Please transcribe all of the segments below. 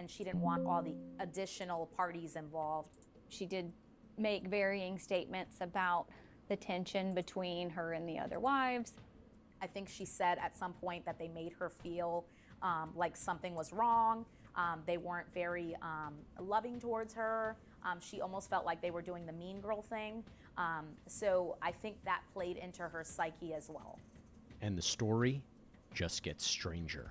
and she didn't want all the additional parties involved. She did make varying statements about the tension between her and the other wives. I think she said at some point that they made her feel like something was wrong. They weren't very loving towards her. She almost felt like they were doing the mean girl thing. So I think that played into her psyche as well. And the story just gets stranger.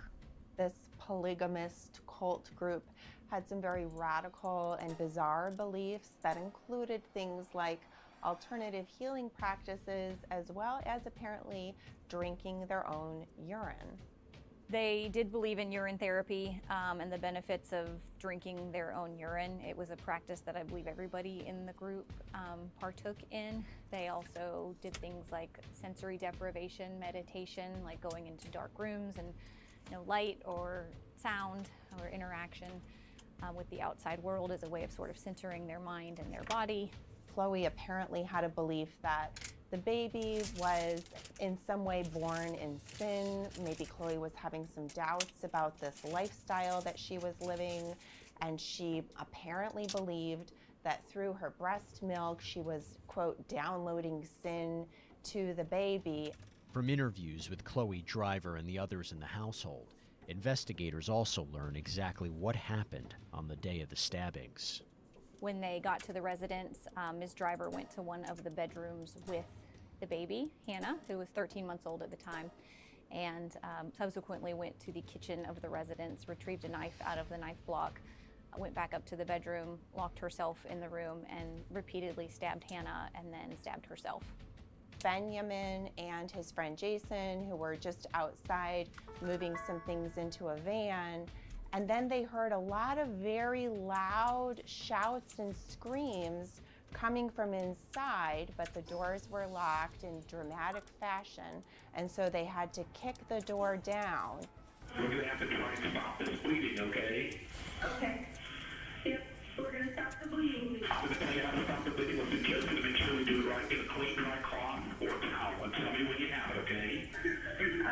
This polygamist cult group had some very radical and bizarre beliefs that included things like alternative healing practices, as well as apparently drinking their own urine. They did believe in urine therapy and the benefits of drinking their own urine. It was a practice that I believe everybody in the group partook in. They also did things like sensory deprivation, meditation, like going into dark rooms and light or sound or interaction with the outside world as a way of sort of centering their mind and their body. Chloe apparently had a belief that the baby was in some way born in sin. Maybe Chloe was having some doubts about this lifestyle that she was living, and she apparently believed that through her breast milk she was, quote, downloading sin to the baby. From interviews with Chloe Driver and the others in the household, investigators also learn exactly what happened on the day of the stabbings. When they got to the residence, Ms. Driver went to one of the bedrooms with the baby, Hannah, who was 13 months old at the time, and subsequently went to the kitchen of the residence, retrieved a knife out of the knife block, went back up to the bedroom, locked herself in the room, and repeatedly stabbed Hannah and then stabbed herself. Benjamin and his friend Jason, who were just outside moving some things into a van, and then they heard a lot of very loud shouts and screams coming from inside, but the doors were locked in dramatic fashion, and so they had to kick the door down. We're gonna have to try and stop this bleeding, okay? Okay. Yep, we're gonna stop the bleeding. We're gonna tell you how to stop the bleeding. We'll suggest to make sure we do it right. Get a clean, dry cloth or a towel and tell me when you have it, okay?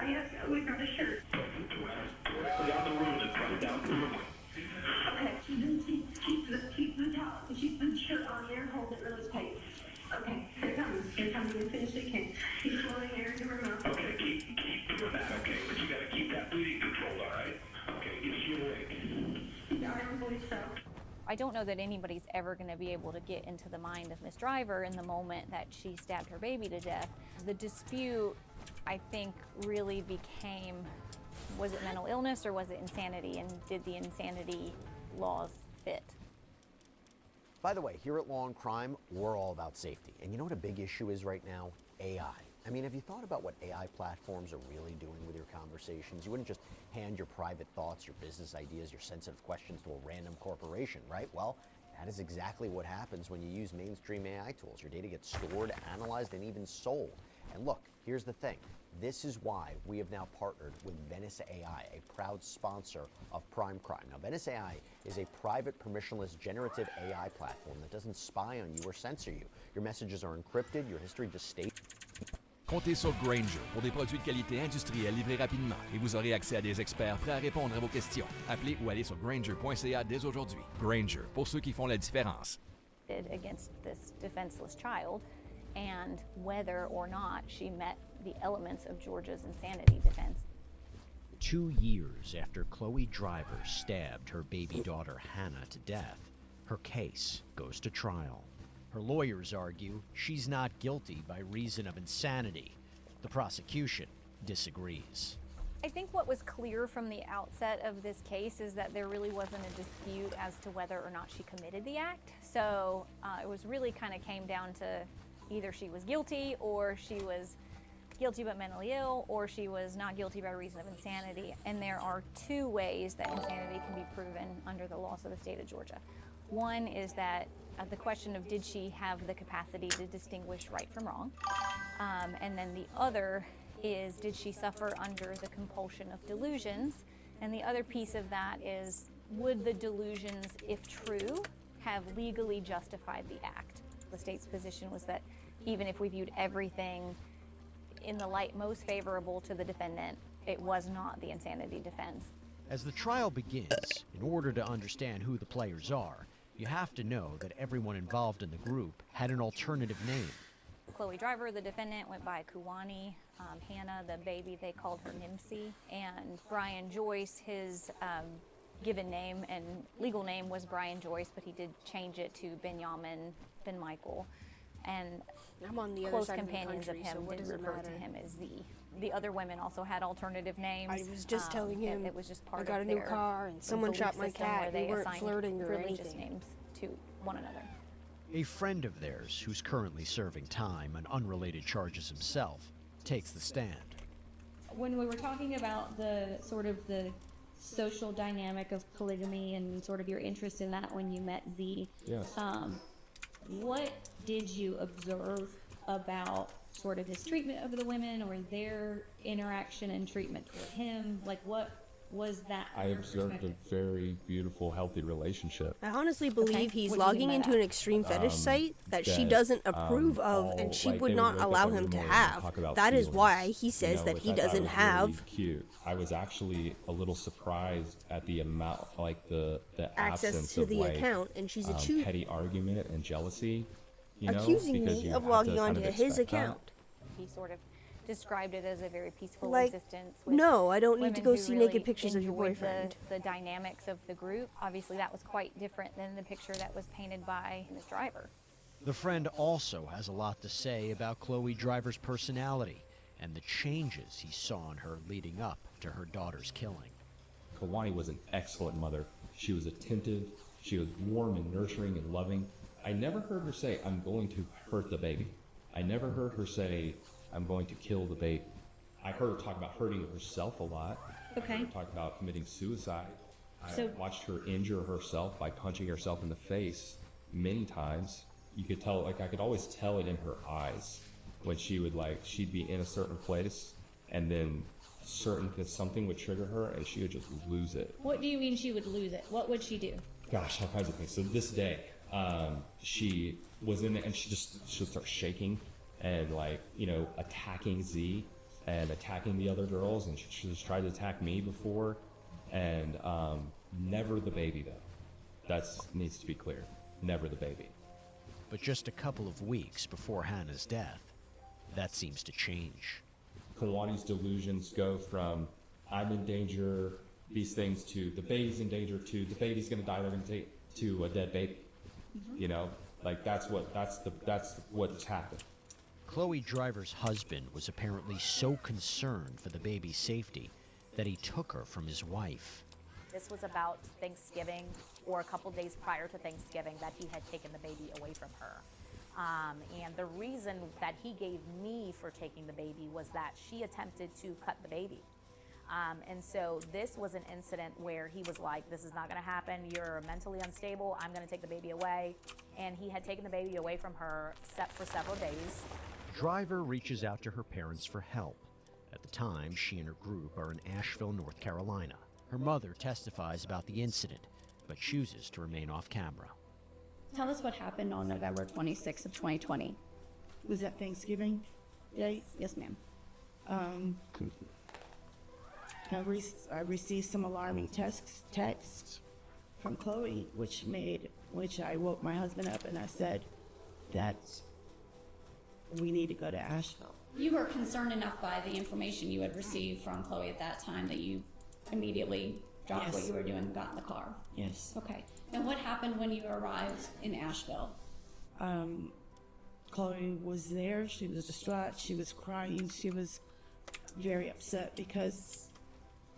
Yes, we got a shirt. Directly out the room and press down the room. Okay, keep the towel, keep the shirt on there, hold it really tight. Okay, here it comes, as soon as you can. Keep blowing air into her mouth. Okay, keep doing that, okay? But you gotta keep that bleeding controlled, all right? Okay, is she awake? I don't believe so. I don't know that anybody's ever going to be able to get into the mind of Ms. Driver in the moment that she stabbed her baby to death. The dispute, I think, really became, was it mental illness or was it insanity, and did the insanity laws fit? By the way, here at Law and Crime, we're all about safety. And you know what a big issue is right now? AI. I mean, have you thought about what AI platforms are really doing with your conversations? You wouldn't just hand your private thoughts, your business ideas, your sensitive questions to a random corporation, right? Well, that is exactly what happens when you use mainstream AI tools. Your data gets stored, analyzed, and even sold. And look, here's the thing. This is why we have now partnered with Venice AI, a proud sponsor of Prime Crime. Now, Venice AI is a private, permissionless, generative AI platform that doesn't spy on you or censor you. Your messages are encrypted, your history just stays. Comptez sur Grainger pour des produits de qualité industrielle livrés rapidement et vous aurez accès à des experts prêts à répondre à vos questions. Appelez ou allez sur Grainger.ca dès aujourd'hui. Grainger, pour ceux qui font la différence. Against this defenseless child, and whether or not she met the elements of Georgia's insanity defense. 2 years after Chloe Driver stabbed her baby daughter Hannah to death, her case goes to trial. Her lawyers argue she's not guilty by reason of insanity. The prosecution disagrees. I think what was clear from the outset of this case is that there really wasn't a dispute as to whether or not she committed the act. So it was really kind of came down to either she was guilty, or she was guilty but mentally ill, or she was not guilty by reason of insanity. And there are 2 ways that insanity can be proven under the laws of the state of Georgia. One is that the question of did she have the capacity to distinguish right from wrong? And then the other is, did she suffer under the compulsion of delusions? And the other piece of that is, would the delusions, if true, have legally justified the act? The state's position was that even if we viewed everything in the light most favorable to the defendant, it was not the insanity defense. As the trial begins, in order to understand who the players are, you have to know that everyone involved in the group had an alternative name. Chloe Driver, the defendant, went by Kuwani. Hannah, the baby, they called her Nimsi. And Brian Joyce, his given name and legal name was Brian Joyce, but he did change it to Benjamin Ben Michael. And I'm on the other close side companions of the country, of him so what did does it refer to matter? him as Z. The other women also had alternative names. I was just telling him it was just part I got of a new their car and someone belief shot my system cat. where We they weren't assigned flirting or religious anything. names to one another. A friend of theirs, who's currently serving time on unrelated charges himself, takes the stand. When we were talking about the sort of the social dynamic of polygamy and sort of your interest in that when you met Z, Yes. what did you observe about sort of his treatment of the women or their interaction and treatment toward him? Like, what was that? I from your observed a perspective? very beautiful, healthy relationship. I honestly believe he's What do you mean logging by into that? an extreme fetish site that she that, doesn't approve of all- and she like, would they not wake up allow every him to morning and have. talk about That is feelings, why he says that which he I thought doesn't was have really cute. I was actually a little surprised at the amount, like the access absence to of the like, account, and she's a petty argument and jealousy. You know, accusing because me you of have to logging kind onto of his expect that. account. He sort of described it as a very peaceful Like, existence. With no, I don't need to women go who see really naked pictures of your enjoyed boyfriend. The dynamics of the group. Obviously, that was quite different than the picture that was painted by Ms. Driver. The friend also has a lot to say about Chloe Driver's personality and the changes he saw in her leading up to her daughter's killing. Kawani was an excellent mother. She was attentive. She was warm and nurturing and loving. I never heard her say, "I'm going to hurt the baby." I never heard her say, "I'm going to kill the baby." I heard her talk about hurting herself a lot. I Okay. heard her talk about committing suicide. So- I watched her injure herself by punching herself in the face many times. You could tell, like I could always tell it in her eyes when she would she'd be in a certain place and then something would trigger her and she would just lose it. What do you mean she would lose it? What would she do? Gosh, all kinds of things. So this day, she was in it and she'll start shaking and attacking Z and attacking the other girls, and she just tried to attack me before, and never the baby though. That needs to be clear. Never the baby. But just a couple of weeks before Hannah's death, that seems to change. Kawani's delusions go from "I'm in danger," these things, to "the baby's in danger," to "the baby's gonna die, they're gonna take," to "a dead baby." You know, that's what's happened. Chloe Driver's husband was apparently so concerned for the baby's safety that he took her from his wife. This was about Thanksgiving or a couple days prior to Thanksgiving that he had taken the baby away from her. And the reason that he gave me for taking the baby was that she attempted to cut the baby. And so this was an incident where he was like, "This is not going to happen. You're mentally unstable. I'm going to take the baby away." And he had taken the baby away from her for several days. Driver reaches out to her parents for help. At the time, she and her group are in Asheville, North Carolina. Her mother testifies about the incident, but chooses to remain off camera. Tell us what happened on November 26th of 2020. Was that Thanksgiving Day? Yes, ma'am. I received some alarming texts from Chloe, which I woke my husband up and I said that we need to go to Asheville. You were concerned enough by the information you had received from Chloe at that time that you immediately dropped Yes. what you were doing and got in the car. Yes. Okay. And what happened when you arrived in Asheville? Chloe was there. She was distraught. She was crying. She was very upset because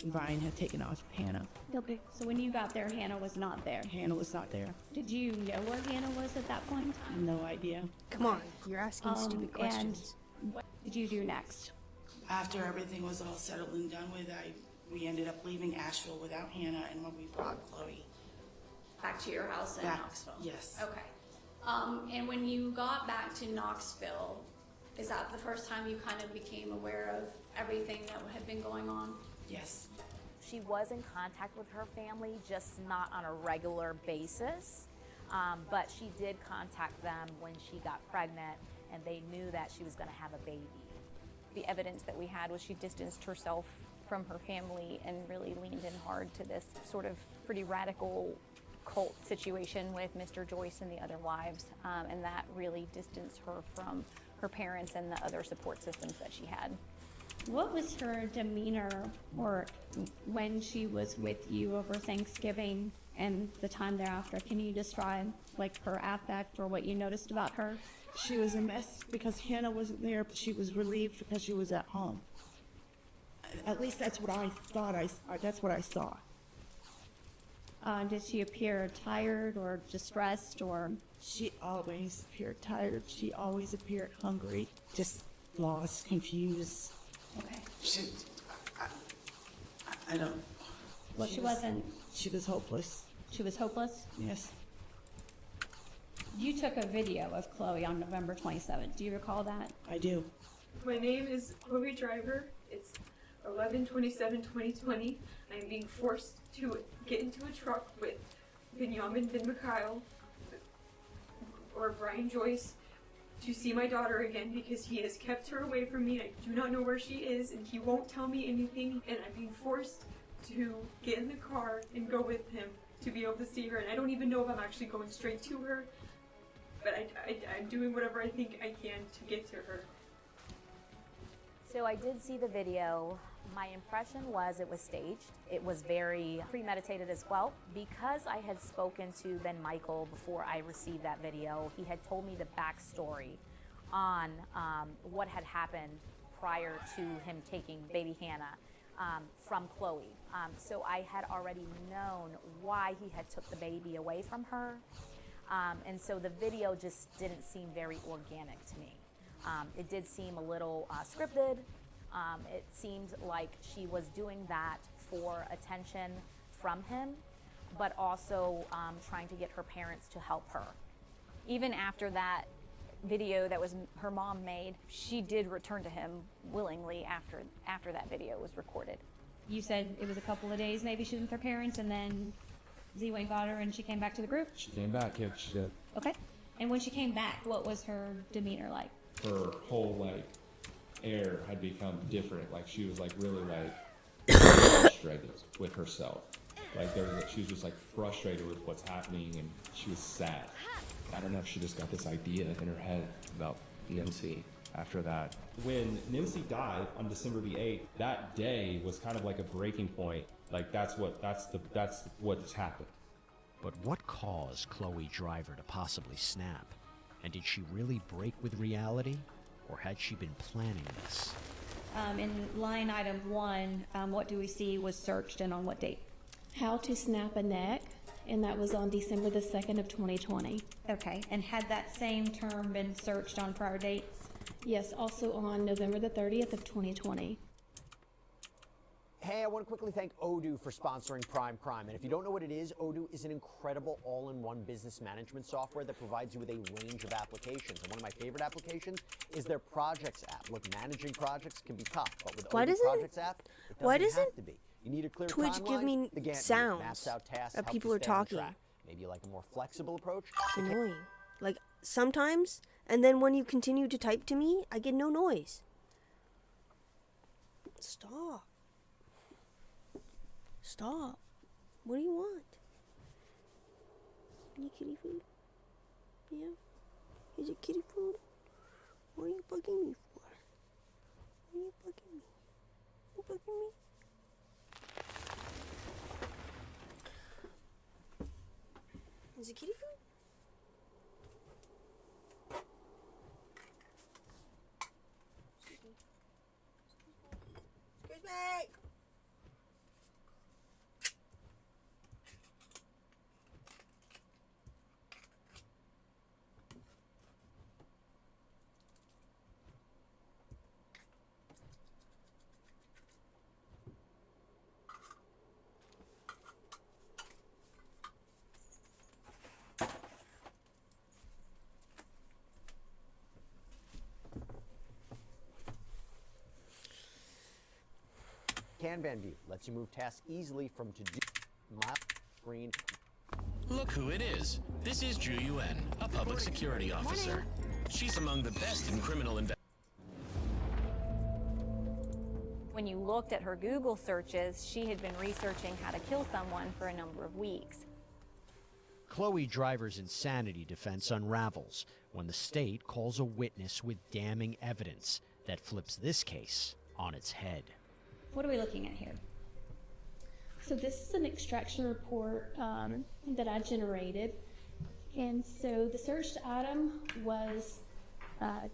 Brian had taken off Hannah. Okay. So when you got there, Hannah was not there. Hannah was not there. Did you know where Hannah was at that point? No idea. Come on, you're asking stupid questions. And what did you do next? After everything was all settled and done with, we ended up leaving Asheville without Hannah, and when we brought Chloe Back to your house in back. Knoxville? Yes. Okay. And when you got back to Knoxville, is that the first time you kind of became aware of everything that had been going on? Yes. She was in contact with her family, just not on a regular basis. But she did contact them when she got pregnant, and they knew that she was going to have a baby. The evidence that we had was she distanced herself from her family and really leaned in hard to this sort of pretty radical cult situation with Mr. Joyce and the other wives, and that really distanced her from her parents and the other support systems that she had. What was her demeanor or when she was with you over Thanksgiving and the time thereafter? Can you describe like her affect or what you noticed about her? She was a mess because Hannah wasn't there, but she was relieved because she was at home. At least that's what I thought. That's what I saw. Did she appear tired or distressed or? She always appeared tired. She always appeared hungry, just lost, confused. Okay. I don't. Well, she wasn't. She was hopeless. She was hopeless? Yes. You took a video of Chloe on November 27th. Do you recall that? I do. My name is Chloe Driver. It's 11/27/2020. I'm being forced to get into a truck with Benjamin Ben Mikhail or Brian Joyce to see my daughter again because he has kept her away from me. I do not know where she is and he won't tell me anything, and I'm being forced to get in the car and go with him to be able to see her, and I don't even know if I'm actually going straight to her, but I'm doing whatever I think I can to get to her. So I did see the video. My impression was it was staged. It was very premeditated as well. Because I had spoken to Ben Michael before I received that video, he had told me the backstory on what had happened prior to him taking baby Hannah from Chloe. So I had already known why he had took the baby away from her. And so the video just didn't seem very organic to me. It did seem a little scripted. It seemed like she was doing that for attention from him, but also trying to get her parents to help her. Even after that video that was her mom made, she did return to him willingly after that video was recorded. You said it was a couple of days maybe she was with her parents, and then Z-Wayne got her and she came back to the group? She came back, yeah, she did. Okay. And when she came back, what was her demeanor like? Her whole, like, air had become different. Like, she was, like, really, like, frustrated with herself. Like, she was just, like, frustrated with what's happening, and she was sad. I don't know if she just got this idea in her head about Nancy after that. When Nancy died on December the 8th, that day was kind of like a breaking point. Like, that's what just happened. But what caused Chloe Driver to possibly snap? And did she really break with reality? Or had she been planning this? In line item 1, what do we see was searched and on what date? How to snap a neck, and that was on December the 2nd of 2020. Okay, and had that same term been searched on prior dates? Yes, also on November the 30th of 2020. Hey, I want to quickly thank Odoo for sponsoring Prime Crime. And if you don't know what it is, Odoo is an incredible all-in-one business management software that provides you with a range of applications. And one of my favorite applications is their Projects app. Look, managing projects can be tough, but with Odoo Projects app, it doesn't have to be. You need a clear Twitch timeline, give me the Gantt chart sounds maps out tasks, that helps people you are stay on talking. track. Maybe like a more flexible approach. It's annoying. Like, sometimes, and then when you continue to type to me, I get no noise. Stop. Stop. What do you want? You kitty food? Yeah? Is it kitty food? What are you bugging me for? What are you bugging me? You bugging me? Is it kitty food? Excuse me. Excuse me! Kanban view lets you move tasks easily from to-do, mile, screen. Look who it is. This is Ju Yuen, a public security officer. She's among the best in criminal investigation. when you looked at her Google searches, she had been researching how to kill someone for a number of weeks. Chloe Driver's insanity defense unravels when the state calls a witness with damning evidence that flips this case on its head. What are we looking at here? So this is an extraction report that I generated. And so the searched item was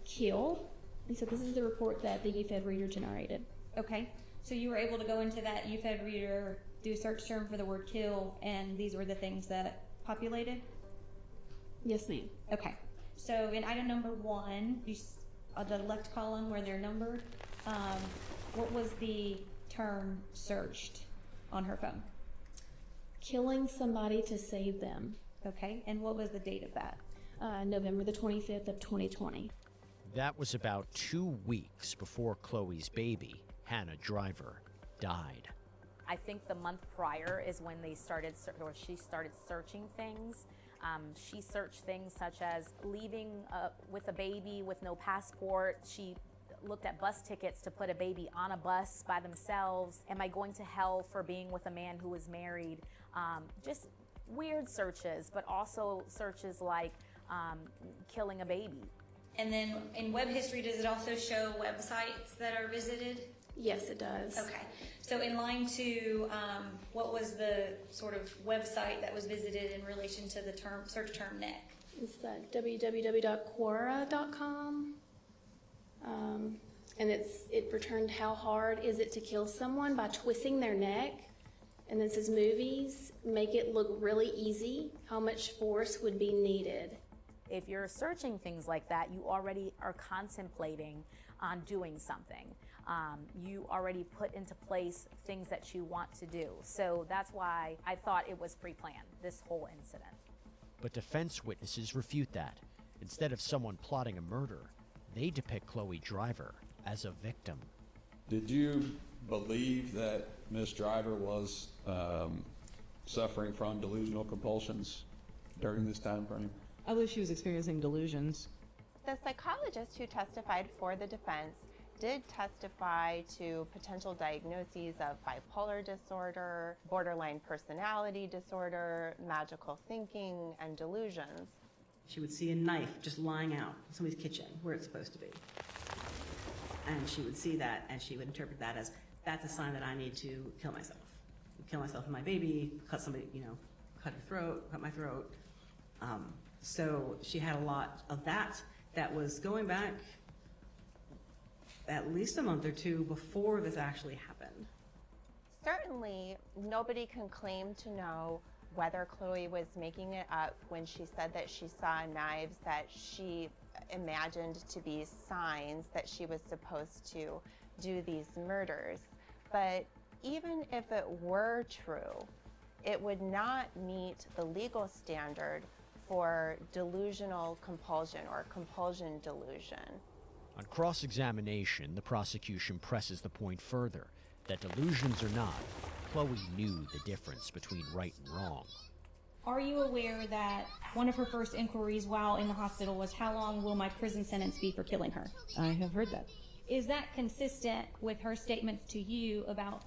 kill. And so this is the report that the UFED reader generated. Okay, so you were able to go into that UFED reader, do a search term for the word kill, and these were the things that populated? Yes, ma'am. Okay, so in item number 1, the left column where they're numbered, what was the term searched on her phone? Killing somebody to save them. Okay, and what was the date of that? November the 25th of 2020. That was about 2 weeks before Chloe's baby, Hannah Driver, died. I think the month prior is when they started, or she started searching things. She searched things such as leaving with a baby with no passport. She looked at bus tickets to put a baby on a bus by themselves. Am I going to hell for being with a man who is married? Just weird searches, but also searches like killing a baby. And then in web history, does it also show websites that are visited? Yes, it does. Okay. So in line 2, what was the sort of website that was visited in relation to the term search term neck? It's www.quora.com. And it returned how hard is it to kill someone by twisting their neck. And then it says movies, make it look really easy. How much force would be needed? If you're searching things like that, you already are contemplating on doing something. You already put into place things that you want to do. So that's why I thought it was pre-planned, this whole incident. But defense witnesses refute that. Instead of someone plotting a murder, they depict Chloe Driver as a victim. Did you believe that Ms. Driver was suffering from delusional compulsions during this time frame? I believe she was experiencing delusions. The psychologist who testified for the defense did testify to potential diagnoses of bipolar disorder, borderline personality disorder, magical thinking, and delusions. She would see a knife just lying out in somebody's kitchen where it's supposed to be. And she would see that and she would interpret that as, that's a sign that I need to kill myself. Kill myself and my baby, cut somebody, cut her throat, cut my throat. So she had a lot of that was going back at least a month or 2 before this actually happened. Certainly, nobody can claim to know whether Chloe was making it up when she said that she saw knives that she imagined to be signs that she was supposed to do these murders. But even if it were true, it would not meet the legal standard for delusional compulsion or compulsion delusion. On cross-examination, the prosecution presses the point further that delusions or not, Chloe knew the difference between right and wrong. Are you aware that one of her first inquiries while in the hospital was, how long will my prison sentence be for killing her? I have heard that. Is that consistent with her statements to you about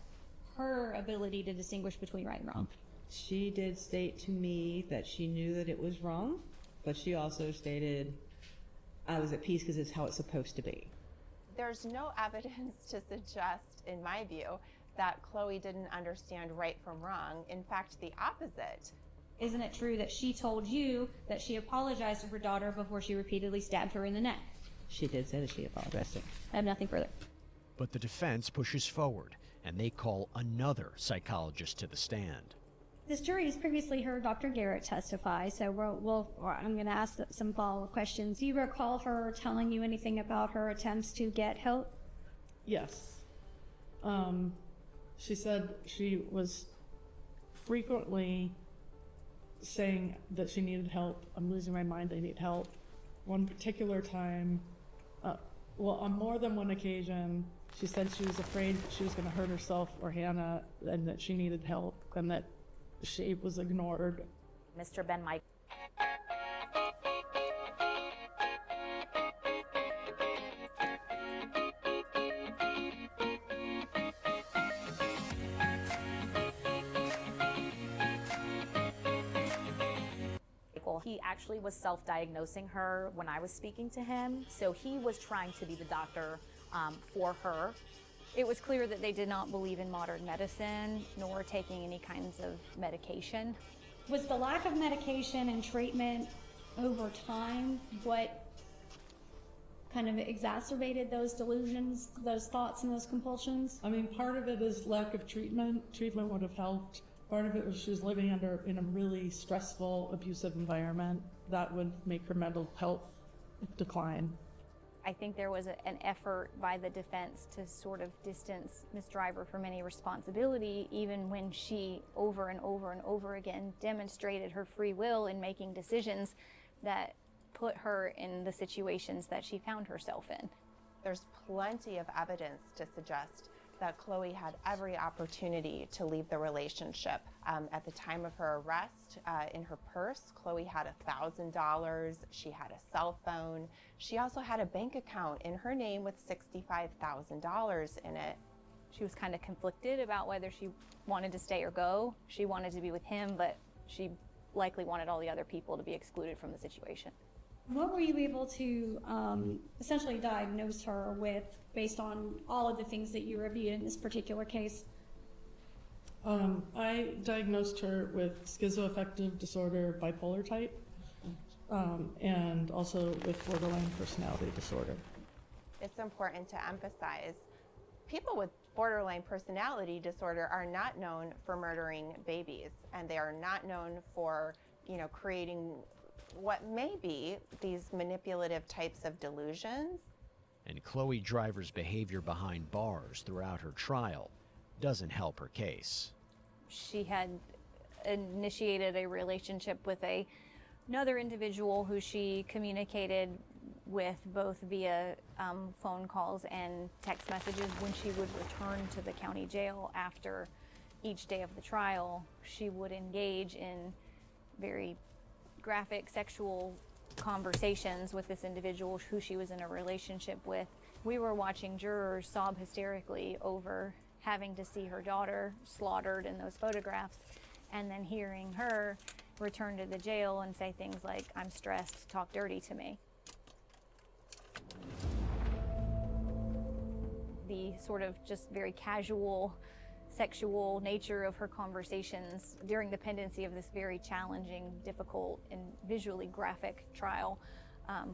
her ability to distinguish between right and wrong? She did state to me that she knew that it was wrong, but she also stated, I was at peace because it's how it's supposed to be. There's no evidence to suggest, in my view, that Chloe didn't understand right from wrong. In fact, the opposite. Isn't it true that she told you that she apologized to her daughter before she repeatedly stabbed her in the neck? She did say that she apologized. I have nothing further. But the defense pushes forward, and they call another psychologist to the stand. This jury has previously heard Dr. Garrett testify, so I'm going to ask some follow-up questions. Do you recall her telling you anything about her attempts to get help? Yes. She said she was frequently saying that she needed help. I'm losing my mind, I need help. One particular time, on more than one occasion, she said she was afraid she was going to hurt herself or Hannah and that she needed help and that she was ignored. Mr. Ben Mike. Well, he actually was self-diagnosing her when I was speaking to him, so he was trying to be the doctor for her. It was clear that they did not believe in modern medicine, nor taking any kinds of medication. Was the lack of medication and treatment over time what kind of exacerbated those delusions, those thoughts, and those compulsions? I mean, part of it is lack of treatment. Treatment would have helped. Part of it was she was living in a really stressful, abusive environment that would make her mental health decline. I think there was an effort by the defense to sort of distance Ms. Driver from any responsibility, even when she over and over and over again demonstrated her free will in making decisions that put her in the situations that she found herself in. There's plenty of evidence to suggest that Chloe had every opportunity to leave the relationship. At the time of her arrest, in her purse, Chloe had $1,000. She had a cell phone. She also had a bank account in her name with $65,000 in it. She was kind of conflicted about whether she wanted to stay or go. She wanted to be with him, but she likely wanted all the other people to be excluded from the situation. What were you able to essentially diagnose her with based on all of the things that you reviewed in this particular case? I diagnosed her with schizoaffective disorder, bipolar type, and also with borderline personality disorder. It's important to emphasize people with borderline personality disorder are not known for murdering babies, and they are not known for, creating what may be these manipulative types of delusions. And Chloe Driver's behavior behind bars throughout her trial doesn't help her case. She had initiated a relationship with another individual who she communicated with both via phone calls and text messages. When she would return to the county jail after each day of the trial, she would engage in very graphic sexual conversations with this individual who she was in a relationship with. We were watching jurors sob hysterically over having to see her daughter slaughtered in those photographs, and then hearing her return to the jail and say things like, "I'm stressed, talk dirty to me." The sort of just very casual sexual nature of her conversations during the pendency of this very challenging, difficult, and visually graphic trial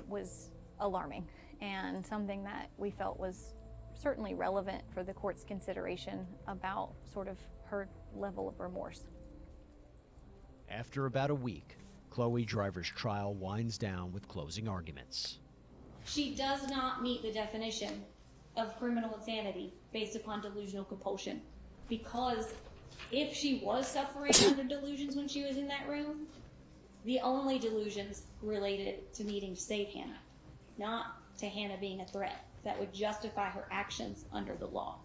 was alarming, and something that we felt was certainly relevant for the court's consideration about sort of her level of remorse. After about a week, Chloe Driver's trial winds down with closing arguments. She does not meet the definition of criminal insanity based upon delusional compulsion, because if she was suffering under delusions when she was in that room, the only delusions related to needing to save Hannah, not to Hannah being a threat that would justify her actions under the law.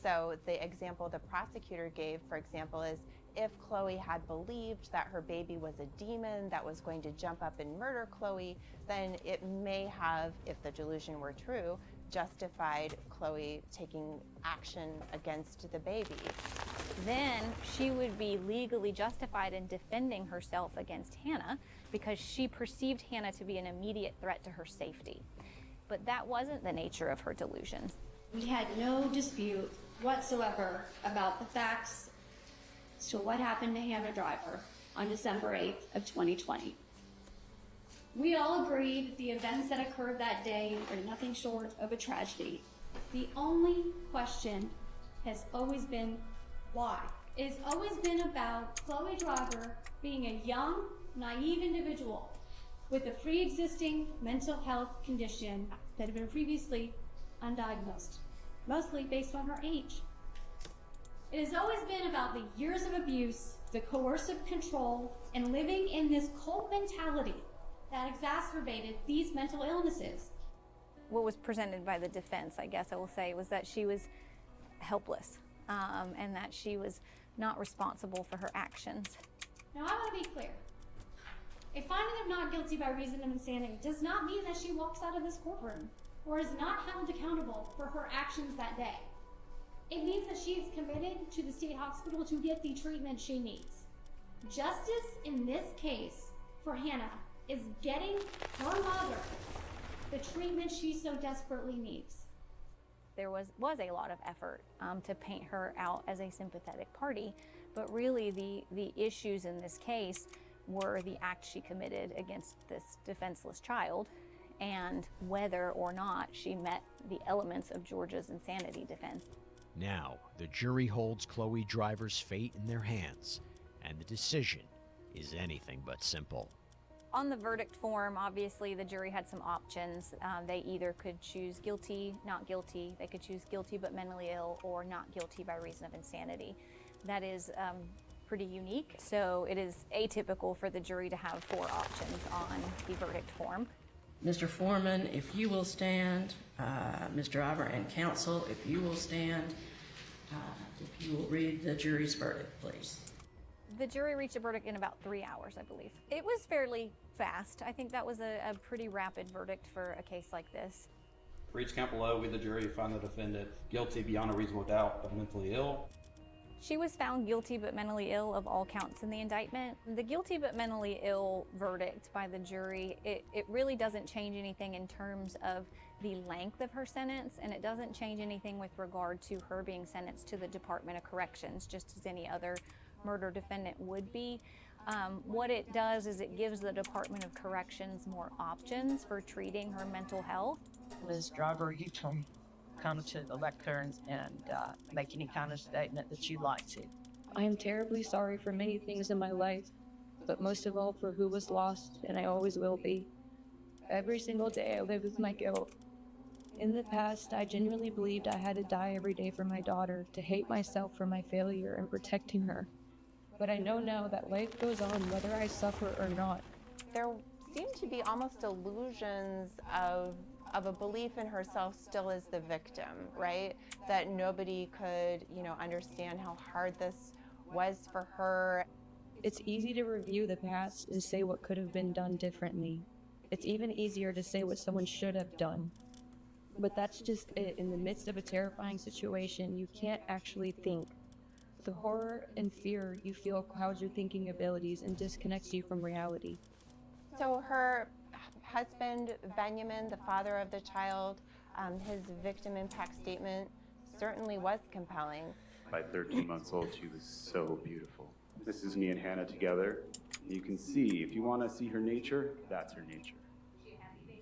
So the example the prosecutor gave, for example, is if Chloe had believed that her baby was a demon that was going to jump up and murder Chloe, then it may have, if the delusion were true, justified Chloe taking action against the baby. Then she would be legally justified in defending herself against Hannah because she perceived Hannah to be an immediate threat to her safety. But that wasn't the nature of her delusions. We had no dispute whatsoever about the facts as to what happened to Hannah Driver on December 8th of 2020. We all agreed the events that occurred that day are nothing short of a tragedy. The only question has always been why. It's always been about Chloe Driver being a young, naive individual with a pre-existing mental health condition that had been previously undiagnosed, mostly based on her age. It has always been about the years of abuse, the coercive control, and living in this cult mentality that exacerbated these mental illnesses. What was presented by the defense, I guess I will say, was that she was helpless and that she was not responsible for her actions. Now, I want to be clear. A finding of not guilty by reason of insanity does not mean that she walks out of this courtroom or is not held accountable for her actions that day. It means that she is committed to the state hospital to get the treatment she needs. Justice in this case for Hannah is getting her mother the treatment she so desperately needs. There was a lot of effort to paint her out as a sympathetic party, but really the issues in this case were the act she committed against this defenseless child and whether or not she met the elements of Georgia's insanity defense. Now, the jury holds Chloe Driver's fate in their hands, and the decision is anything but simple. On the verdict form, obviously the jury had some options. They either could choose guilty, not guilty. They could choose guilty but mentally ill, or not guilty by reason of insanity. That is pretty unique, so it is atypical for the jury to have 4 options on the verdict form. Mr. Foreman, if you will stand, Ms. Driver and counsel, if you will stand, if you will read the jury's verdict, please. The jury reached a verdict in about 3 hours, I believe. It was fairly fast. I think that was a pretty rapid verdict for a case like this. For each count below, we the jury find the defendant guilty beyond a reasonable doubt of mentally ill. She was found guilty but mentally ill of all counts in the indictment. The guilty but mentally ill verdict by the jury, it really doesn't change anything in terms of the length of her sentence, and it doesn't change anything with regard to her being sentenced to the Department of Corrections, just as any other murder defendant would be. What it does is it gives the Department of Corrections more options for treating her mental health. Ms. Driver, you can come to the lectern and make any kind of statement that you'd like to. I am terribly sorry for many things in my life, but most of all for who was lost, and I always will be. Every single day I live with my guilt. In the past, I genuinely believed I had to die every day for my daughter, to hate myself for my failure in protecting her. But I know now that life goes on whether I suffer or not. There seem to be almost illusions of a belief in herself still as the victim, right? That nobody could, understand how hard this was for her. It's easy to review the past and say what could have been done differently. It's even easier to say what someone should have done. But that's just it. In the midst of a terrifying situation, you can't actually think. The horror and fear you feel clouds your thinking abilities and disconnects you from reality. So her husband, Benjamin, the father of the child, his victim impact statement certainly was compelling. By 13 months old, she was so beautiful. This is me and Hannah together. You can see, if you want to see her nature, that's her nature.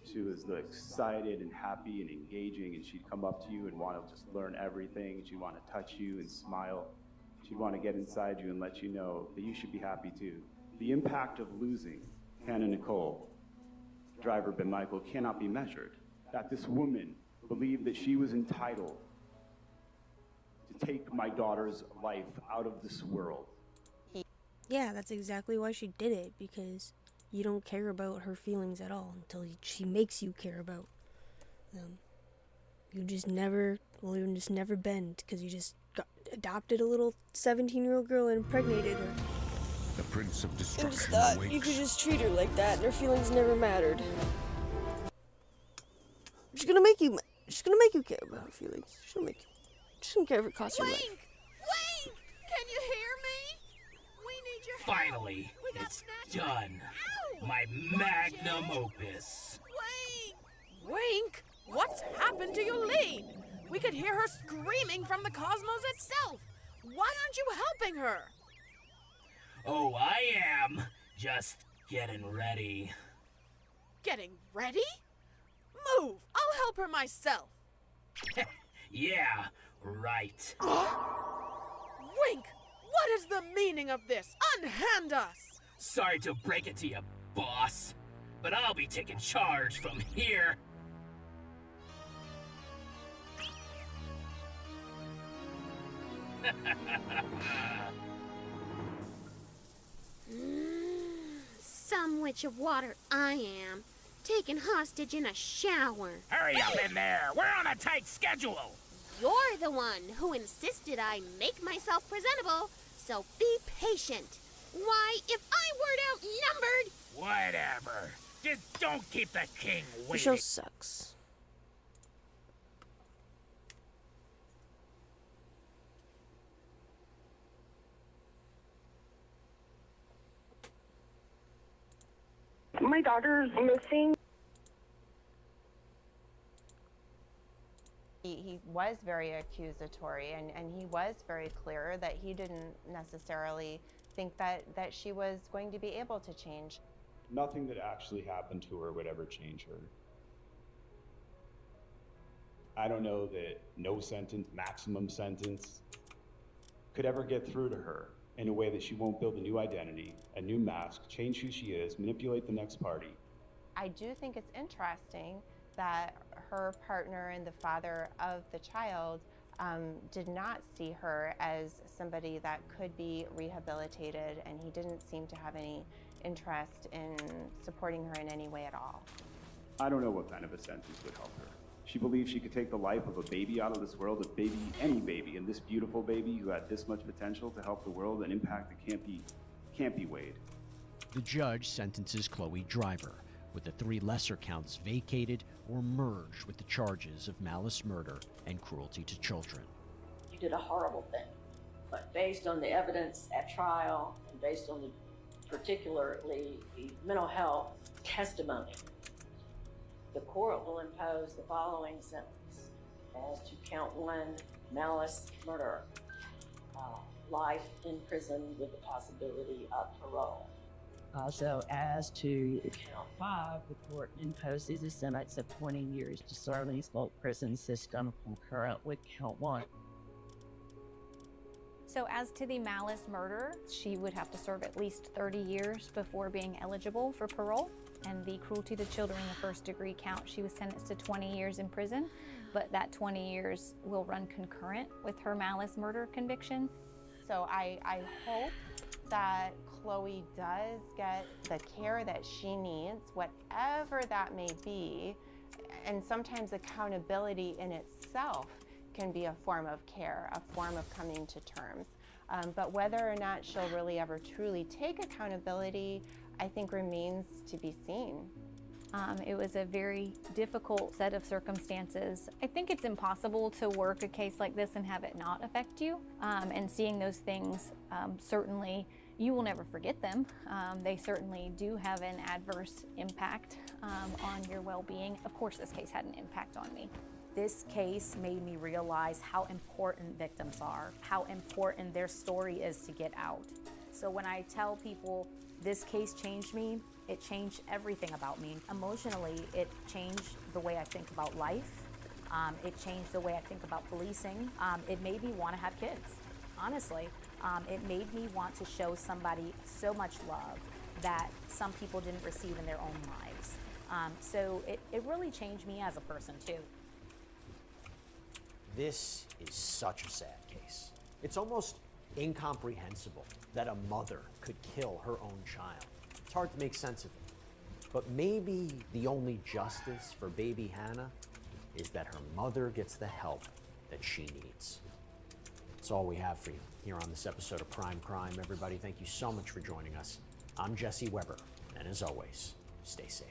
She was excited and happy and engaging, and she'd come up to you and want to just learn everything. She'd want to touch you and smile. She'd want to get inside you and let you know that you should be happy too. The impact of losing Hannah Nicole, Driver Ben Michael, cannot be measured. That this woman believed that she was entitled to take my daughter's life out of this world. Yeah, that's exactly why she did it, because you don't care about her feelings at all until she makes you care about them. You just never bend, because you just adopted a little 17-year-old girl and impregnated her. The Prince of And Destruction just thought awaits. you could just treat her like that, and her feelings never mattered. She's gonna make you care about her feelings. She doesn't care if it costs your life. Wink! Can you hear me? We need your help. Finally, it's done. My magnum opus. Wink! What's happened to Yulene? We could hear her screaming from the cosmos itself. Why aren't you helping her? Oh, I am. Just getting ready. Getting ready? Move! I'll help her myself. Yeah, right. Wink! What is the meaning of this? Unhand us! Sorry to break it to you, boss, but I'll be taking charge from here. Some witch of water I am, taken hostage in a shower. Hurry up in there! We're on a tight schedule! You're the one who insisted I make myself presentable, so be patient. Why, if I weren't outnumbered... Whatever. Just don't keep the king The waiting. show sucks. my daughter's missing. He was very accusatory, and he was very clear that he didn't necessarily think that she was going to be able to change. Nothing that actually happened to her would ever change her. I don't know that no sentence, maximum sentence, could ever get through to her in a way that she won't build a new identity, a new mask, change who she is, manipulate the next party. I do think it's interesting that her partner and the father of the child did not see her as somebody that could be rehabilitated, and he didn't seem to have any interest in supporting her in any way at all. I don't know what kind of a sentence would help her. She believes she could take the life of a baby out of this world, any baby, and this beautiful baby who had this much potential to help the world, an impact that can't be weighed. The judge sentences Chloe Driver, with the 3 lesser counts vacated or merged with the charges of malice murder and cruelty to children. You did a horrible thing, but based on the evidence at trial and based on particularly the mental health testimony, the court will impose the following sentence. As to count 1, malice murder, life in prison with the possibility of parole. Also, as to count 5, the court imposes a sentence of 20 years to serve in the Smoke prison system concurrent with count 1. So as to the malice murder, she would have to serve at least 30 years before being eligible for parole. And the cruelty to children in the first degree count, she was sentenced to 20 years in prison, but that 20 years will run concurrent with her malice murder conviction. So I hope that Chloe does get the care that she needs, whatever that may be, and sometimes accountability in itself can be a form of care, a form of coming to terms. But whether or not she'll really ever truly take accountability, I think remains to be seen. It was a very difficult set of circumstances. I think it's impossible to work a case like this and have it not affect you. And seeing those things, certainly you will never forget them. They certainly do have an adverse impact on your well-being. Of course, this case had an impact on me. This case made me realize how important victims are, how important their story is to get out. So when I tell people this case changed me, it changed everything about me. Emotionally, it changed the way I think about life. It changed the way I think about policing. It made me want to have kids, honestly. It made me want to show somebody so much love that some people didn't receive in their own lives. So it really changed me as a person too. This is such a sad case. It's almost incomprehensible that a mother could kill her own child. It's hard to make sense of it. But maybe the only justice for baby Hannah is that her mother gets the help that she needs. That's all we have for you here on this episode of Prime Crime. Everybody, thank you so much for joining us. I'm Jesse Weber, and as always, stay safe.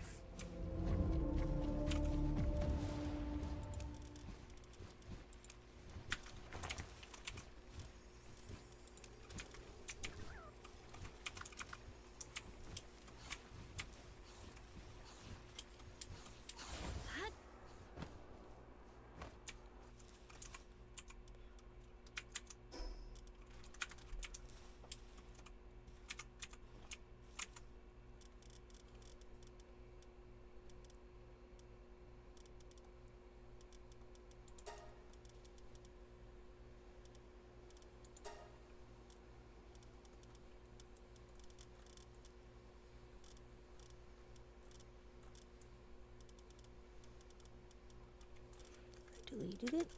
Deleted it.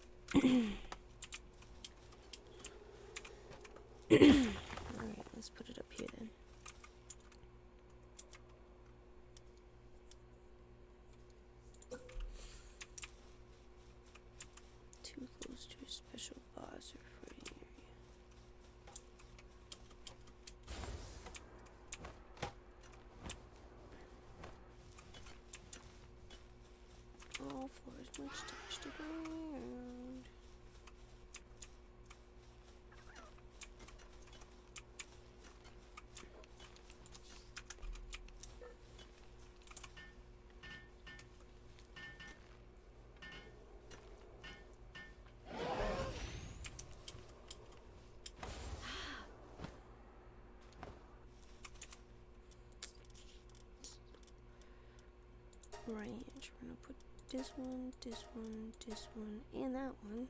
Alright, let's put it up here then. Too close to a special boss or fighting area. All floors much touch to ground. ranch. We're gonna put this one, this one, this one, and that one.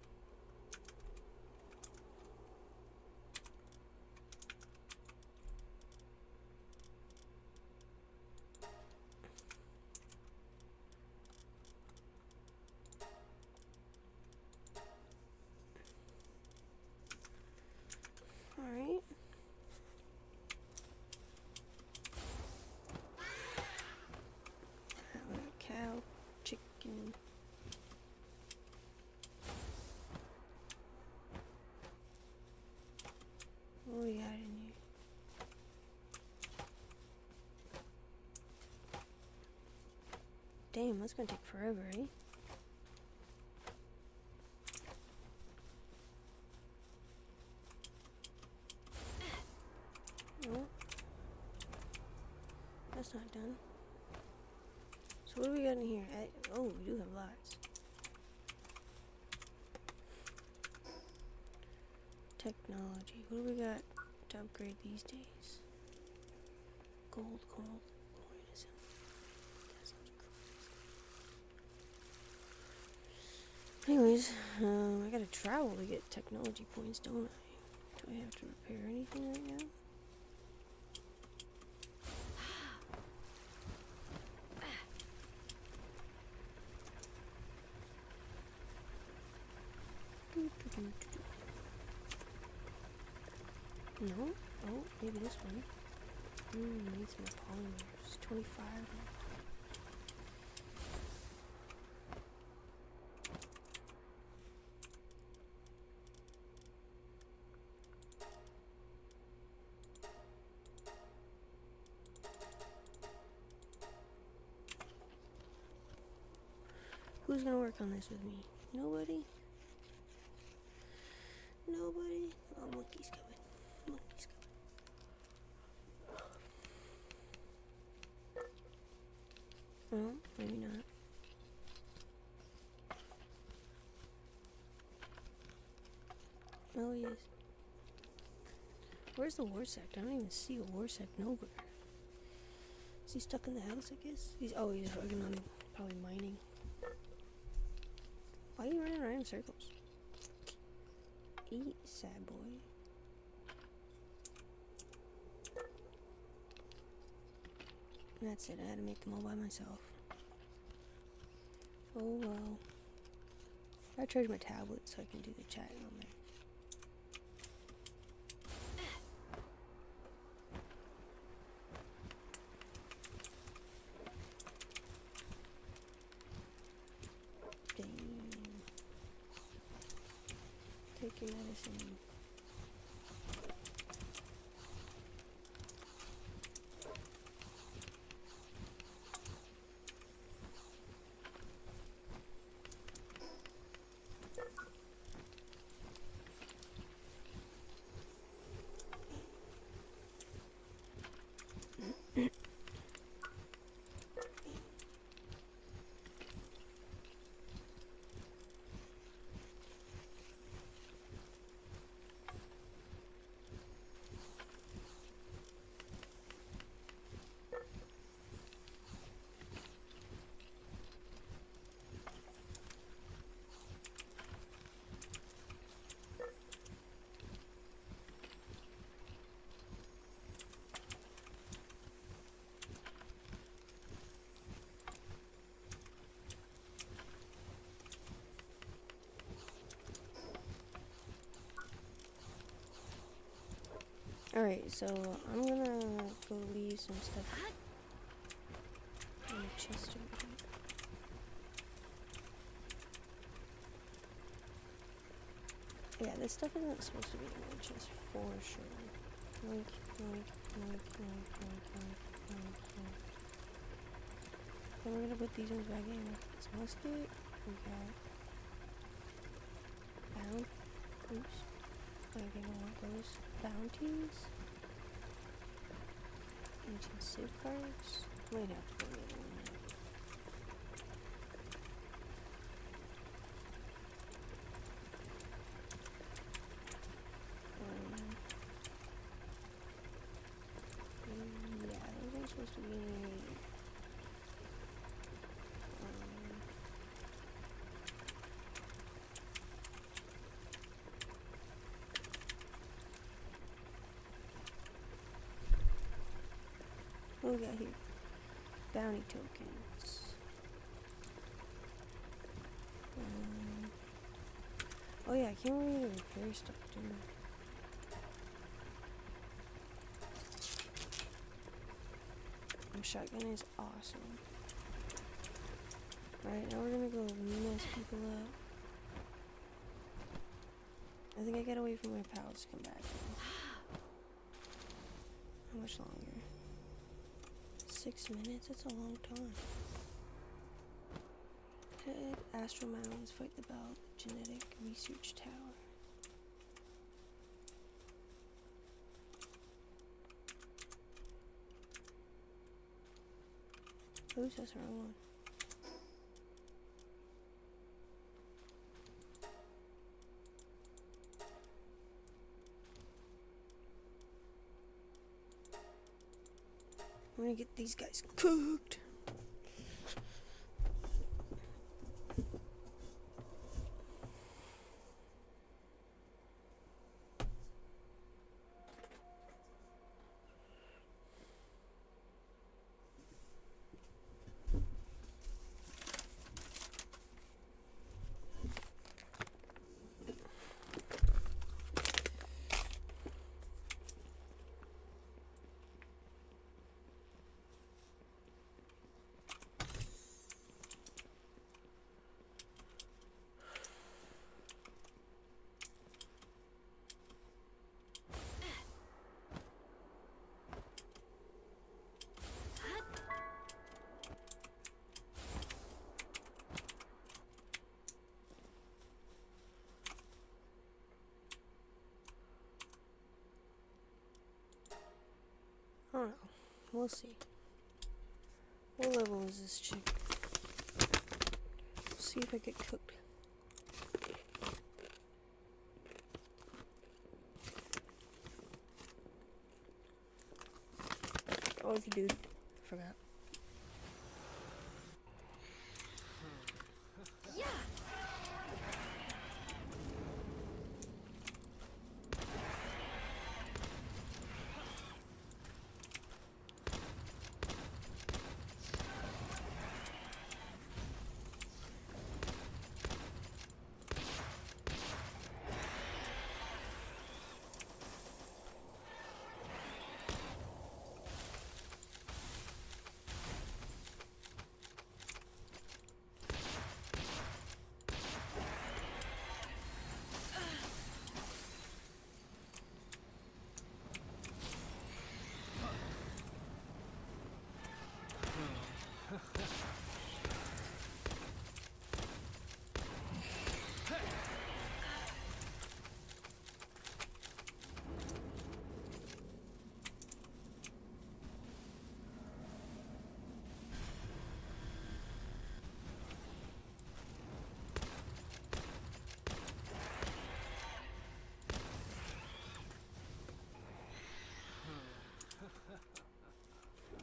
Alright. Cow, chicken. What do we got in here? Damn, that's gonna take forever, eh? Oh. That's not done. So what do we got in here? Oh, we do have lots. Technology. What do we got to upgrade these days? Gold, gold, colonialism. That sounds crazy. Anyways, I gotta travel to get technology points, don't I? Do I have to repair anything right now? No? Oh, maybe this one. Need some polymers. 25. Who's gonna work on this with me? Nobody? Nobody? Oh, monkey's coming. Monkey's coming. Well, maybe not. Oh, he is. Where's the war sect? I don't even see a war sect nowhere. Is he stuck in the house, I guess? He's working on probably mining. Why are you running around in circles? Eat, sad boy. That's it, I had to make them all by myself. Oh well. I charge my tablet so I can do the chat on there. Take your medicine. Alright, so I'm gonna go leave some stuff in the chest over here. Yeah, this stuff isn't supposed to be in the chest for sure. Yoink, yoink, yoink, yoink, yoink, yoink, yoink, yoink. Then we're gonna put these ones back in. It's musket. We got bound. Oops. I don't want those bounties. Ancient Civ cards. Might have to put the other one in. Yeah, those aren't supposed to be. we got here? Bounty tokens. Oh yeah, I can't really repair stuff, dude. The shotgun is awesome. Alright, now we're gonna go mess people up. I think I gotta wait for my pals to come back. How much longer? 6 minutes? That's a long time. Head Astral Mountains, fight the Belt, Genetic Research Tower. Oops, that's the wrong one. I'm gonna get these guys cooked. I don't know. We'll see. What level is this chick? See if I get cooked. Oh, if you do, I forgot.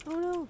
Oh no!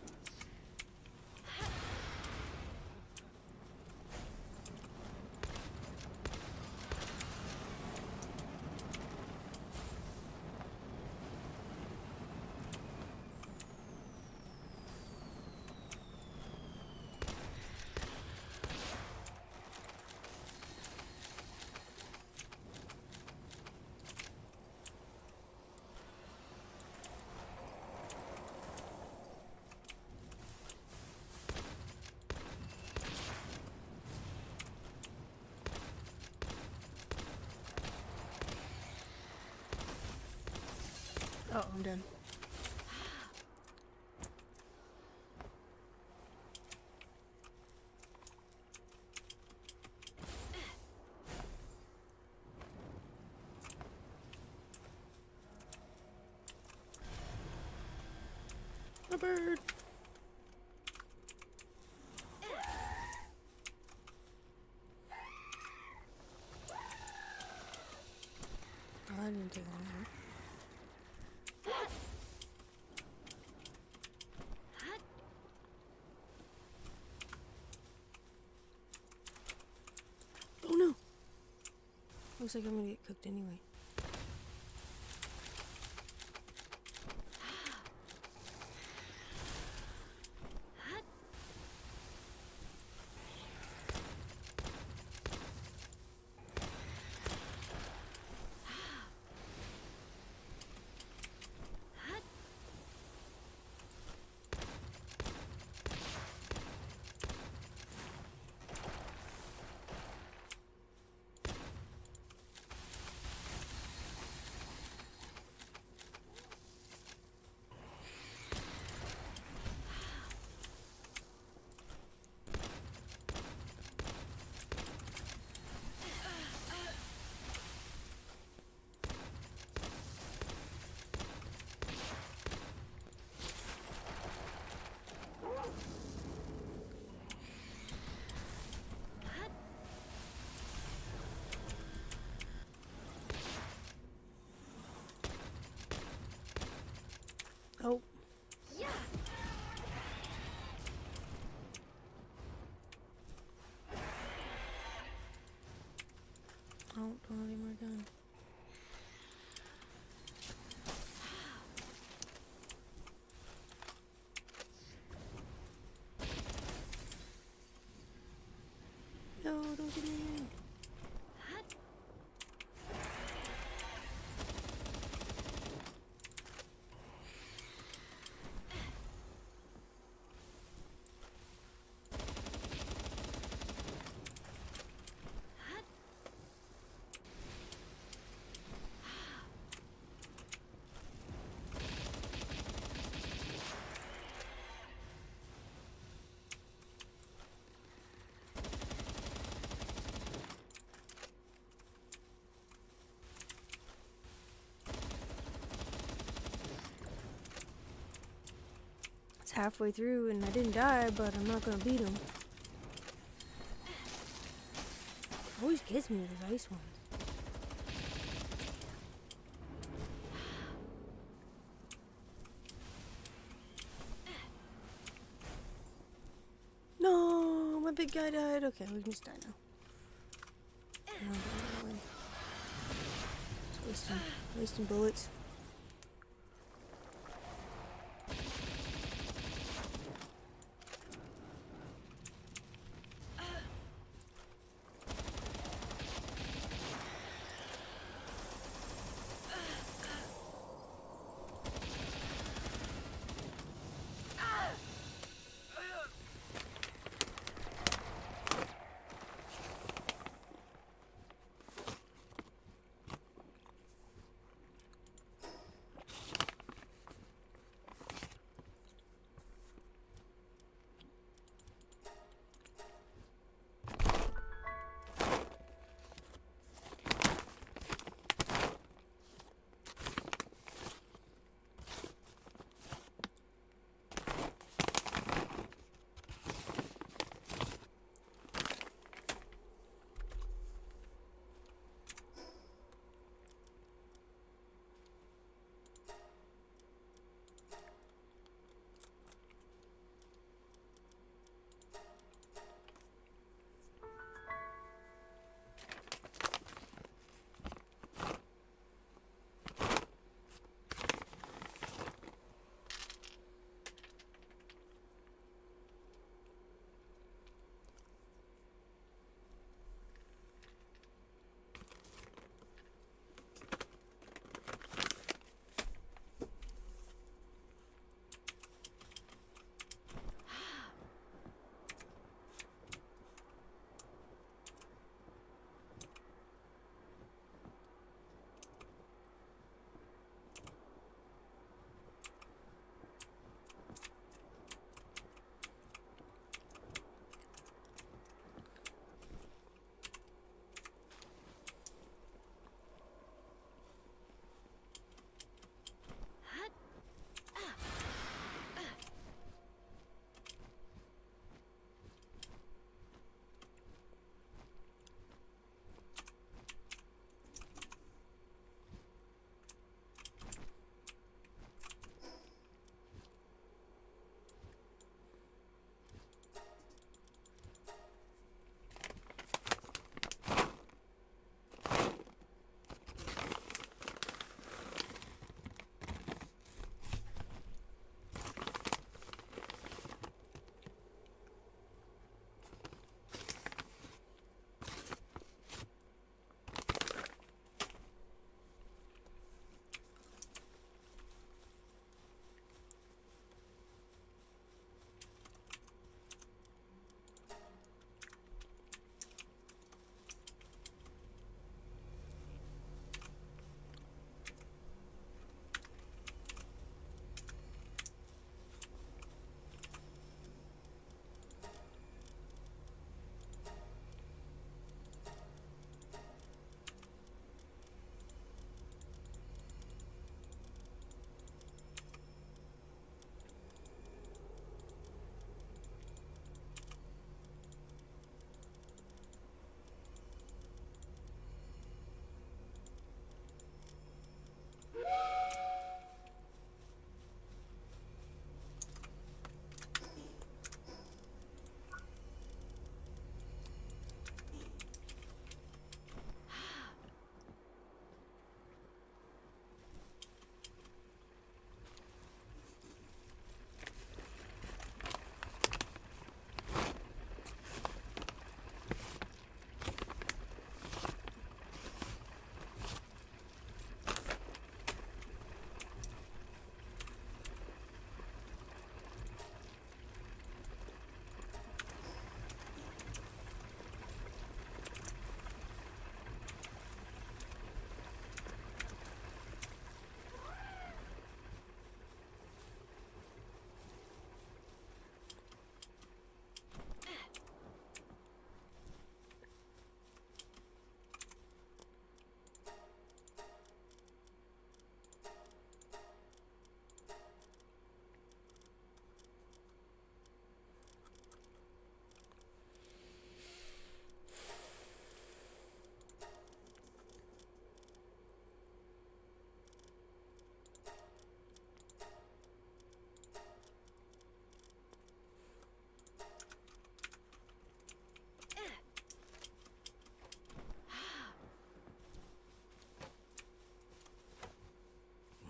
Oh, I'm done. A bird. Oh, I didn't take long. Oh no! Looks like I'm gonna get cooked anyway. Nope, don't have any more gun. No, don't get me in. It's halfway through and I didn't die, but I'm not gonna beat him. Always gets me those ice ones. No, my big guy died. Okay, we can just die now. Just wasting bullets.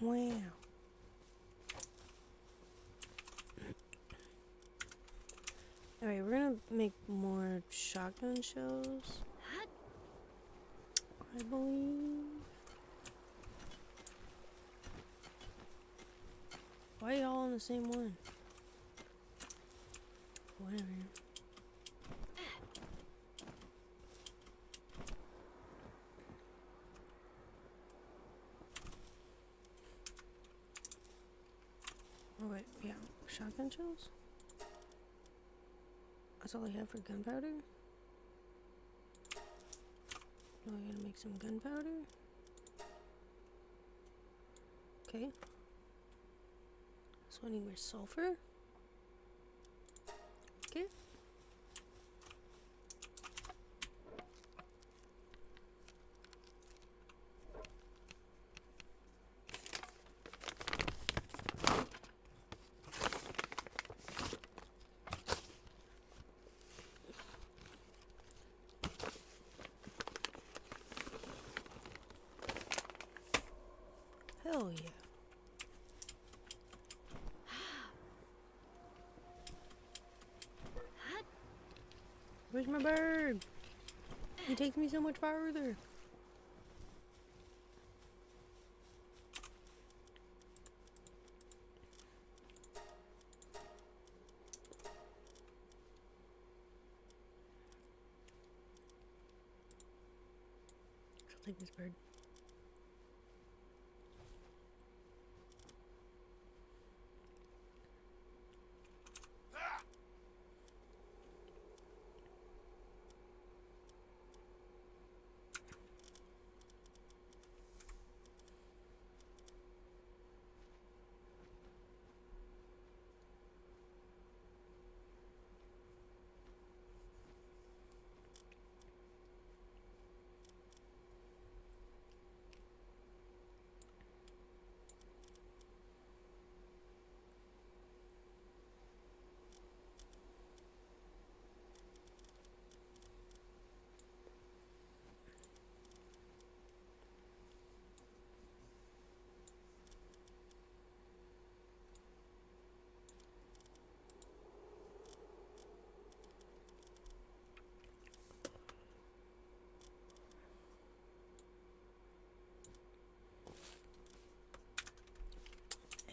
Wow. Alright, we're gonna make more shotgun shells. I believe. Why are y'all on the same one? Whatever. Oh wait, yeah, shotgun shells? That's all I have for gunpowder? Oh, I gotta make some gunpowder? Okay. So I need more sulfur? Okay. Hell yeah. Where's my bird? He takes me so much farther. I'll take this bird.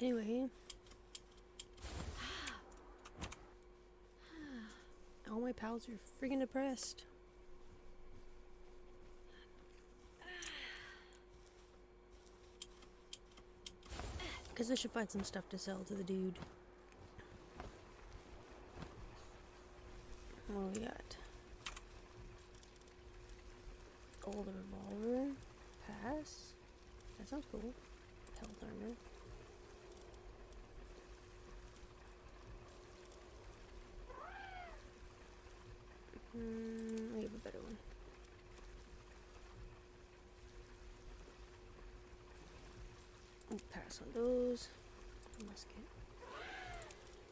Anyway. All my pals are friggin' depressed. Because I should find some stuff to sell to the dude. What do we got? Gold revolver. Pass. That sounds cool. Health armor. I have a better one. I'll pass on those. Musket.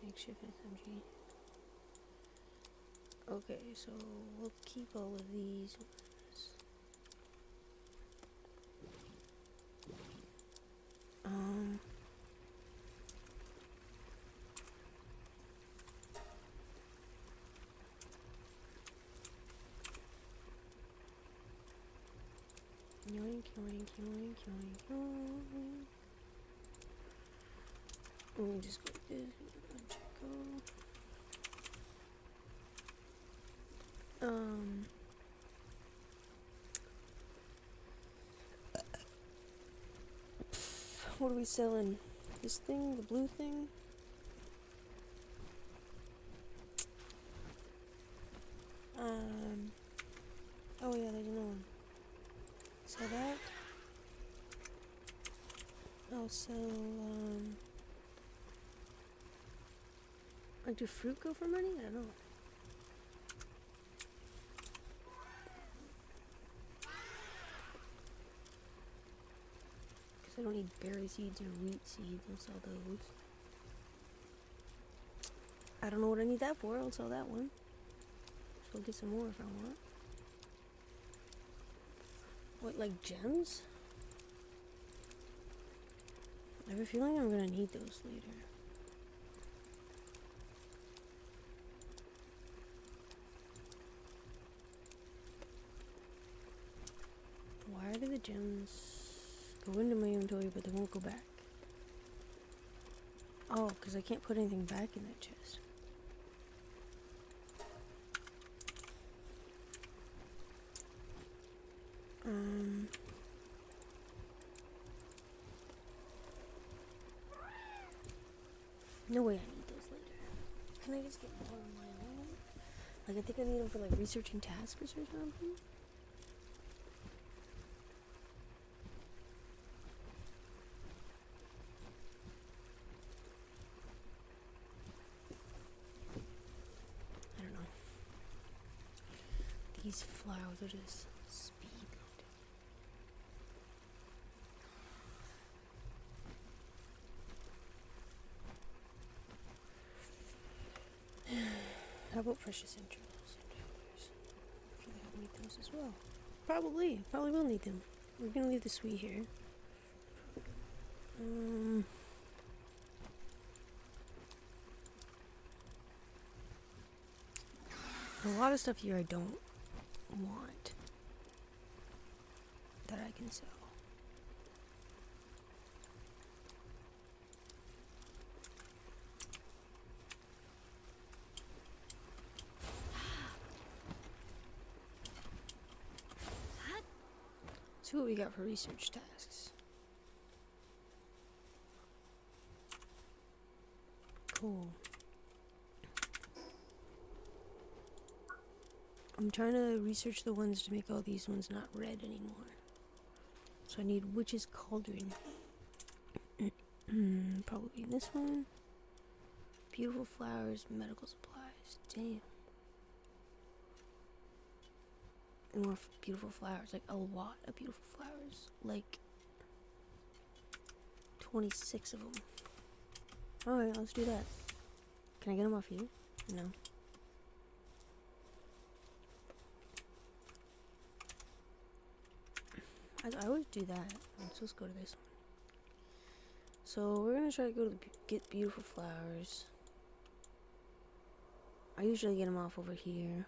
Makeshift SMG. Okay, so we'll keep all of these ones. Yoink, yoink, yoink, yoink, yoink. Let me just go like this. What are we selling? This thing? The blue thing? Oh yeah, there's another one. Sell that. I'll sell, like, do fruit go for money? I don't know. Because I don't need berry seeds or wheat seeds. I'll sell those. I don't know what I need that for. I'll sell that one. So I'll get some more if I want. What, like gems? I have a feeling I'm gonna need those later. Why do the gems go into my inventory but they won't go back? Oh, because I can't put anything back in that chest. No way I need those later. Can I just get more on my own? Like, I think I need them for, like, researching tasks or something. I don't know. These flowers are just speed. How about precious entrails? I feel like I'll need those as well. Probably will need them. We're gonna leave the sweet here. A lot of stuff here I don't want that I can sell. See what we got for research tasks. Cool. I'm trying to research the ones to make all these ones not red anymore. So I need Witch's Cauldron. Probably in this one. Beautiful flowers, medical supplies. Damn. More beautiful flowers, like a lot of beautiful flowers, like 26 of them. Alright, let's do that. Can I get them off you? No. I always do that. Let's just go to this one. So we're gonna try to go to get beautiful flowers. I usually get them off over here.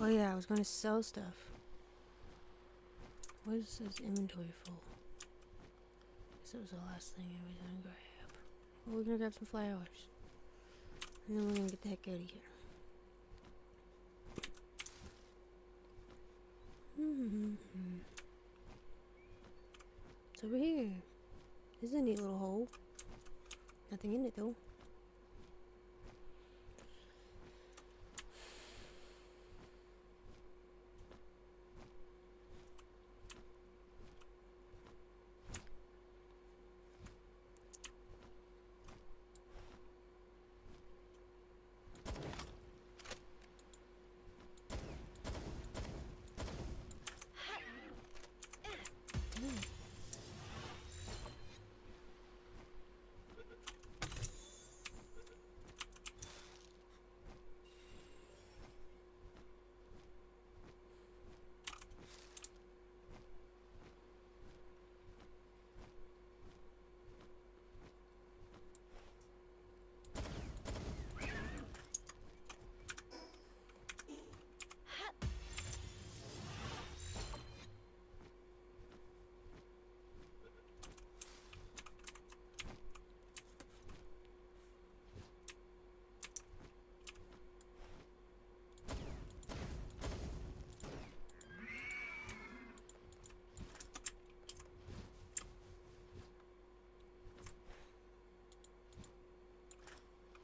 Oh yeah, I was gonna sell stuff. What is this inventory full? Guess that was the last thing I was gonna grab. Well, we're gonna grab some flowers. And then we're gonna get the heck out of here. It's over here. This is a neat little hole. Nothing in it though.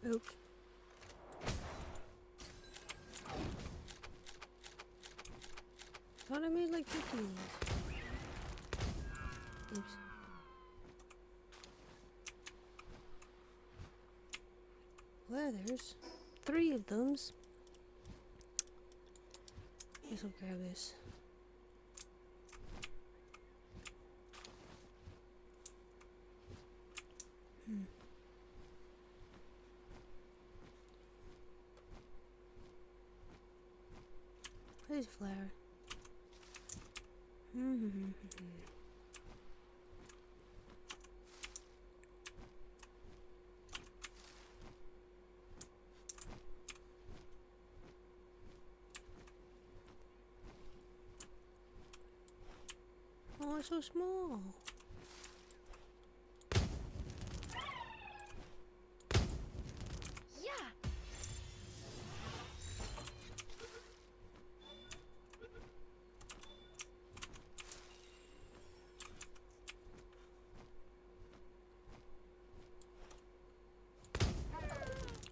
Oops. Thought I made like 15 of these. Oops. Well, there's 3 of them. Guess I'll grab this. There's a flower. Oh, it's so small.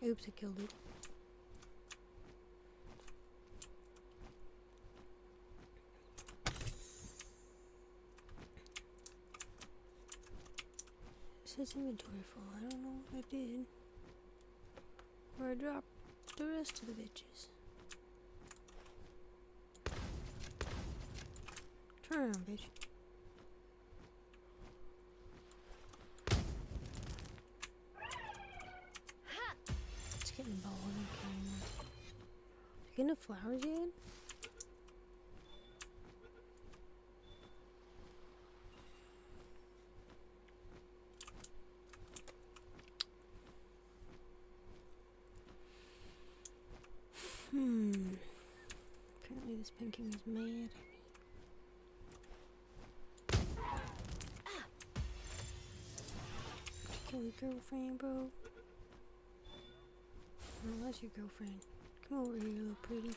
Oops, I killed it. It says inventory full. I don't know what I did. Or I dropped the rest of the bitches. Turn around, bitch. Getting a ball, okay. Getting the flowers yet? Apparently this Pinky was mad at me. Did you kill your girlfriend, bro? Oh, that's your girlfriend. Come over here, little pretty.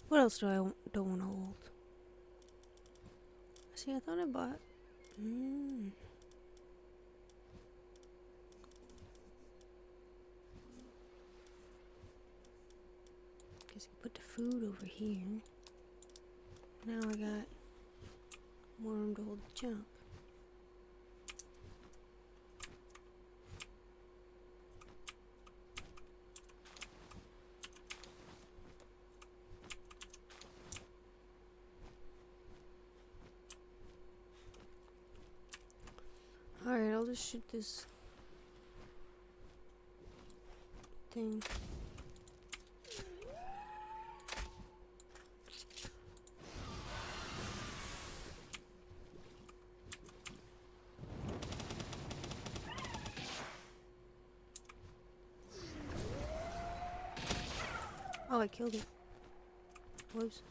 What else do I don't want to hold? See, I thought I bought. Guess I put the food over here. Now I got more room to hold the junk. Alright, I'll just shoot this thing. Oh, I killed it. Whoops.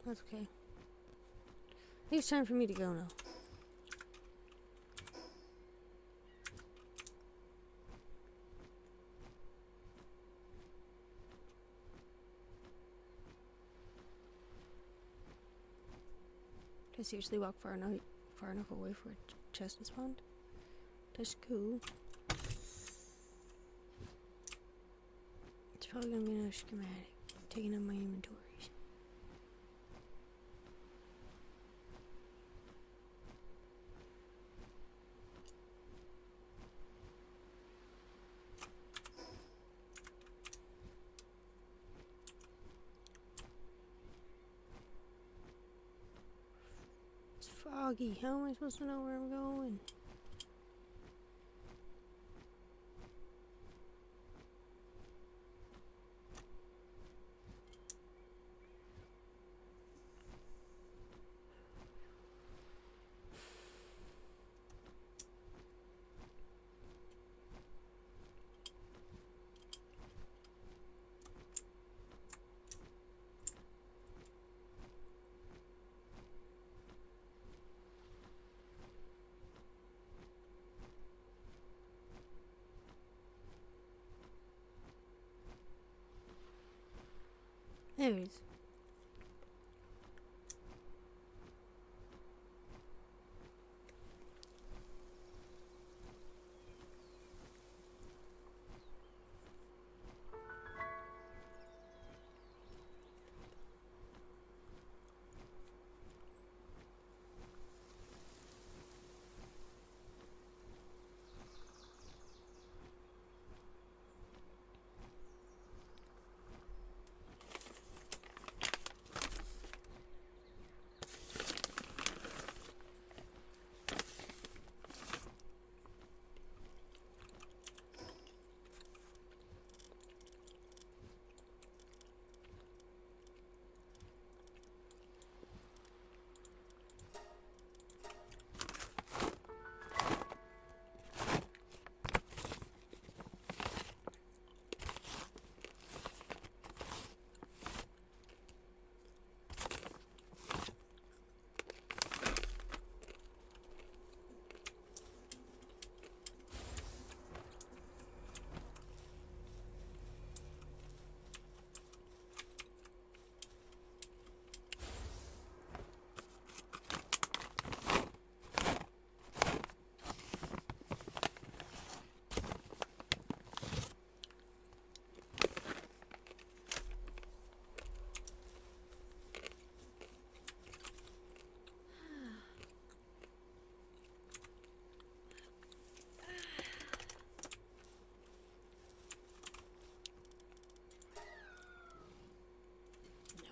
That's okay. I think it's time for me to go now. Did I seriously walk far enough away for a chest to spawn? That's cool. It's probably gonna be another schematic. Taking up my inventories. It's foggy. How am I supposed to know where I'm going? Anyways.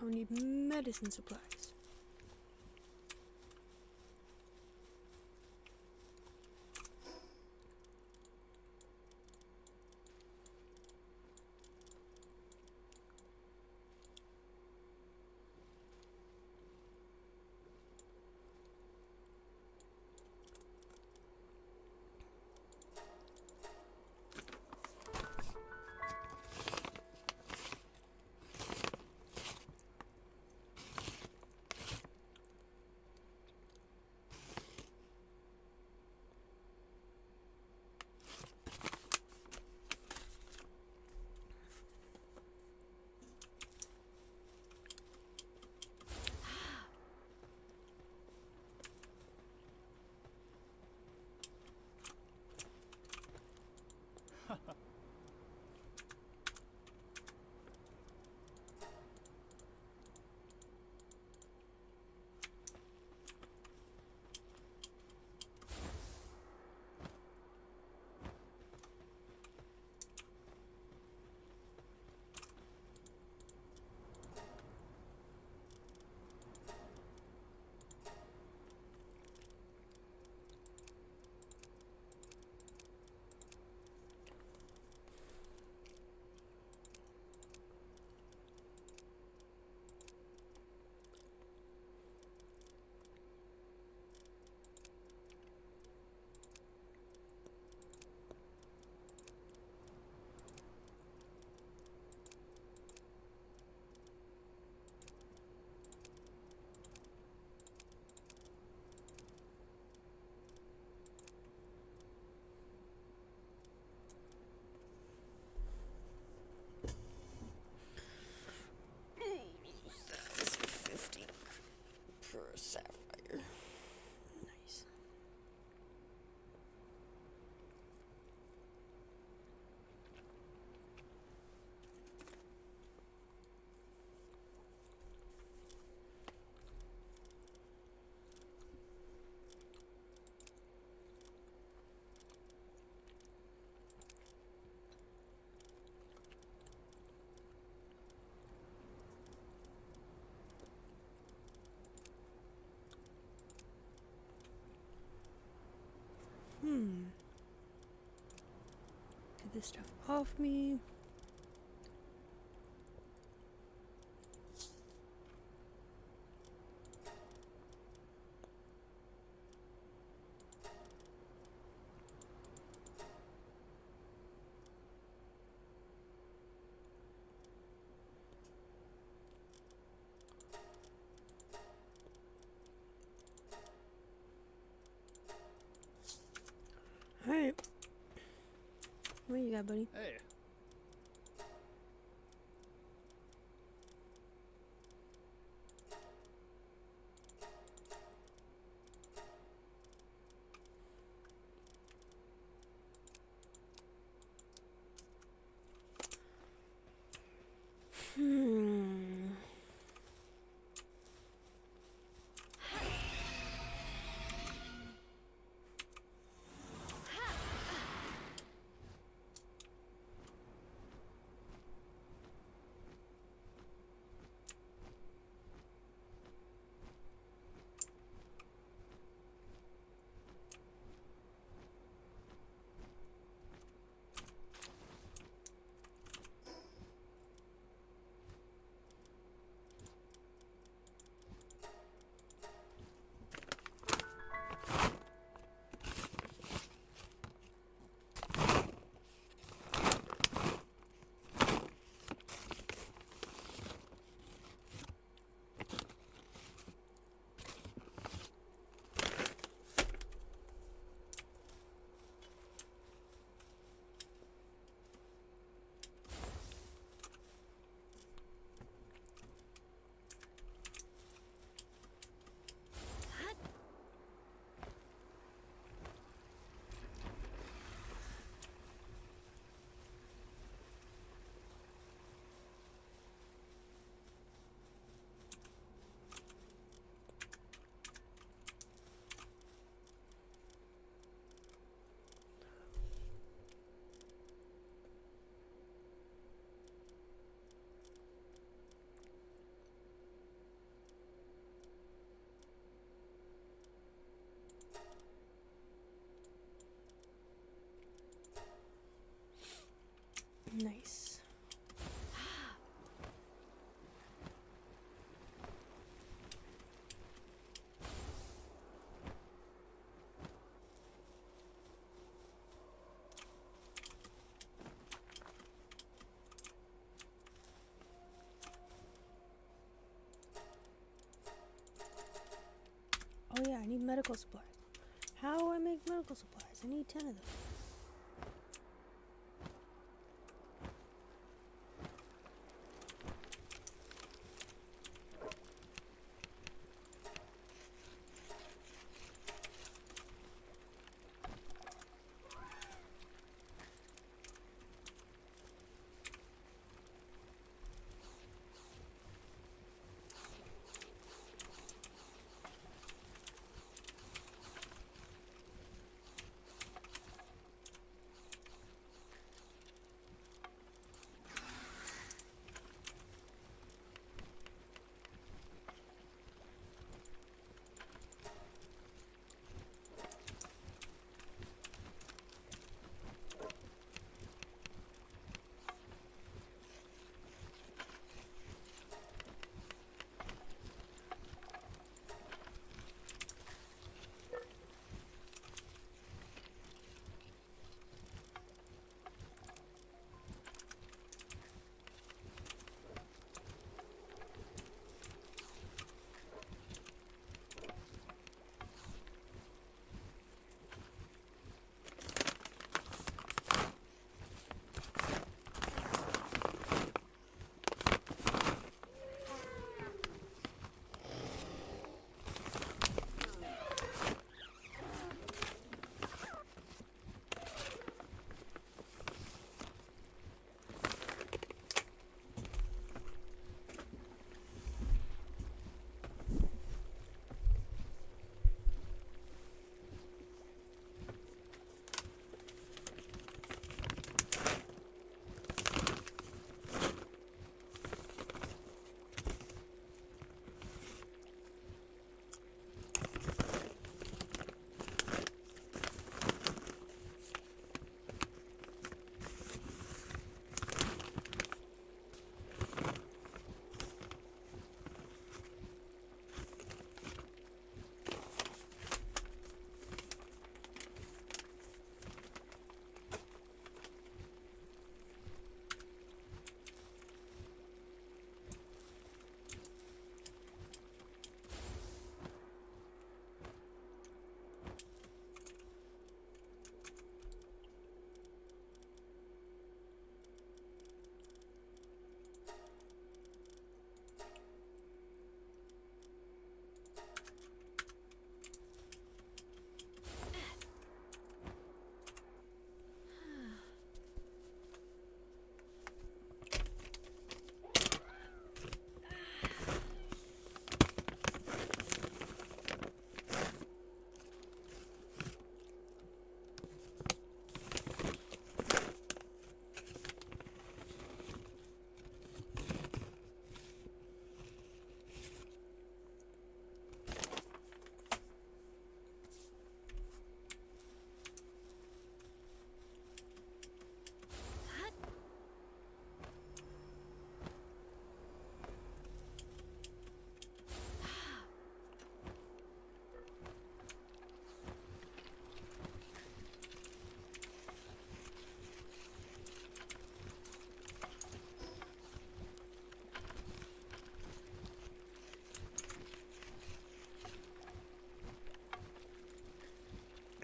Now we need medicine supplies. Get this stuff off me. Alright. What you got, buddy? Hey. Nice. Oh yeah, I need medical supplies. How do I make medical supplies? I need 10 of them.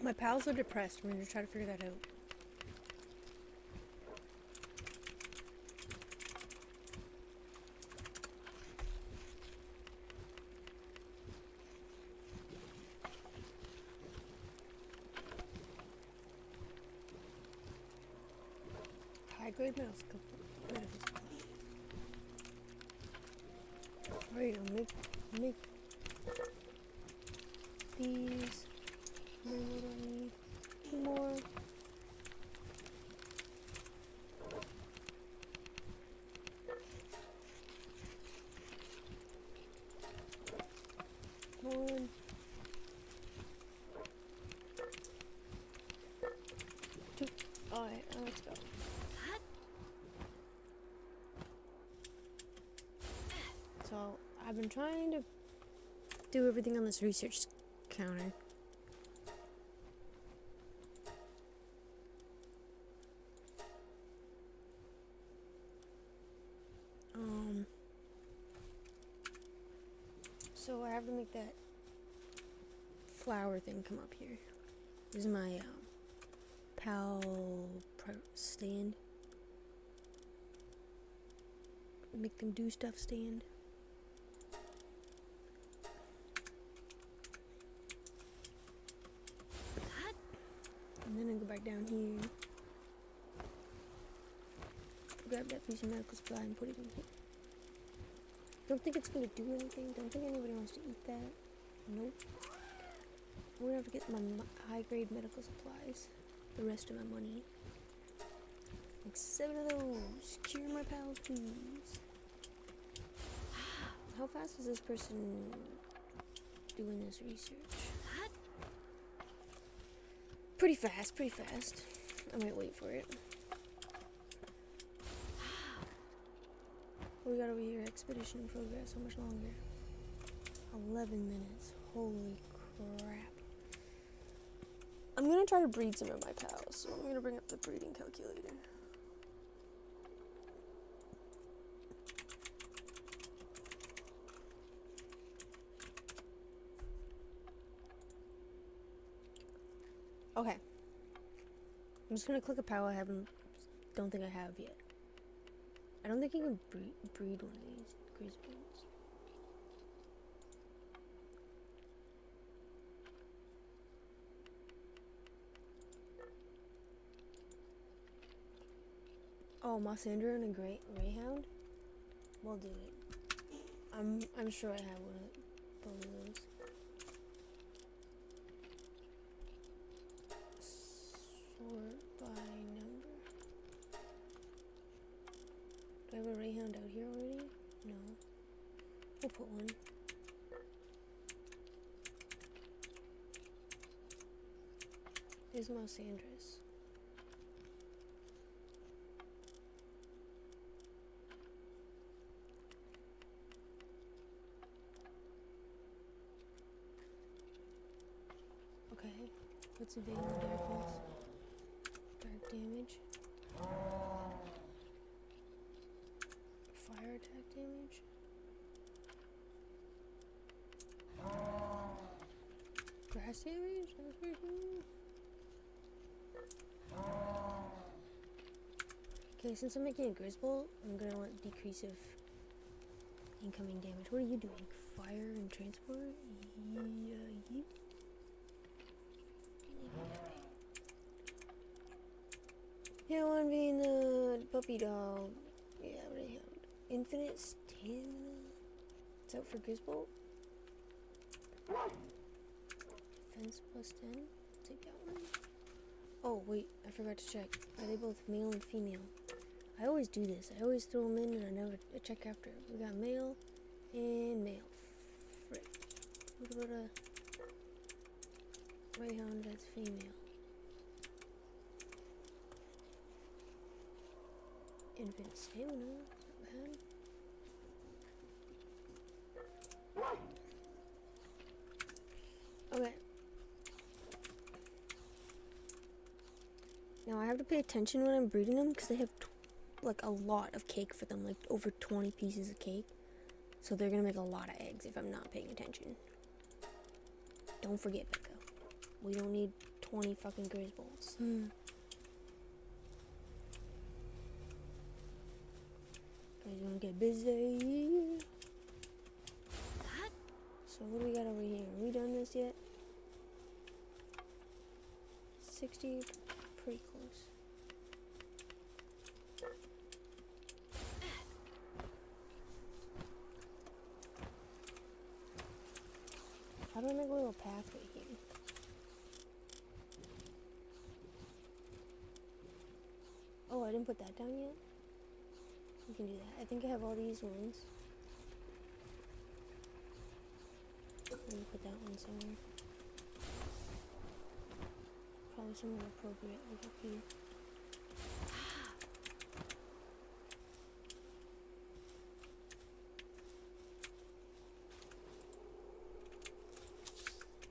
My pals are depressed. We're gonna try to figure that out. High grade medicals. Alright, I'll make these. And then what do I need? 2 more. One. 2. Alright, let's go. So, I've been trying to do everything on this research counter. So I have to make that flower thing come up here. This is my PAL stand. Make them do stuff stand. And then I go back down here. Grab that piece of medical supply and put it in here. Don't think it's gonna do anything. Don't think anybody wants to eat that. Nope. I'm gonna have to get my high grade medical supplies. The rest of my money. Like 7 of those. Cure my pals, please. How fast is this person doing this research? Pretty fast, pretty fast. I might wait for it. What we got over here? Expedition in progress. How much longer? 11 minutes. Holy crap. I'm gonna try to breed some of my pals, so I'm gonna bring up the breeding calculator. Okay. I'm just gonna click a pal I don't think I have yet. I don't think you can breed one of these grizzlies. Oh, Mossandra and a Greyhound? We'll do it. I'm sure I have one of both of those. Sort by number. Do I have a Greyhound out here already? No. We'll put one. There's Mossandras. Okay, what's the big darkness? Dark damage. Fire attack damage. Grass damage? That's pretty cool. Okay, since I'm making a Grizzbolt, I'm gonna want decrease of incoming damage. What are you doing? Fire and transport? Yeah. Yeah, one being the puppy dog. Yeah, Greyhound. Infinite stamina. It's out for Grizzbolt. Defense plus 10. Take that one. Oh, wait, I forgot to check. Are they both male and female? I always do this. I always throw them in and I check after. We got male and male. Frick. What about a Greyhound that's female? Infinite stamina, not bad. Okay. Now I have to pay attention when I'm breeding them because they have like a lot of cake for them, like over 20 pieces of cake. So they're gonna make a lot of eggs if I'm not paying attention. Don't forget, Becca. We don't need 20 fucking Grisbolts. Guys, gonna get busy. So what do we got over here? Have we done this yet? 60, pretty close. How do I make a little pathway here? Oh, I didn't put that down yet? We can do that. I think I have all these ones. Let me put that one somewhere. Probably somewhere appropriate, like up here.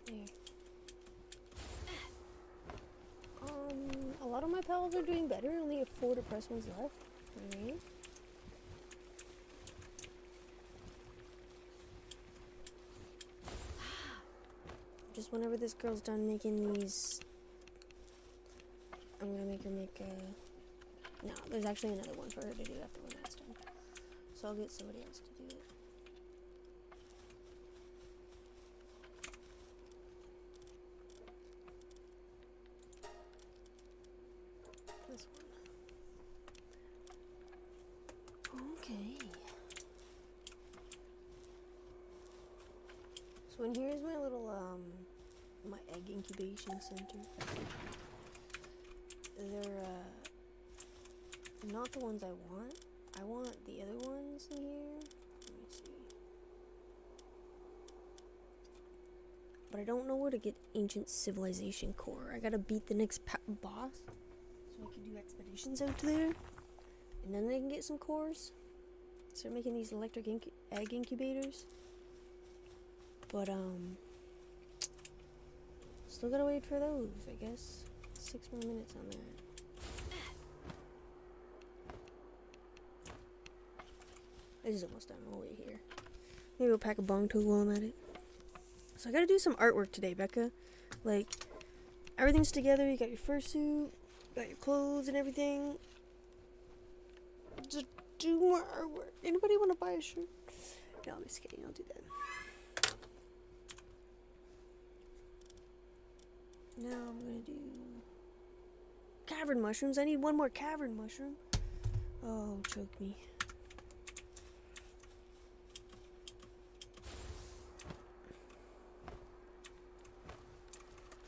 There. A lot of my pals are doing better. I only have 4 depressed ones left. Alright. Just whenever this girl's done making these, I'm gonna make her make a... No, there's actually another one for her to do after when that's done. So I'll get somebody else to do it. This one. Okay. So in here is my little, my egg incubation center. They're, not the ones I want. I want the other ones in here. Let me see. But I don't know where to get Ancient Civilization core. I gotta beat the next boss, so I can do expeditions out there. And then I can get some cores. Start making these electric egg incubators. But, still gotta wait for those, I guess. 6 more minutes on that. This is almost done. I'll wait here. Maybe I'll pack a bong tool while I'm at it. So I gotta do some artwork today, Becca. Like, everything's together. You got your fursuit, got your clothes and everything. Just do more artwork. Anybody want to buy a shirt? No, I'm just kidding. I'll do that. Now I'm gonna do cavern mushrooms. I need one more cavern mushroom. Oh, choke me.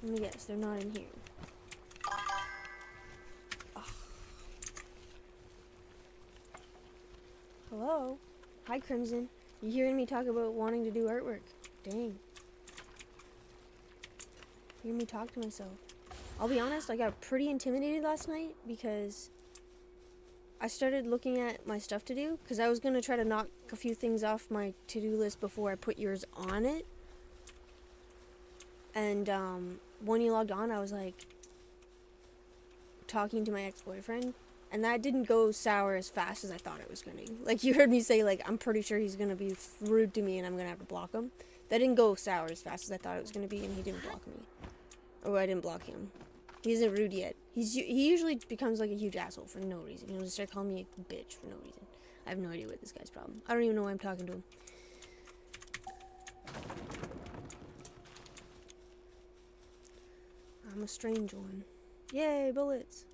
Let me guess, they're not in here. Ugh. Hello? Hi, Crimson. You hearing me talk about wanting to do artwork? Dang. Hear me talk to myself. I'll be honest, I got pretty intimidated last night because I started looking at my stuff to do because I was going to try to knock a few things off my to-do list before I put yours on it. And when you logged on, I was like talking to my ex-boyfriend, and that didn't go sour as fast as I thought it was going to. Like, you heard me say, like, I'm pretty sure he's going to be rude to me and I'm going to have to block him. That didn't go sour as fast as I thought it was going to be, and he didn't block me. Or I didn't block him. He isn't rude yet. He usually becomes like a huge asshole for no reason. He'll just start calling me a bitch for no reason. I have no idea what this guy's problem. I don't even know why I'm talking to him. I'm a strange one. Yay, bullets!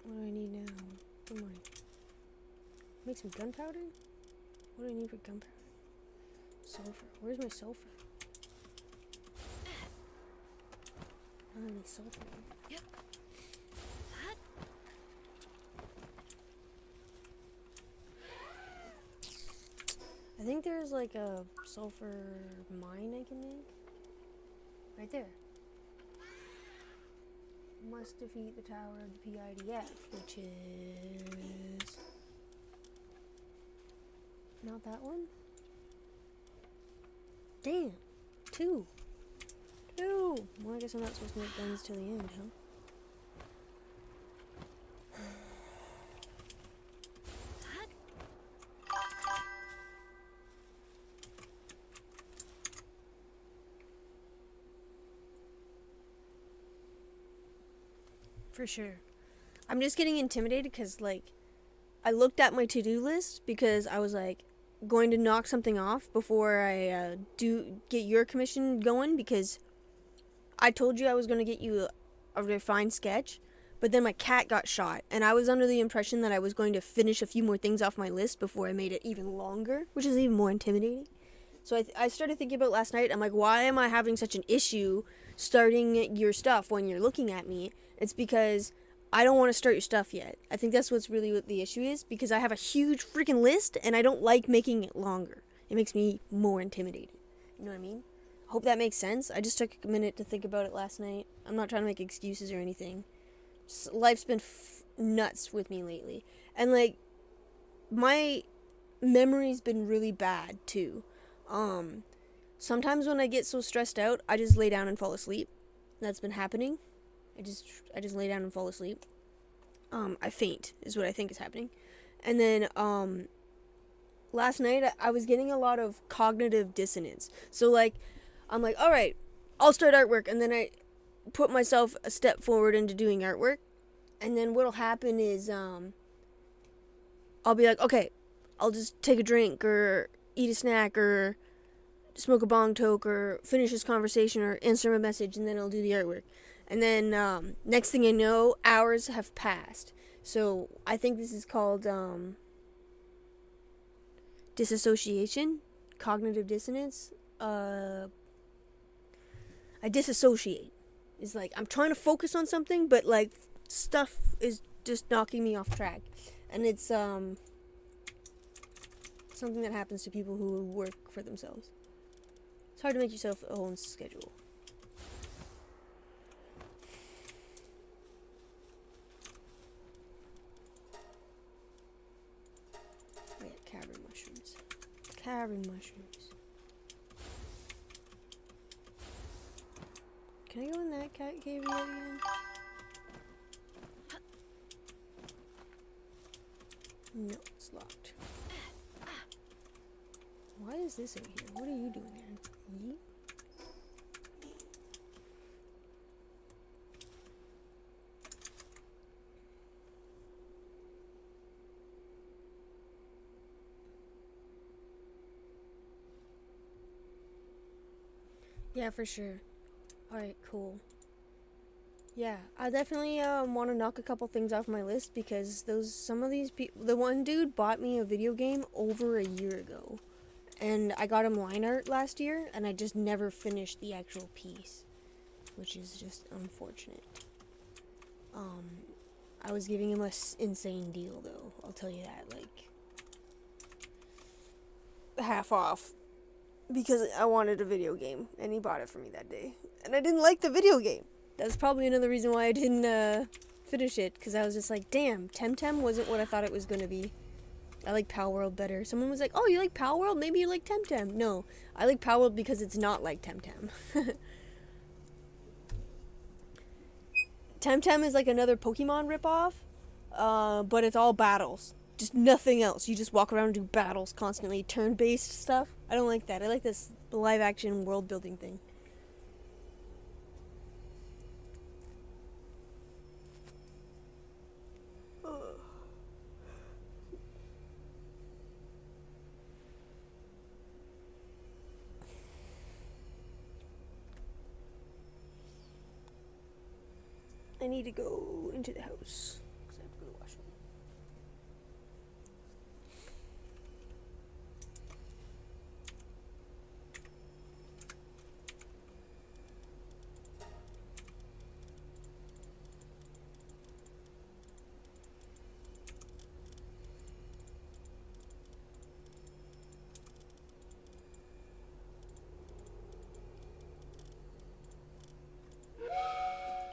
What do I need now? Come on. Make some gunpowder? What do I need for gunpowder? Sulfur. Where's my sulfur? I don't have any sulfur. Yep. I think there's like a sulfur mine I can make. Right there. Must defeat the tower of the PIDF, which is not that one. Damn. Two. Well, I guess I'm not supposed to make guns till the end, huh? For sure. I'm just getting intimidated because, like, I looked at my to-do list because I was, like, going to knock something off before I get your commission going, because I told you I was going to get you a refined sketch, but then my cat got shot, and I was under the impression that I was going to finish a few more things off my list before I made it even longer, which is even more intimidating. So I started thinking about last night. I'm like, why am I having such an issue starting your stuff when you're looking at me? It's because I don't want to start your stuff yet. I think that's what's really what the issue is, because I have a huge freaking list and I don't like making it longer. It makes me more intimidated. You know what I mean? I hope that makes sense. I just took a minute to think about it last night. I'm not trying to make excuses or anything. Just, life's been nuts with me lately. And, like, my memory's been really bad too. Sometimes when I get so stressed out, I just lay down and fall asleep. That's been happening. I just lay down and fall asleep. I faint is what I think is happening. And then last night I was getting a lot of cognitive dissonance. So, like, I'm like, all right, I'll start artwork, and then I put myself a step forward into doing artwork, and then what'll happen is I'll be like, okay, I'll just take a drink or eat a snack or smoke a bong toke or finish this conversation or answer a message, and then I'll do the artwork. And then next thing I know, hours have passed. So I think this is called disassociation, cognitive dissonance. I disassociate. It's like I'm trying to focus on something, but like stuff is just knocking me off track. And it's something that happens to people who work for themselves. It's hard to make yourself a own schedule. Oh yeah, cavern mushrooms. Cavern mushrooms. Can I go in that cat cave yet again? No, it's locked. Why is this in here? What are you doing here? Yeet? Yeah, for sure. Alright, cool. Yeah, I definitely want to knock a couple things off my list, because some of these people, the one dude bought me a video game over a year ago, and I got him line art last year, and I just never finished the actual piece, which is just unfortunate. I was giving him a insane deal though, I'll tell you that, like half off, because I wanted a video game, and he bought it for me that day, and I didn't like the video game. That's probably another reason why I didn't finish it, because I was just like, damn, Temtem wasn't what I thought it was going to be. I like Palworld better. Someone was like, oh, you like Palworld? Maybe you like Temtem. No, I like Palworld because it's not like Temtem. Temtem is like another Pokemon ripoff, but it's all battles. Just nothing else. You just walk around and do battles constantly. Turn-based stuff. I don't like that. I like this live-action world-building thing. I need to go into the house because I have to go to the washroom.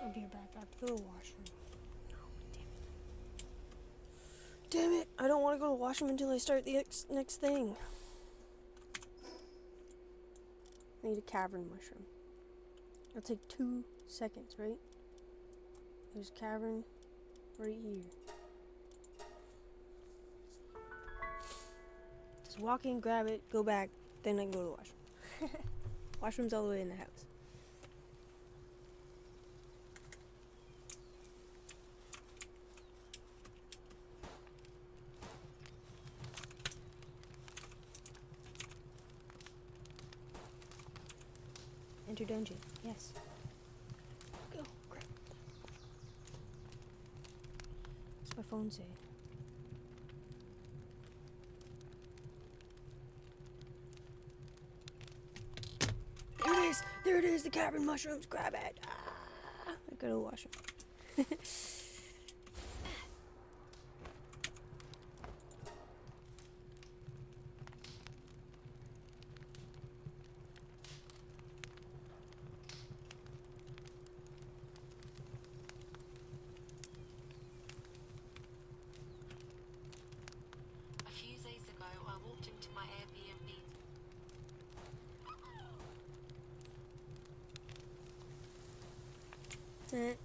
I'll be back after the washroom. No, damn it. Damn it, I don't want to go to the washroom until I start the next thing. I need a cavern mushroom. It'll take 2 seconds, right? There's a cavern right here. Just walk in, grab it, go back, then I can go to the washroom. Washroom's all the way in the house. Enter dungeon. Yes. Go. Crap. What's my phone say? There it is! There it is! The cavern mushrooms! Grab it! Ah, I gotta wash them. A few days ago, I walked into my Airbnb. Okay.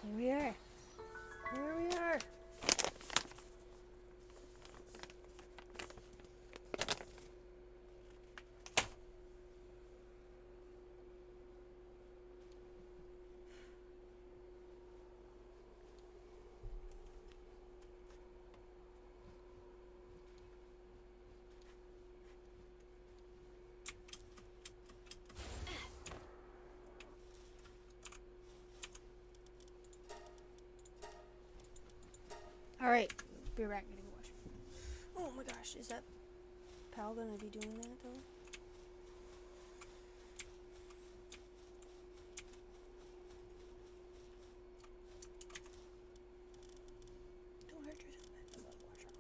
Here we are. Here we are. Alright, be right back. Gonna go watch. Oh my gosh, is that pal gonna be doing that though? Don't hurt yourself. Watch out.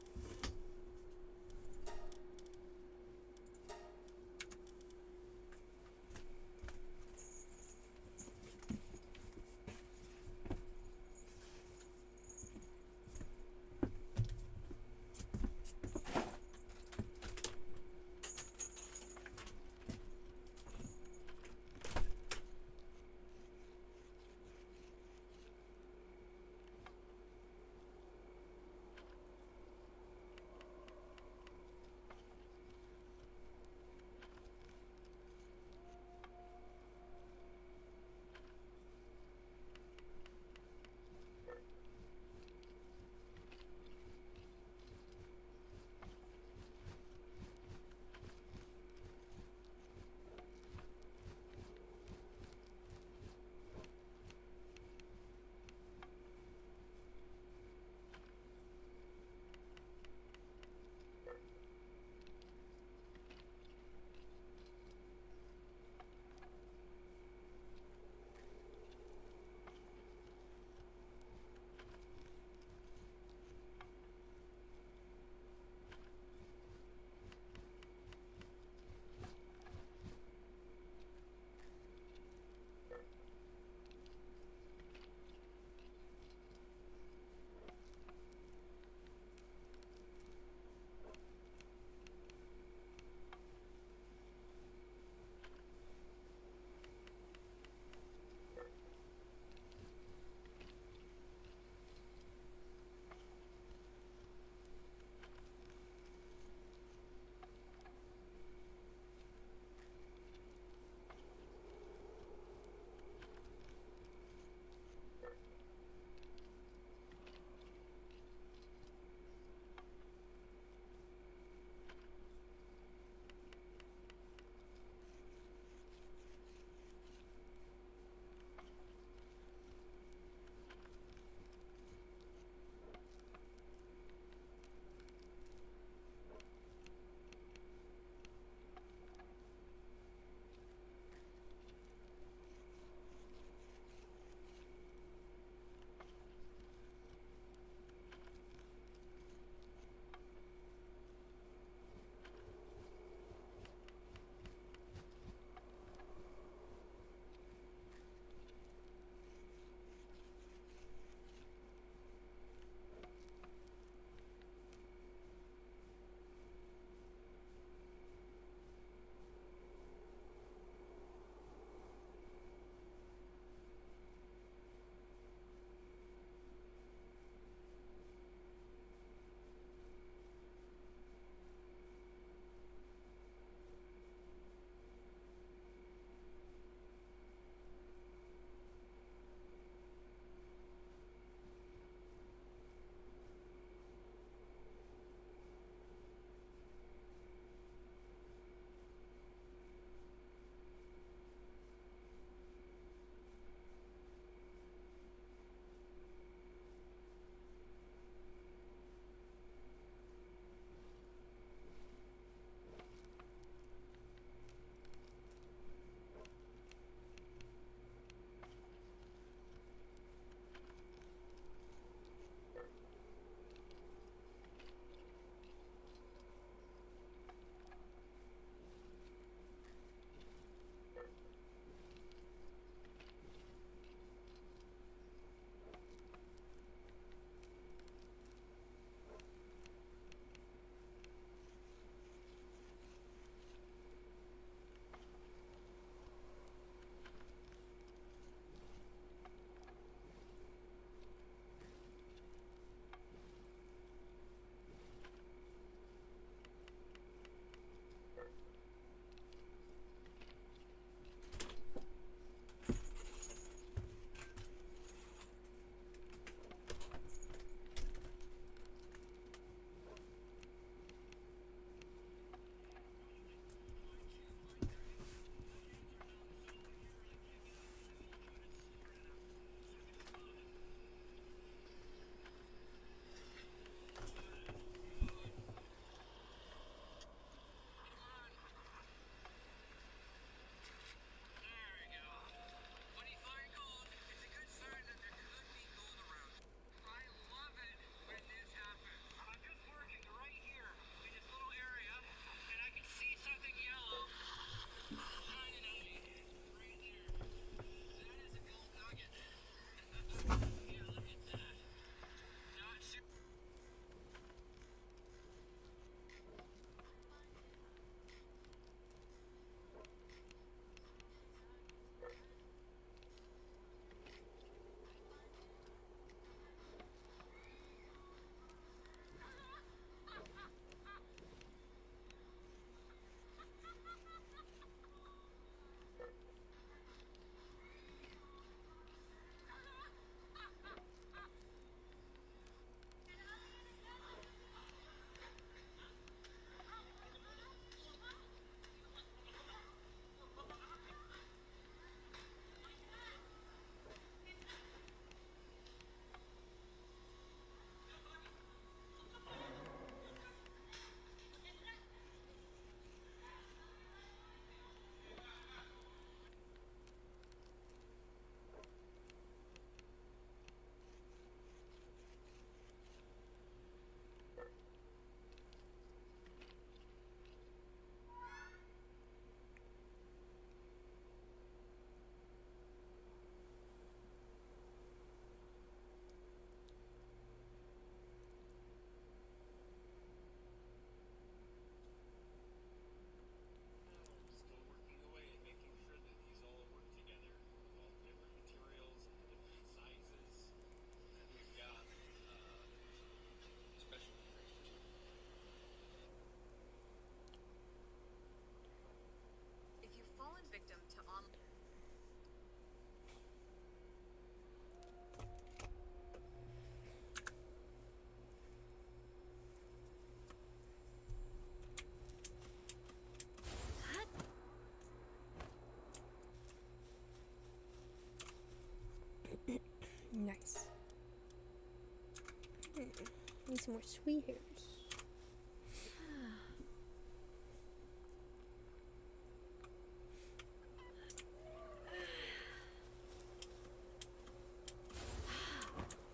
Nice. Need some more sweet hairs.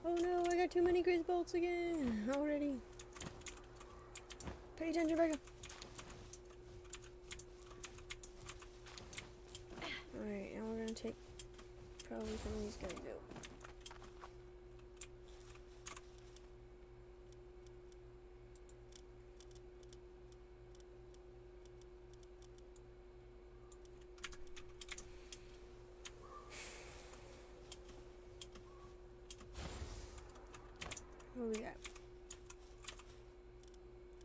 Oh no, I got too many grease bolts again already. Pay attention, Becca. Alright, now we're gonna take probably some of these guys out. What do we got?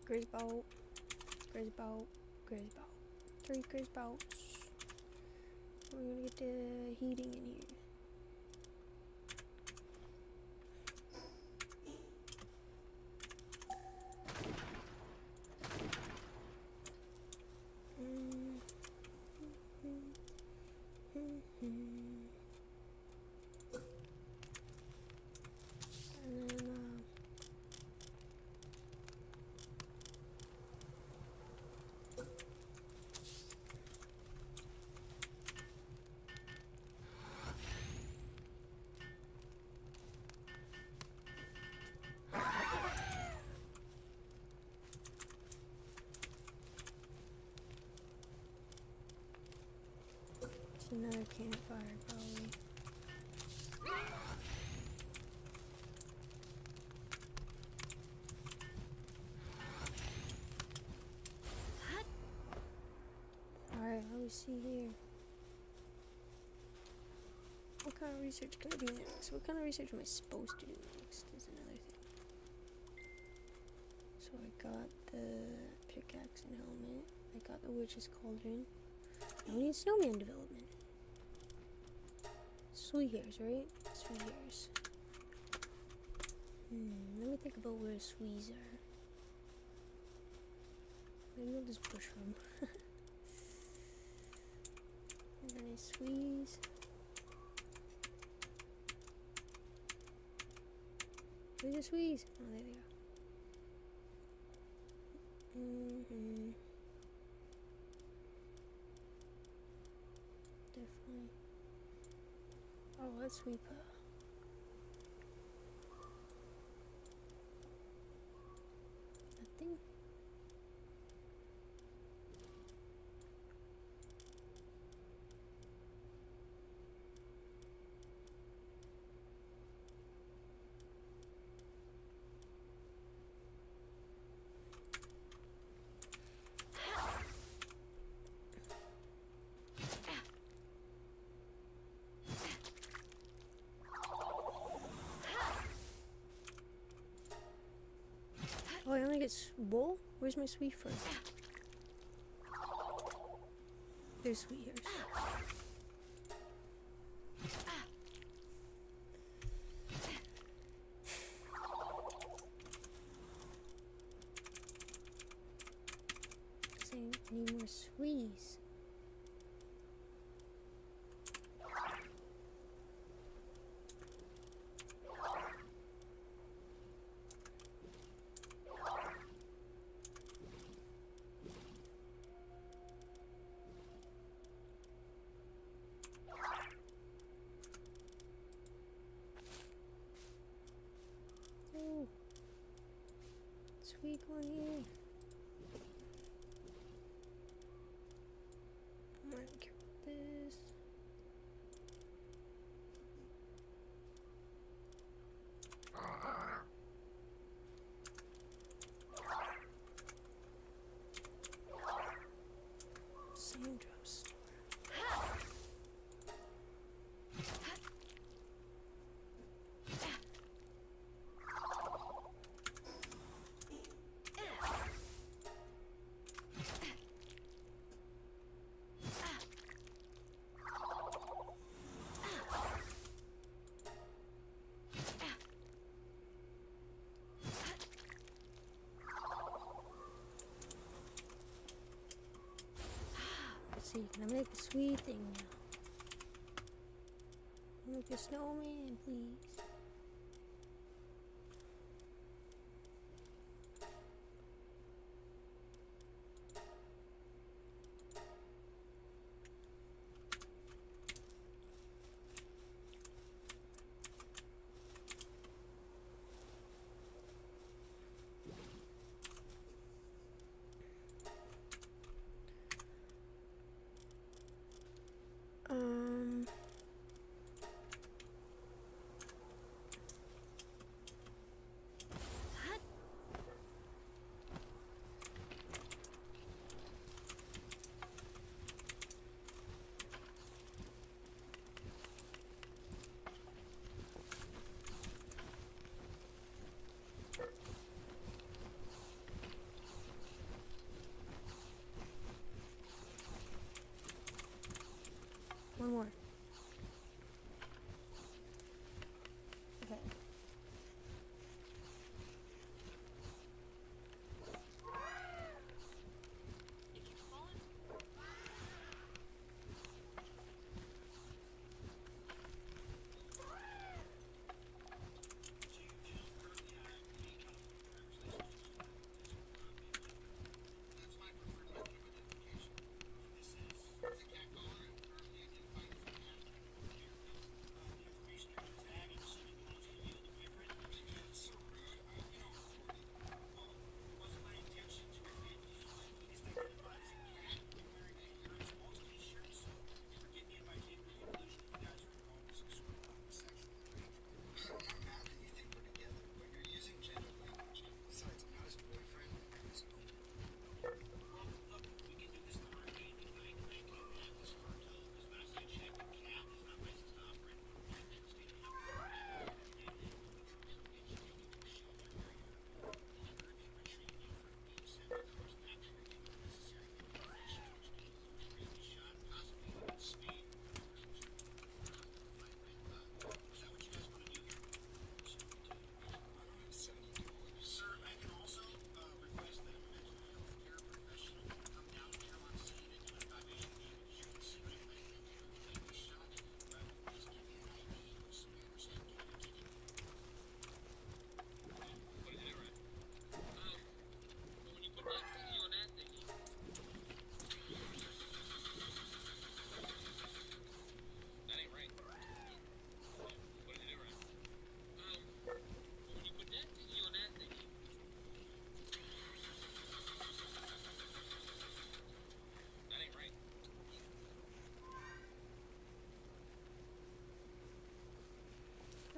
Grease bolt, grease bolt, grease bolt. 3 grease bolts. We're gonna get the heating in here. And then, it's another campfire, probably. Alright, let me see here. What kind of research can I do next? What kind of research am I supposed to do next is another thing. So I got the pickaxe and helmet. I got the witch's cauldron. Now we need snowman development. Sweet hairs, right? Sweet hairs. Let me think about where sweets are. Maybe we'll just push them. And then I squeeze. Where's the squeeze? Oh, there they go. Definitely. Oh, let's sweep her. Nothing. Oh, I only get wool? Where's my sweet fur? There's sweet hairs. I need more sweets. Oh, sweet one here. I don't care about this. Sand drops. Let's see, can I make a sweet thing now? Make a snowman, please. One more. Okay.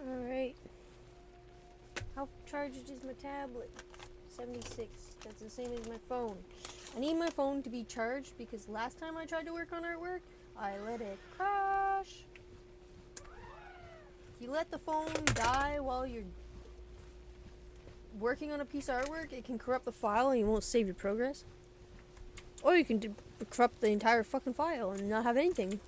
Alright. How charged is my tablet? 76. That's the same as my phone. I need my phone to be charged because last time I tried to work on artwork, I let it crash. If you let the phone die while you're working on a piece of artwork, it can corrupt the file and you won't save your progress. Or you can corrupt the entire fucking file and not have anything.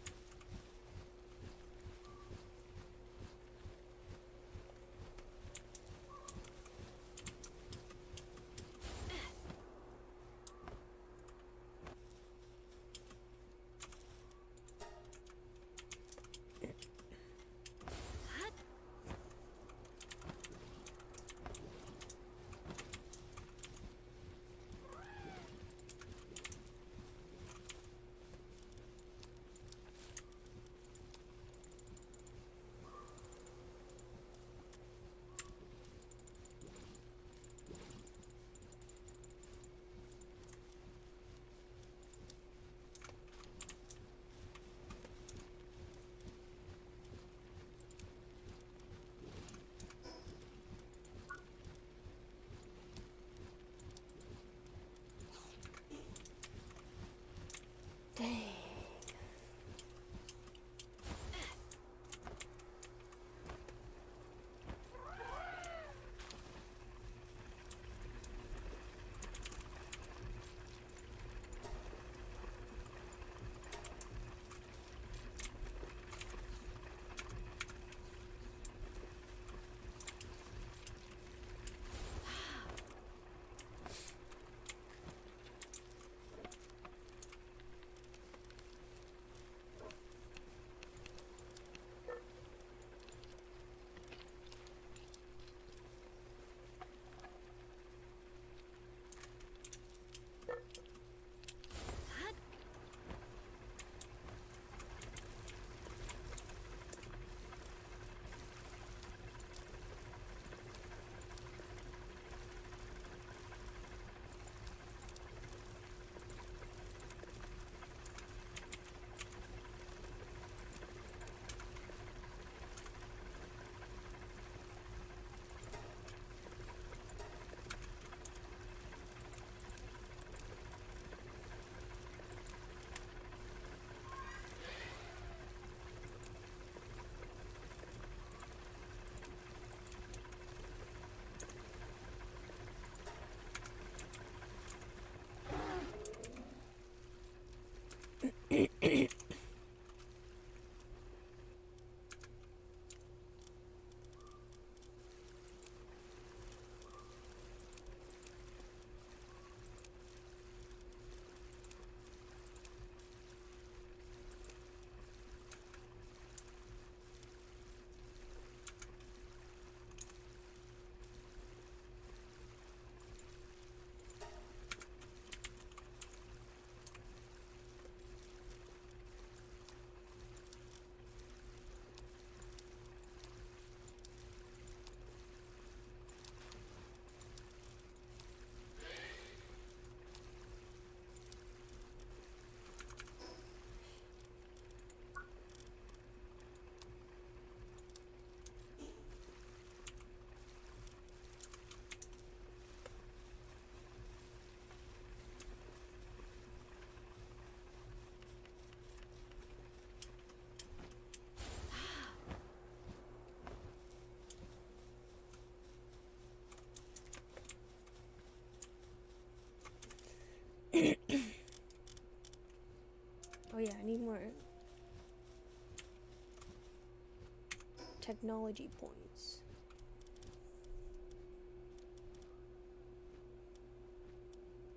technology points.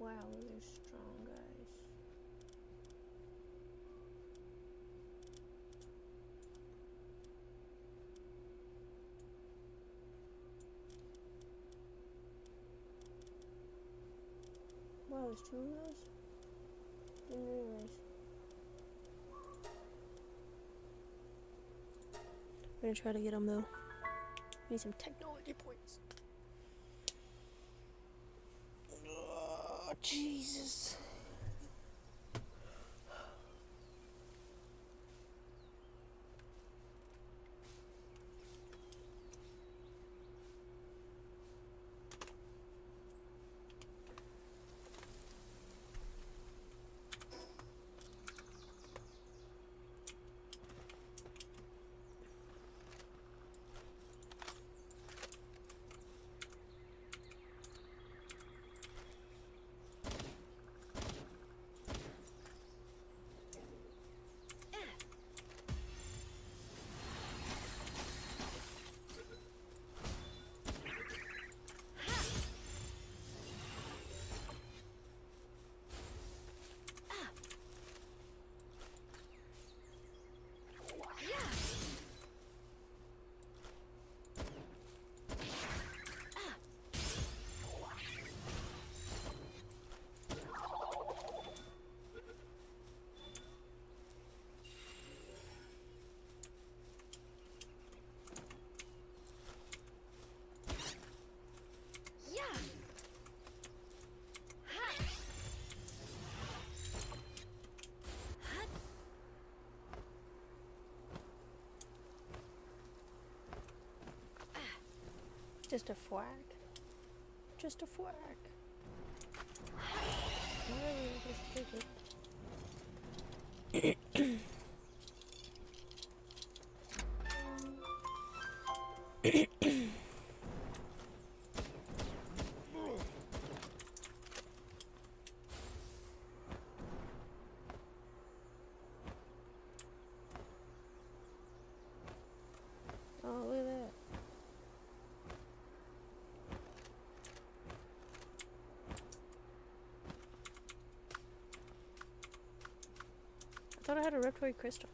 Wow, they're strong guys. Wow, there's two of those? Didn't realize. I'm gonna try to get them though. Need some technology points. Oh, Jesus. Just a flag. Just a flag. Whatever, just take it. Oh, look at that. I thought I had a Reptoid crystal.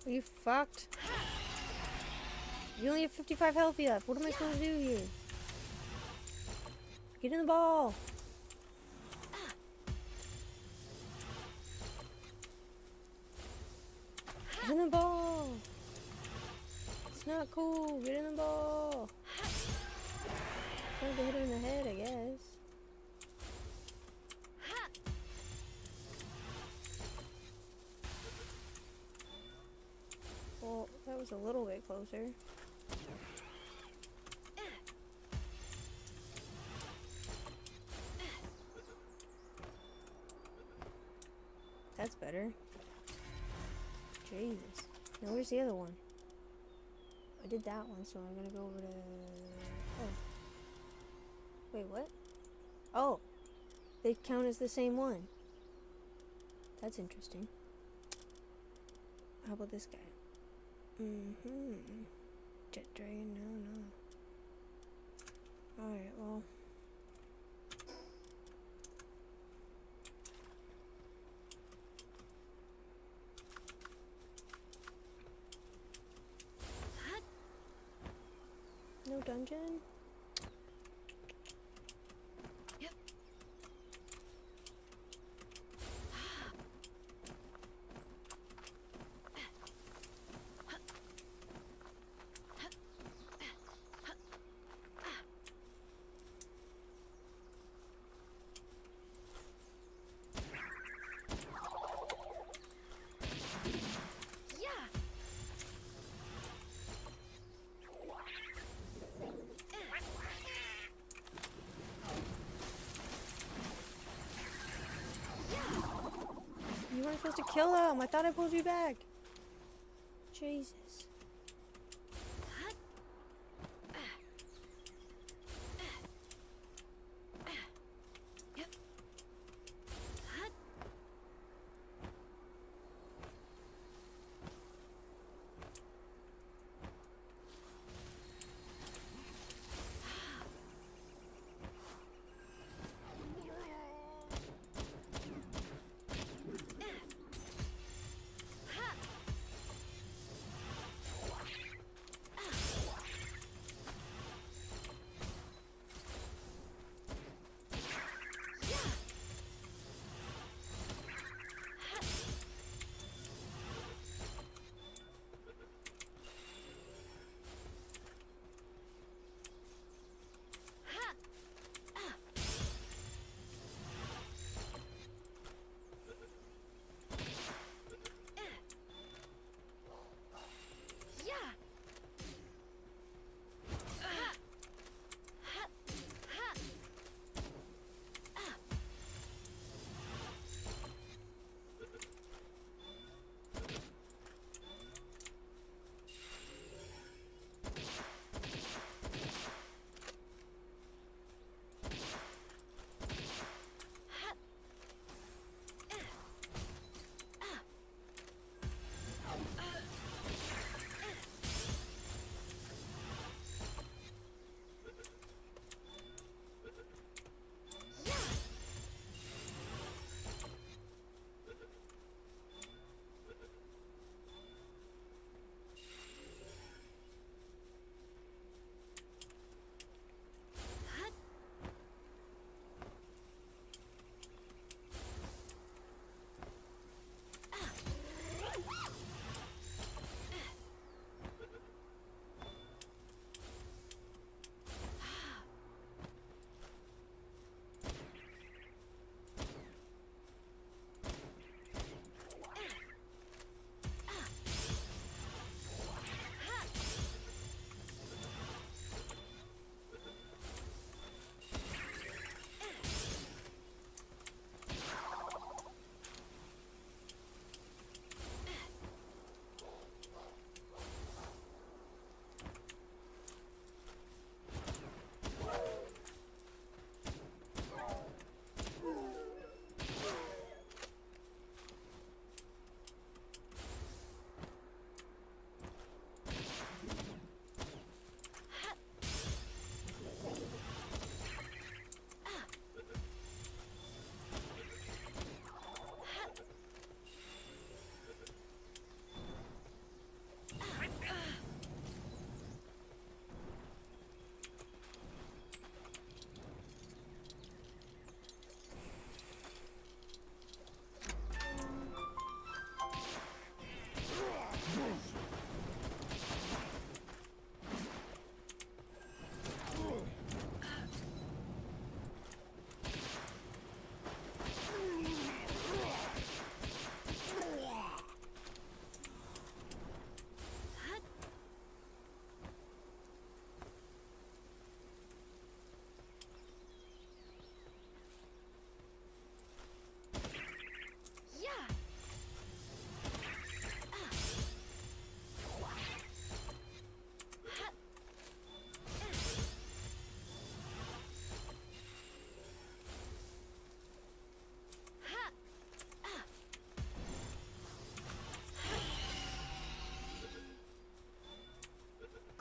Are you fucked? You only have 55 health left. What am I supposed to do here? Get in the ball. Get in the ball. That's not cool. Get in the ball. Trying to hit her in the head, I guess. Well, that was a little bit closer. That's better. Jesus. Now where's the other one? I did that one, so I'm gonna go over to... Oh. Wait, what? Oh! They count as the same one. That's interesting. How about this guy? Jet Dragon? No. Alright, well... No dungeon? Yep. You weren't supposed to kill him. I thought I pulled you back. Jesus.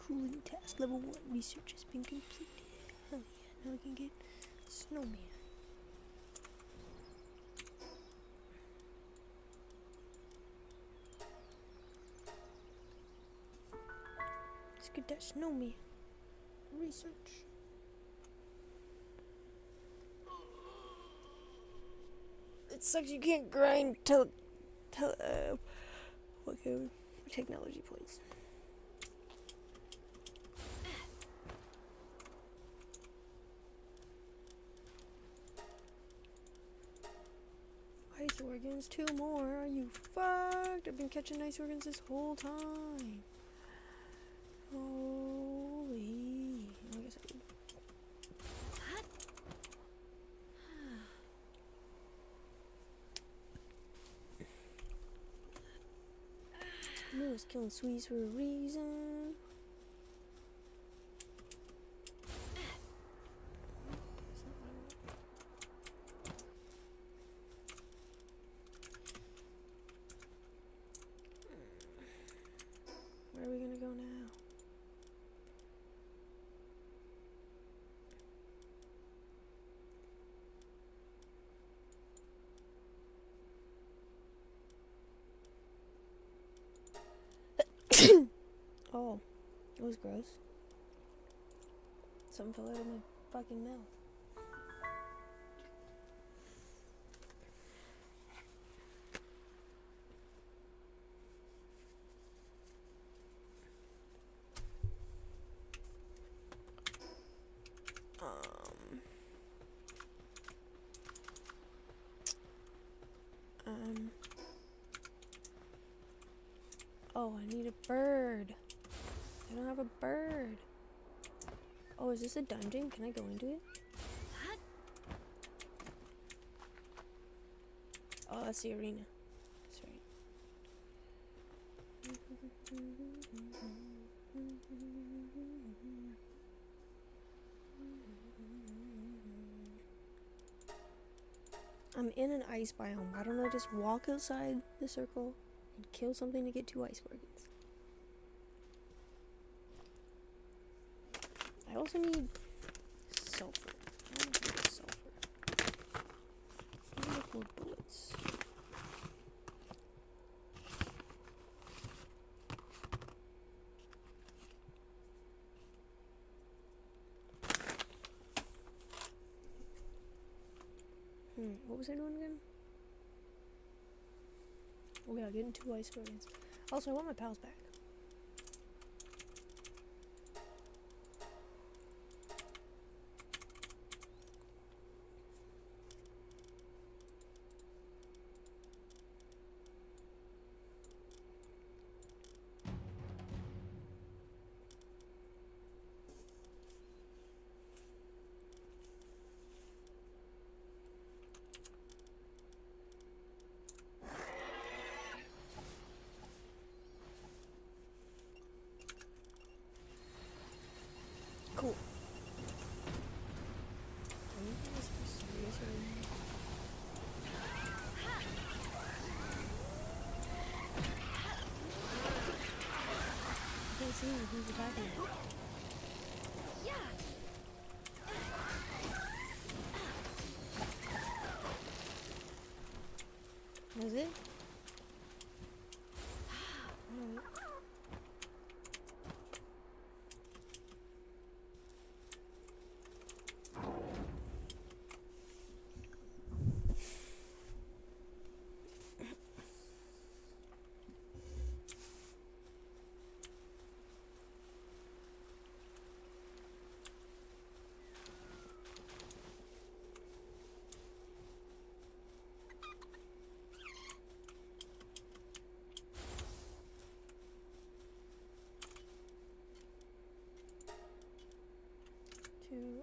cooling task. Level 1 research has been completed. Oh yeah, now I can get snowman. Let's get that snowman. Research. It sucks you can't grind technology points. Ice organs, 2 more. Are you fucked? I've been catching ice organs this whole time. Holy. I guess I did. I knew I was killing sweets for a reason. Where are we gonna go now? Oh, it was gross. Something fell out of my fucking mouth. Oh, I need a bird. I don't have a bird. Oh, is this a dungeon? Can I go into it? Oh, that's the arena. That's right. I'm in an ice biome. Why don't I just walk outside the circle and kill something to get 2 ice organs? I also need sulfur. I want to get sulfur. I need more bullets. What was I doing again? Oh yeah, getting 2 ice organs. Also, I want my pals back. Cool. I can't see who's attacking. Was it?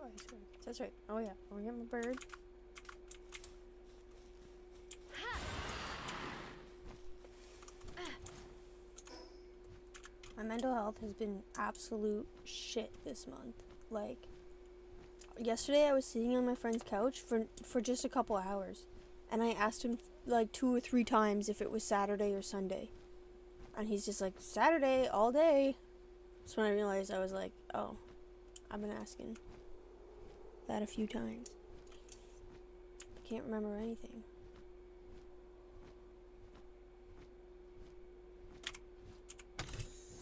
Ice organs. That's right. Oh yeah, I'm gonna get my bird. My mental health has been absolute shit this month. Like, yesterday I was sitting on my friend's couch for just a couple hours, and I asked him like 2 or 3 times if it was Saturday or Sunday, and he's just like, Saturday all day. That's when I realized I was like, oh, I've been asking that a few times. I can't remember anything.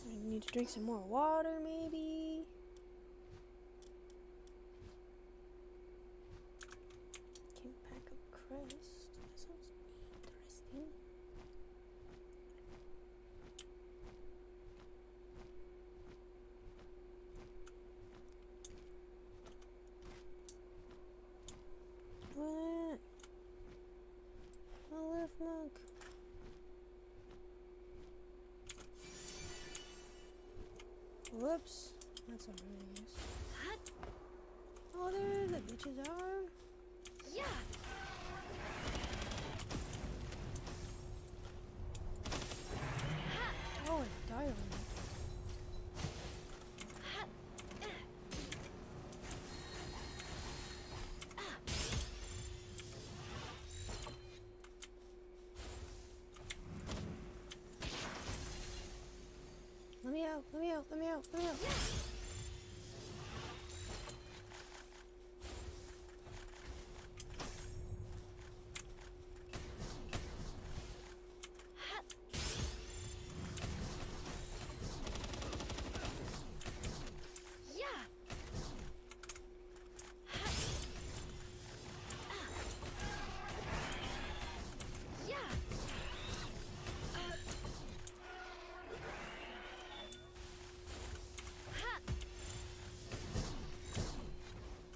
I need to drink some more water, maybe. Can't pack a crest. That sounds interesting. What? A left monk. Whoops. That's not really nice. Oh, there the bitches are. Yeah. Oh, I died on that. Let me out, let me out, let me out, let me out.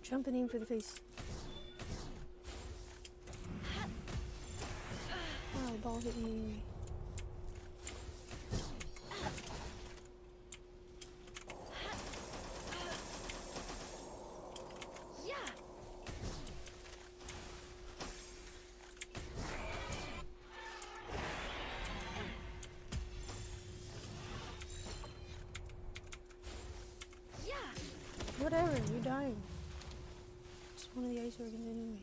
Jumping in for the face. Oh, the ball hit me. Whatever, you're dying. Just one of the ice organs anyway.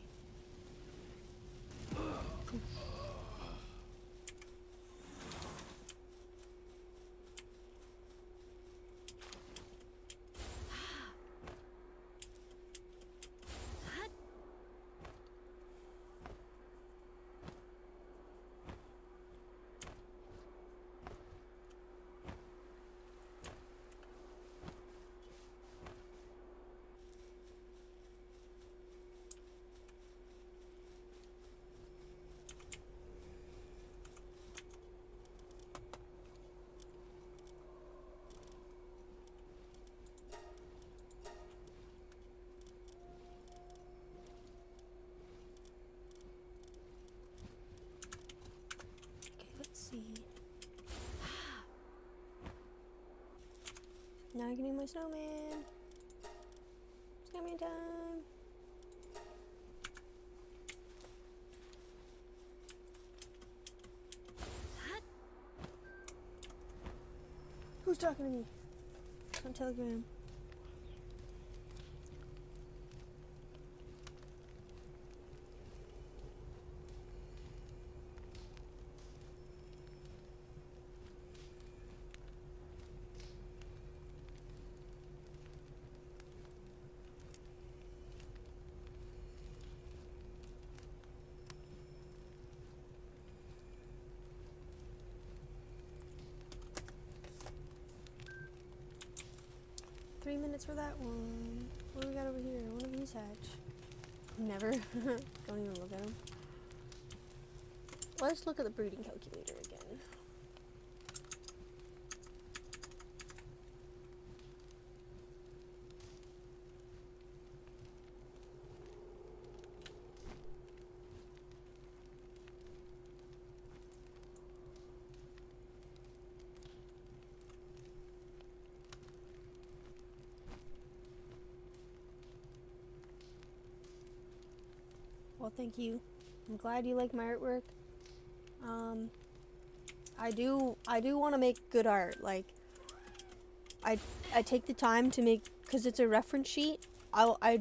Now I can do my snowman. Snowman time. Who's talking to me? On Telegram. $3 minutes for that one. What do we got over here? One of these hatch. Never. Don't even look at them. Let's look at the breeding calculator again. Well, thank you. I'm glad you like my artwork. I do want to make good art. Like, I take the time to make, because it's a reference sheet. I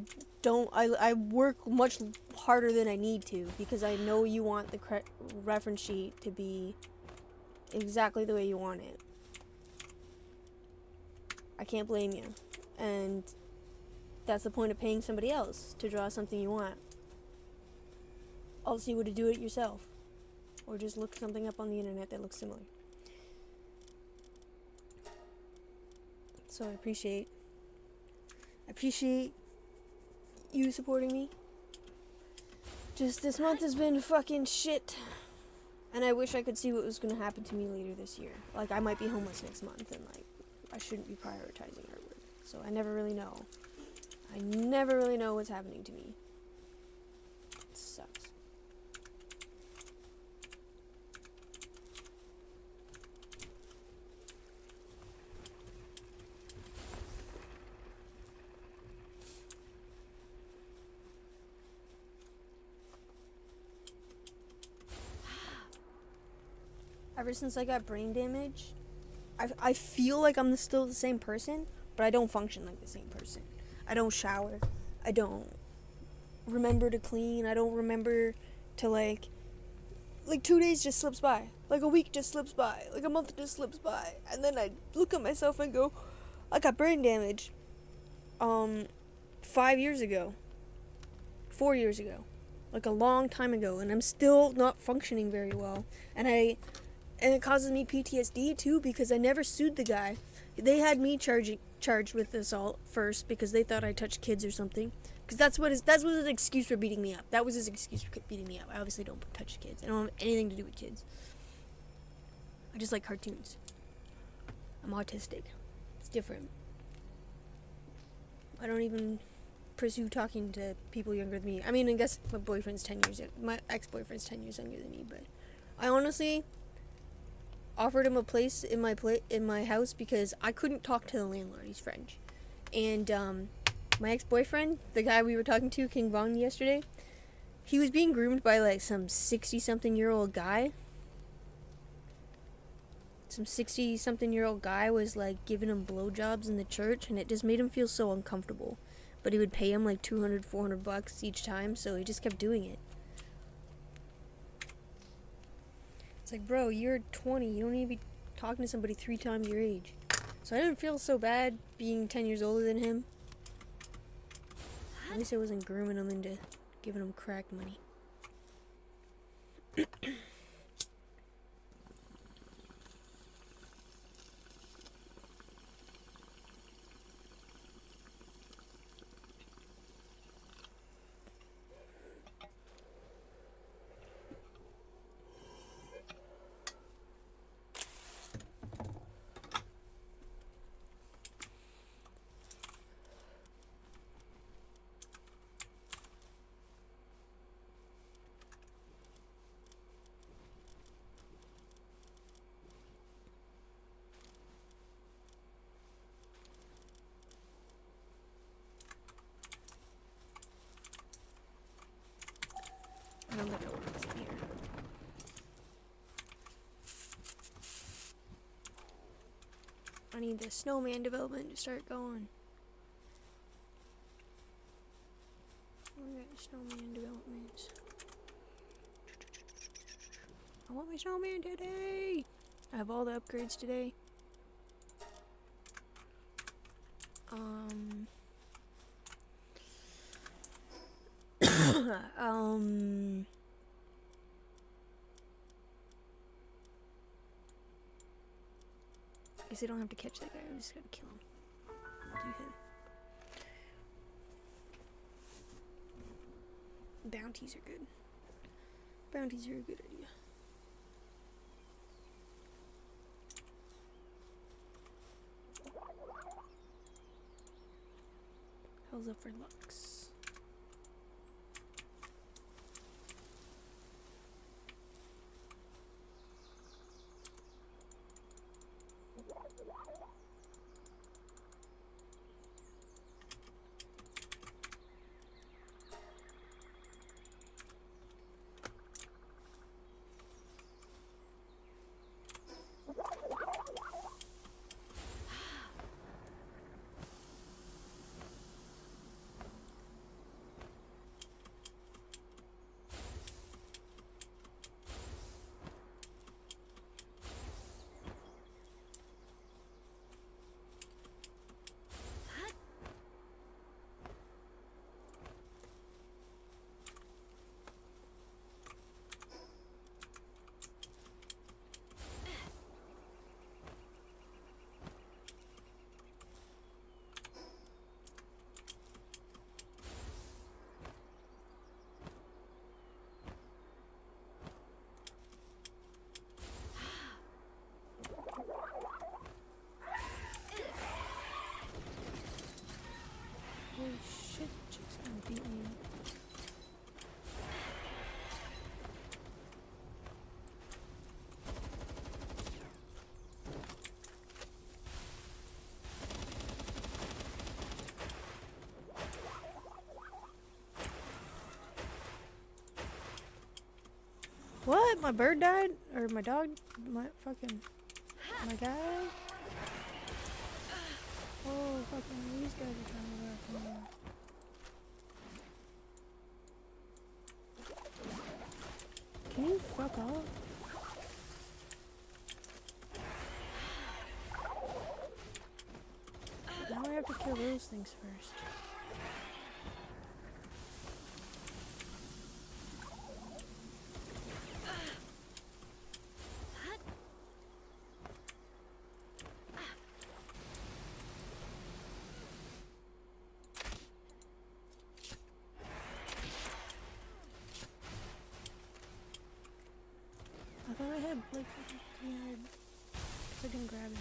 work much harder than I need to, because I know you want the reference sheet to be exactly the way you want it. I can't blame you. And that's the point of paying somebody else to draw something you want. Also, you would do it yourself. Or just look something up on the internet that looks similar. So I appreciate you supporting me. Just this month has been fucking shit. And I wish I could see what was going to happen to me later this year. Like, I might be homeless next month, and, like, I shouldn't be prioritizing Harvard. So I never really know. I never really know what's happening to me. It sucks. Ever since I got brain damage, I feel like I'm still the same person, but I don't function like the same person. I don't shower. I don't remember to clean. I don't remember to, like 2 days just slips by. Like a week just slips by. Like a month just slips by. And then I look at myself and go, I got brain damage 5 years ago. 4 years ago. Like a long time ago. And I'm still not functioning very well. And it causes me PTSD too, because I never sued the guy. They had me charged with assault first because they thought I touched kids or something. Because that was his excuse for beating me up. That was his excuse for beating me up. I obviously don't touch kids. I don't have anything to do with kids. I just like cartoons. I'm autistic. It's different. I don't even pursue talking to people younger than me. I mean, I guess my ex-boyfriend's 10 years younger than me, but I honestly offered him a place in my house because I couldn't talk to the landlord. He's French. And my ex-boyfriend, the guy we were talking to, King Von, yesterday, he was being groomed by like some 60-something-year-old guy. Some 60-something-year-old guy was like giving him blowjobs in the church, and it just made him feel so uncomfortable. But he would pay him like $200-400 each time, so he just kept doing it. It's like, bro, you're 20. You don't need to be talking to somebody 3 times your age. So I didn't feel so bad being 10 years older than him. At least I wasn't grooming him into giving him crack money. I don't think I want this here. I need the snowman development to start going. I got snowman developments. I want my snowman today. I have all the upgrades today. Guess I don't have to catch that guy, I just gotta kill him. I'll do him. Bounties are good. Bounties are a good idea. How's up for Lux? What? My bird died? Or my dog? My fucking... My guy? Oh, fucking these guys are trying to wreck me. Can you fuck off? Now I have to kill those things first. I thought I had like 300. I didn't grab it.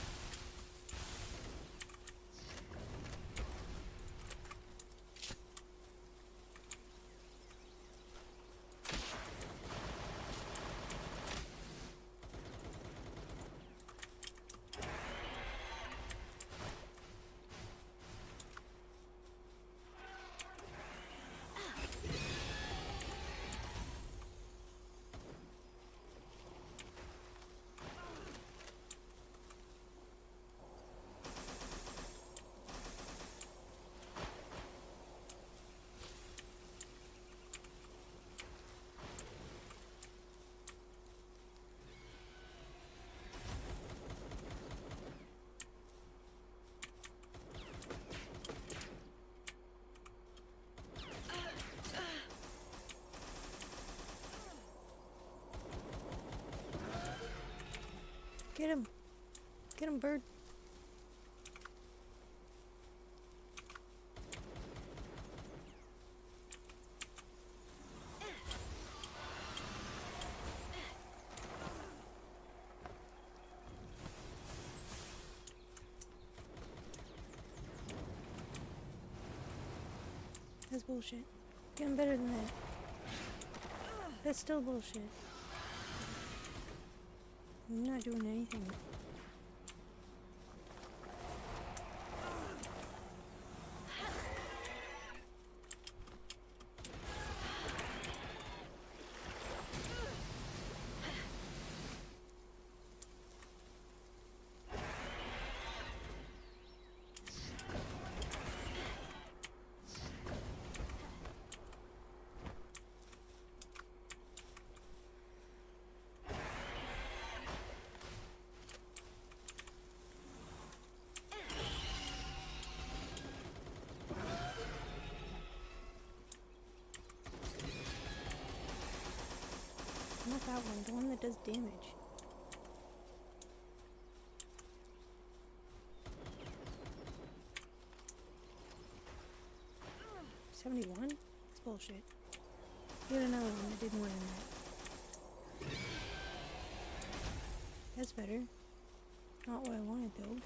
Get him. Get him, bird. That's bullshit. Getting better than that. That's still bullshit. I'm not doing anything. Not that one, the one that does damage. $71? That's bullshit. Get another one that did more than that. That's better. Not what I wanted though.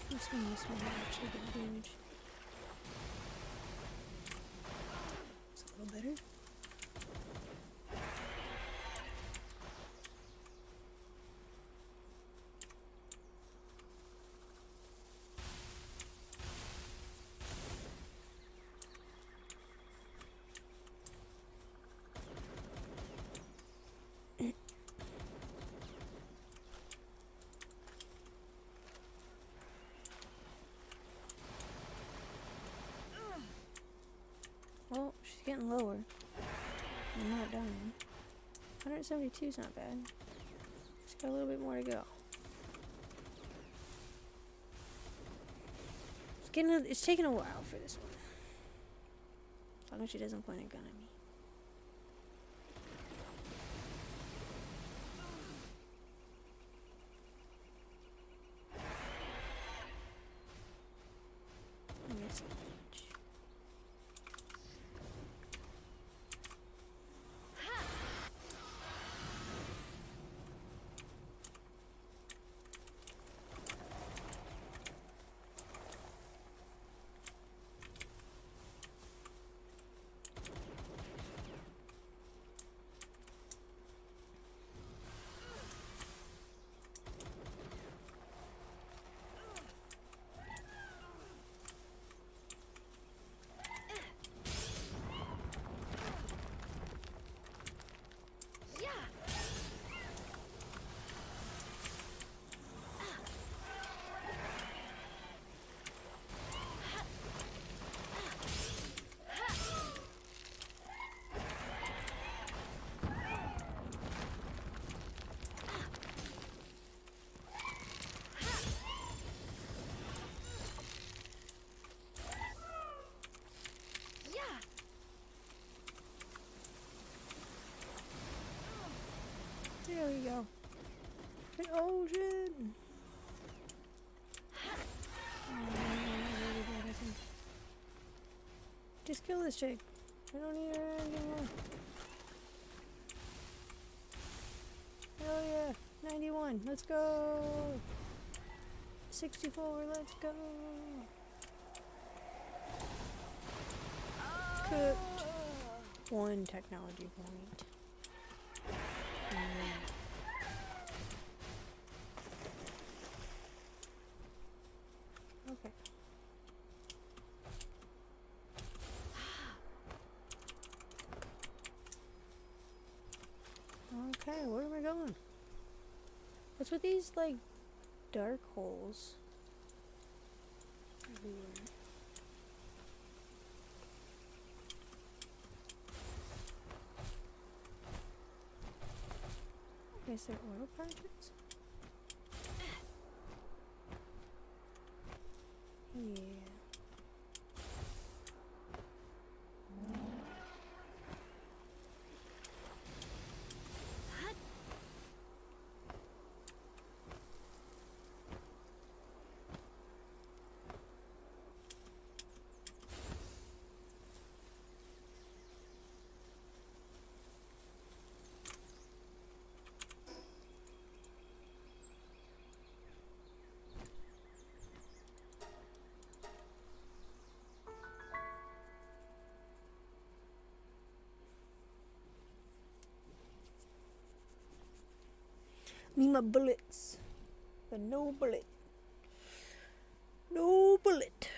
This one actually did damage. It's a little better. Well, she's getting lower. I'm not dying. 172 is not bad. Just got a little bit more to go. It's taking a while for this one. As long as she doesn't point a gun at me. I missed. There we go. The ocean. Just kill this chick. I don't need her anymore. Hell yeah. 91. Let's go. 64. Let's go. Cooked. 1 technology point. Okay. Okay, where am I going? What's with these, like, dark holes? Everywhere. Is there oil packets? Yeah. Need my bullets. But no bullet. No bullet.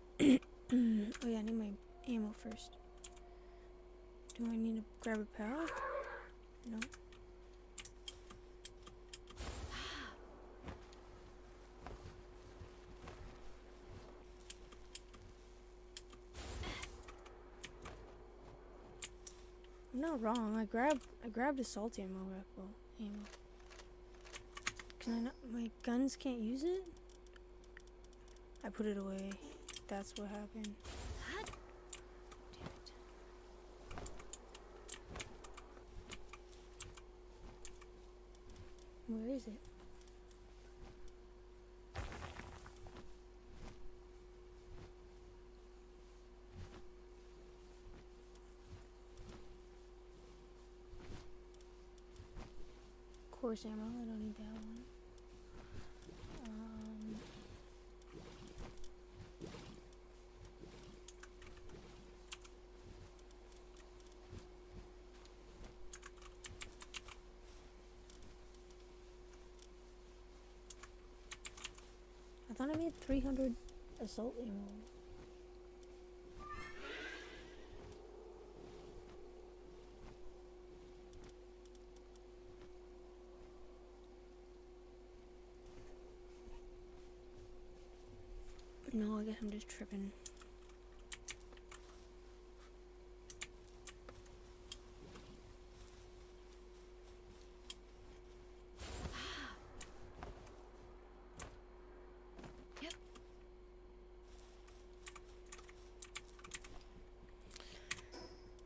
Oh yeah, I need my ammo first. Do I need to grab a power? No. I'm not wrong. I grabbed assault ammo rifle ammo. Can I not? My guns can't use it? I put it away. That's what happened. Damn it. Where is it? Course ammo, I don't need that one. I thought I made 300 assault ammo. No, I guess I'm just tripping.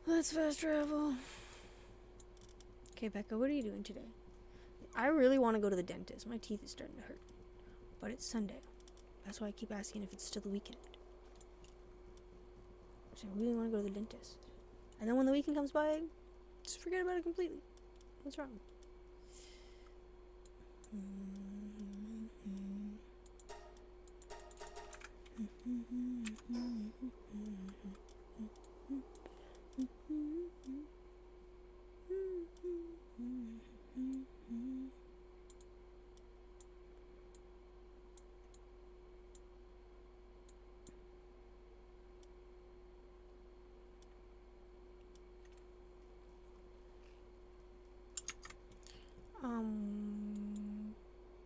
Let's fast travel. Okay, Becca, what are you doing today? I really want to go to the dentist. My teeth is starting to hurt. But it's Sunday. That's why I keep asking if it's still the weekend. 'cause I really want to go to the dentist. And then when the weekend comes by, just forget about it completely. What's wrong?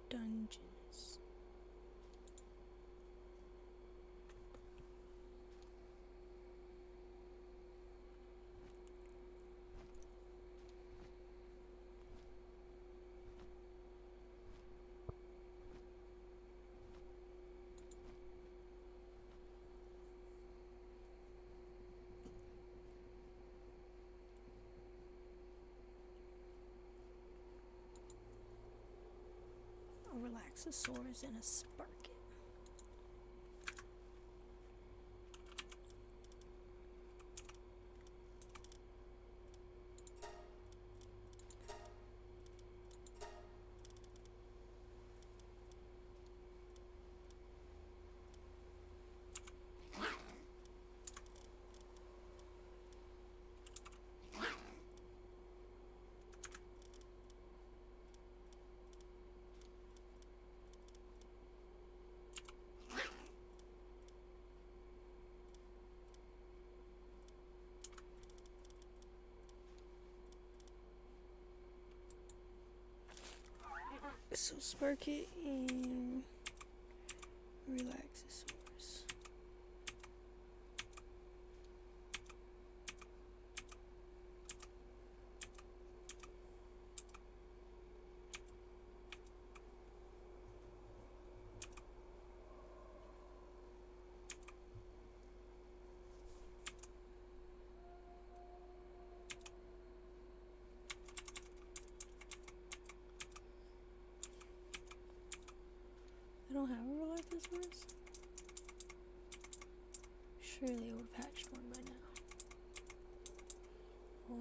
Dungeons. A Relaxosaurus and a Sparkit. So Sparkit and Relaxosaurus. I don't have a Relaxosaurus. Surely I would have hatched one by now. Wow.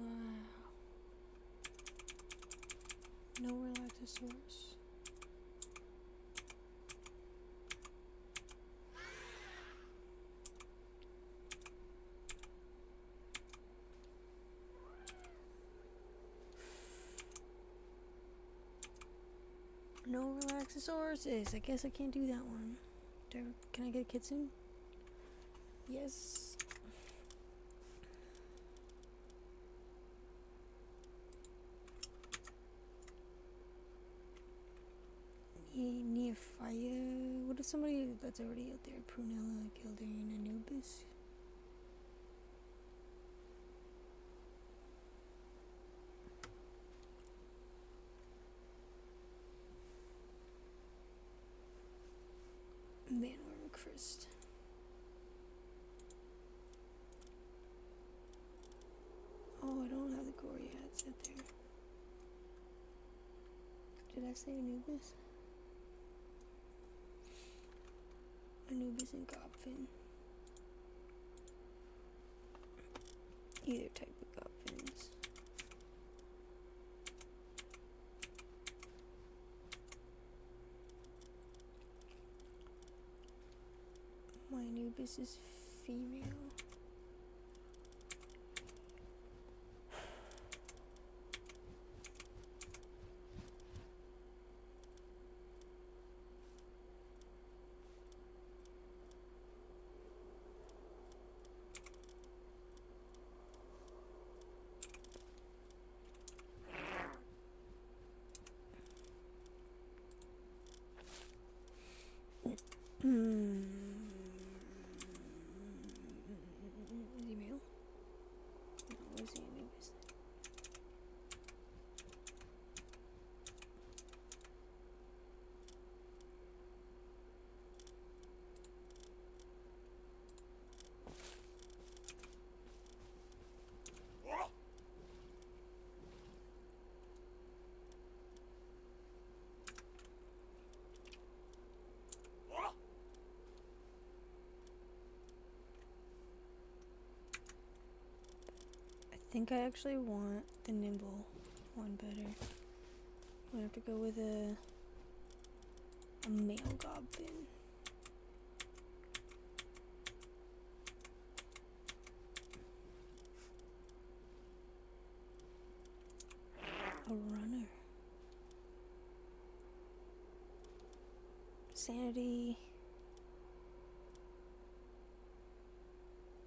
No Relaxosaurus. No Relaxosauruses. I guess I can't do that one. Can I get a kitsune? Yes. Neophyte. What if somebody that's already out there? Prunella, Gildane, Anubis. Van Ormchrist. Oh, I don't have the Goriads out there. Did I say Anubis? Anubis and Gobfin. Either type of Gobfins. My Anubis is female. think I actually want the nimble one better. I'm gonna have to go with a male gobfin. A runner. Sanity.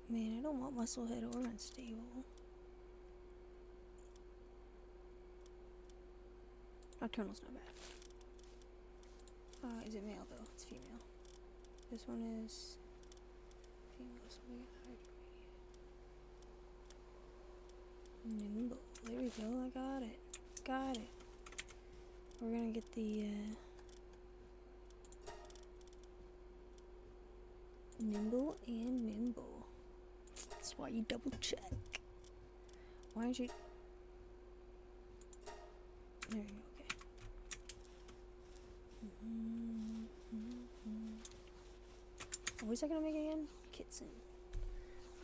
Man, I don't want musclehead or unstable. Nocturnal's not bad. Is it male though? It's female. This one is female, so we get nimble. There we go. I got it. Got it. We're gonna get the nimble and nimble. That's why you double check. Why aren't you? There you go. Okay. What was I gonna make again? Kitson.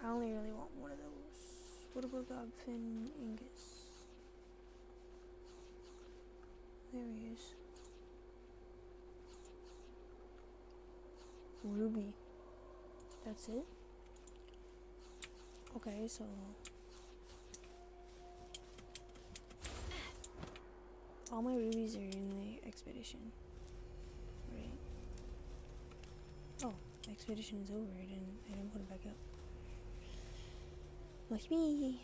I only really want one of those. What about Gobfin Angus? There he is. Ruby. That's it? Okay, so all my rubies are in the expedition, right? Oh, the expedition is over. I didn't put it back up. Lucky me.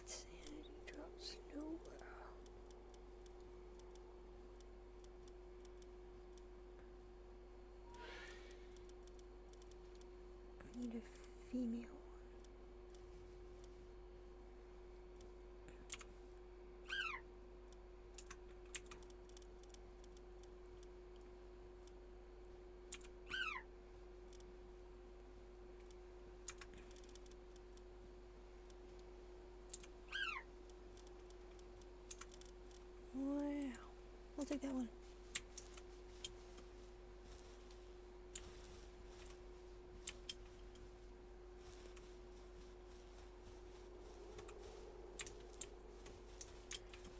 Sanity drops nowhere. I need a female one. Wow, I'll take that one.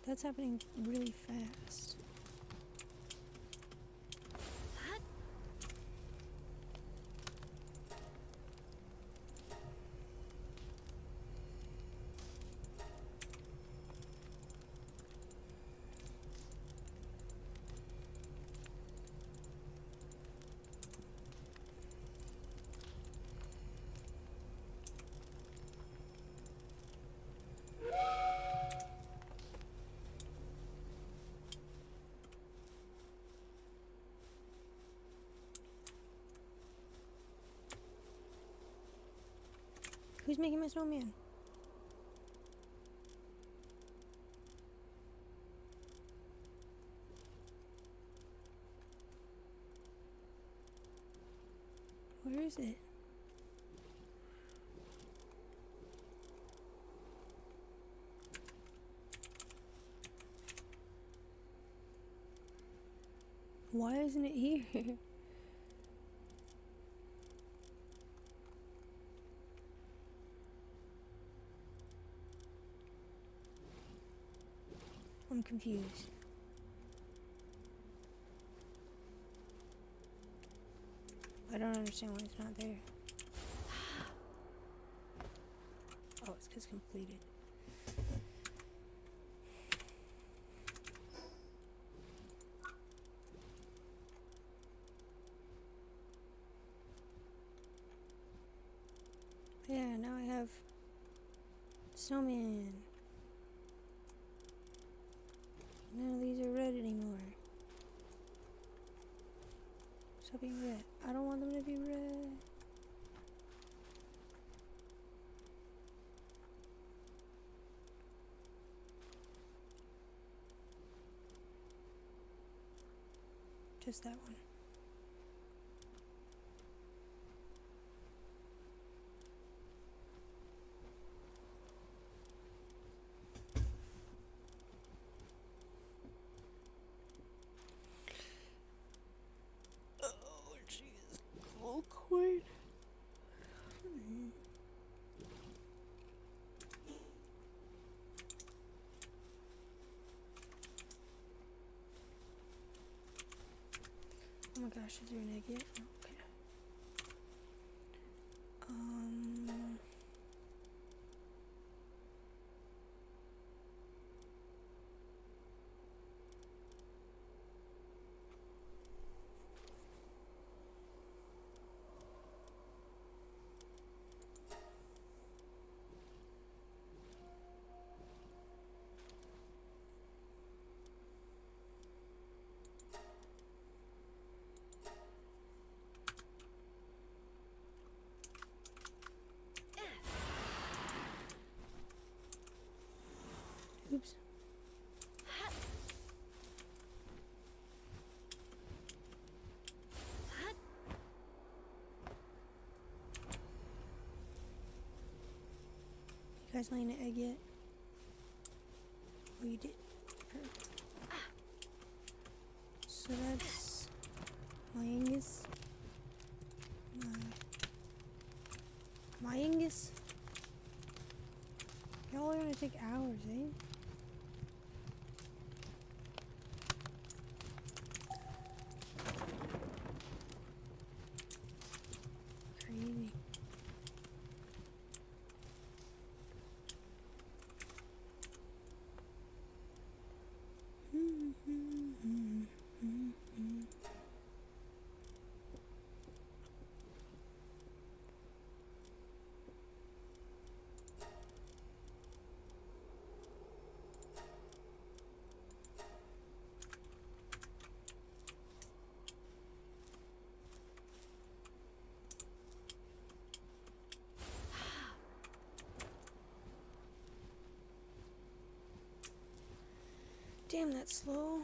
That's happening really fast. Who's making my snowman? Where is it? Why isn't it here? I'm confused. I don't understand why it's not there. Oh, it's because completed. Yeah, now I have snowman. None of these are red anymore. Stop being red. I don't want them to be red. Just that one. my gosh, is there an egg yet? Okay. Oops. You guys laying an egg yet? Oh, you did. Perfect. So that's my Angus. My Angus. Y'all are gonna take hours, eh? Crazy. Damn, that's slow.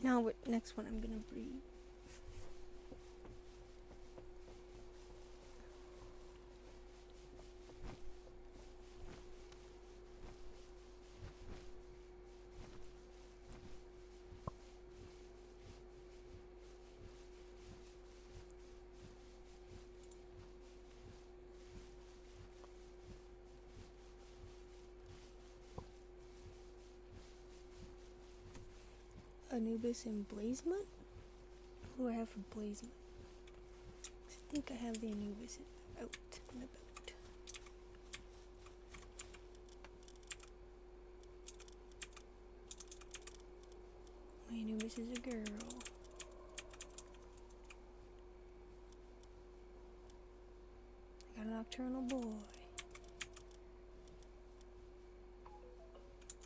Now, what next one I'm gonna breed? Anubis and Blazemut? What do I have for Blazemut? I think I have the Anubis out and about. My Anubis is a girl. I got a nocturnal boy.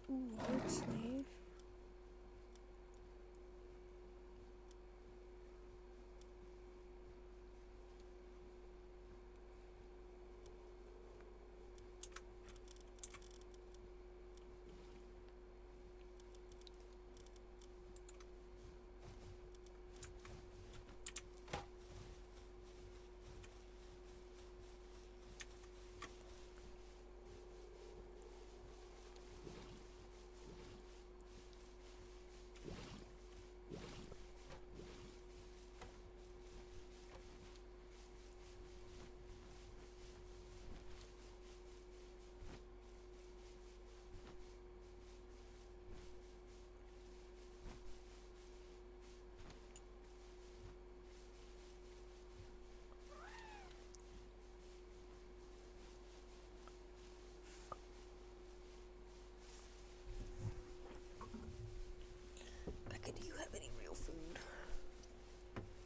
Ooh, bird slave.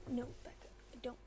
No, back up. I don't.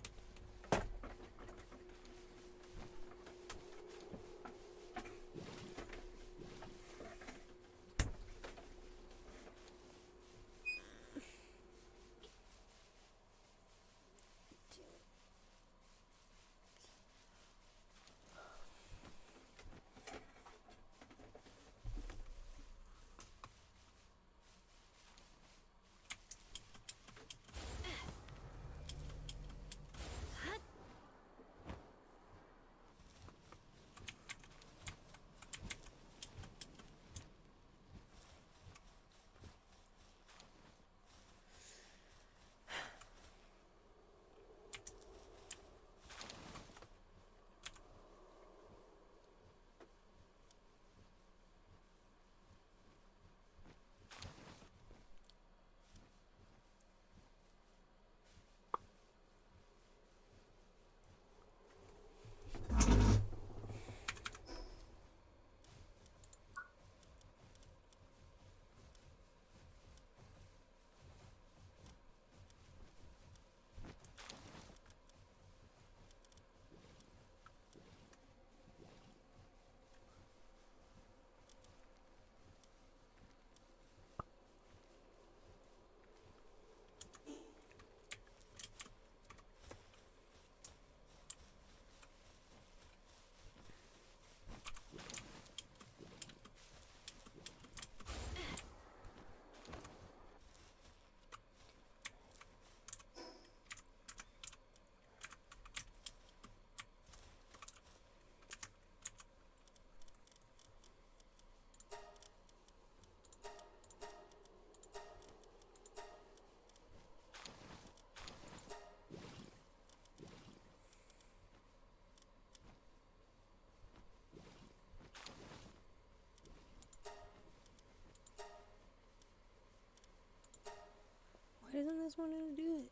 Why doesn't this want to do it?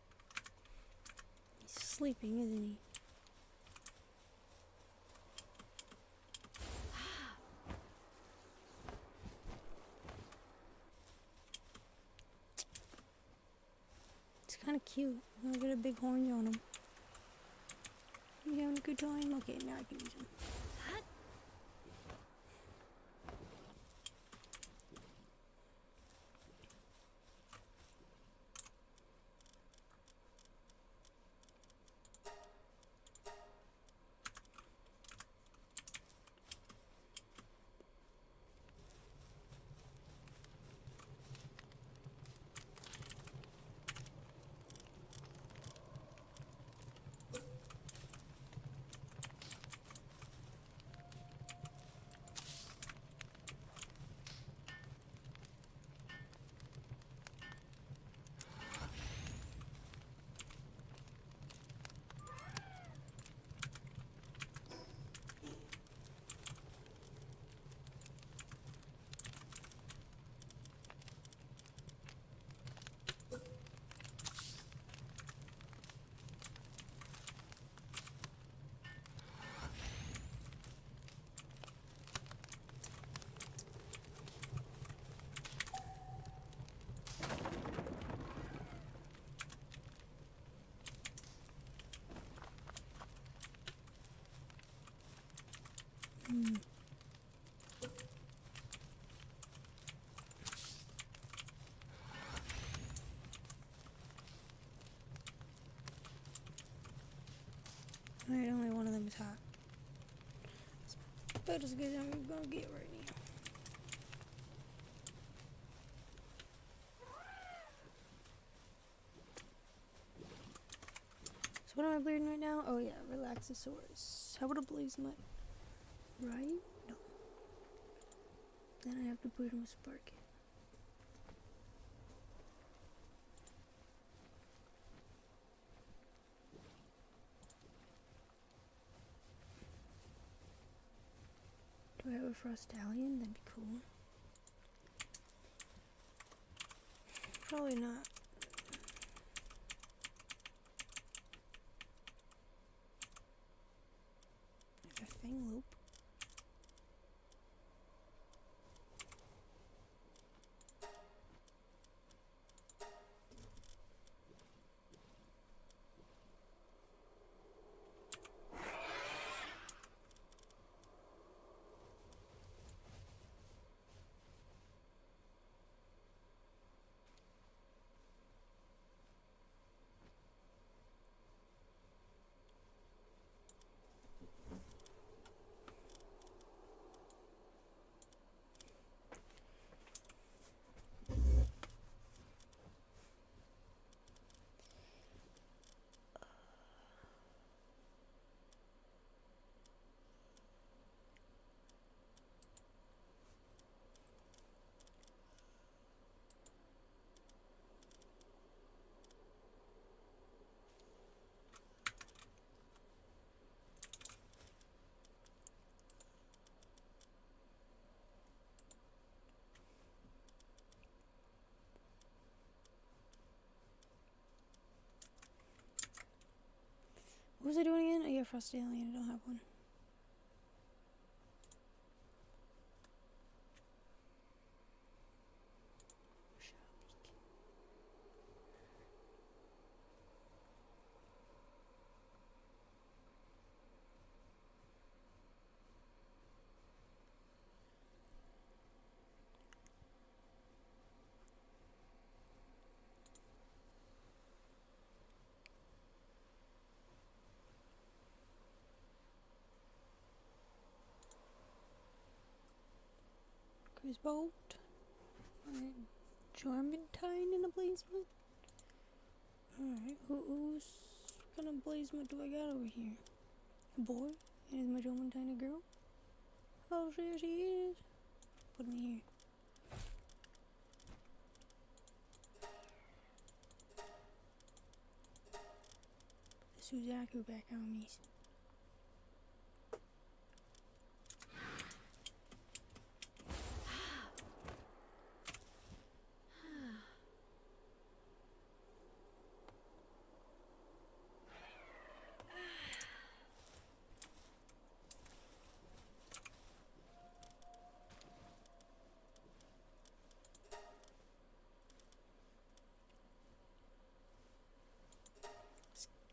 He's sleeping, isn't he? It's kind of cute. I'm gonna get a big horn on him. You having a good time? Okay, now I can use him. Alright, only one of them is hot. That's about as good as I'm gonna get right now. So what am I bleeding right now? Oh yeah, Relaxosaurus. How about a blaze mutt? Right? No. Then I have to bleed him with Spark. Do I have a Frostallion? That'd be cool. Probably not. I have a Fanglope. yeah, Frosted Alien, I don't have one. Chris Bolt. Alright. Jormentine in a Blazemut. Alright, who's what kind of Blazemut do I got over here? A boy? And is my Jormentine a girl? Oh, there she is. Put me here. Put the Suzaku back on me.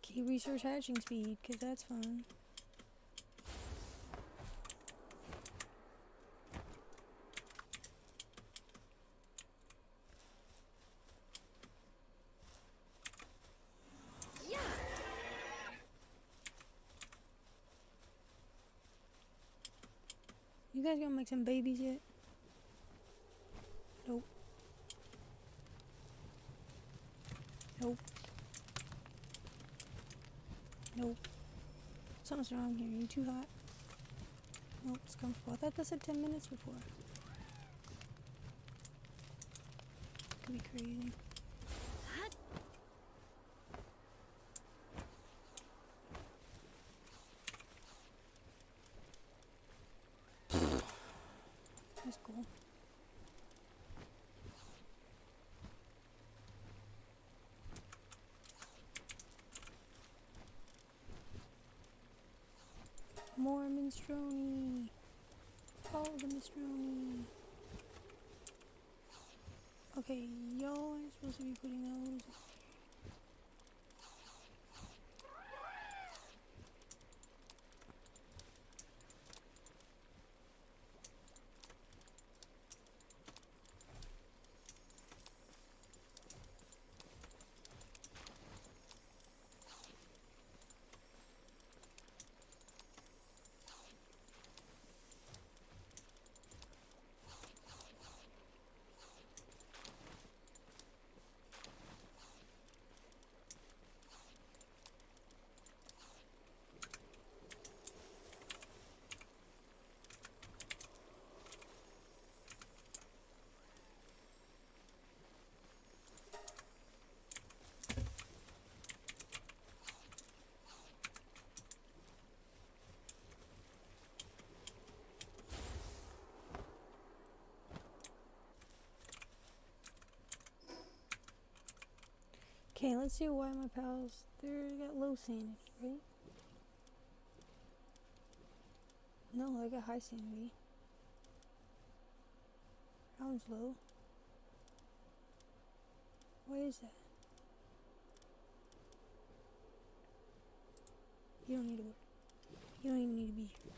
Keep research hatching speed, cause that's fun. Yeah. You guys gonna make some babies yet? Nope. Nope. Nope. Something's wrong here. Are you too hot? Nope, it's comfortable. I thought that said 10 minutes before. Could be crazy. That's cool. More minestrone. All the minestrone. Okay, y'all aren't supposed to be putting those. Okay, let's see why my pals, they got low sanity, right? No, I got high sanity. That one's low. Why is that? You don't need to work. You don't even need to be here.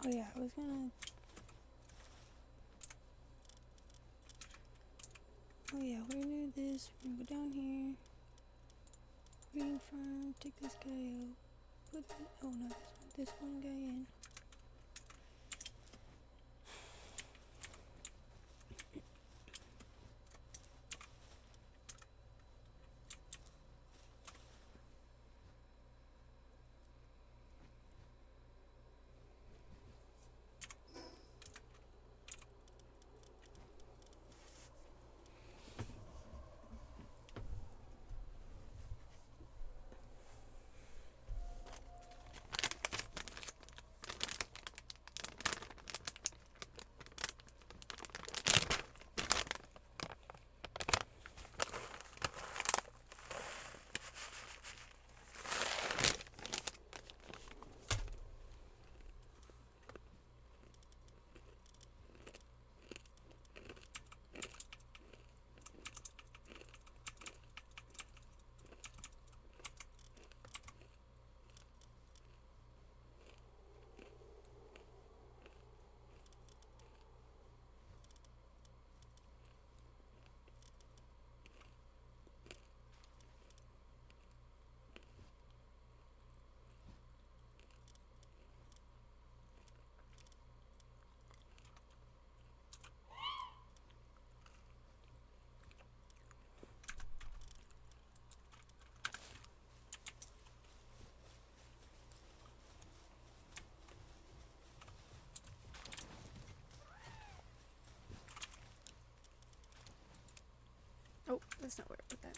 Oh yeah, I was gonna... Oh yeah, we're gonna do this. We're gonna go down here. Green farm, take this guy out. Put the, oh no, this one guy in. Oh, that's not where I put that.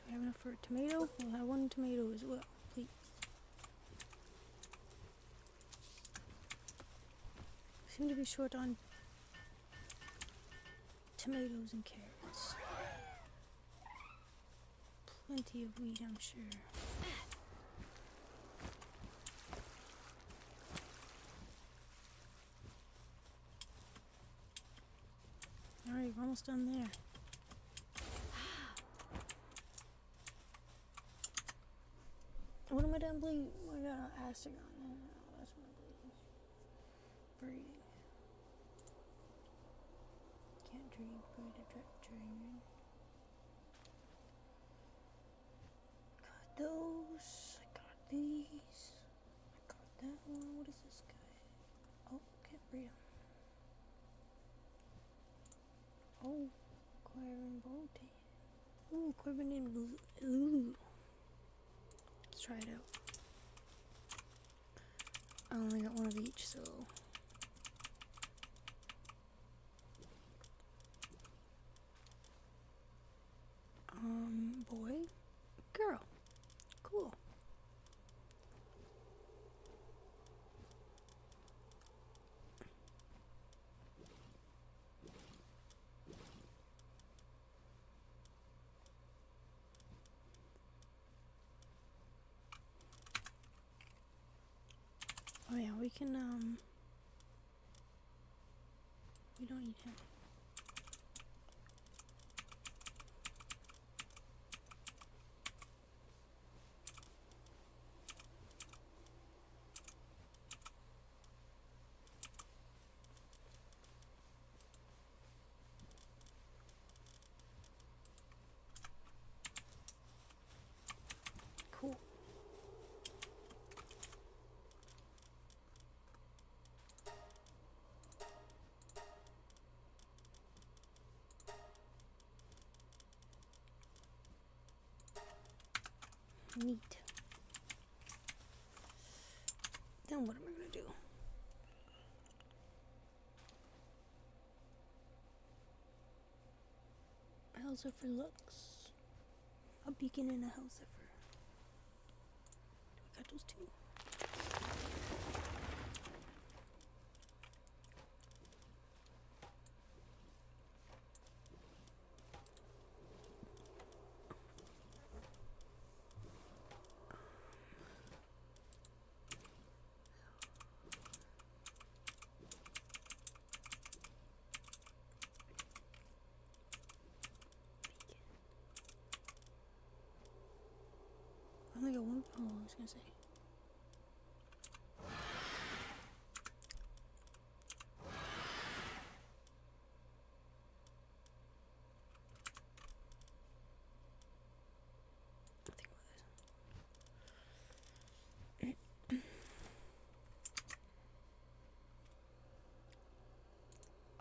I have enough for a tomato? We'll have one tomato as well, please. Seem to be short on tomatoes and carrots. Plenty of wheat, I'm sure. Alright, we're almost done there. What am I done bleeding? I got an acid on it. Oh, that's my bleeding. Breathing. Can't drink, breathe, drain. Got those. I got these. I got that one. What is this guy? Oh, can't breathe. Acquiring boat. Ooh, equipment in Lulu. Let's try it out. I only got one of each, so. Boy, girl. Cool. Oh yeah, we can, we don't need him. Cool. Neat. Then what am I gonna do? Hellzephyr looks. A beacon and a Hellzephyr. We got those two. I only got one. Oh, I was gonna say.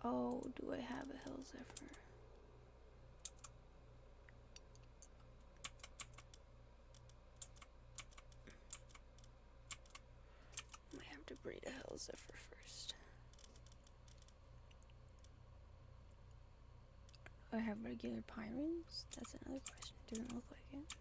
Oh, do I have a Hellzephyr? Might have to breed a Hellzephyr first. Do I have regular Pyrans? That's another question. Doesn't look like it.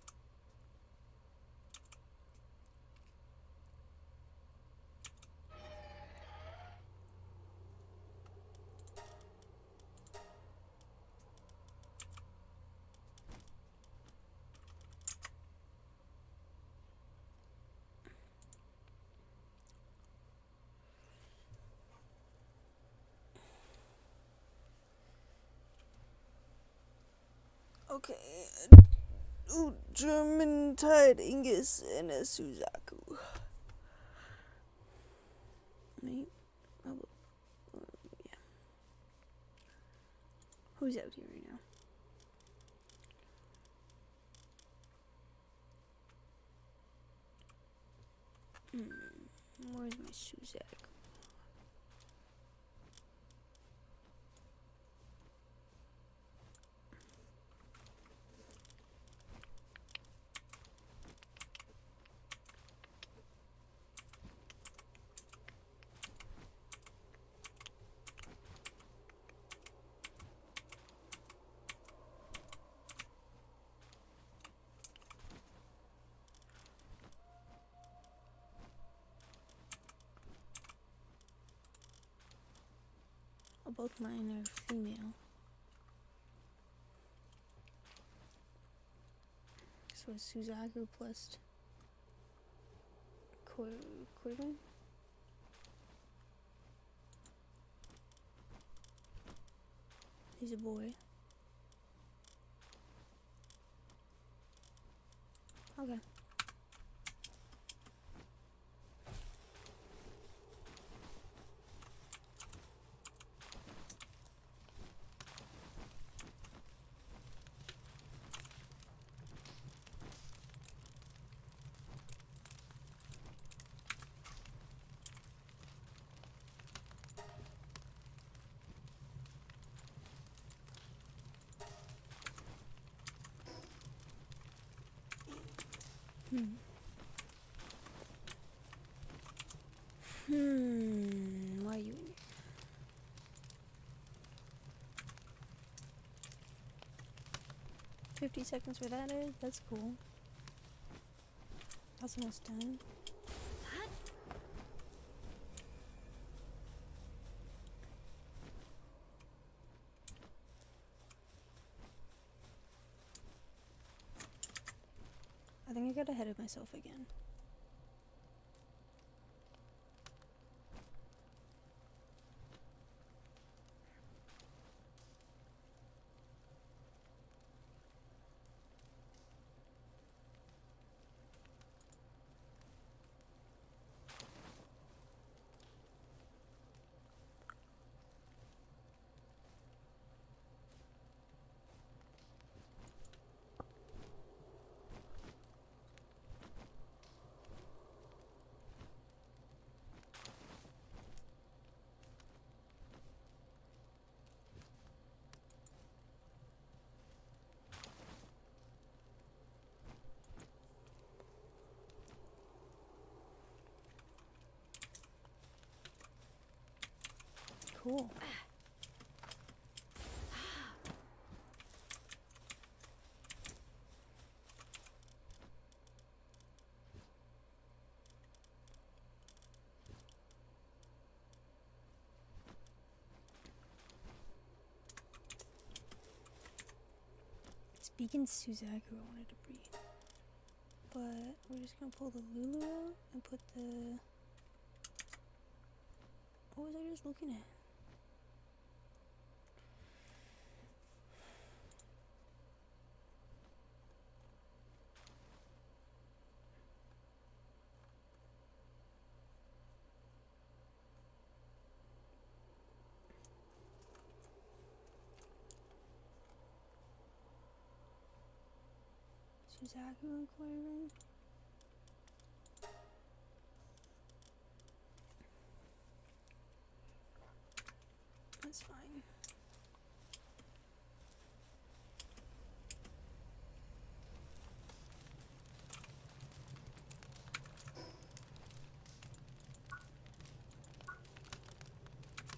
Okay. German Tide Ingus and a Suzaku. Right? Oh, yeah. Who's out here right now? Where's my Suzaku? Both mine are female. So Suzaku plus Quiven? He's a boy. Okay. Why are you in here? $50 for that is? That's cool. That's almost done. I think I got ahead of myself again. Cool. Speaking Suzaku, I wanted to breed. But we're just gonna pull the Lulu out and put the... What was I just looking at? Suzaku inquiring? That's fine.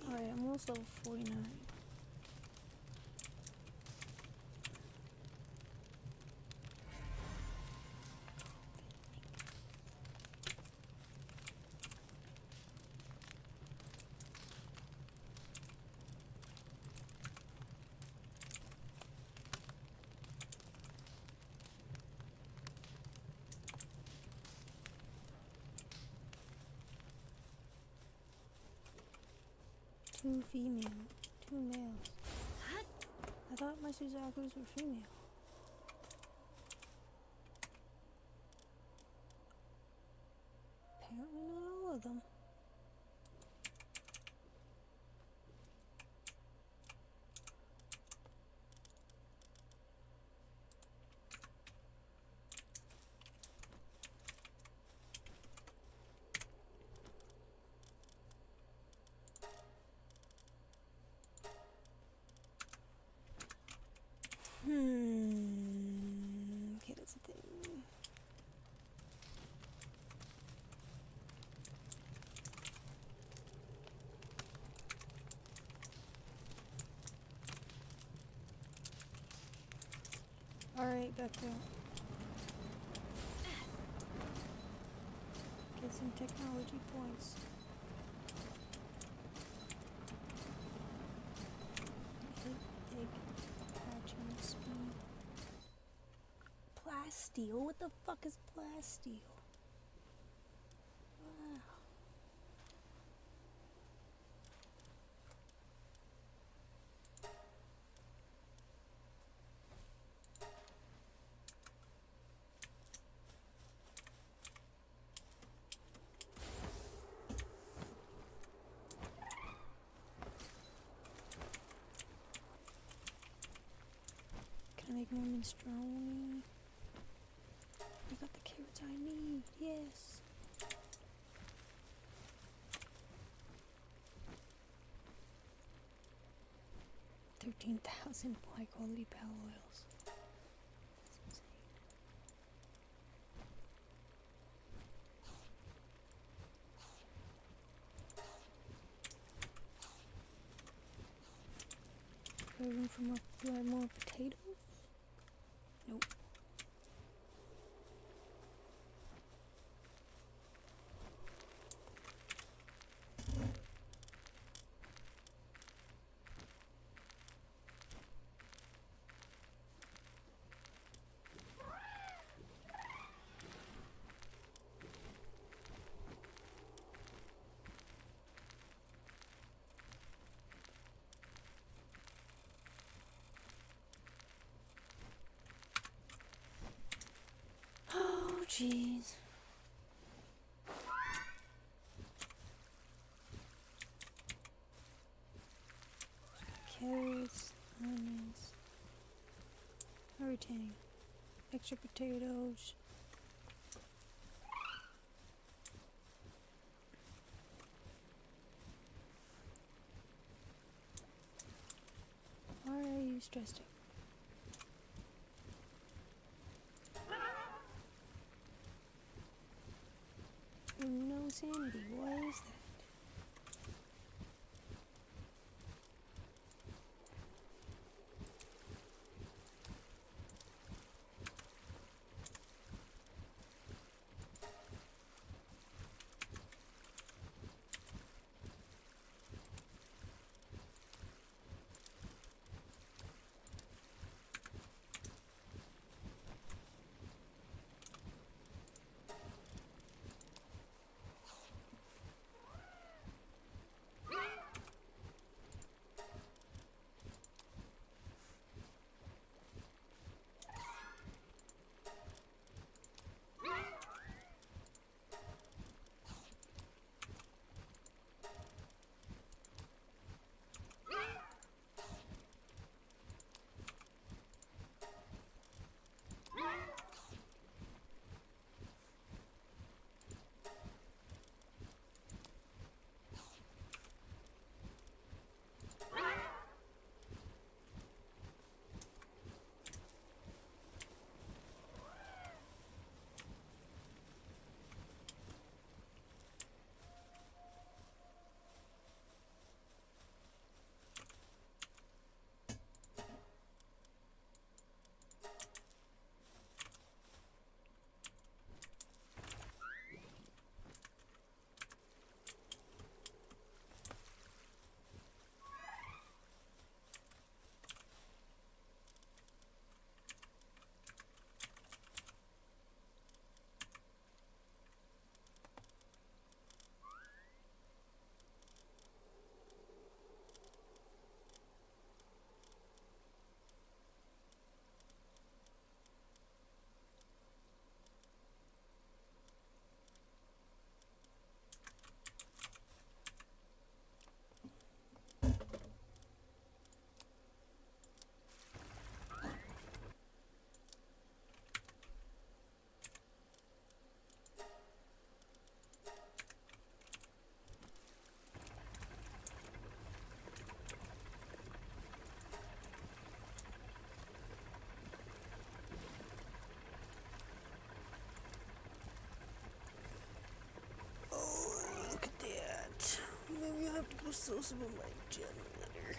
Alright, I'm almost level 49. Two female, two males. I thought my Suzakus were female. Apparently not all of them. Okay, that's the thing. Alright, back there. Get some technology points. Plasteel? What the fuck is plasteel? Wow. Can I make more minestrone? I got the carrots I need, yes. $13,000 high quality pal oils. That's insane. Do I have room for more? Do I have more potatoes? Nope. Oh, jeez. Carrots, onions, everything. Extra potatoes. Why are you stressed out? No sanity. Why is that? Maybe I'll have to go sell some of my gem later.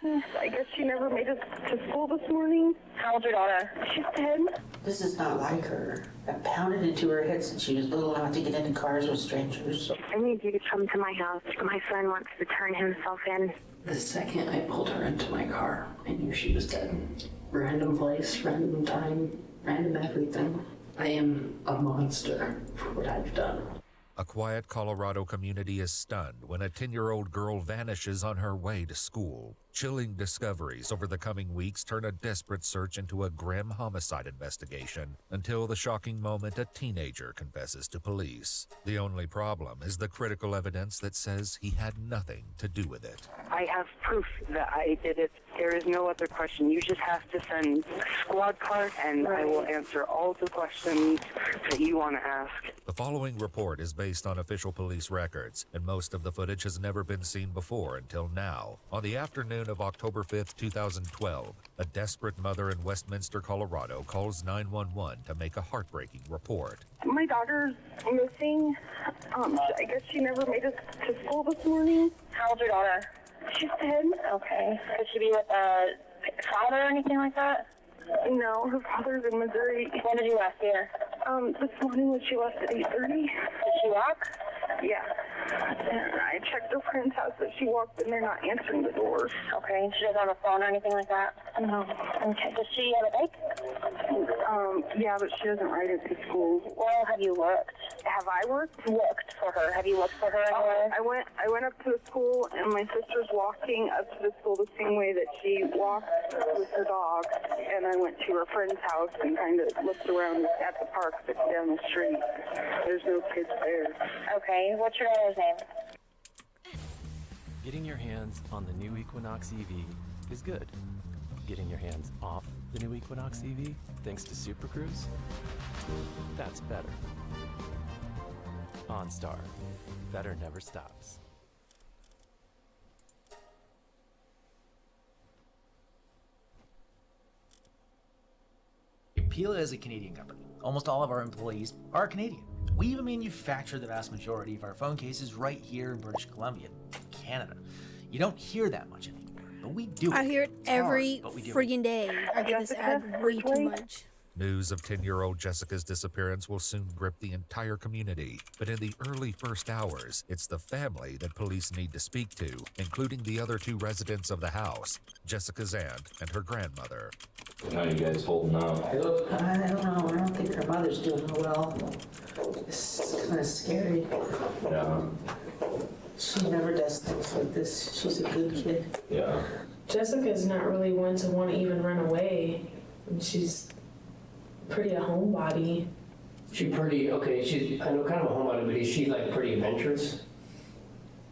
I guess she never made it to school this morning. How old's your daughter? She's 10. This is not like her. That pounded into her head since she was little enough to get into cars with strangers. I need you to come to my house. My son wants to turn himself in. The second I pulled her into my car, I knew she was dead. Random place, random time, random everything. I am a monster for what I've done. A quiet Colorado community is stunned when a 10-year-old girl vanishes on her way to school. Chilling discoveries over the coming weeks turn a desperate search into a grim homicide investigation until the shocking moment a teenager confesses to police. The only problem is the critical evidence that says he had nothing to do with it. I have proof that I did it. There is no other question. You just have to send a squad car, and I will answer all the questions that you want to ask. The following report is based on official police records, and most of the footage has never been seen before until now. On the afternoon of October 5th, 2012, a desperate mother in Westminster, Colorado calls 911 to make a heartbreaking report. My daughter's missing. I guess she never made it to school this morning. How old's your daughter? She's 10. Okay. Could she be with a father or anything like that? No, her father's in Missouri. When did you last see her? This morning when she left at 8:30. Did she walk? Yeah. And I checked her friend's house that she walked in, they're not answering the doors. Okay. She doesn't have a phone or anything like that? No. Okay. Does she have a bike? Yeah, but she doesn't ride it to school. Well, have you looked? Have I looked for her? Have you looked for her anywhere? I went up to the school, and my sister's walking up to the school the same way that she walked with her dog. And I went to her friend's house and kind of looked around at the park that's down the street. There's no kids there. Okay. What's your daughter's name? Getting your hands on the new Equinox EV is good. Getting your hands off the new Equinox EV, thanks to Super Cruise, that's better. OnStar, better never stops. Pela is a Canadian company. Almost all of our employees are Canadian. We even manufacture the vast majority of our phone cases right here in British Columbia, Canada. You don't hear that much anymore, but we do. I hear it It's hard, every but we do it. friggin' day. I get this ad way too much. News of 10-year-old Jessica's disappearance will soon grip the entire community. But in the early first hours, it's the family that police need to speak to, including the other two residents of the house, Jessica's aunt and her grandmother. How are you guys holding up? I don't know. I don't think her mother's doing well. It's kind of scary. Yeah. She never does things like this. She's a good kid. Yeah. Jessica's not really one to want to even run away. And she's pretty a homebody. She pretty, okay, she's, I know kind of a homebody, but is she like pretty adventurous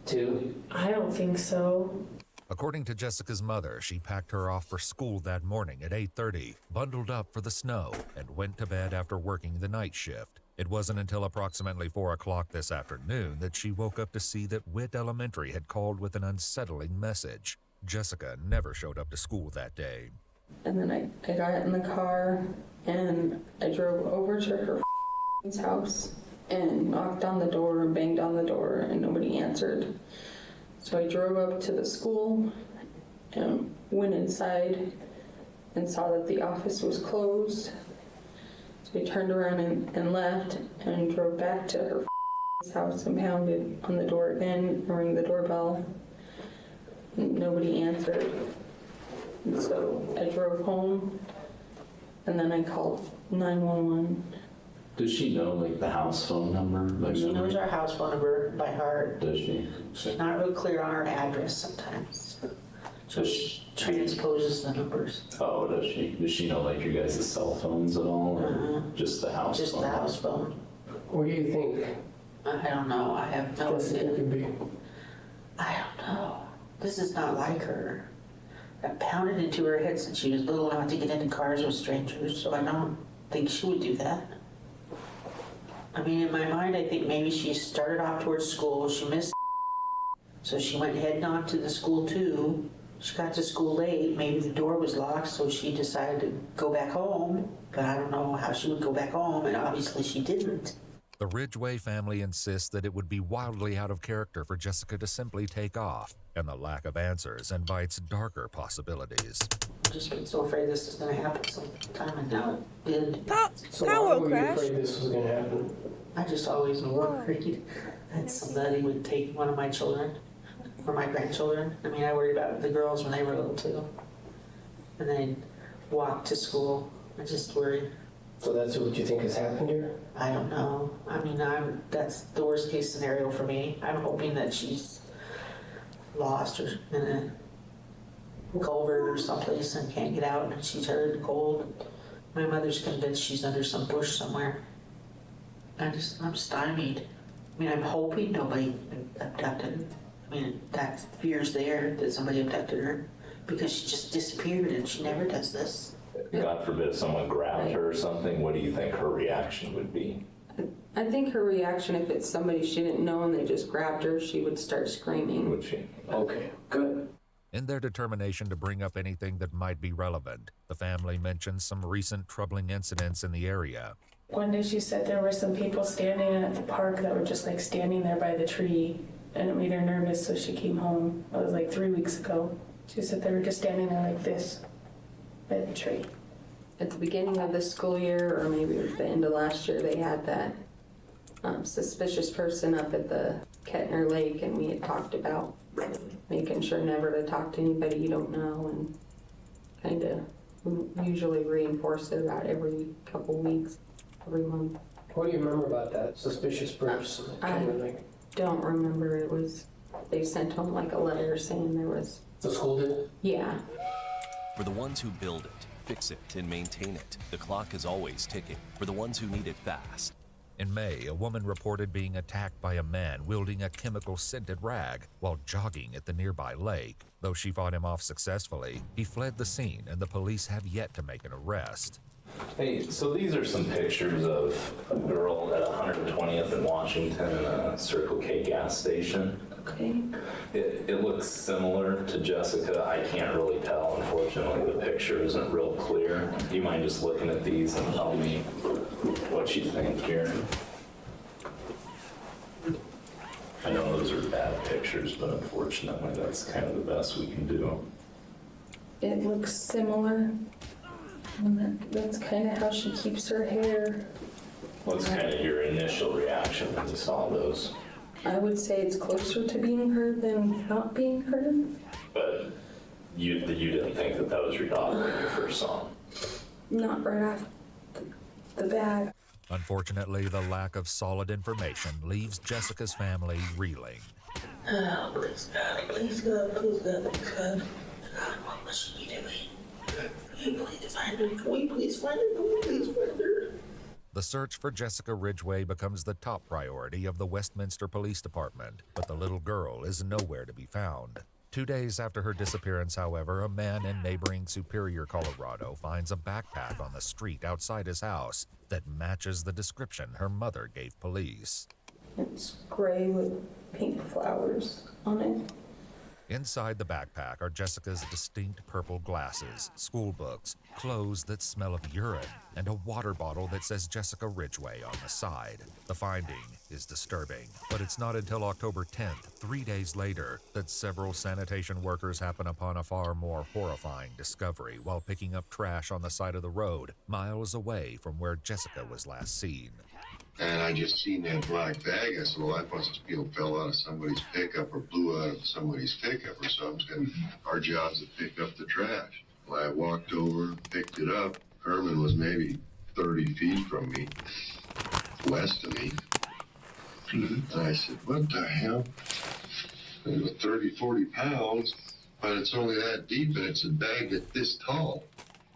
too? I don't think so. According to Jessica's mother, she packed her off for school that morning at 8:30, bundled up for the snow, and went to bed after working the night shift. It wasn't until approximately 4 o'clock this afternoon that she woke up to see that Witt Elementary had called with an unsettling message. Jessica never showed up to school that day. And then I got in the car and I drove over to her house and knocked on the door and banged on the door and nobody answered. So I drove up to the school and went inside and saw that the office was closed. So I turned around and left and drove back to her house and pounded on the door again and rang the doorbell. Nobody answered. And so I drove home and then I called 911. Does she know like the house phone number? Like She knows our house phone number by heart. Does she? She's not real clear on her address sometimes. She transposes the numbers. Oh, does she? Does she know like your guys' cell phones at all, or just the house phone? Just the house phone. Where do you think? I don't know. I have no idea. Could be. I don't know. This is not like her. That pounded into her head since she was little enough to get into cars with strangers, so I don't think she would do that. I mean, in my mind, I think maybe she started off towards school, she missed, so she went heading on to the school too. She got to school late, maybe the door was locked, so she decided to go back home, but I don't know how she would go back home, and obviously she didn't. The Ridgway family insists that it would be wildly out of character for Jessica to simply take off, and the lack of answers invites darker possibilities. I've just been so afraid this is going to happen sometime, and now it did. So why were you afraid this was going to happen? I just always worried that somebody would take one of my children or my grandchildren. I mean, I worried about the girls when they were little too. And they'd walk to school. I just worried. So that's what you think has happened here? I don't know. I mean, that's the worst case scenario for me. I'm hoping that she's lost or in a culvert or someplace and can't get out and she's hurt and cold. My mother's convinced she's under some bush somewhere. I'm stymied. I mean, I'm hoping nobody abducted her. I mean, that fear's there that somebody abducted her because she just disappeared and she never does this. God forbid someone grabbed her or something, what do you think her reaction would be? I think her reaction, if it's somebody she didn't know and they just grabbed her, she would start screaming. Would she? Okay, good. In their determination to bring up anything that might be relevant, the family mentions some recent troubling incidents in the area. One day she said there were some people standing at the park that were just like standing there by the tree, and it made her nervous, so she came home. It was like 3 weeks ago. She said they were just standing there like this by the tree. At the beginning of the school year, or maybe it was the end of last year, they had that suspicious person up at the Kettner Lake, and we had talked about making sure never to talk to anybody you don't know, and kind of usually reinforce it about every couple weeks, every month. What do you remember about that suspicious person? I don't remember. It was, they sent home like a letter saying there was... The school did? Yeah. For the ones who build it, fix it, and maintain it, the clock is always ticking. For the ones who need it fast. In May, a woman reported being attacked by a man wielding a chemical-scented rag while jogging at the nearby lake. Though she fought him off successfully, he fled the scene and the police have yet to make an arrest. Hey, so these are some pictures of a girl at 120th and Washington in a Circle K gas station. Okay. It looks similar to Jessica. I can't really tell, unfortunately. The picture isn't real clear. Do you mind just looking at these and tell me what you think here? I know those are bad pictures, but unfortunately that's kind of the best we can do. It looks similar. And that's kind of how she keeps her hair. What's kind of your initial reaction when you saw those? I would say it's closer to being her than not being her. But you didn't think that was your daughter when you first saw him? Not right off the bat. Unfortunately, the lack of solid information leaves Jessica's family reeling. Oh, please God, please God, please God, please God. God, what must she be doing? Can we please find her? Can we please find her? Can we please find her? The search for Jessica Ridgway becomes the top priority of the Westminster Police Department, but the little girl is nowhere to be found. 2 days after her disappearance, however, a man in neighboring Superior, Colorado finds a backpack on the street outside his house that matches the description her mother gave police. It's gray with pink flowers on it. Inside the backpack are Jessica's distinct purple glasses, school books, clothes that smell of urine, and a water bottle that says Jessica Ridgway on the side. The finding is disturbing, but it's not until October 10th, 3 days later, that several sanitation workers happen upon a far more horrifying discovery while picking up trash on the side of the road, miles away from where Jessica was last seen. And I just seen that black bag. I said, well, that must have fell out of somebody's pickup or blew out of somebody's pickup or something. Our job's to pick up the trash. Well, I walked over, picked it up. Herman was maybe 30 feet from me, west of me. And I said, what the hell? It was 30, 40 pounds, but it's only that deep and it's a bag that's this tall.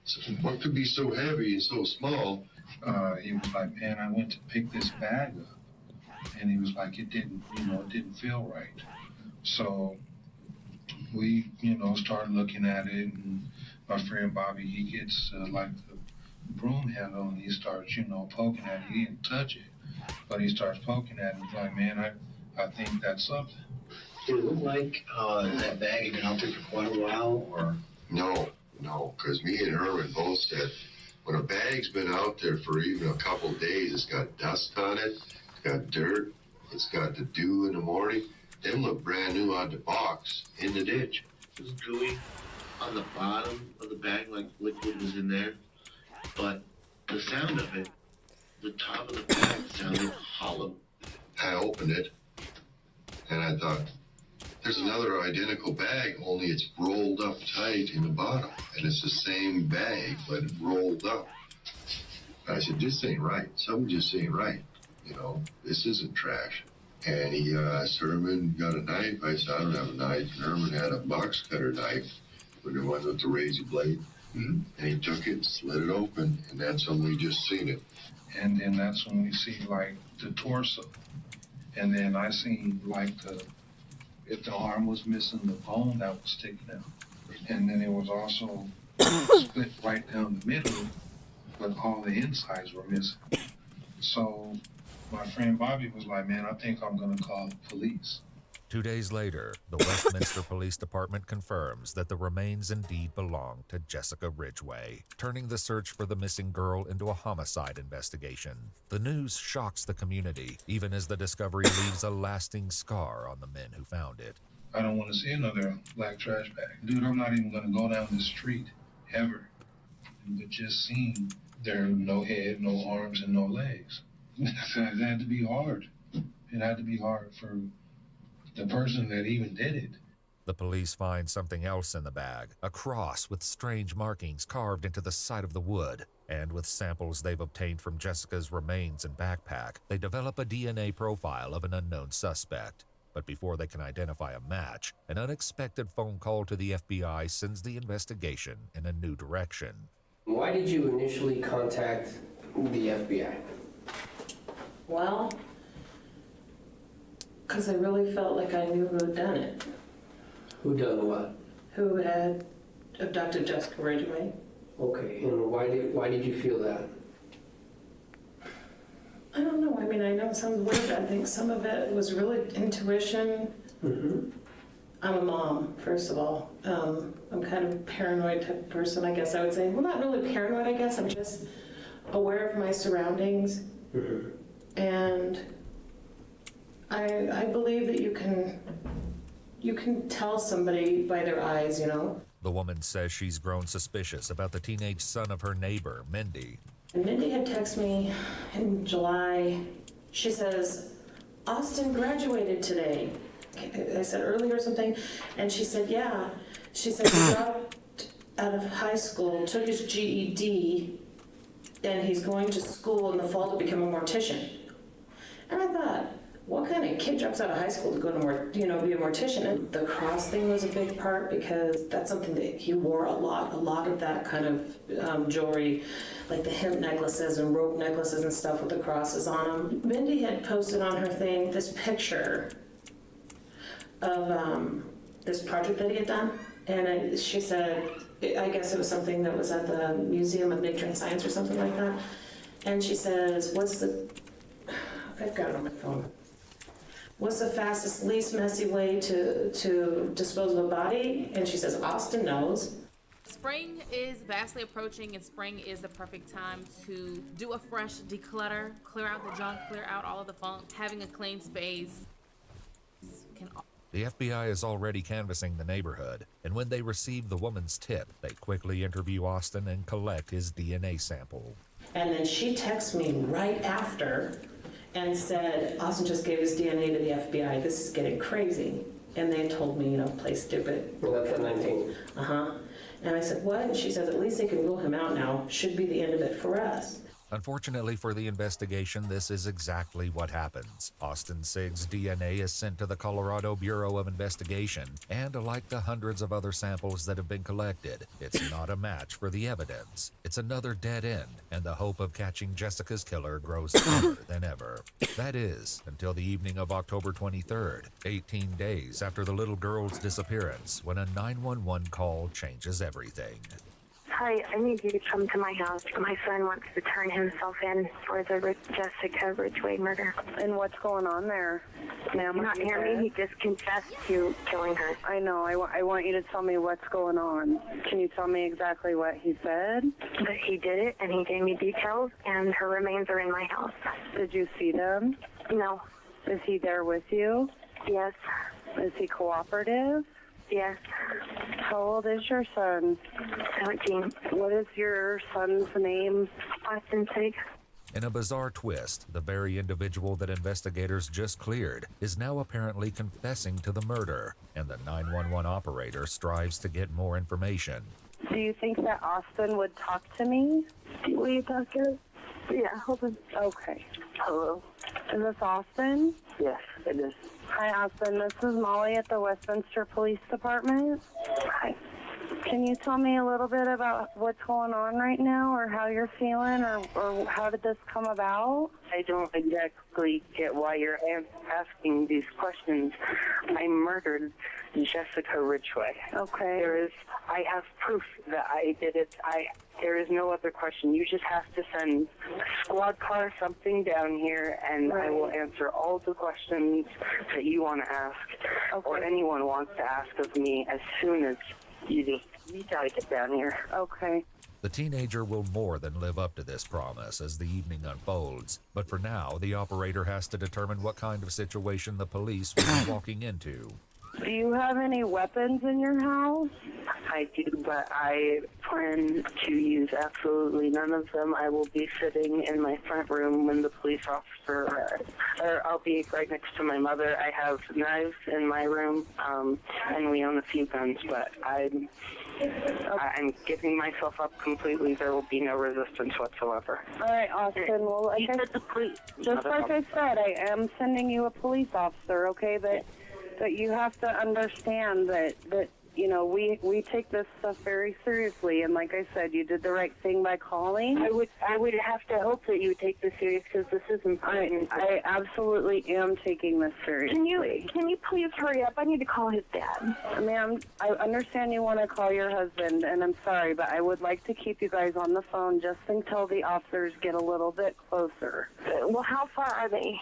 So what could be so heavy and so small? He was like, man, I went to pick this bag up, and he was like, it didn't feel right. So we, started looking at it, and my friend Bobby, he gets like the broom handle, and he starts, poking at it. He didn't touch it, but he starts poking at it. He's like, man, I think that's something. Did it look like that bag had been out there for quite a while, or? No, because me and Herman both said, when a bag's been out there for even a couple days, it's got dust on it, It's got dirt. It's got the dew in the morning. Them look brand new out the box in the ditch. It was gooey on the bottom of the bag, like liquid was in there. But the sound of it, the top of the bag sounded hollow. I opened it, and I thought, there's another identical bag, only it's rolled up tight in the bottom. And it's the same bag, but rolled up. I said, this ain't right. Something just ain't right. You know, this isn't trash. And he asked Herman, got a knife. I said, I don't have a knife. And Herman had a box cutter knife, with the one with the razor blade. And he took it, slid it open, and that's when we just seen it. And then that's when we see like the torso. And then I seen like if the arm was missing, the bone that was sticking out. And then it was also split right down the middle, but all the insides were missing. So my friend Bobby was like, man, I think I'm gonna call the police. 2 days later, the Westminster Police Department confirms that the remains indeed belong to Jessica Ridgway, turning the search for the missing girl into a homicide investigation. The news shocks the community, even as the discovery leaves a lasting scar on the men who found it. I don't want to see another black trash bag. Dude, I'm not even gonna go down the street, ever. But just seeing there no head, no arms, and no legs. It had to be hard. It had to be hard for the person that even did it. The police find something else in the bag, a cross with strange markings carved into the side of the wood. And with samples they've obtained from Jessica's remains and backpack, they develop a DNA profile of an unknown suspect. But before they can identify a match, an unexpected phone call to the FBI sends the investigation in a new direction. Why did you initially contact the FBI? Well, because I really felt like I knew who had done it. Who done what? Who had abducted Jessica Ridgway. Okay, and why did you feel that? I don't know. I mean, I know some of it. I think some of it was really intuition. I'm a mom, first of all. I'm kind of a paranoid type of person, I guess I would say. Well, not really paranoid, I guess. I'm just aware of my surroundings. And I believe that you can tell somebody by their eyes, you know. The woman says she's grown suspicious about the teenage son of her neighbor, Mindy. And Mindy had texted me in July. She says, Austin graduated today. I said earlier or something. And she said, yeah. She said he dropped out of high school, took his GED, and he's going to school in the fall to become a mortician. And I thought, what kind of kid drops out of high school to go to be a mortician? And the cross thing was a big part because that's something that he wore a lot of that kind of jewelry, like the hemp necklaces and rope necklaces and stuff with the crosses on them. Mindy had posted on her thing this picture of this project that he had done. And she said, I guess it was something that was at the Museum of Nature and Science or something like that. And she says, I've got it on my phone. What's the fastest, least messy way to dispose of a body? And she says, Austin knows. Spring is vastly approaching, and spring is the perfect time to do a fresh declutter, clear out the junk, clear out all of the funk. Having a clean space can. The FBI is already canvassing the neighborhood, and when they receive the woman's tip, they quickly interview Austin and collect his DNA sample. And then she texts me right after and said, Austin just gave his DNA to the FBI. This is getting crazy. And they told me, play stupid. Well, that's at 19. And I said, what? And she says, at least they can rule him out now. Should be the end of it for us. Unfortunately for the investigation, this is exactly what happens. Austin Sigg's DNA is sent to the Colorado Bureau of Investigation, and like the hundreds of other samples that have been collected, it's not a match for the evidence. It's another dead end, and the hope of catching Jessica's killer grows thinner than ever. That is, until the evening of October 23rd, 18 days after the little girl's disappearance, when a 911 call changes everything. Hi, I need you to come to my house. My son wants to turn himself in for the Jessica Ridgway murder. And what's going on there? Ma'am, You not hear me? He just confessed to killing her. I know. I want you to tell me what's going on. Can you tell me exactly what he said? But he did it, and he gave me details, and her remains are in my house. Did you see them? No. Is he there with you? Yes. Is he cooperative? Yes. How old is your son? 17. What is your son's name? Austin Sig. In a bizarre twist, the very individual that investigators just cleared is now apparently confessing to the murder, and the 911 operator strives to get more information. Do you think that Austin would talk to me? Will you talk to her? Yeah, hold on. Okay. Hello. Is this Austin? Yes, it is. Hi, Austin. This is Molly at the Westminster Police Department. Hi. Can you tell me a little bit about what's going on right now, or how you're feeling, or how did this come about? I don't exactly get why you're asking these questions. I murdered Jessica Ridgway. Okay. I have proof that I did it. There is no other question. You just have to send a squad car, something down here, and I will answer all the questions that you want to ask, or anyone wants to ask of me as soon as you gotta get down here. Okay. The teenager will more than live up to this promise as the evening unfolds, but for now, the operator has to determine what kind of situation the police will be walking into. Do you have any weapons in your house? I do, but I plan to use absolutely none of them. I will be sitting in my front room when the police officer arrives. Or I'll be right next to my mother. I have knives in my room, and we own a few guns, but I'm giving myself up completely. There will be no resistance whatsoever. All right, Austin. Well, like just like I said, I am sending you a police officer, okay? But you have to understand that you know, we take this stuff very seriously, and like I said, you did the right thing by calling. I would have to hope that you would take this serious, because this is important. I absolutely am taking this seriously. Can you please hurry up? I need to call his dad. Ma'am, I understand you want to call your husband, and I'm sorry, but I would like to keep you guys on the phone just until the officers get a little bit closer. Well, how far are they?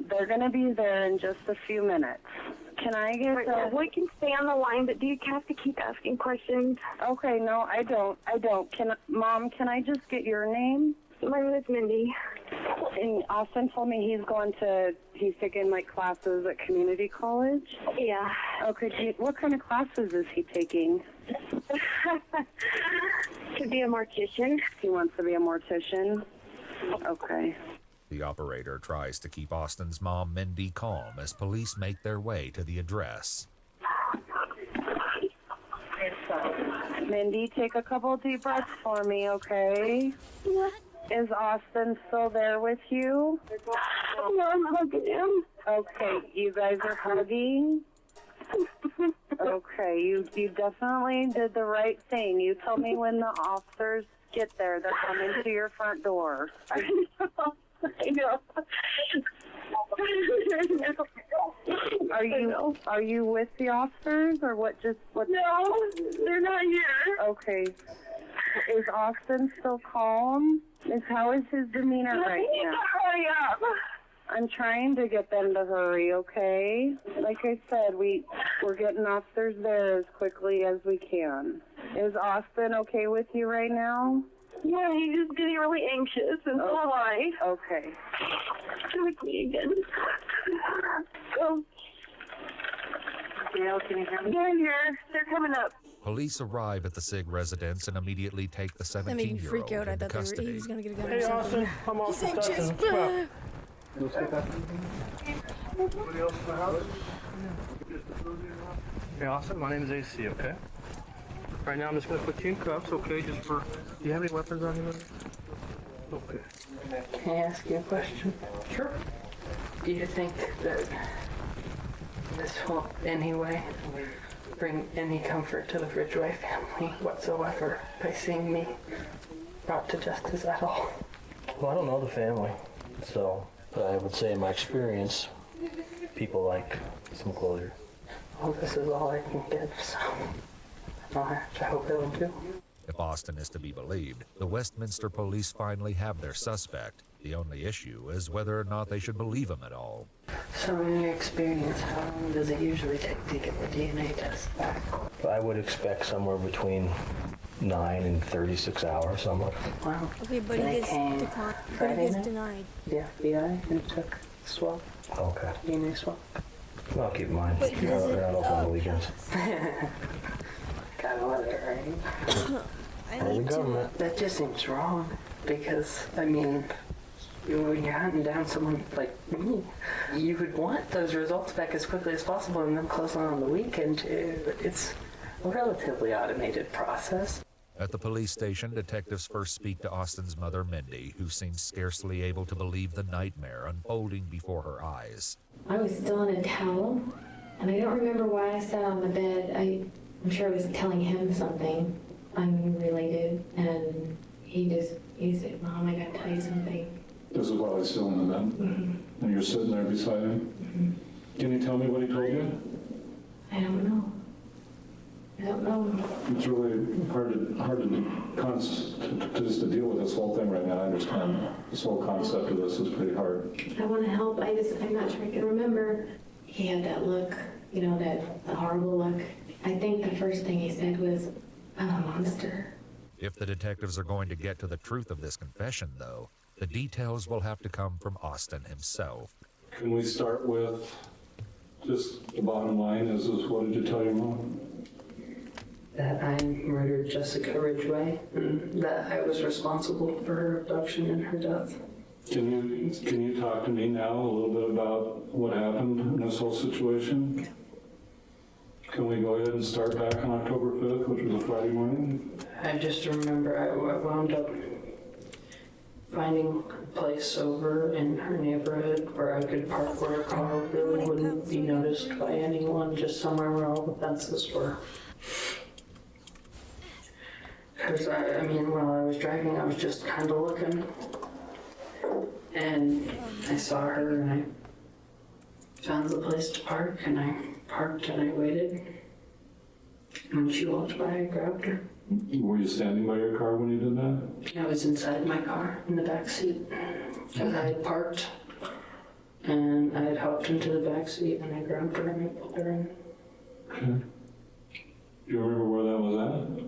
They're going to be there in just a few minutes. Can I get we can stay on the line, but do you have to keep asking questions? Okay, no, I don't. Mom, can I just get your name? My name is Mindy. And Austin told me he's taking like classes at community college? Yeah. Okay, what kind of classes is he taking? To be a mortician. He wants to be a mortician? Okay. The operator tries to keep Austin's mom, Mindy, calm as police make their way to the address. Mindy, take a couple deep breaths for me, okay? What? Is Austin still there with you? No, I'm hugging him. Okay, you guys are hugging? Okay, you definitely did the right thing. You told me when the officers get there, they're coming to your front door. I know. Are you with the officers, or what? No, they're not here. Okay. Is Austin still calm? How is his demeanor right now? Hurry up. I'm trying to get them to hurry, okay? Like I said, we're getting officers there as quickly as we can. Is Austin okay with you right now? Yeah, he's just getting really anxious, and so am I. Okay. With me again. Go. Gail, can you hear me? They're here. They're coming up. Police arrive at the Sig residence and immediately take the That made me 17-year-old freak out. I into thought he custody. was gonna get a gun. Hey, or Austin, something. I'm Austin He's anxious. Stetson. Anybody else in the house? Hey, Austin, my name is AC, okay? Right now, I'm just gonna put you in cuffs, okay? Do you have any weapons on you? Okay. Can I ask you a question? Sure. Do you think that this will in any way bring any comfort to the Ridgway family whatsoever by seeing me brought to justice at all? Well, I don't know the family, so I would say in my experience, people like some closure. Well, this is all I can give, so I hope it'll do. If Austin is to be believed, the Westminster police finally have their suspect. The only issue is whether or not they should believe him at all. So in your experience, how long does it usually take to get the DNA test back? I would expect somewhere between 9 and 36 hours, somewhat. Wow. Okay, but he gets denied. The FBI and took swab. Okay. DNA swab. I'll keep mine. But They're not open on the weekends. Gotta let it, right? I need to. That just seems wrong because, I mean, when you're hunting down someone like me, you would want those results back as quickly as possible and then close on the weekend too. It's a relatively automated process. At the police station, detectives first speak to Austin's mother, Mindy, who seems scarcely able to believe the nightmare unfolding before her eyes. I was still in a towel, and I don't remember why I sat on the bed. I'm sure I was telling him something unrelated, and he said, "Mom, I gotta tell you something." This is while he's still in the bed? Mm-hmm. And you're sitting there beside him? Mm-hmm. Can you tell me what he told you? I don't know. It's really hard to just to deal with this whole thing right now. I understand this whole concept of this is pretty hard. I want to help. I'm not sure I can remember. He had that look, that horrible look. I think the first thing he said was, "I'm a monster." If the detectives are going to get to the truth of this confession, though, the details will have to come from Austin himself. Can we start with just the bottom line? Is what did you tell your mom? That I murdered Jessica Ridgway and that I was responsible for her abduction and her death. Can you talk to me now a little bit about what happened in this whole situation? Can we go ahead and start back on October 5th, which was a Friday morning? I just remember I wound up finding a place over in her neighborhood where I could park where a car really wouldn't be noticed by anyone, just somewhere where all the fences were. Because, while I was driving, I was just kind of looking. And I saw her, and I found the place to park, and I parked, and I waited. When she walked by, I grabbed her. Were you standing by your car when you did that? I was inside my car, in the back seat. Because I had parked, and I had hopped into the back seat, and I grabbed her, and I pulled her in. Okay. Do you remember where that was at?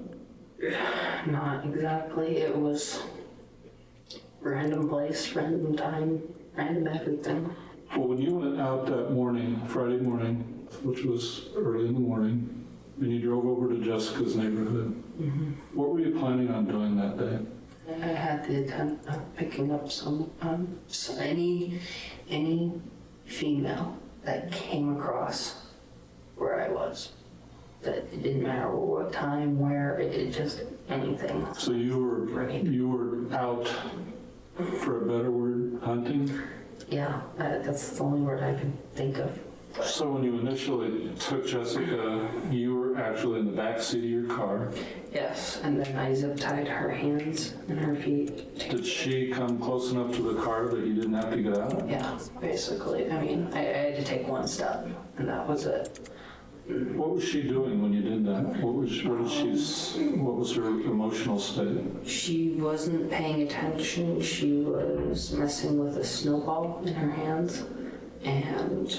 Not exactly. It was random place, random time, random everything. Well, when you went out that morning, Friday morning, which was early in the morning, and you drove over to Jessica's neighborhood, what were you planning on doing that day? I had the intent of picking up any female that came across where I was. That it didn't matter what time, where, it just anything. So you were out, for a better word, hunting? Yeah, that's the only word I can think of. So when you initially took Jessica, you were actually in the back seat of your car? Yes, and then I zip tied her hands and her feet. Did she come close enough to the car that you didn't have to get out? Yeah, basically. I had to take one step, and that was it. What was she doing when you did that? What was her emotional state? She wasn't paying attention. She was messing with a snowball in her hands, and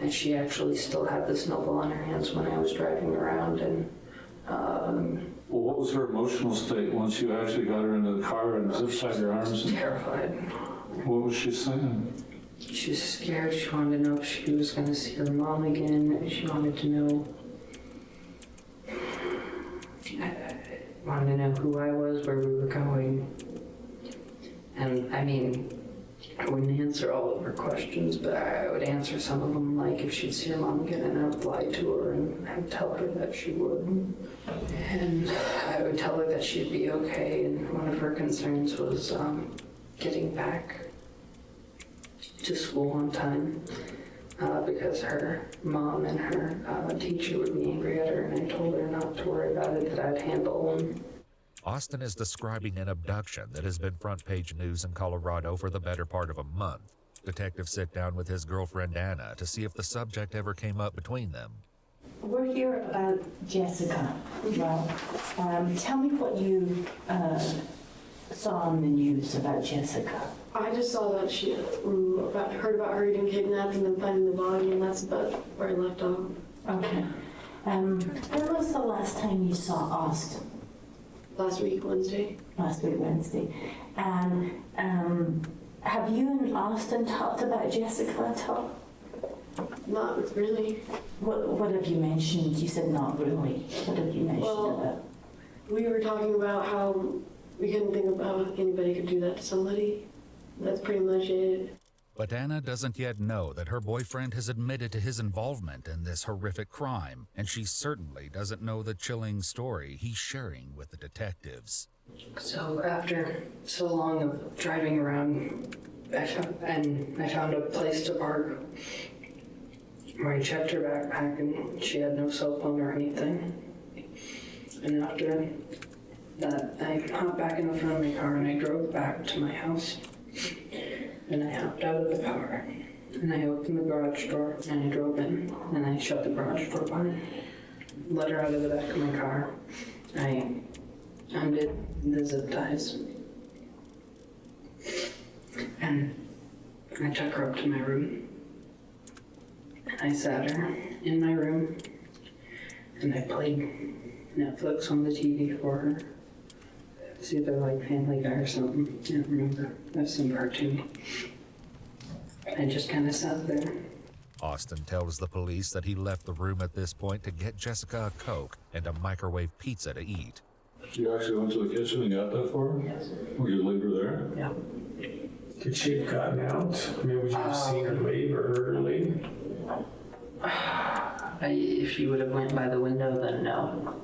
she actually still had the snowball in her hands when I was driving around. And well, what was her emotional state once you actually got her into the car and zip-tied her arms? Terrified. What was she saying? She was scared. She wanted to know if she was going to see her mom again. She wanted to know who I was, where we were going. And I wouldn't answer all of her questions, but I would answer some of them, like if she'd see her mom again, and I would lie to her and I would tell her that she would. And I would tell her that she'd be okay, and one of her concerns was getting back to school on time because her mom and her teacher would be angry at her, and I told her not to worry about it, that I'd handle them. Austin is describing an abduction that has been front page news in Colorado for the better part of a month. Detectives sit down with his girlfriend Anna to see if the subject ever came up between them. We're here about Jessica. Well, tell me what you saw on the news about Jessica. I just saw that she heard about her getting kidnapped and then finding the body, and that's about where I left off. Okay. When was the last time you saw Austin? Last week, Wednesday. Last week, Wednesday. And have you and Austin talked about Jessica at all? Not really. What have you mentioned? You said not really. What have you mentioned about? We were talking about how we couldn't think about anybody could do that to somebody. That's pretty much it. But Anna doesn't yet know that her boyfriend has admitted to his involvement in this horrific crime, and she certainly doesn't know the chilling story he's sharing with the detectives. So after so long of driving around, I found a place to park where I checked her backpack and she had no cell phone or anything. And after that, I hopped back in the front of my car and I drove back to my house. And I hopped out of the car and I opened the garage door and I drove in and I shut the garage door behind. Let her out of the back of my car. I undid the zip ties. And I took her up to my room. And I sat her in my room and I played Netflix on the TV for her. It's either like Family Guy or something. I can't remember. That's some cartoon. I just kind of sat there. Austin tells the police that he left the room at this point to get Jessica a Coke and a microwave pizza to eat. You actually went to the kitchen and got that for her? Yes. Would you leave her there? Yeah. Could she have gotten out? I mean, would you have seen her leave or heard her leave? If she would have went by the window, then no.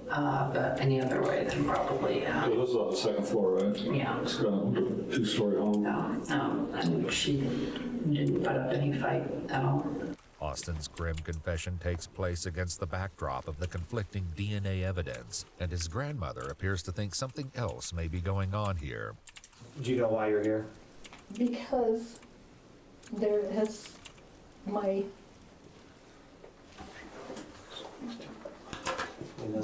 But any other way, then probably, yeah. So this is on the second floor, right? Yeah. It's got a two-story home. No, and she didn't put up any fight at all. Austin's grim confession takes place against the backdrop of the conflicting DNA evidence, and his grandmother appears to think something else may be going on here. Do you know why you're here? Because there has my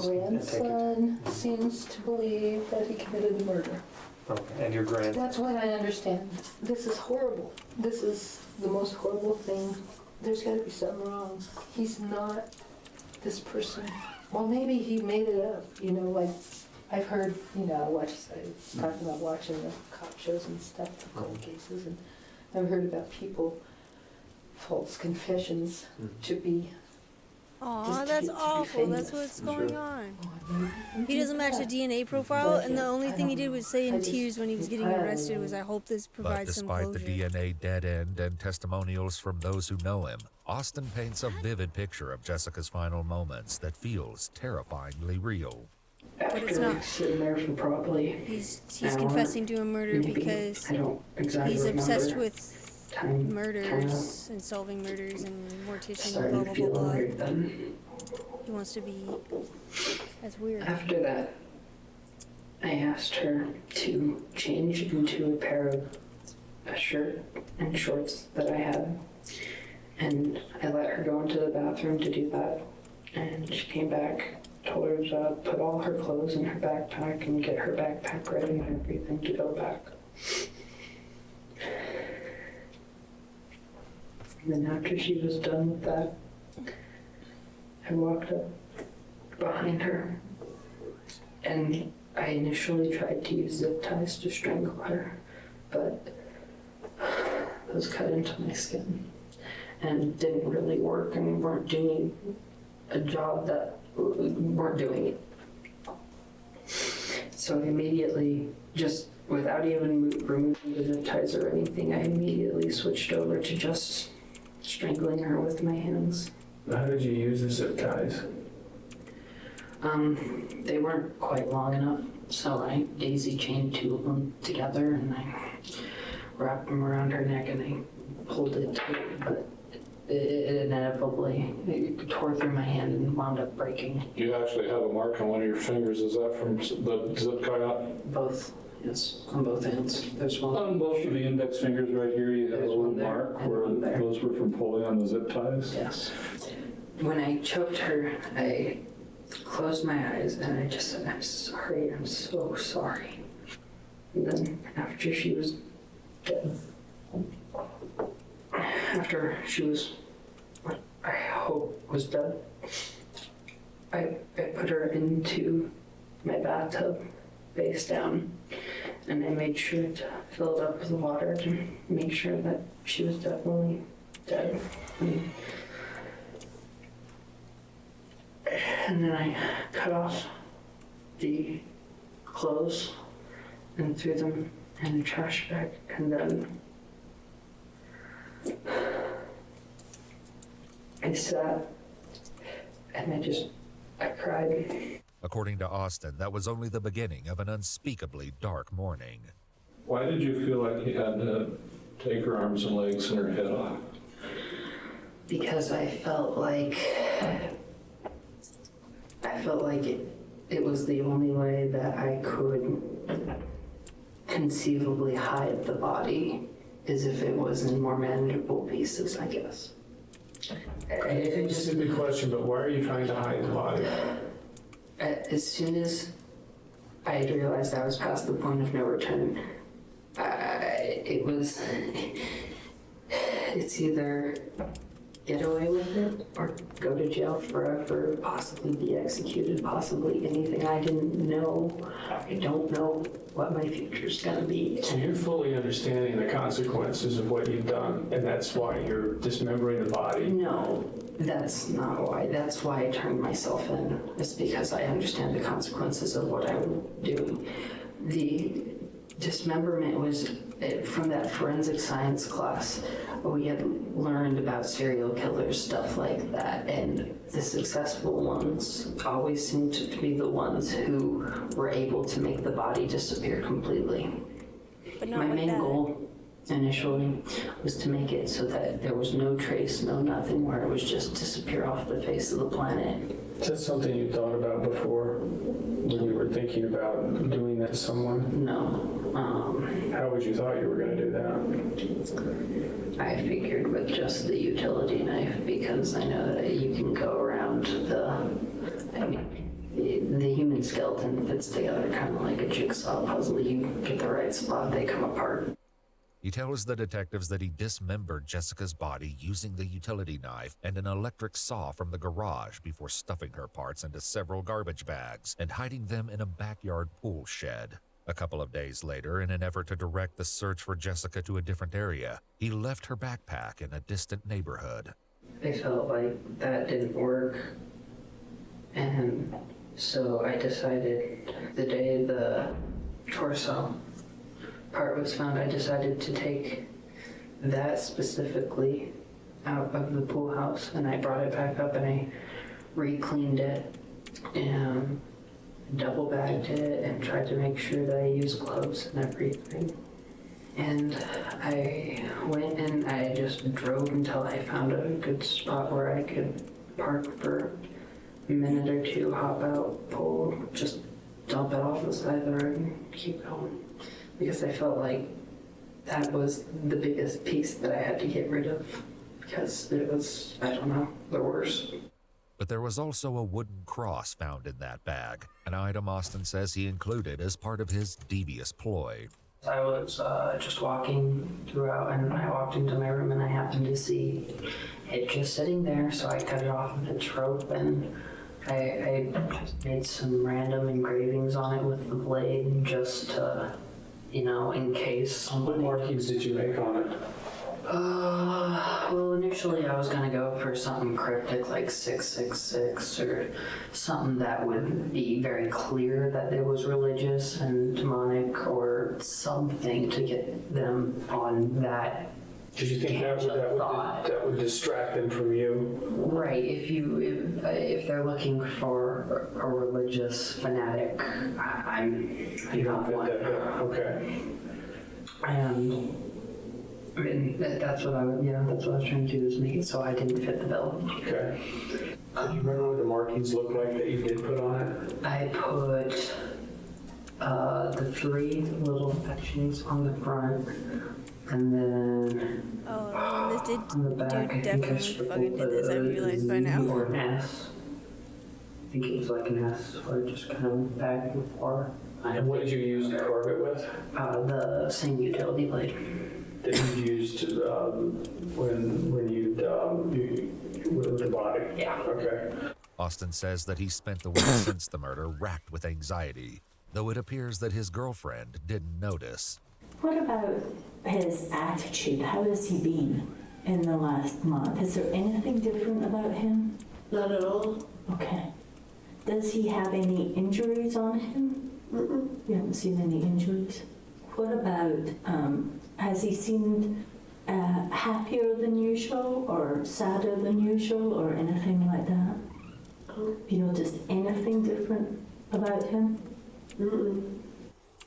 grandson seems to believe that he committed the murder. Okay, and your grand... That's what I understand. This is horrible. This is the most horrible thing. There's got to be something wrong. He's not this person. Well, maybe he made it up, you know, like I've heard, you know, I was talking about watching the cop shows and stuff, the cold cases, and I've heard about people, false confessions to be... Aw, that's awful. That's what's going on. He doesn't match the DNA profile, and the only thing he did was say in tears when he was getting arrested was, I hope this But provides some despite closure. the DNA dead end and testimonials from those who know him, Austin paints a vivid picture of Jessica's final moments that feels terrifyingly real. But it's not. Sitting there for probably He's an hour, confessing to a murder maybe. because I don't exactly he's obsessed remember. with Time murders and solving murders and mortician and started blah, blah, blah, feeling blah. weird then. He wants to be as weird. After that, I asked her to change into a pair of a shirt and shorts that I had. And I let her go into the bathroom to do that. And she came back, told her to put all her clothes in her backpack and get her backpack ready and everything to go back. And then after she was done with that, I walked up behind her and I initially tried to use zip ties to strangle her, but those cut into my skin and didn't really work and weren't doing a job that weren't doing it. So I immediately, just without even removing the zip ties or anything, I immediately switched over to just strangling her with my hands. How did you use the zip ties? They weren't quite long enough, so I daisy chained two of them together and I wrapped them around her neck and I pulled it tight, but it inevitably tore through my hand and wound up breaking. You actually have a mark on one of your fingers. Is that from the zip tie? Both, yes, on both hands. There's one. On both of the index fingers right here, you have a little mark where those were from pulling on the zip ties? Yes. when I choked her, I closed my eyes and I just said, I'm sorry, I'm so sorry. And then after she was dead, after she was, what I hope was dead, I put her into my bathtub face down, and I made sure to fill it up with water to make sure that she was definitely dead. And then I cut off the clothes and threw them in a trash bag, and then I sat and I cried. According to Austin, that was only the beginning of an unspeakably dark morning. Why did you feel like you had to take her arms and legs and her head off? Because I felt like it was the only way that I could conceivably hide the body, is if it was in more manageable pieces, I guess. It's a stupid question, but why are you trying to hide the body? As soon as I realized I was past the point of no return, it's either get away with it or go to jail forever, possibly be executed, possibly anything. I didn't know. I don't know what my future's gonna be. So you're fully understanding the consequences of what you've done, and that's why you're dismembering the body? No, that's not why. That's why I turned myself in. It's because I understand the consequences of what I'm doing. The dismemberment was from that forensic science class. We had learned about serial killers, stuff like that, and the successful ones always seemed to be the ones who were able to make the body disappear completely. But not My like main that. goal initially was to make it so that there was no trace, no nothing, where it was just disappear off the face of the planet. Is that something you thought about before when you were thinking about doing that to someone? No. How would you thought you were going to do that? I figured with just the utility knife, because I know that you can go around the human skeleton fits together kind of like a jigsaw puzzle. You get the right spot, they come apart. He tells the detectives that he dismembered Jessica's body using the utility knife and an electric saw from the garage before stuffing her parts into several garbage bags and hiding them in a backyard pool shed. A couple of days later, in an effort to direct the search for Jessica to a different area, he left her backpack in a distant neighborhood. I felt like that didn't work, and so I decided the day the torso part was found, I decided to take that specifically out of the pool house, and I brought it back up and I re-cleaned it and double bagged it and tried to make sure that I used gloves and everything. And I went and I just drove until I found a good spot where I could park for a minute or two, hop out, pull, just dump it off the side of the road and keep going. Because I felt like that was the biggest piece that I had to get rid of, because it was, I don't know, the worst. But there was also a wooden cross found in that bag, an item Austin says he included as part of his devious ploy. I was just walking throughout, and I walked into my room and I happened to see it just sitting there, so I cut it off of its rope and I just made some random engravings on it with the blade just to, in case. What markings did you make on it? Well, initially I was gonna go for something cryptic like 666 or something that would be very clear that it was religious and demonic or something to get them on that. Did you think that would distract them from you? Right. If they're looking for a religious fanatic, I'm not one. Okay. And I mean, that's what I was trying to do, is make it so I didn't fit the bill. Okay. Do you remember what the markings looked like that you did put on it? I put the 3 little etchings on the front And then this on the back, I think I definitely fucking did this. I realized by now. Or an S. I think it was like an S, or just kind of back and forth. And what did you use to carve it with? The same utility blade that you used when you with the body. Yeah. Okay. Austin says that he spent the week since the murder racked with anxiety, though it appears that his girlfriend didn't notice. What about his attitude? How has he been in the last month? Is there anything different about him? Not at all. Okay. Does he have any injuries on him? Mm-mm. You haven't seen any injuries? What about, has he seemed happier than usual or sadder than usual or anything like that? Have you noticed anything different about him? Mm-mm.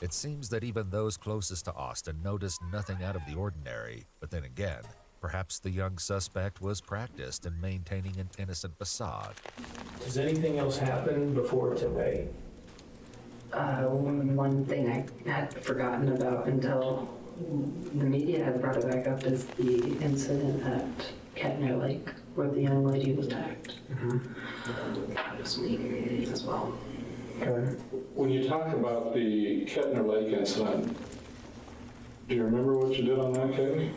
It seems that even those closest to Austin noticed nothing out of the ordinary, but then again, perhaps the young suspect was practiced in maintaining an innocent facade. Does anything else happen before today? One thing I had forgotten about until the media had brought it back up is the incident at Kettner Lake where the young lady was attacked. That was me as well. Okay. When you talk about the Kettner Lake incident, do you remember what you did on that case?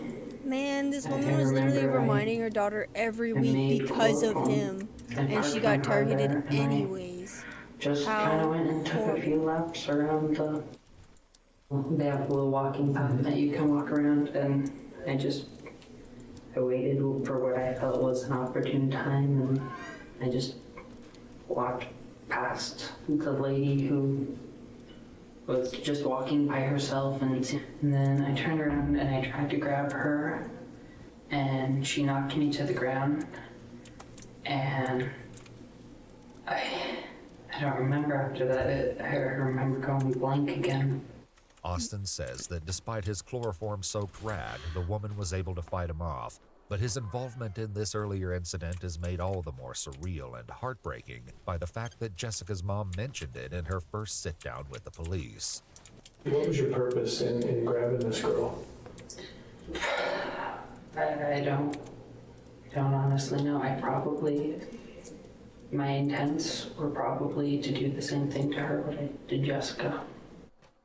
Man, this woman was literally reminding her daughter every week because of him, and she got targeted anyways. Just kind of went and took a few laps around they have a little walking path that you can walk around, and I waited for what I felt was an opportune time, and I just walked past the lady who was just walking by herself, and then I turned around and I tried to grab her, and she knocked me to the ground, and I don't remember after that. I remember going blank again. Austin says that despite his chloroform-soaked rag, the woman was able to fight him off, but his involvement in this earlier incident is made all the more surreal and heartbreaking by the fact that Jessica's mom mentioned it in her first sit-down with the police. What was your purpose in grabbing this girl? I don't honestly know. My intents were probably to do the same thing to her what I did Jessica.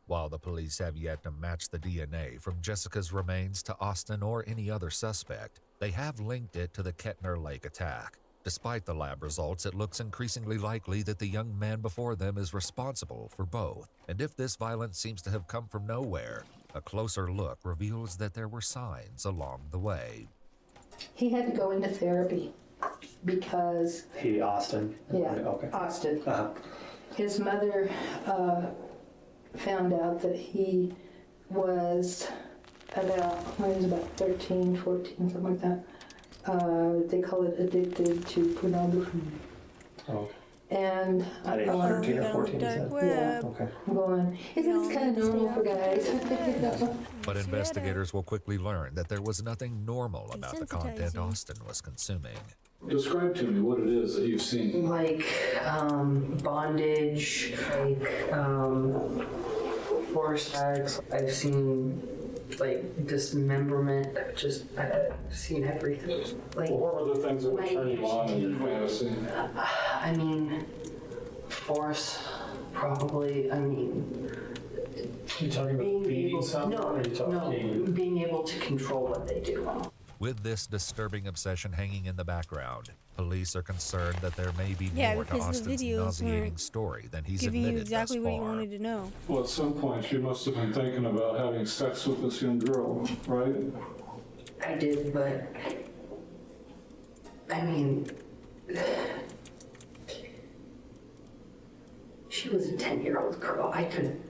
While the police have yet to match the DNA from Jessica's remains to Austin or any other suspect, they have linked it to the Kettner Lake attack. Despite the lab results, it looks increasingly likely that the young man before them is responsible for both. And if this violence seems to have come from nowhere, a closer look reveals that there were signs along the way. He had to go into therapy because... Austin? Yeah, okay. Austin. Uh-huh. His mother found out that he was about 13, 14, something like that. They call it addicted to pornography. Oh. And I think 13 or 14, you said? Yeah. Okay. I'm going, it's kind of normal for guys. But investigators will quickly learn that there was nothing normal about the content Austin was consuming. Describe to me what it is that you've seen. Like bondage, like forced sex. I've seen like dismemberment. I've seen everything. Like, what were the things that would turn you on in your fantasy? I mean, force, probably. I mean, you talking about beating someone? No, or you talking being able to control what they do. With this disturbing obsession hanging in the background, police are concerned that there may be more to because the Austin's videos nauseating weren't story than he's giving you admitted exactly thus what you far. wanted to know. Well, at some point you must have been thinking about having sex with this young girl, right? I did, but I mean, she was a 10-year-old girl. I couldn't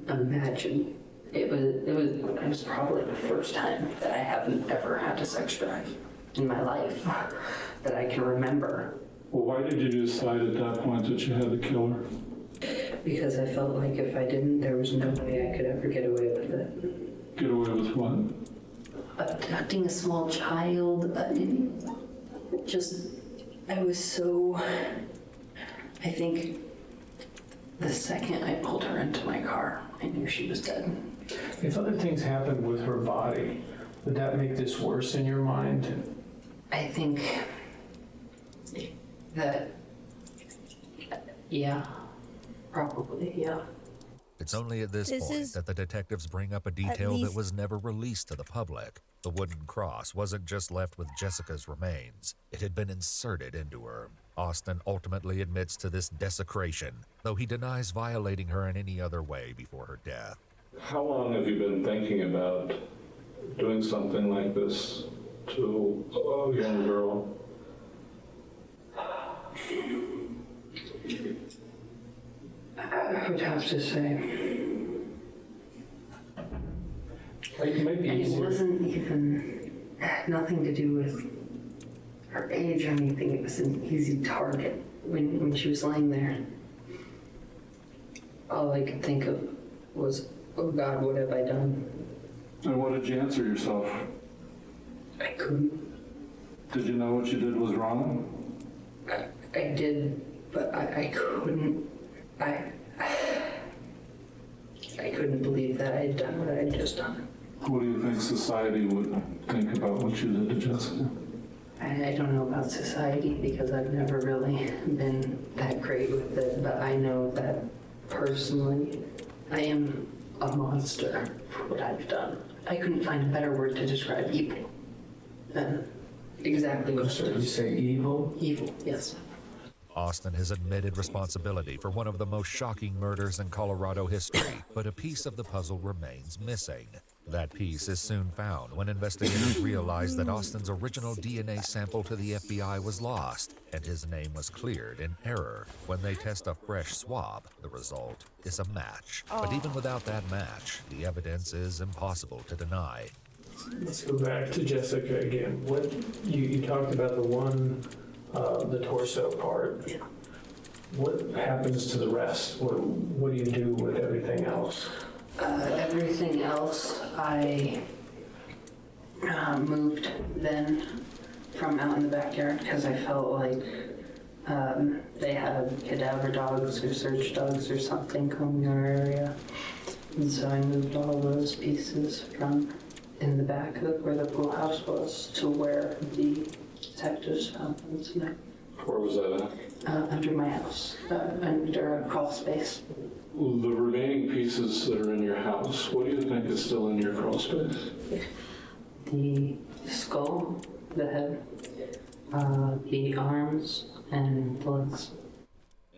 imagine. It was probably the first time that I haven't ever had a sex drive in my life that I can remember. Well, why did you decide at that point that you had to kill her? Because I felt like if I didn't, there was no way I could ever get away with it. Get away with what? Abducting a small child. I was so... I think the second I pulled her into my car, I knew she was dead. If other things happened with her body, would that make this worse in your mind? I think that, yeah, probably, yeah. It's only at this This point is that the detectives bring up a detail that least- was never released to the public. The wooden cross wasn't just left with Jessica's remains, it had been inserted into her. Austin ultimately admits to this desecration, though he denies violating her in any other way before her death. How long have you been thinking about doing something like this to a young girl? I would have to say, It might be and it easier. wasn't even, had nothing to do with her age or anything. It was an easy target when she was laying there. All I could think of was, oh God, what have I done? And what did you answer yourself? I couldn't. Did you know what you did was wrong? I did, but I couldn't. I couldn't believe that I had done what I had just done. What do you think society would think about what you did to Jessica? I don't know about society because I've never really been that great with it, but I know that personally, I am a monster for what I've done. I couldn't find a better word to describe evil than exactly what it You is. say evil? Evil, yes. Austin has admitted responsibility for one of the most shocking murders in Colorado history, but a piece of the puzzle remains missing. That piece is soon found when investigators realize that Austin's original DNA sample to the FBI was lost, and his name was cleared in error. When they test a fresh swab, the result is a match. But even without that match, the evidence is impossible to deny. Let's go back to Jessica again. What you talked about the torso part. Yeah. What happens to the rest? What do you do with everything else? Everything else, I moved then from out in the backyard because I felt like they had cadaver dogs or search dogs or something combing our area. And so I moved all those pieces from in the back of where the pool house was to where the detectives found them tonight. Where was that at? Under my house, under a crawl space. The remaining pieces that are in your house, what do you think is still in your crawl space? The skull, the head, the arms, and the legs.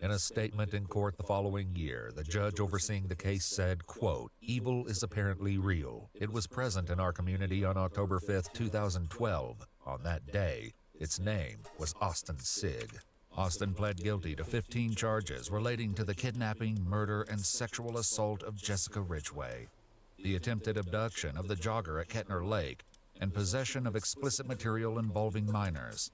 In a statement in court the following year, the judge overseeing the case said, quote, "Evil is apparently real. It was present in our community on October 5th, 2012. On that day, its name was Austin Sigg." Austin pled guilty to 15 charges relating to the kidnapping, murder, and sexual assault of Jessica Ridgway, the attempted abduction of the jogger at Kettner Lake, and possession of explicit material involving minors.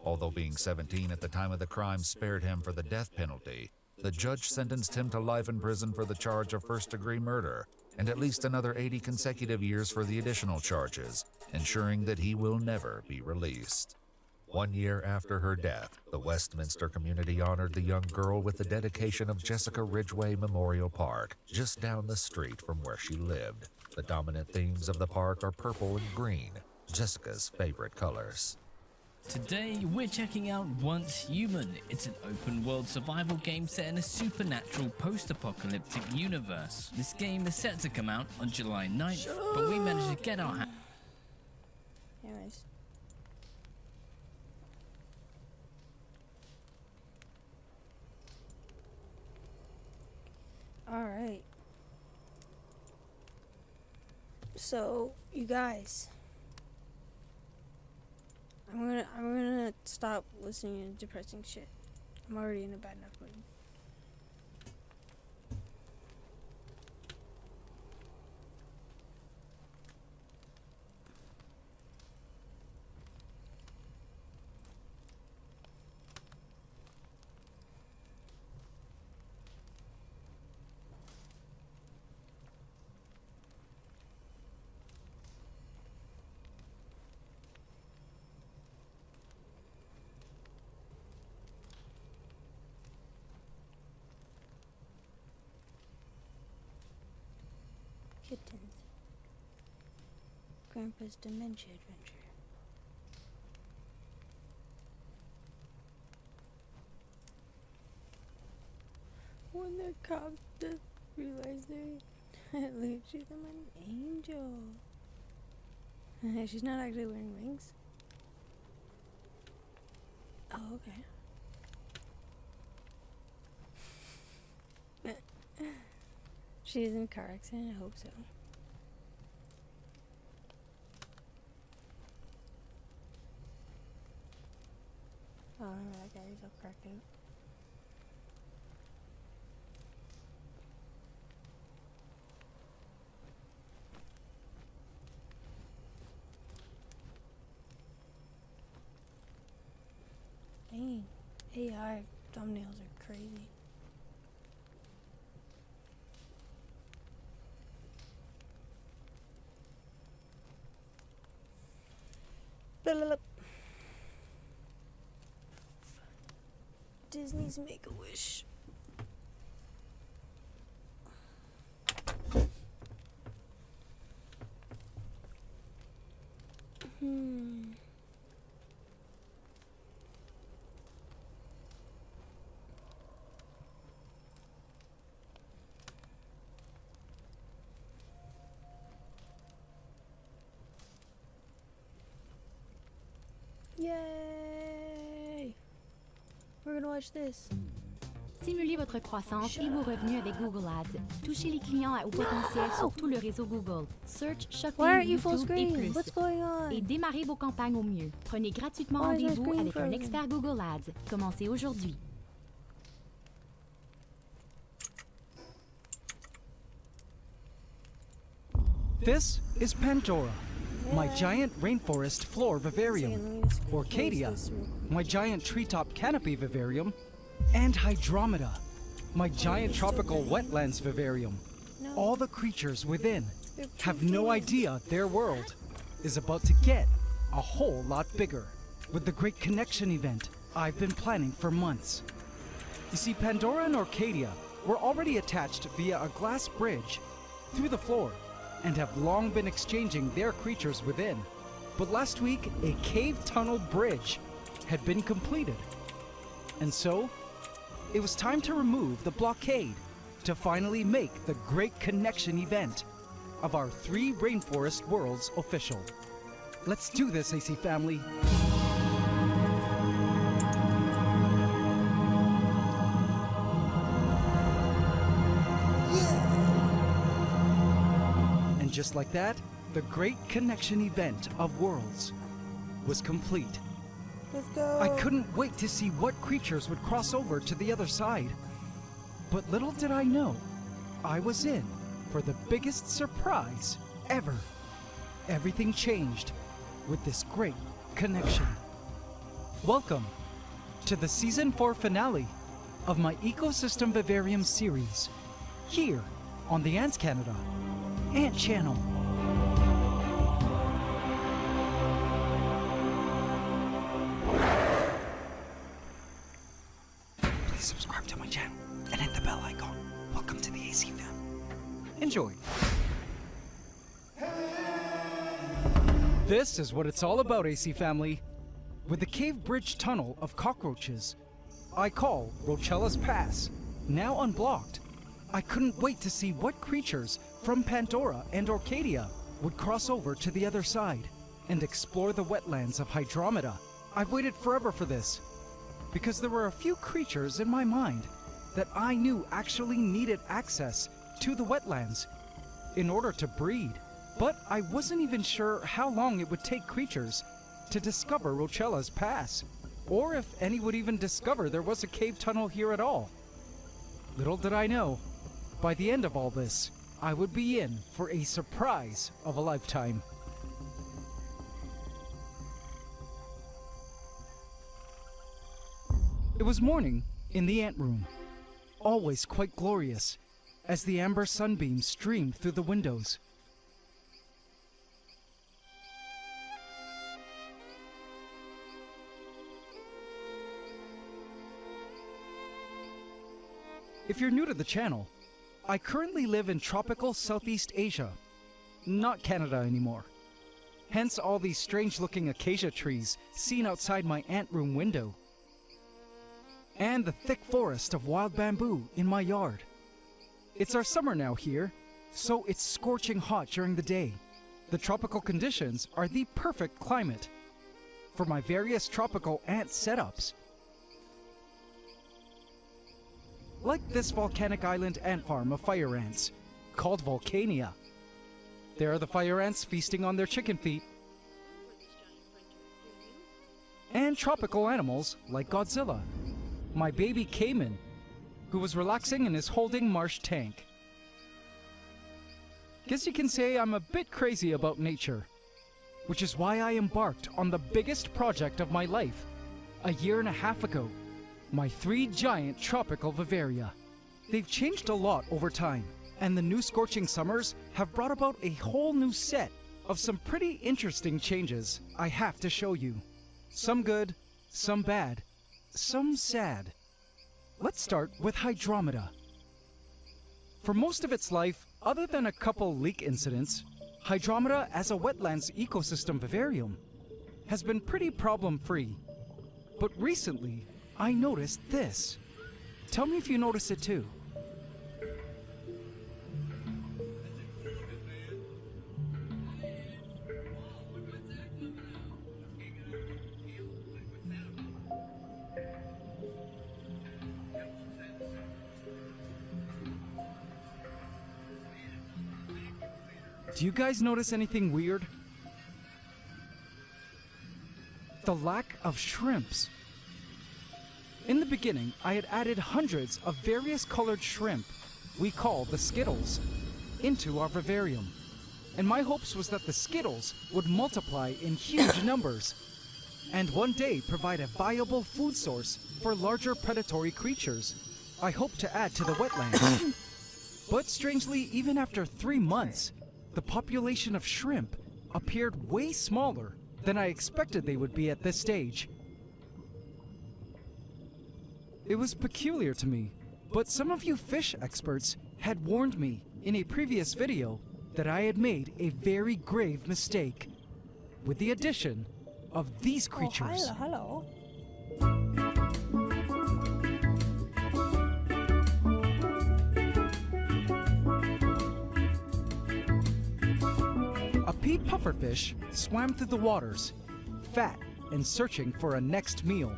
Although being 17 at the time of the crime spared him for the death penalty, the judge sentenced him to life in prison for the charge of first-degree murder and at least another 80 consecutive years for the additional charges, ensuring that he will never be released. 1 year after her death, the Westminster community honored the young girl with the dedication of Jessica Ridgway Memorial Park, just down the street from where she lived. The dominant themes of the park are purple and green, Jessica's favorite colors. Today, we're checking out Once Human. It's an open-world survival game set in a supernatural post-apocalyptic universe. This game is set to come out on July 9th, but we managed to get our hands. Anyways. Alright. So, you guys. I'm gonna stop listening to depressing shit. I'm already in a bad enough mood. Grandpa's dementia adventure. When the cops just realized she's an angel. She's not actually wearing wings. Oh, okay. She's in a car accident, I hope so. Oh, I remember that guy, he's all cracked out. Dang, AI thumbnails are crazy. Disney's Make-A-Wish. Yay! We're gonna watch this. Stimulez votre croissance et vos revenus avec Google Ads. Touchez les clients à haut potentiel sur tout le réseau Google. Search, Shopping, YouTube et plus. What's going on? Et démarrez vos campagnes au mieux. Prenez gratuitement Why is my rendez-vous screen avec un frozen? expert Google Ads. Commencez aujourd'hui. This is Pandora, my giant rainforest floor vivarium, Orcadia, my giant treetop canopy vivarium, and Hydromeda, my giant tropical wetlands vivarium. All the creatures within have no idea their world is about to get a whole lot bigger with the Great Connection event I've been planning for months. You see, Pandora and Orcadia were already attached via a glass bridge through the floor and have long been exchanging their creatures within. But last week, a cave tunnel bridge had been completed. And so, it was time to remove the blockade to finally make the Great Connection event of our 3 Rainforest Worlds official. Let's do this, AC family. And just like that, the Great Connection event of Worlds was complete. Let's go. I couldn't wait to see what creatures would cross over to the other side. But little did I know, I was in for the biggest surprise ever. Everything changed with this Great Connection. Welcome to the Season 4 finale of my Ecosystem Vivarium series, here on the Ants Canada Ant Channel. Please subscribe to my channel and hit the bell icon. Welcome to the AC fam. Enjoy. This is what it's all about, AC family. With the cave bridge tunnel of cockroaches I call Rochella's Pass now unblocked, I couldn't wait to see what creatures from Pandora and Orcadia would cross over to the other side and explore the wetlands of Hydromeda. I've waited forever for this, because there were a few creatures in my mind that I knew actually needed access to the wetlands in order to breed. But I wasn't even sure how long it would take creatures to discover Rochella's Pass, or if any would even discover there was a cave tunnel here at all. Little did I know, by the end of all this, I would be in for a surprise of a lifetime. It was morning in the ant room, always quite glorious, as the amber sunbeams streamed through the windows. If you're new to the channel, I currently live in tropical Southeast Asia, not Canada anymore. Hence all these strange-looking acacia trees seen outside my aunt room window. And the thick forest of wild bamboo in my yard. It's our summer now here, so it's scorching hot during the day. The tropical conditions are the perfect climate for my various tropical ant setups. Like this volcanic island ant farm of fire ants, called Volcania. There are the fire ants feasting on their chicken feet. And tropical animals like Godzilla, my baby caiman, who was relaxing in his holding marsh tank. Guess you can say I'm a bit crazy about nature, which is why I embarked on the biggest project of my life a year and a half ago, my 3 giant tropical vivaria. They've changed a lot over time, and the new scorching summers have brought about a whole new set of some pretty interesting changes I have to show you. Some good, some bad, some sad. Let's start with Hydromeda. For most of its life, other than a couple leak incidents, Hydromeda as a wetlands ecosystem vivarium has been pretty problem-free. But recently, I noticed this. Tell me if you notice it too. Do you guys notice anything weird? The lack of shrimps. In the beginning, I had added hundreds of various colored shrimp, we call the Skittles, into our vivarium. And my hopes was that the Skittles would multiply in huge numbers, and one day provide a viable food source for larger predatory creatures I hope to add to the wetlands. But strangely, even after 3 months, the population of shrimp appeared way smaller than I expected they would be at this stage. It was peculiar to me, but some of you fish experts had warned me in a previous video that I had made a very grave mistake with the addition of these creatures. Oh, hello. A pea pufferfish swam through the waters, fat and searching for a next meal.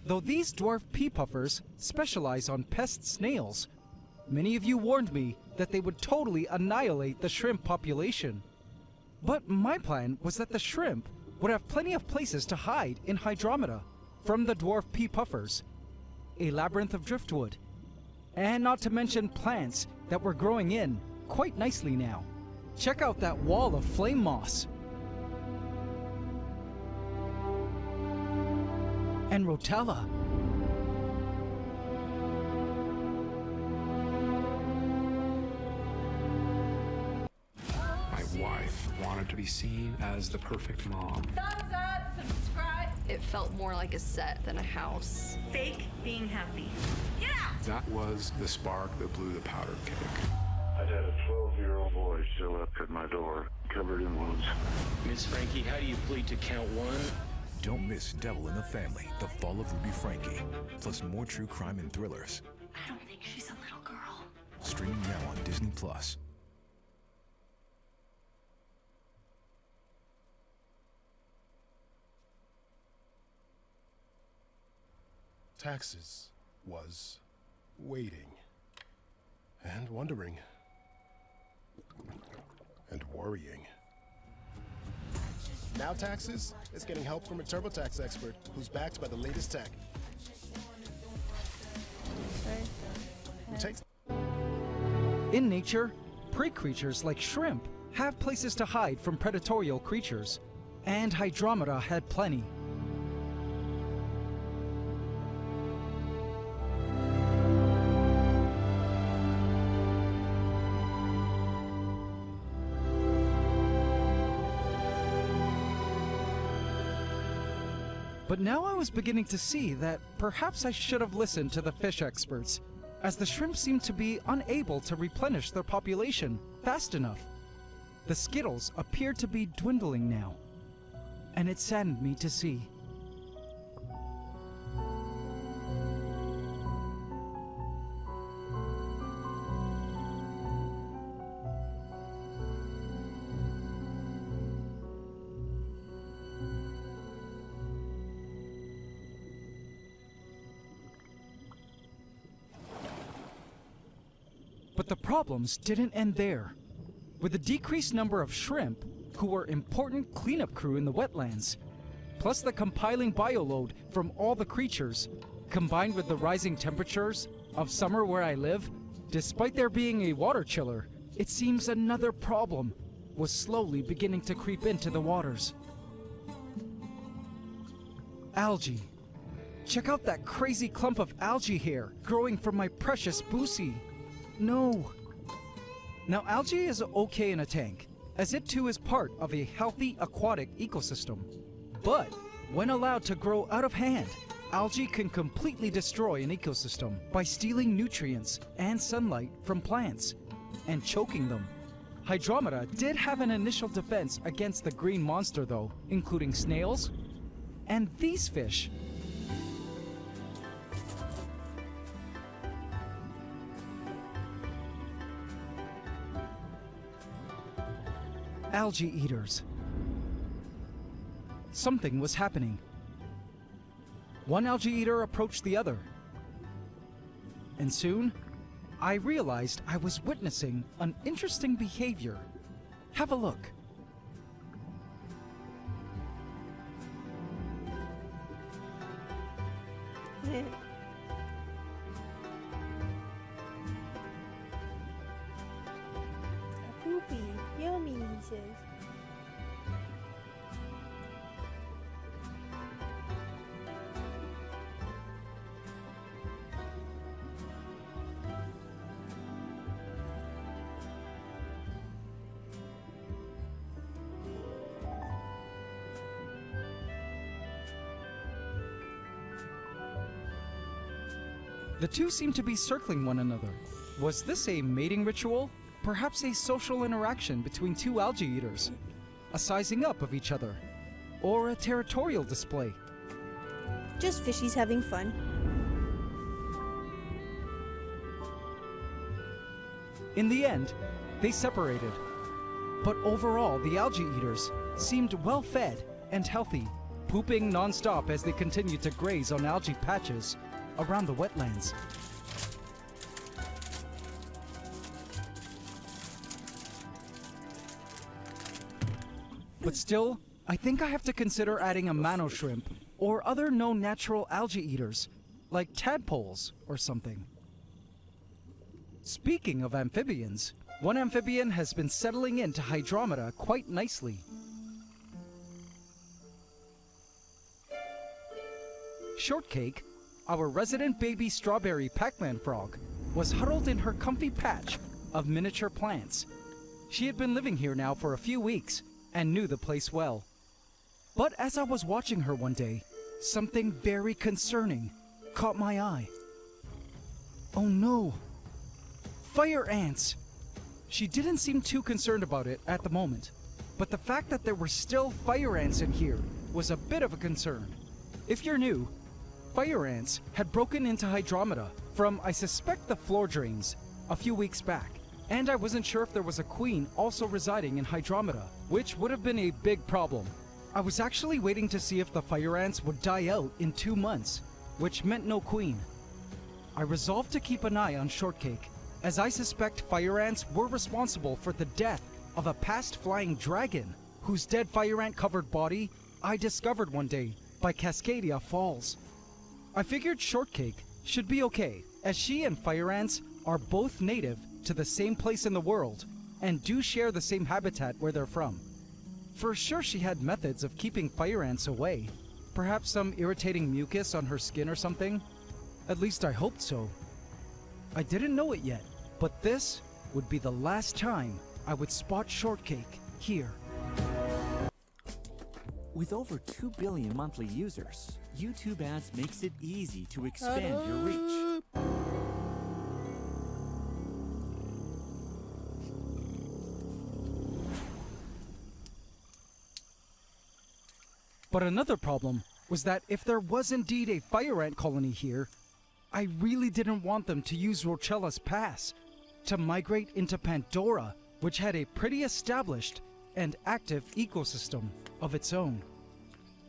Though these dwarf pea puffers specialize on pest snails, many of you warned me that they would totally annihilate the shrimp population. But my plan was that the shrimp would have plenty of places to hide in Hydromeda from the dwarf pea puffers, a labyrinth of driftwood, and not to mention plants that were growing in quite nicely now. Check out that wall of flame moss. And Rotella. My wife wanted to be seen as the perfect mom. Thumbs up, subscribe. It felt more like a set than a house. Fake being happy. Yeah! That was the spark that blew the powder cake. I'd had a 12-year-old boy show up at my door, covered in wounds. Miss Frankie, how do you plead to count 1? Don't miss Devil in the Family, The Fall of Ruby Frankie, plus more true crime and thrillers. I don't think she's a little girl. Streaming now on Disney+. Taxes was waiting and wondering and worrying. Now Taxes is getting help from a TurboTax expert who's backed by the latest tech. In nature, prey creatures like shrimp have places to hide from predatory creatures, and Hydromeda had plenty. But now I was beginning to see that perhaps I should have listened to the fish experts, as the shrimp seemed to be unable to replenish their population fast enough. The Skittles appeared to be dwindling now, and it saddened me to see. But the problems didn't end there. With the decreased number of shrimp, who were important cleanup crew in the wetlands, plus the compiling bioload from all the creatures, combined with the rising temperatures of summer where I live, despite there being a water chiller, it seems another problem was slowly beginning to creep into the waters. Algae. Check out that crazy clump of algae here growing from my precious Boosie. No. Now, algae is okay in a tank, as it too is part of a healthy aquatic ecosystem. But when allowed to grow out of hand, algae can completely destroy an ecosystem by stealing nutrients and sunlight from plants and choking them. Hydromeda did have an initial defense against the green monster though, including snails and these fish. Algae eaters. Something was happening. One algae eater approached the other. And soon, I realized I was witnessing an interesting behavior. Have a look. Poopy, yummy, he says. The two seemed to be circling one another. Was this a mating ritual? Perhaps a social interaction between two algae eaters? A sizing up of each other? Or a territorial display? Just fishies having fun. In the end, they separated. But overall, the algae eaters seemed well fed and healthy, pooping non-stop as they continued to graze on algae patches around the wetlands. But still, I think I have to consider adding a mano shrimp or other known natural algae eaters, like tadpoles or something. Speaking of amphibians, one amphibian has been settling into Hydromeda quite nicely. Shortcake, our resident baby strawberry Pac-Man frog, was huddled in her comfy patch of miniature plants. She had been living here now for a few weeks and knew the place well. But as I was watching her one day, something very concerning caught my eye. Oh no! Fire ants! She didn't seem too concerned about it at the moment, but the fact that there were still fire ants in here was a bit of a concern. If you're new, fire ants had broken into Hydromeda from, I suspect, the floor drains a few weeks back. And I wasn't sure if there was a queen also residing in Hydromeda, which would have been a big problem. I was actually waiting to see if the fire ants would die out in 2 months, which meant no queen. I resolved to keep an eye on Shortcake, as I suspect fire ants were responsible for the death of a past flying dragon, whose dead fire ant covered body I discovered one day by Cascadia Falls. I figured Shortcake should be okay, as she and fire ants are both native to the same place in the world, and do share the same habitat where they're from. For sure she had methods of keeping fire ants away. Perhaps some irritating mucus on her skin or something? At least I hoped so. I didn't know it yet, but this would be the last time I would spot Shortcake here. With over 2 billion monthly users, YouTube ads makes it easy to expand your reach. But another problem was that if there was indeed a fire ant colony here, I really didn't want them to use Rochella's pass to migrate into Pandora, which had a pretty established and active ecosystem of its own.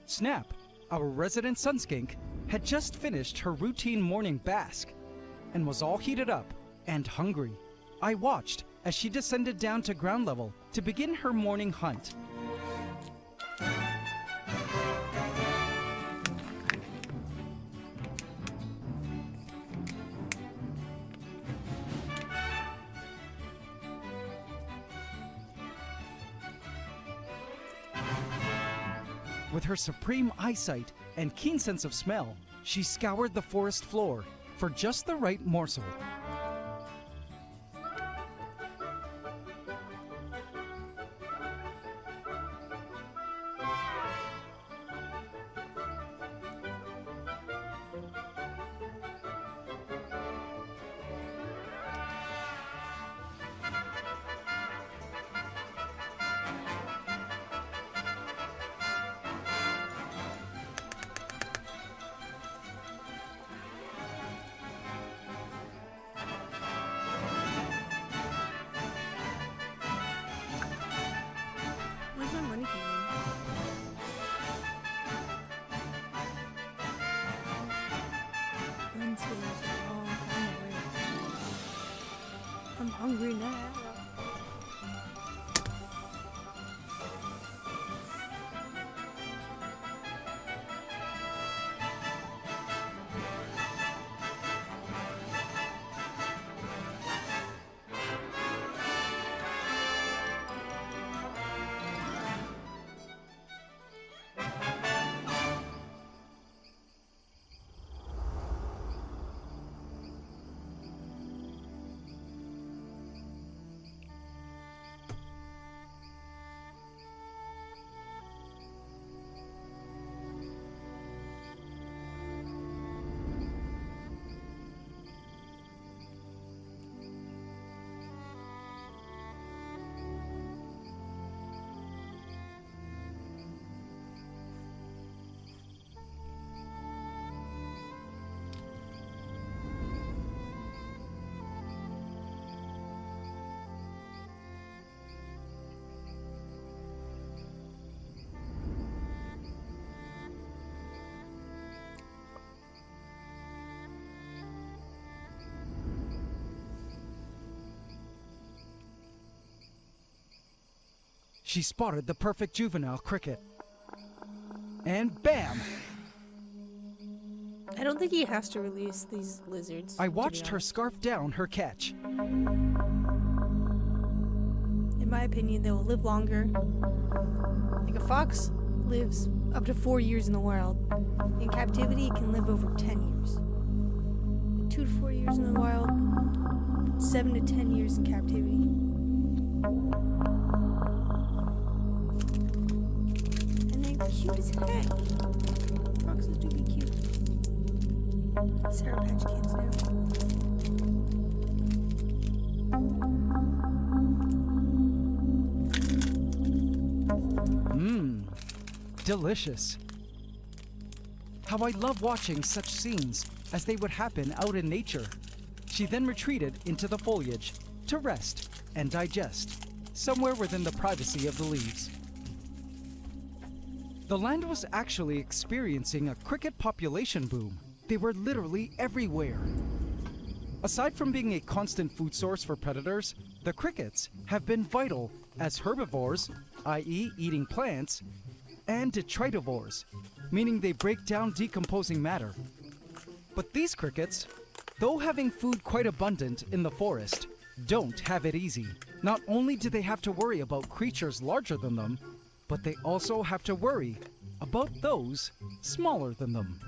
Snap, our resident sunskink, had just finished her routine morning bask and was all heated up and hungry. I watched as she descended down to ground level to begin her morning hunt. With her supreme eyesight and keen sense of smell, she scoured the forest floor for just the right morsel. Where's my money coming in? Wednesday is a long time away. I'm hungry now. She spotted the perfect juvenile cricket. And bam! I don't think he has to release these lizards. I watched her scarf down her catch. In my opinion, they will live longer. Like a fox lives up to 4 years in the wild. In captivity, it can live over 10 years. 2 to 4 years in the wild, 7 to 10 years in captivity. And they're cute as heck. Foxes do be cute. Sour Patch Kids now. Delicious. How I love watching such scenes as they would happen out in nature. She then retreated into the foliage to rest and digest, somewhere within the privacy of the leaves. The land was actually experiencing a cricket population boom. They were literally everywhere. Aside from being a constant food source for predators, the crickets have been vital as herbivores, i.e. eating plants, and detritivores, meaning they break down decomposing matter. But these crickets, though having food quite abundant in the forest, don't have it easy. Not only do they have to worry about creatures larger than them, but they also have to worry about those smaller than them.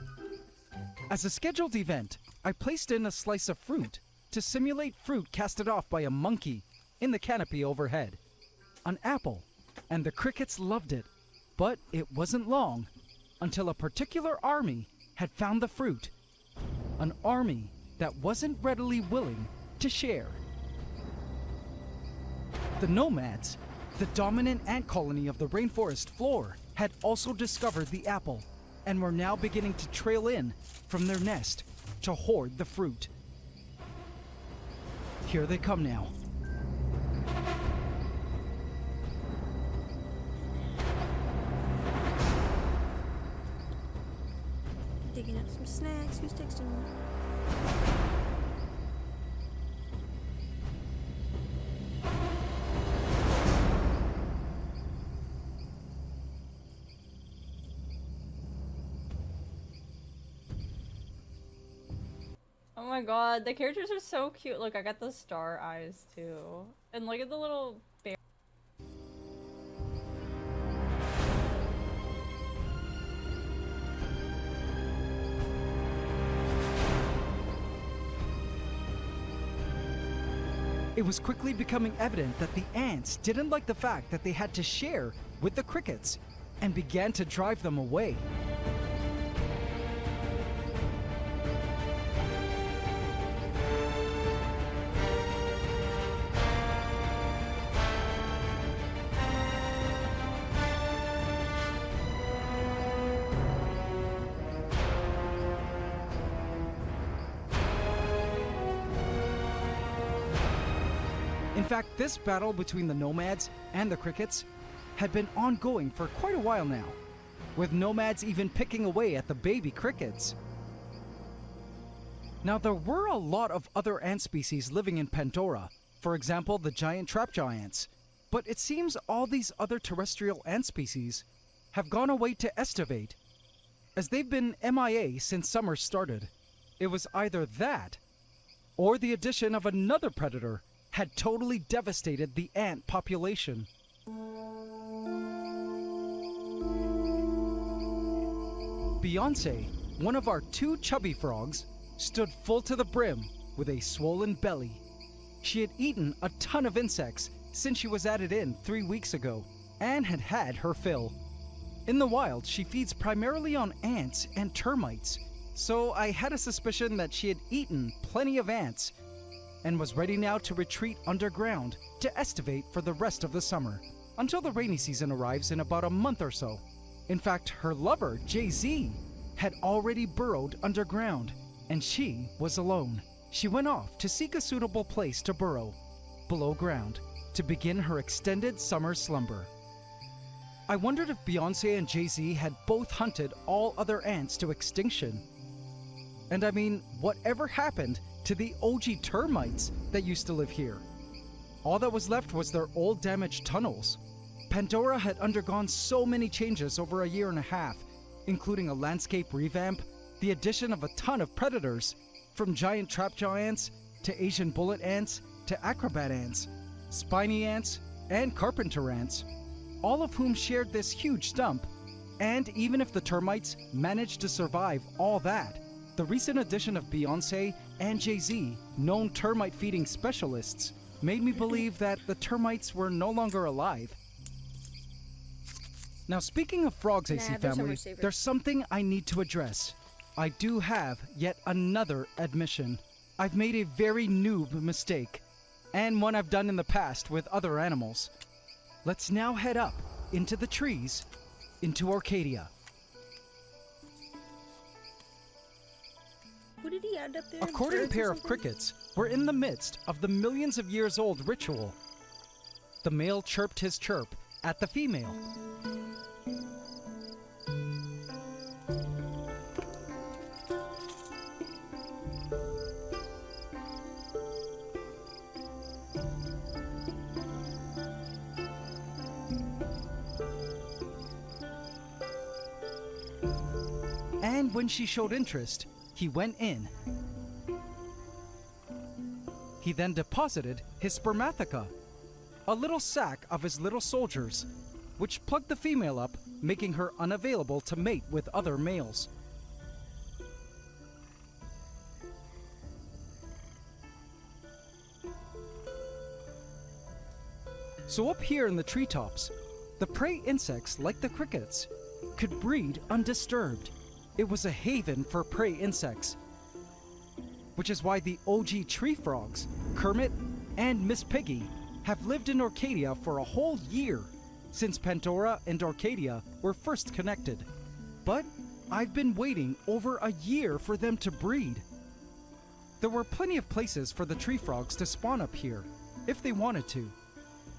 As a scheduled event, I placed in a slice of fruit to simulate fruit casted off by a monkey in the canopy overhead. An apple, and the crickets loved it. But it wasn't long until a particular army had found the fruit. An army that wasn't readily willing to share. The nomads, the dominant ant colony of the rainforest floor, had also discovered the apple and were now beginning to trail in from their nest to hoard the fruit. Here they come now. Digging up some snacks. Who's texting me? Oh my god, the characters are so cute. Look, I got the star eyes too. And look at the little bear. It was quickly becoming evident that the ants didn't like the fact that they had to share with the crickets and began to drive them away. In fact, this battle between the nomads and the crickets had been ongoing for quite a while now, with nomads even picking away at the baby crickets. Now, there were a lot of other ant species living in Pandora, for example, the giant trapjaw ants, but it seems all these other terrestrial ant species have gone away to estivate, as they've been MIA since summer started. It was either that, or the addition of another predator had totally devastated the ant population. Beyonce, one of our two chubby frogs, stood full to the brim with a swollen belly. She had eaten a ton of insects since she was added in 3 weeks ago and had had her fill. In the wild, she feeds primarily on ants and termites, so I had a suspicion that she had eaten plenty of ants and was ready now to retreat underground to estivate for the rest of the summer, until the rainy season arrives in about a month or so. In fact, her lover, Jay-Z, had already burrowed underground, and she was alone. She went off to seek a suitable place to burrow, below ground, to begin her extended summer slumber. I wondered if Beyonce and Jay-Z had both hunted all other ants to extinction. And I mean, whatever happened to the OG termites that used to live here? All that was left was their old damaged tunnels. Pandora had undergone so many changes over a year and a half, including a landscape revamp, the addition of a ton of predators, from giant trapjaw ants to Asian bullet ants to acrobat ants, spiny ants, and carpenter ants, all of whom shared this huge stump. And even if the termites managed to survive all that, the recent addition of Beyonce and Jay-Z, known termite feeding specialists, made me believe that the termites were no longer alive. Now, speaking of frogs, AC family, there's something I need to address. I do have yet another admission. I've made a very noob mistake, and one I've done in the past with other animals. Let's now head up into the trees, into Arcadia. What did he add up there? A courting pair of crickets were in the midst of the millions of years old ritual. The male chirped his chirp at the female. And when she showed interest, he went in. He then deposited his spermatheca, a little sack of his little soldiers, which plugged the female up, making her unavailable to mate with other males. So up here in the treetops, the prey insects, like the crickets, could breed undisturbed. It was a haven for prey insects, which is why the OG tree frogs, Kermit and Miss Piggy, have lived in Orcadia for a whole year, since Pandora and Orcadia were first connected. But I've been waiting over a year for them to breed. There were plenty of places for the tree frogs to spawn up here, if they wanted to.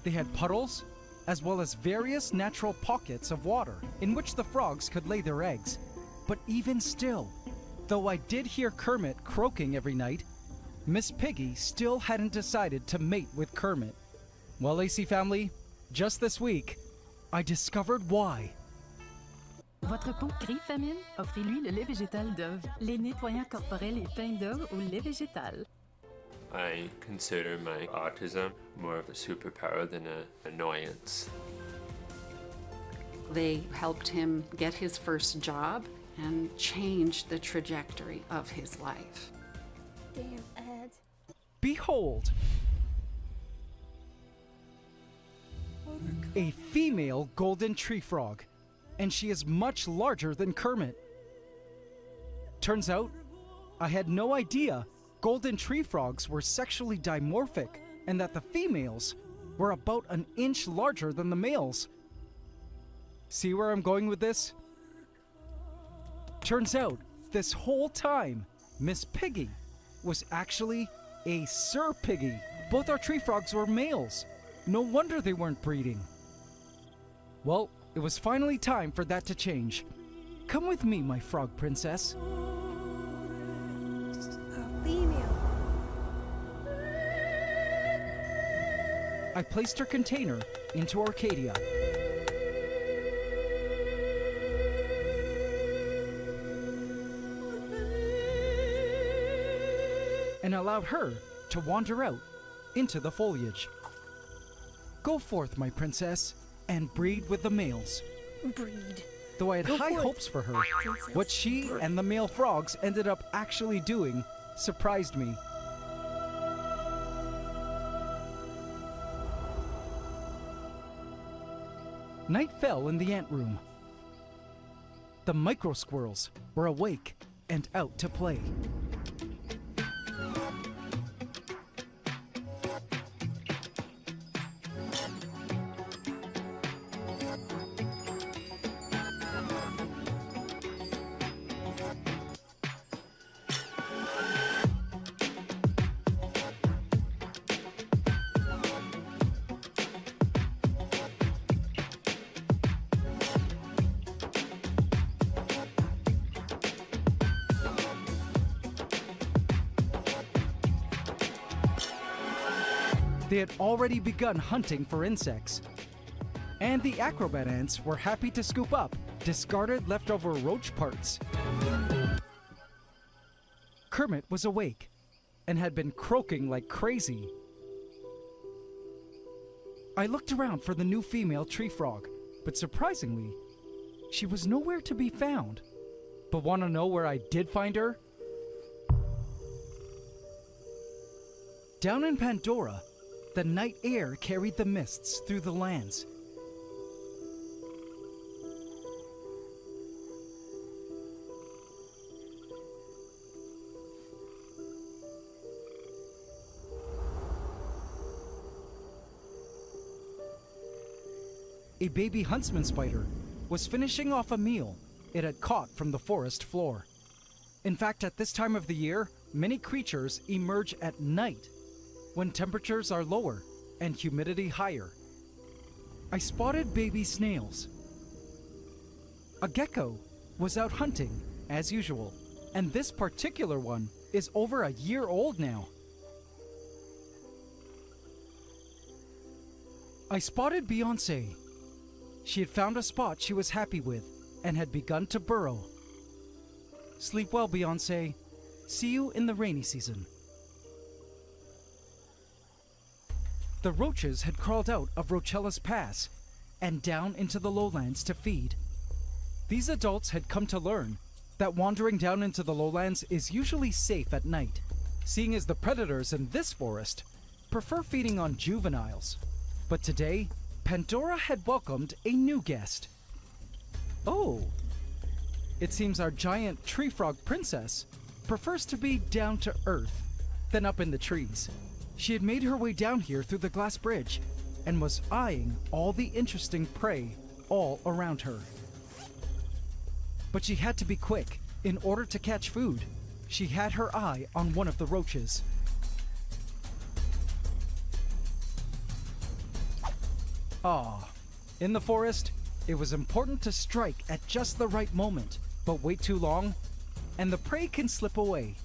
They had puddles, as well as various natural pockets of water in which the frogs could lay their eggs. But even still, though I did hear Kermit croaking every night, Miss Piggy still hadn't decided to mate with Kermit. Well, AC family, just this week, I discovered why. Votre peau gris-famine, offrez-lui le lait végétal Dove. Les nettoyants corporels et pains d'Ove au lait végétal. I consider my autism more of a superpower than an annoyance. They helped him get his first job and changed the trajectory of his life. Damn ads. Behold! A female golden tree frog, and she is much larger than Kermit. Turns out, I had no idea golden tree frogs were sexually dimorphic and that the females were about an inch larger than the males. See where I'm going with this? Turns out, this whole time, Miss Piggy was actually a Sir Piggy. Both our tree frogs were males. No wonder they weren't breeding. Well, it was finally time for that to change. Come with me, my frog princess. A female. I placed her container into Orcadia. And allowed her to wander out into the foliage. Go forth, my princess, and breed with the males. Breed. Though I had Go high forth, hopes for her, princess. what she and the male frogs ended up actually doing surprised me. Night fell in the ant room. The micro squirrels were awake and out to play. They had already begun hunting for insects. And the acrobat ants were happy to scoop up discarded leftover roach parts. Kermit was awake and had been croaking like crazy. I looked around for the new female tree frog, but surprisingly, she was nowhere to be found. But want to know where I did find her? Down in Pandora, the night air carried the mists through the lands. A baby huntsman spider was finishing off a meal it had caught from the forest floor. In fact, at this time of the year, many creatures emerge at night when temperatures are lower and humidity higher. I spotted baby snails. A gecko was out hunting, as usual, and this particular one is over a year old now. I spotted Beyoncé. She had found a spot she was happy with and had begun to burrow. Sleep well, Beyoncé. See you in the rainy season. the roaches had crawled out of Rochella's Pass and down into the lowlands to feed. These adults had come to learn that wandering down into the lowlands is usually safe at night, seeing as the predators in this forest prefer feeding on juveniles. But today, Pandora had welcomed a new guest. Oh, it seems our giant tree frog princess prefers to be down to earth than up in the trees. She had made her way down here through the glass bridge and was eyeing all the interesting prey all around her. But she had to be quick. In order to catch food, she had her eye on one of the roaches. Ah, in the forest, it was important to strike at just the right moment, but wait too long, and the prey can slip away.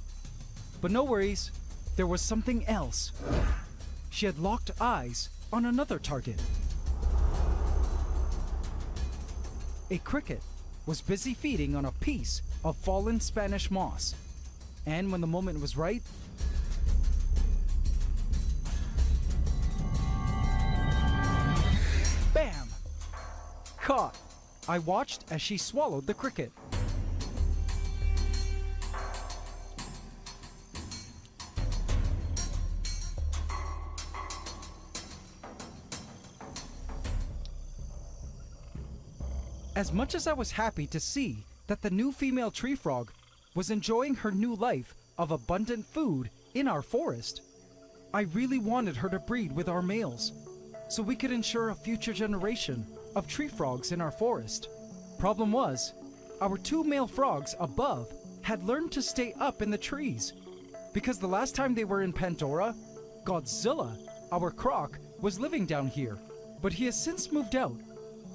But no worries, there was something else. She had locked eyes on another target. A cricket was busy feeding on a piece of fallen Spanish moss, and when the moment was right, bam! Caught. I watched as she swallowed the cricket. As much as I was happy to see that the new female tree frog was enjoying her new life of abundant food in our forest, I really wanted her to breed with our males, so we could ensure a future generation of tree frogs in our forest. Problem was, our two male frogs above had learned to stay up in the trees, because the last time they were in Pandora, Godzilla, our croc, was living down here, but he has since moved out.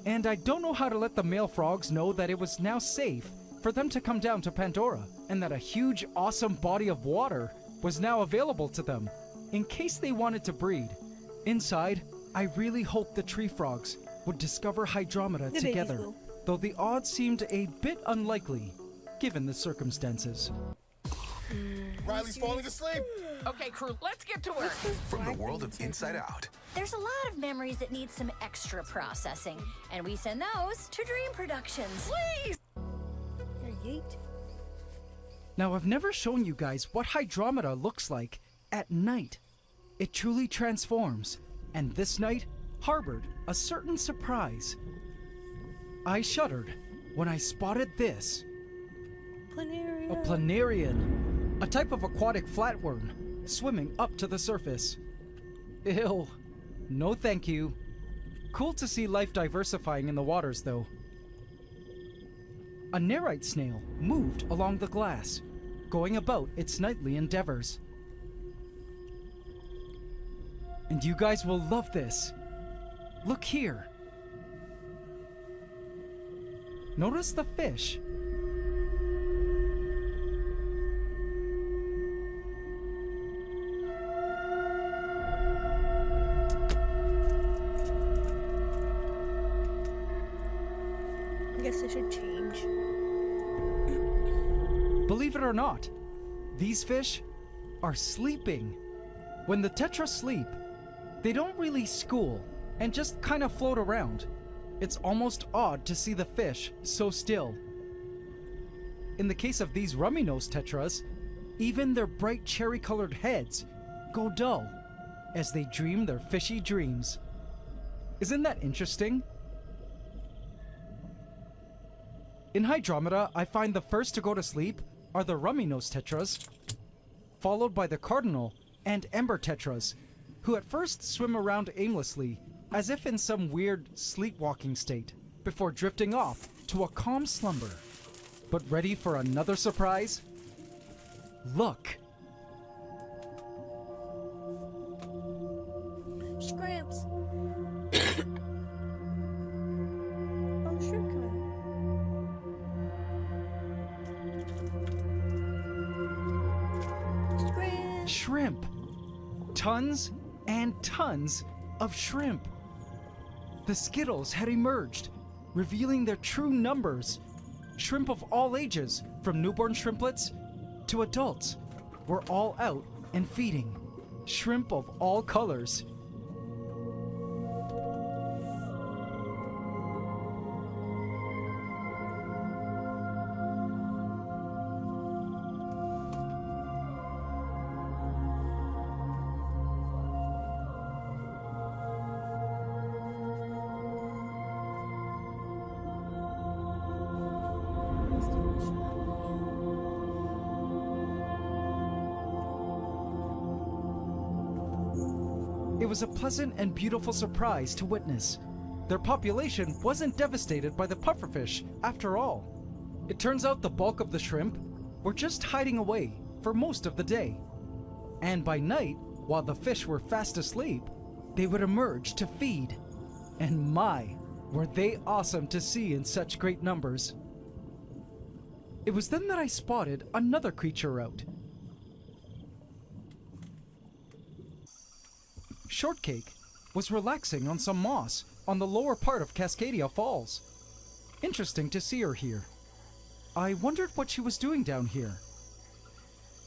And I don't know how to let the male frogs know that it was now safe for them to come down to Pandora, and that a huge, awesome body of water was now available to them, in case they wanted to breed. Inside, I really hoped the tree frogs would discover Hydromeda together, though the odds seemed a bit unlikely, given the circumstances. Riley's falling asleep. Okay, crew, let's get to work. From the world of Inside Out. There's a lot of memories that need some extra processing, and we send those to Dream Productions. Please! Now, I've never shown you guys what Hydromeda looks like at night. It truly transforms, and this night harbored a certain surprise. I shuddered when I spotted this. Planaria. A planarian, a type of aquatic flatworm, swimming up to the surface. Ew. No thank you. Cool to see life diversifying in the waters, though. A nerite snail moved along the glass, going about its nightly endeavors. And you guys will love this. Look here. Notice the fish. I guess I should change. Believe it or not, these fish are sleeping. When the tetra sleep, they don't really school and just kind of float around. It's almost odd to see the fish so still. In the case of these rummy-nosed tetras, even their bright cherry-colored heads go dull as they dream their fishy dreams. Isn't that interesting? In Hydromeda, I find the first to go to sleep are the rummy-nosed tetras, followed by the cardinal and ember tetras, who at first swim around aimlessly, as if in some weird sleepwalking state, before drifting off to a calm slumber. But ready for another surprise? Look! Scramps. Oh, shrimp coming. Shrimp! Tons and tons of shrimp. The Skittles had emerged, revealing their true numbers. Shrimp of all ages, from newborn shrimplets to adults, were all out and feeding. Shrimp of all colors. it was a pleasant and beautiful surprise to witness. Their population wasn't devastated by the pufferfish after all. It turns out the bulk of the shrimp were just hiding away for most of the day. And by night, while the fish were fast asleep, they would emerge to feed. And my, were they awesome to see in such great numbers. It was then that I spotted another creature out. Shortcake was relaxing on some moss on the lower part of Cascadia Falls. Interesting to see her here. I wondered what she was doing down here.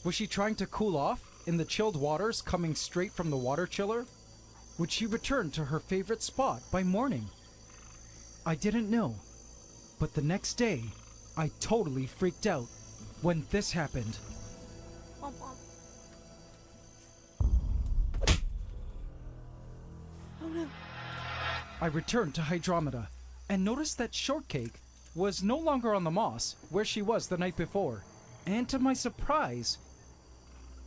Was she trying to cool off in the chilled waters coming straight from the water chiller? Would she return to her favorite spot by morning? I didn't know, but the next day, I totally freaked out when this happened. Oh no. I returned to Hydromeda and noticed that Shortcake was no longer on the moss where she was the night before. And to my surprise,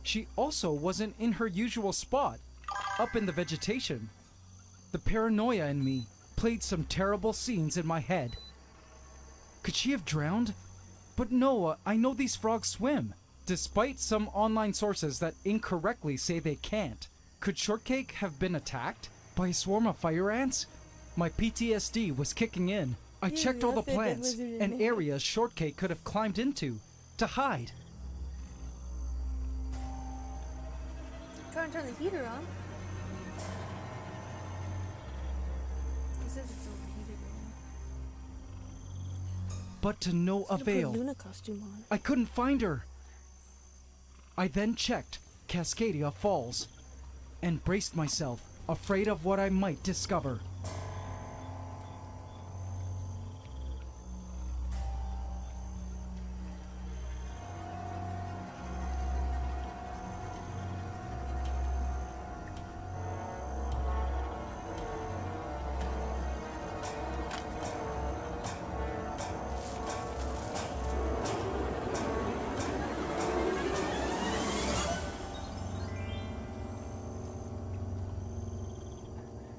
she also wasn't in her usual spot, up in the vegetation. The paranoia in me played some terrible scenes in my head. Could she have drowned? But no, I know these frogs swim, despite some online sources that incorrectly say they can't. Could Shortcake have been attacked by a swarm of fire ants? My PTSD was kicking in. I checked all the plants and areas Shortcake could have climbed into to hide. Trying to turn the heater on. It says it's overheated right now. But to no avail. Put Luna costume on. I couldn't find her. I then checked Cascadia Falls and braced myself, afraid of what I might discover.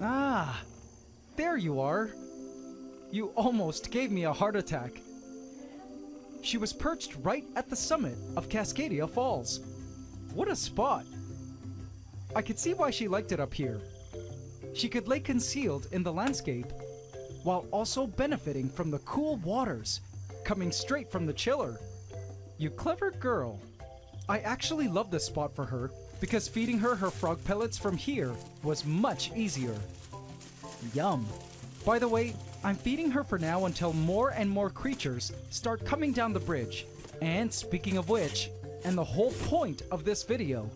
Ah, there you are. You almost gave me a heart attack. She was perched right at the summit of Cascadia Falls. What a spot. I could see why she liked it up here. She could lay concealed in the landscape while also benefiting from the cool waters coming straight from the chiller. You clever girl. I actually love this spot for her because feeding her frog pellets from here was much easier. Yum. By the way, I'm feeding her for now until more and more creatures start coming down the bridge. And speaking of which, and the whole point of this video,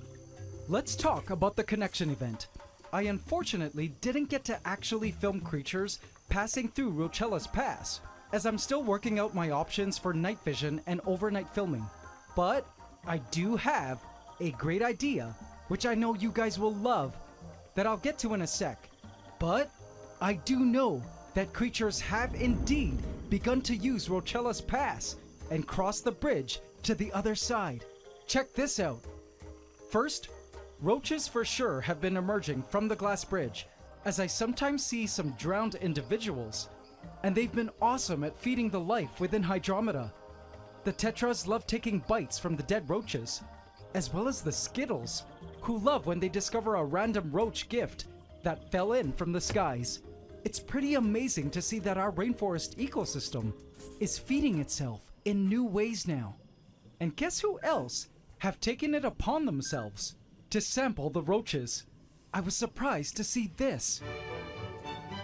let's talk about the connection event. I unfortunately didn't get to actually film creatures passing through Rochella's Pass, as I'm still working out my options for night vision and overnight filming. But I do have a great idea, which I know you guys will love, that I'll get to in a sec. But I do know that creatures have indeed begun to use Rochella's Pass and cross the bridge to the other side. Check this out. First, roaches for sure have been emerging from the glass bridge, as I sometimes see some drowned individuals, and they've been awesome at feeding the life within Hydromeda. The tetras love taking bites from the dead roaches, as well as the skittles, who love when they discover a random roach gift that fell in from the skies. It's pretty amazing to see that our rainforest ecosystem is feeding itself in new ways now. And guess who else have taken it upon themselves to sample the roaches? I was surprised to see this.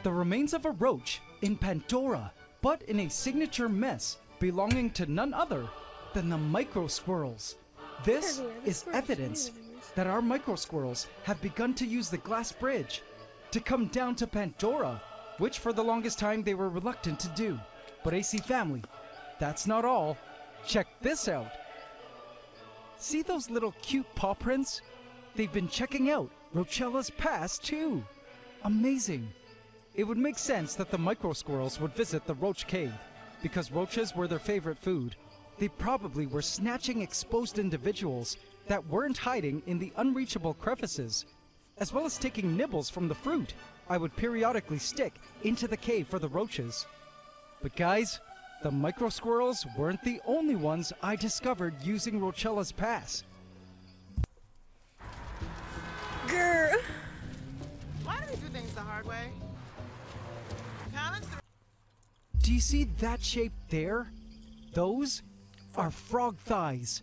The remains of a roach in Pandora, but in a signature mess belonging to none other than the micro squirrels. This is evidence that our micro squirrels have begun to use the glass bridge to come down to Pandora, which for the longest time they were reluctant to do. But AC family, that's not all. Check this out. See those little cute paw prints? They've been checking out Rochella's Pass too. Amazing. It would make sense that the micro squirrels would visit the roach cave, because roaches were their favorite food. They probably were snatching exposed individuals that weren't hiding in the unreachable crevices as well as taking nibbles from the fruit I would periodically stick into the cave for the roaches. But guys, the micro squirrels weren't the only ones I discovered using Rochella's Pass. Grr. Why do we do things the hard way? Do you see that shape there? Those are frog thighs.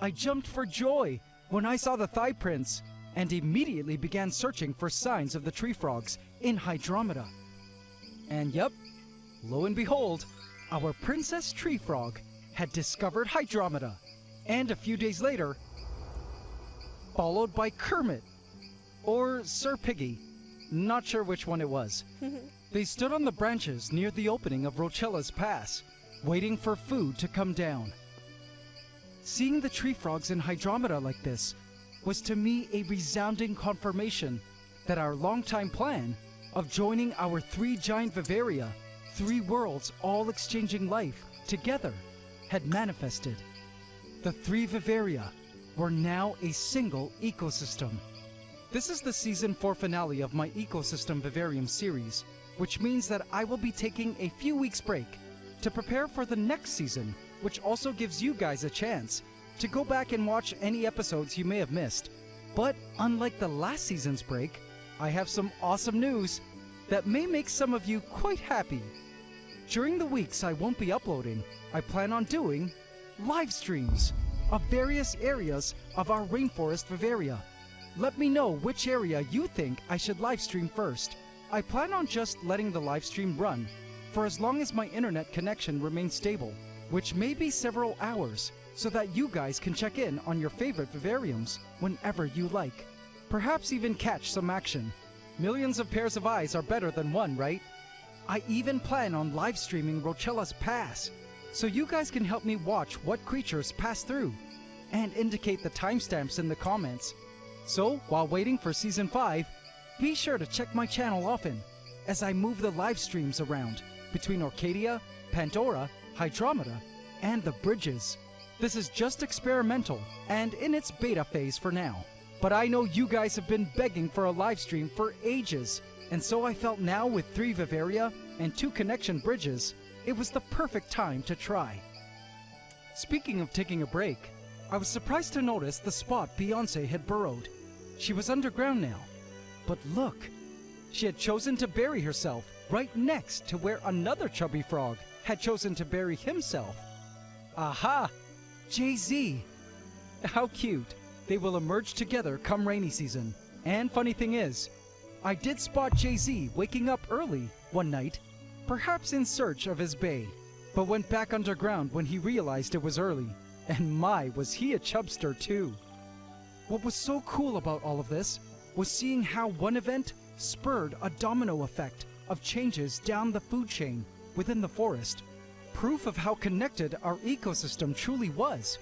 I jumped for joy when I saw the thigh prints and immediately began searching for signs of the tree frogs in Hydromeda. And yep, lo and behold, our princess tree frog had discovered Hydromeda, and a few days later, followed by Kermit, or Sir Piggy, not sure which one it was. They stood on the branches near the opening of Rochella's Pass, waiting for food to come down. Seeing the tree frogs in Hydromeda like this was to me a resounding confirmation that our longtime plan of joining our 3 giant Vivaria, 3 worlds all exchanging life together, had manifested. The 3 Vivaria were now a single ecosystem. This is the Season 4 finale of my Ecosystem Vivarium series, which means that I will be taking a few weeks break to prepare for the next season, which also gives you guys a chance to go back and watch any episodes you may have missed. But unlike the last season's break, I have some awesome news that may make some of you quite happy. During the weeks I won't be uploading, I plan on doing live streams of various areas of our rainforest Vivaria. Let me know which area you think I should live stream first. I plan on just letting the live stream run for as long as my internet connection remains stable, which may be several hours, so that you guys can check in on your favorite vivariums whenever you like. Perhaps even catch some action. Millions of pairs of eyes are better than one, right? I even plan on live streaming Rochella's Pass, so you guys can help me watch what creatures pass through, and indicate the timestamps in the comments. So, while waiting for Season 5, be sure to check my channel often, as I move the live streams around between Orcadia, Pandora, Hydromeda, and the Bridges. This is just experimental and in its beta phase for now. But I know you guys have been begging for a live stream for ages, and so I felt now with 3 Vivaria and 2 connection bridges, it was the perfect time to try. Speaking of taking a break, I was surprised to notice the spot Beyonce had burrowed. She was underground now. But look, she had chosen to bury herself right next to where another chubby frog had chosen to bury himself. Aha! Jay-Z! How cute. They will emerge together come rainy season. And funny thing is, I did spot Jay-Z waking up early one night, perhaps in search of his bae, but went back underground when he realized it was early. And my, was he a chubster too. What was so cool about all of this was seeing how one event spurred a domino effect of changes down the food chain within the forest. Proof of how connected our ecosystem truly was.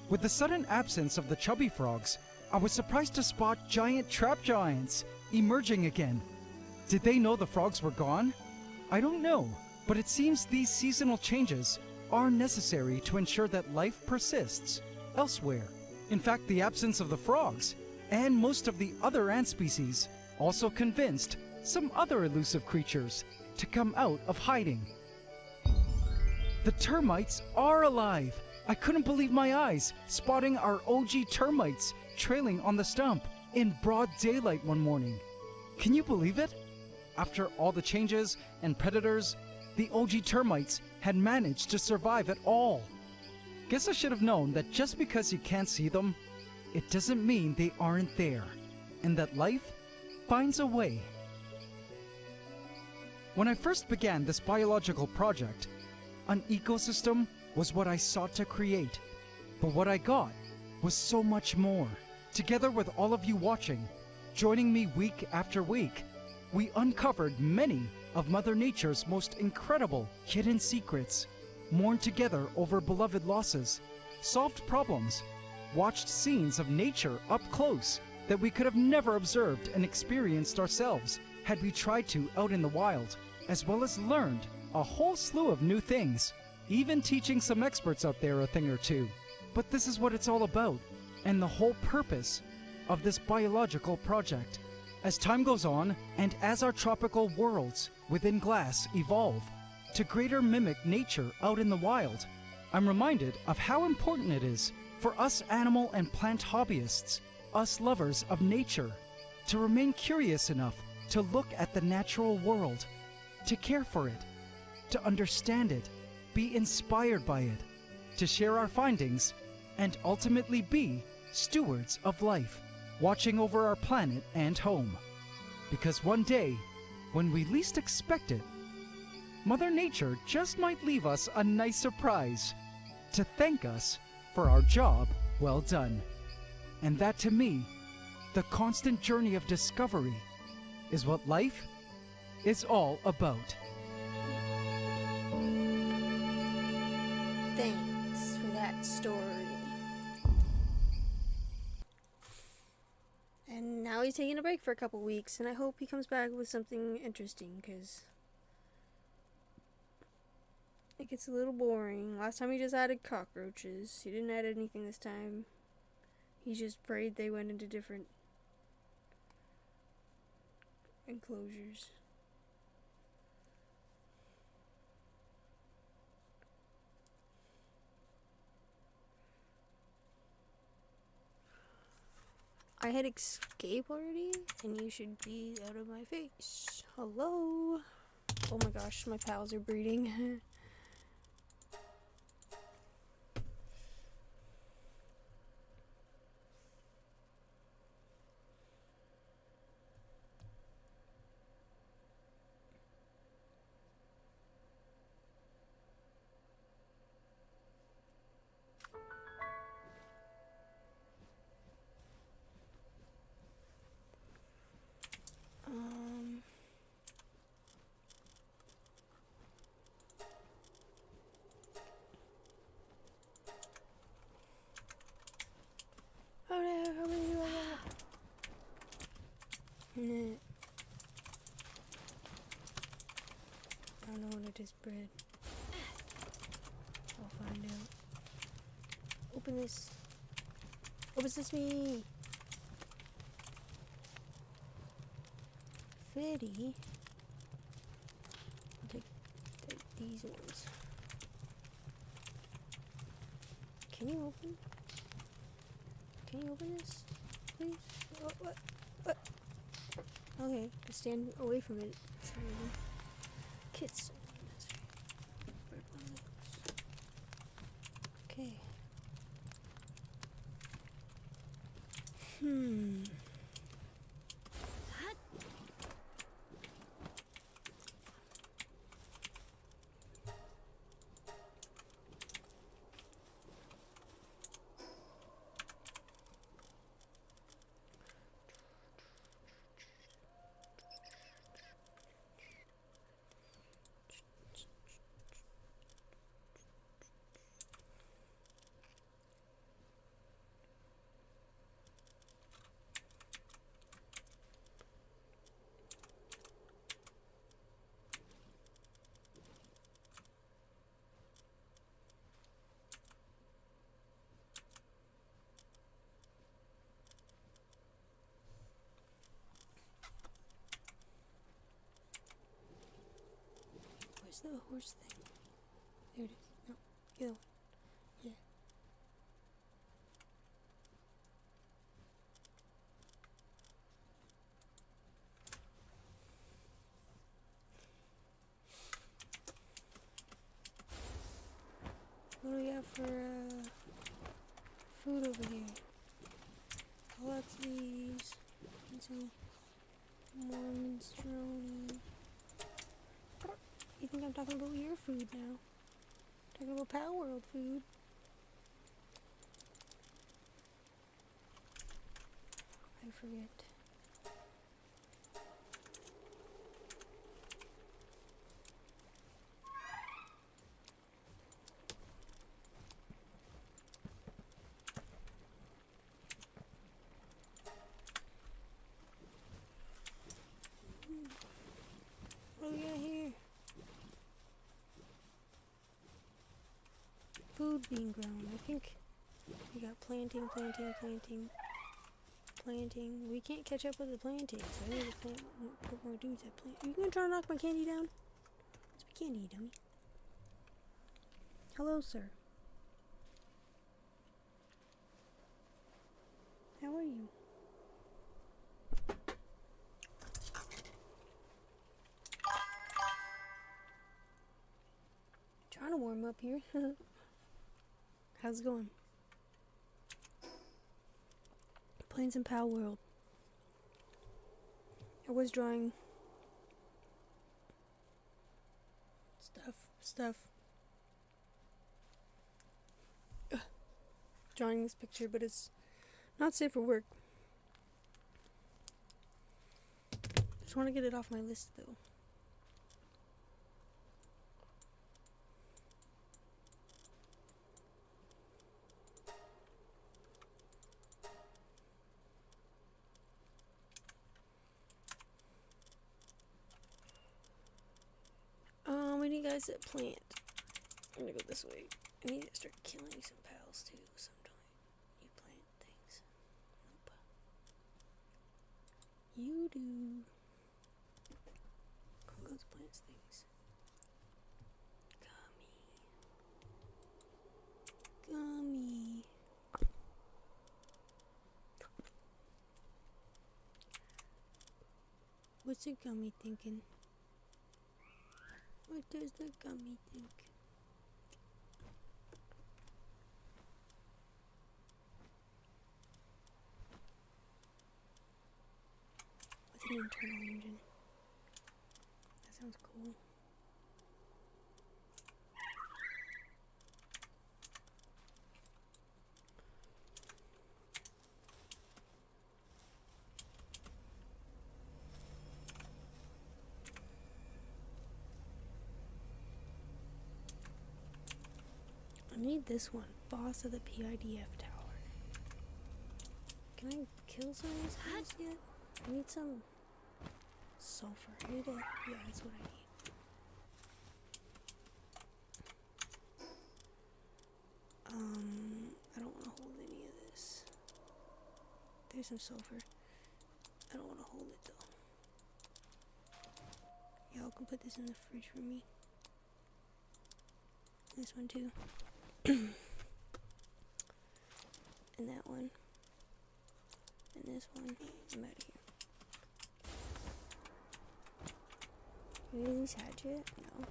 With the sudden absence of the chubby frogs, I was surprised to spot giant trap giants emerging again. Did they know the frogs were gone? I don't know, but it seems these seasonal changes are necessary to ensure that life persists elsewhere. In fact, the absence of the frogs and most of the other ant species also convinced some other elusive creatures to come out of hiding. The termites are alive! I couldn't believe my eyes spotting our OG termites trailing on the stump in broad daylight one morning. Can you believe it? After all the changes and predators, the OG termites had managed to survive at all. Guess I should have known that just because you can't see them, it doesn't mean they aren't there, and that life finds a way. When I first began this biological project, an ecosystem was what I sought to create, but what I got was so much more. Together with all of you watching, joining me week after week, we uncovered many of Mother Nature's most incredible hidden secrets, mourned together over beloved losses, solved problems, watched scenes of nature up close that we could have never observed and experienced ourselves had we tried to out in the wild, as well as learned a whole slew of new things, even teaching some experts out there a thing or two. But this is what it's all about, and the whole purpose of this biological project. As time goes on, and as our tropical worlds within glass evolve to greater mimic nature out in the wild, I'm reminded of how important it is for us animal and plant hobbyists, us lovers of nature, to remain curious enough to look at the natural world, to care for it, to understand it, be inspired by it, to share our findings, and ultimately be stewards of life, watching over our planet and home. Because one day, when we least expect it, Mother Nature just might leave us a nice surprise to thank us for our job well done. And that, to me, the constant journey of discovery is what life is all about. Thanks for that story. And now he's taking a break for a couple weeks, and I hope he comes back with something interesting, because it gets a little boring. Last time he just added cockroaches. He didn't add anything this time. He just prayed they went into different enclosures. I had escape already, and you should be out of my face. Hello? Oh my gosh, my pals are breeding. How many do I got? Nah. I don't know what it is, bread. I'll find out. Open this. Open sesame. Freddy. I'll take these ones. Can you open? Can you open this, please? What? Okay, just stand away from it. Kits. Okay. Where's the horse thing? There it is. No, the other one. Yeah. What do we got for food over here? Lots of these. And some more minestrone. You think I'm talking about your food now? Talking about Pal World food. I forget. What do we got here? Food being grown. I think we got planting. planting. We can't catch up with the planting, so I need to put more dudes at plant. Are you gonna try to knock my candy down? It's my candy, dummy. Hello, sir. How are you? Trying to warm up here. How's it going? Playing some Pal World. I was drawing stuff. Ugh. Drawing this picture, but it's not safe for work. Just want to get it off my list, though. We need guys that plant. I'm gonna go this way. I need to start killing some pals too sometime. You plant things. Nope. You do. Who goes plants things? Gummy. What's a gummy thinking? What does the gummy think? With an internal engine. That sounds cool. I need this one, boss of the PIDF tower. Can I kill some of these guys yet? I need some sulfur. I need yeah, that's what I need. I don't want to hold any of this. There's some sulfur. I don't want to hold it though. Y'all can put this in the fridge for me. This one too. And that one. And this one. I'm out of here. Any of these hatch yet? No.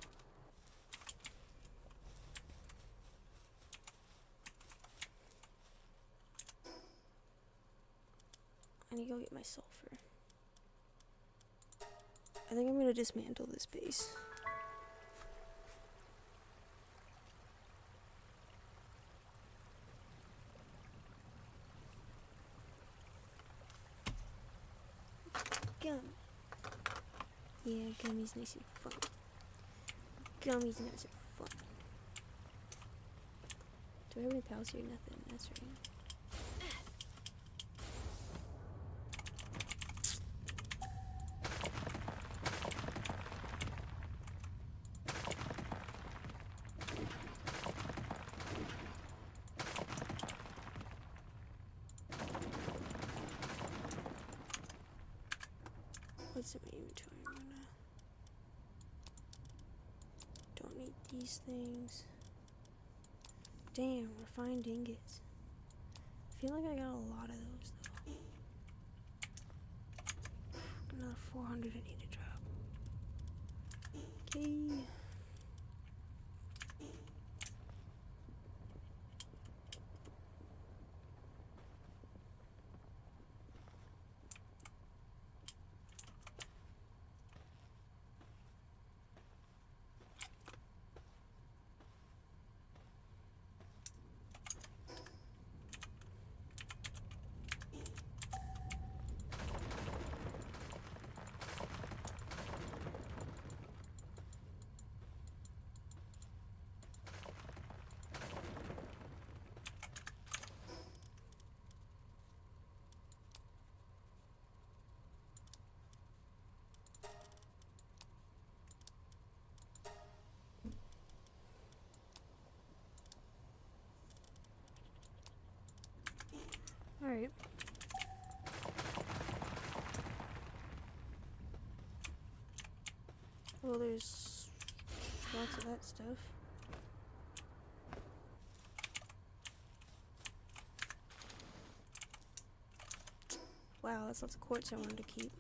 I need to go get my sulfur. I think I'm gonna dismantle this base. Gum. Yeah, gummy's nice and fun. Gummy's nice and fun. Do I have any pals here? Nothing. That's right. What's in my inventory? Don't need these things. Damn, refined ingots. I feel like I got a lot of those though. Another 400 I need to drop. Okay. Alright. Well, there's lots of that stuff. Wow, that's lots of quartz I wanted to keep.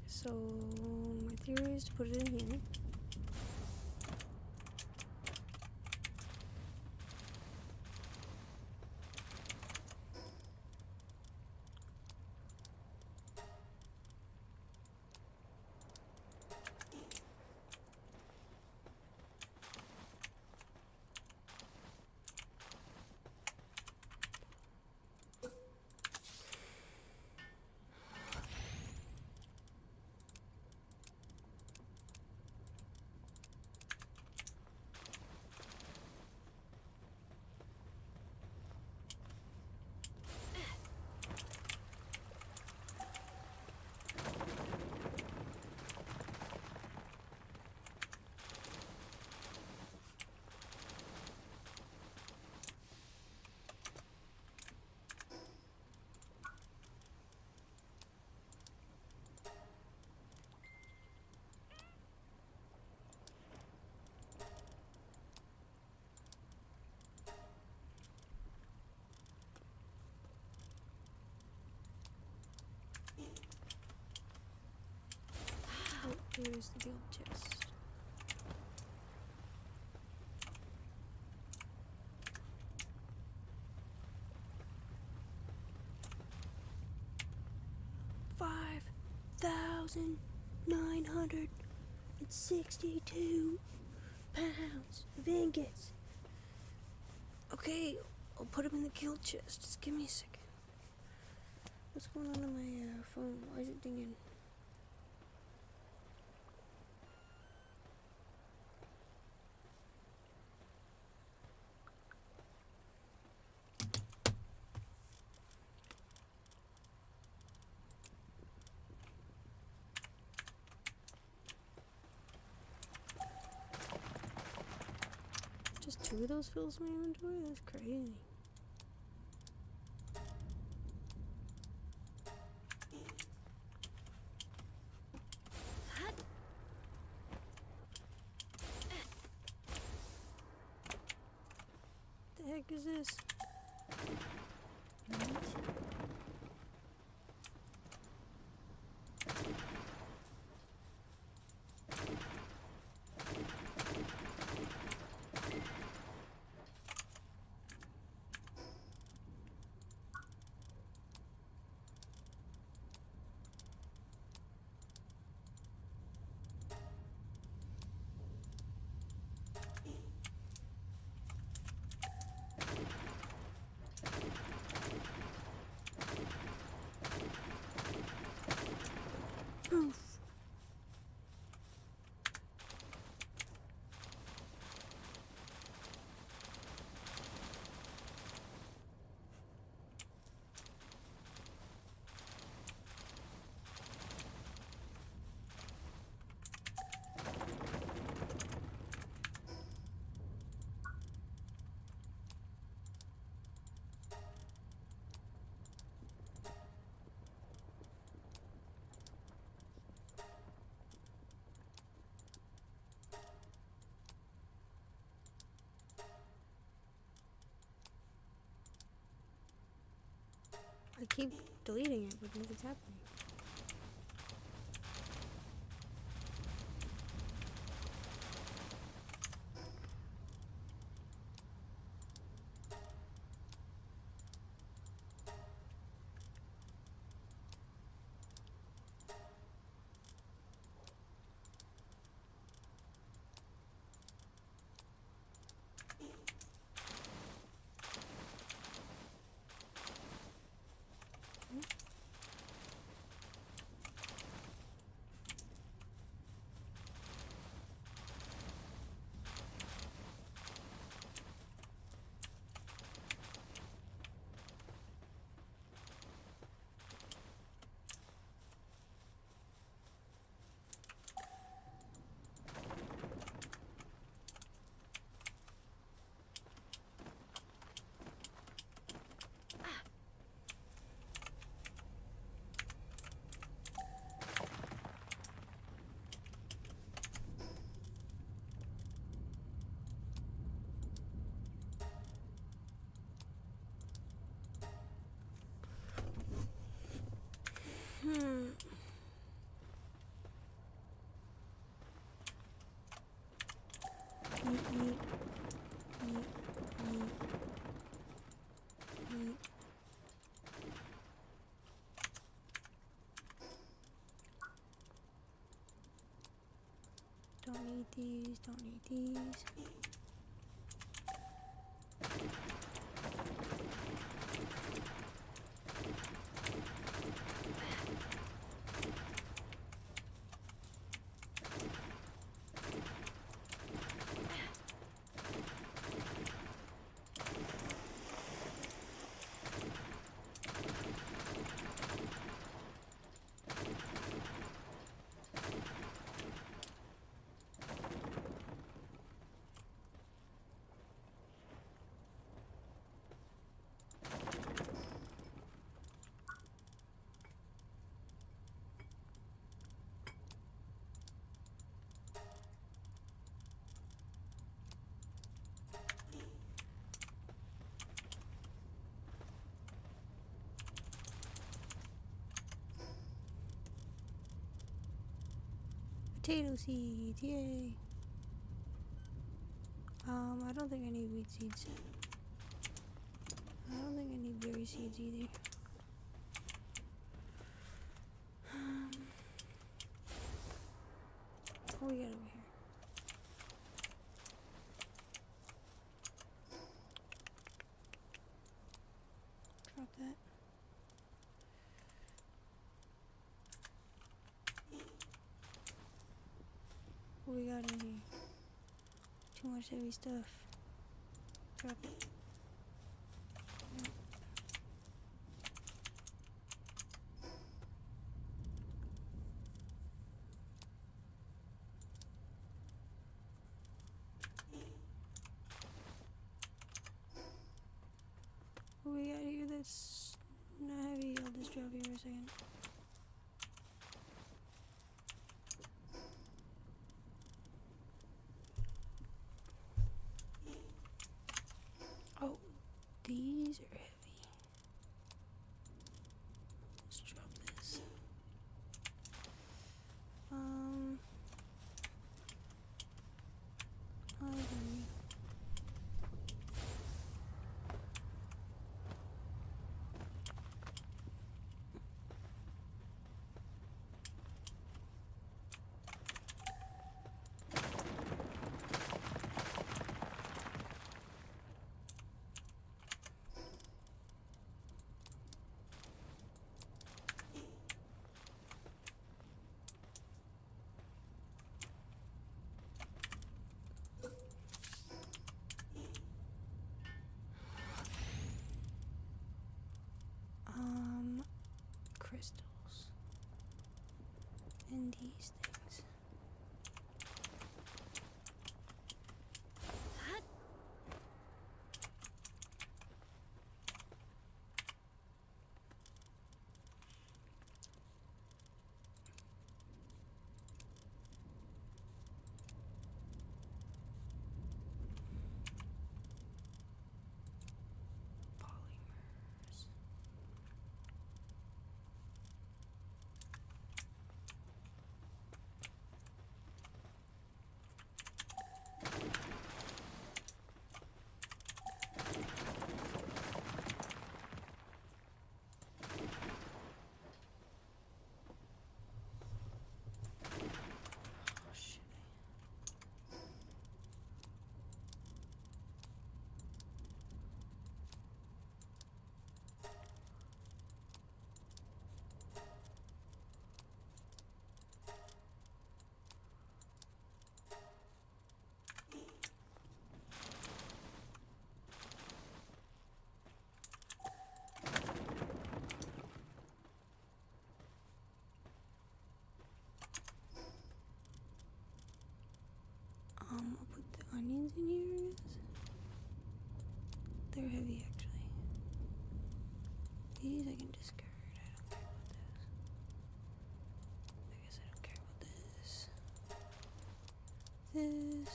So, my theory is to put it in here. Oh, here's the guild chest. £5,962 of ingots. Okay, I'll put them in the guild chest. Just give me a second. What's going on my phone? Why is it dinging? Just 2 of those fills my inventory? That's crazy. The heck is this? Oof. I keep deleting it, but nothing's happening. Don't need these, don't need these. Potato seeds, yay! I don't think I need wheat seeds. I don't think I need berry seeds either. What we got over here? Drop that. What we got in here? Too much heavy stuff. Drop it. What we got here that's not heavy? I'll just drop here for a second. Oh, these are heavy. Let's drop this. Crystals and these things. I'll put the onions in here, I guess. They're heavy, actually. These I can discard. I don't care about this. I guess I don't care about this. This.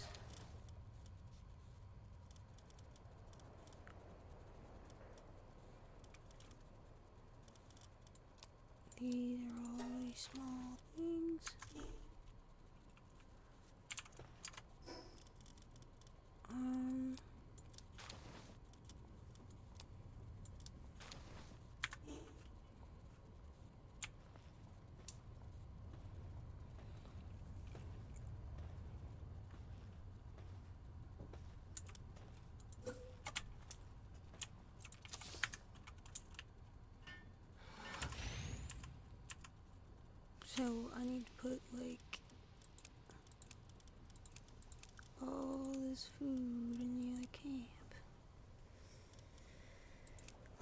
These are all really small things. So I need to put like all this food in the other camp.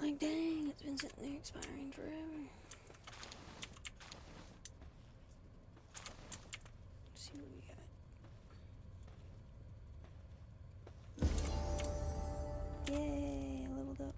Like dang, it's been sitting there expiring forever. Let's see what we got. Yay, I leveled up.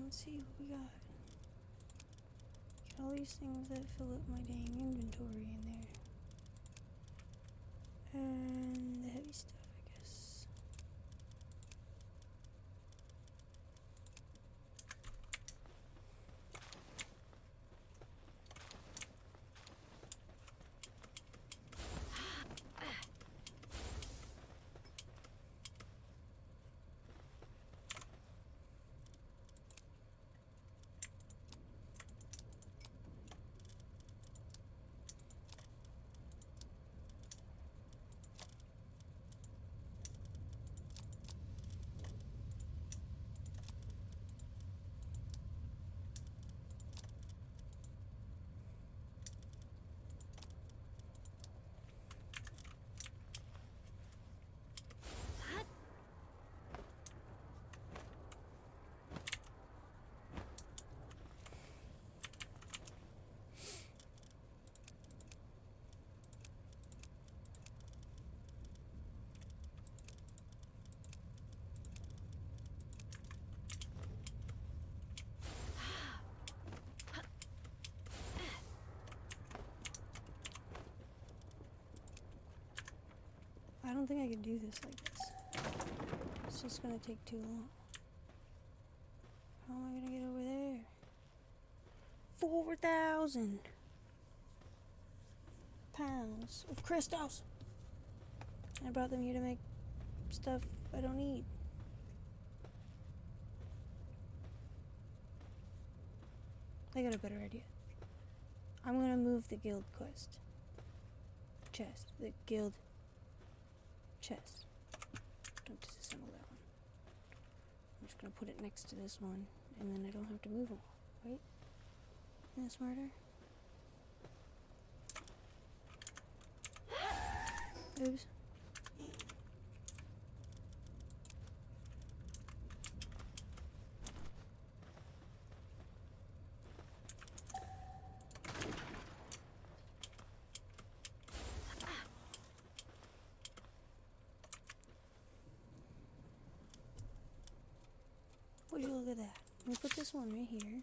Let's see what we got. Get all these things that fill up my dang inventory in there. And the heavy stuff, I guess. I don't think I can do this like this. It's just gonna take too long. How am I gonna get over there? 4,000 pounds of crystals. I brought them here to make stuff I don't need. I got a better idea. I'm gonna move the guild quest. Chest. The guild chest. Don't disassemble that one. I'm just gonna put it next to this one, and then I don't have to move them all, right? Isn't that smarter? Oops. Would you look at that? Let me put this one right here.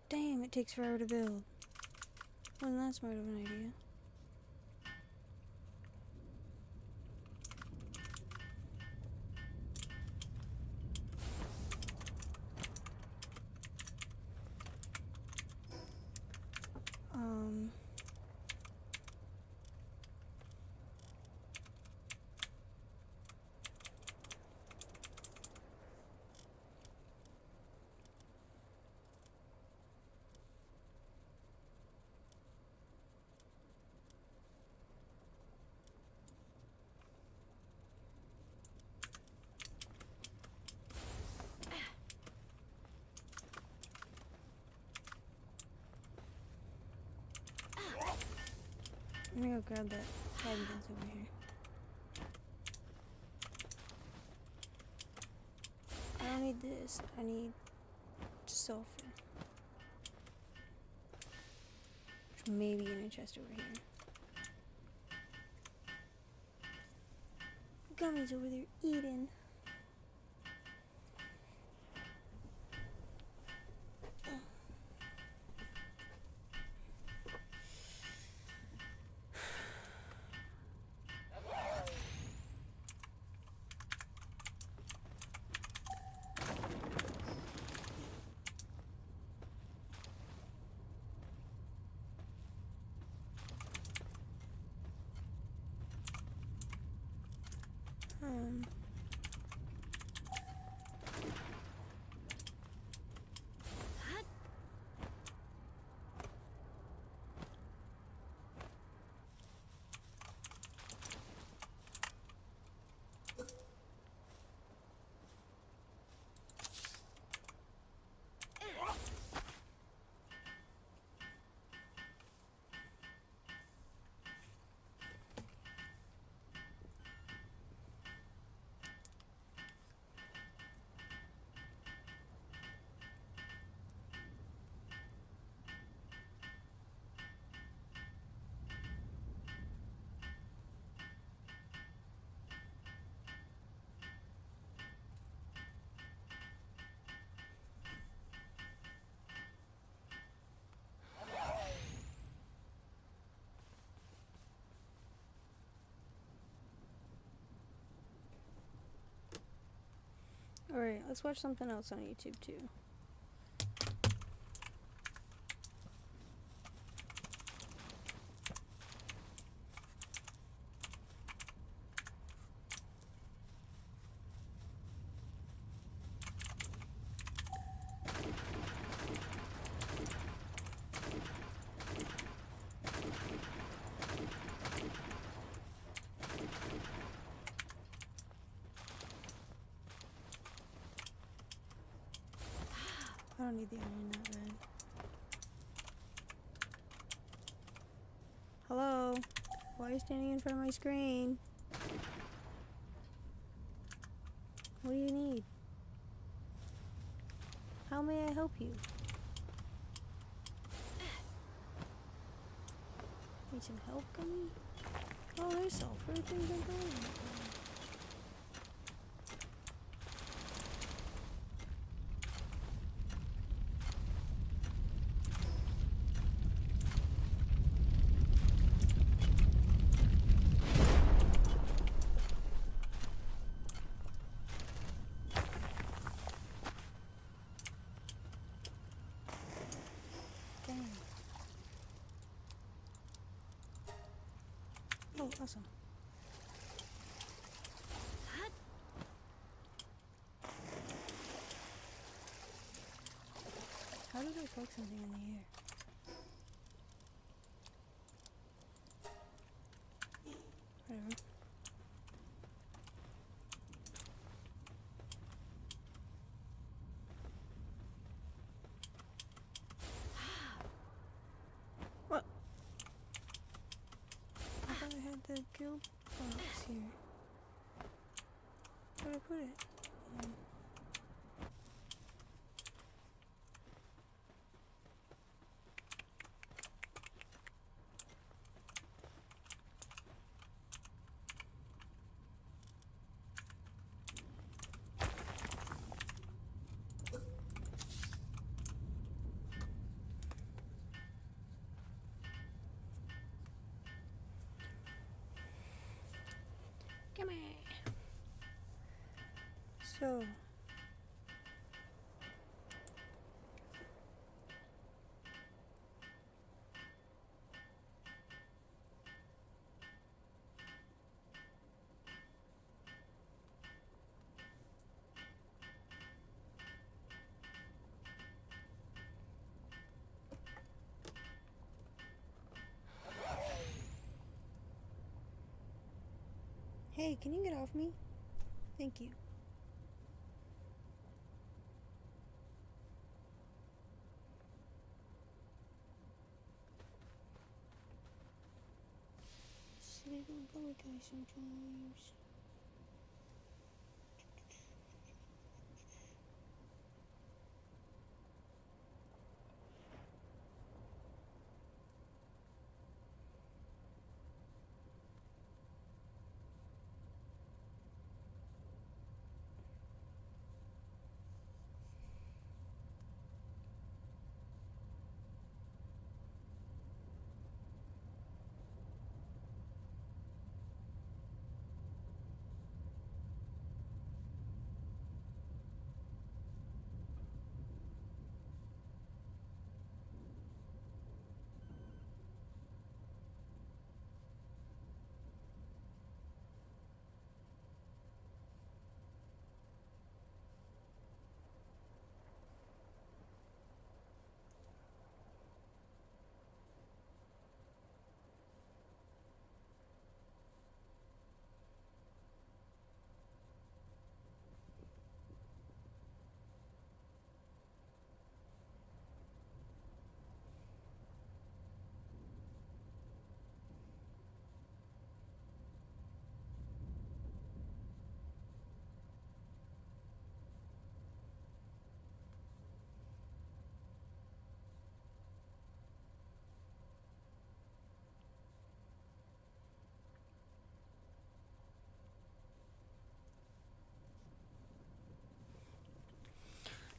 Damn, it takes forever to build. Wasn't that smart of an idea? I'm gonna go grab that side that's over here. I don't need this. I need sulfur. Which may be in a chest over here. Gummy's over there eating. Alright, let's watch something else on YouTube too. I don't need the onion that bad. Hello? Why are you standing in front of my screen? What do you need? How may I help you? Need some help, Gummy? Oh, there's sulfur. Things are going. Oh, awesome. How did I poke something in the air? Whatever. What? I thought I had the guild box here. Where'd I put it? Come here. So. Hey, can you get off me? Thank you. Silly little bully guy sometimes.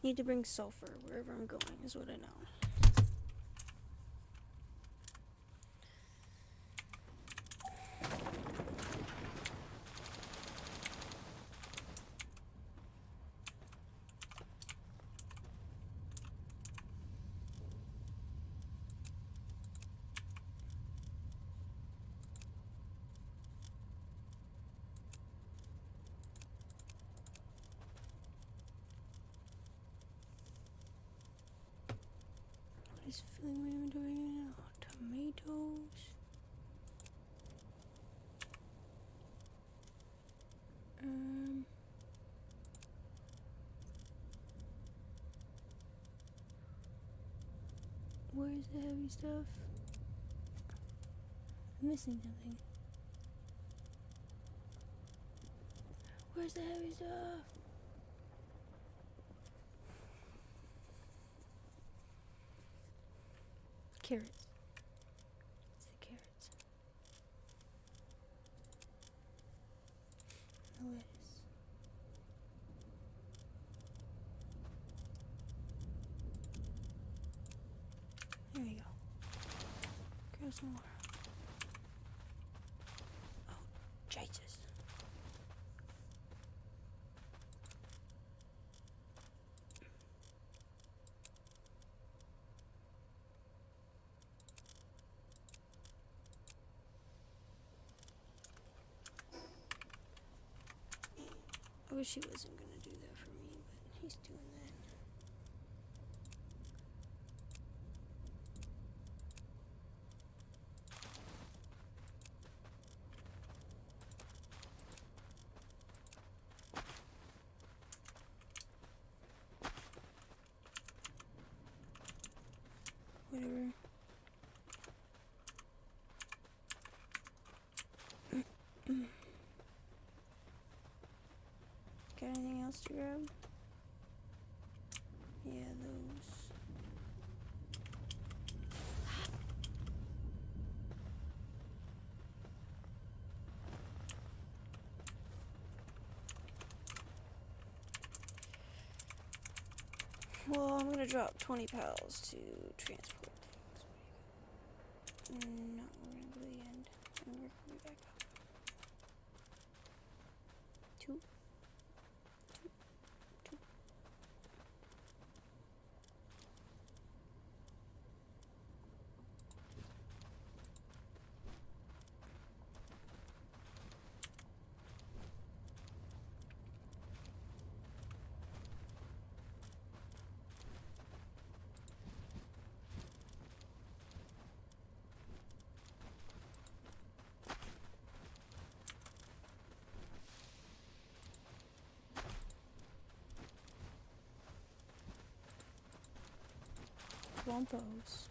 Need to bring sulfur wherever I'm going is what I know. Is filling my inventory now. Tomatoes. Where's the heavy stuff? I'm missing something. Where's the heavy stuff? Carrots. It's the carrots. The lettuce. There you go. Grab some more. Oh, Jesus. I wish he wasn't gonna do that for me, but he's doing that. Whatever. Got anything else to grab? Yeah, those. Well, I'm gonna drop 20 pals to transport things. No, we're gonna go to the end and work our way back up. 2. Wampos.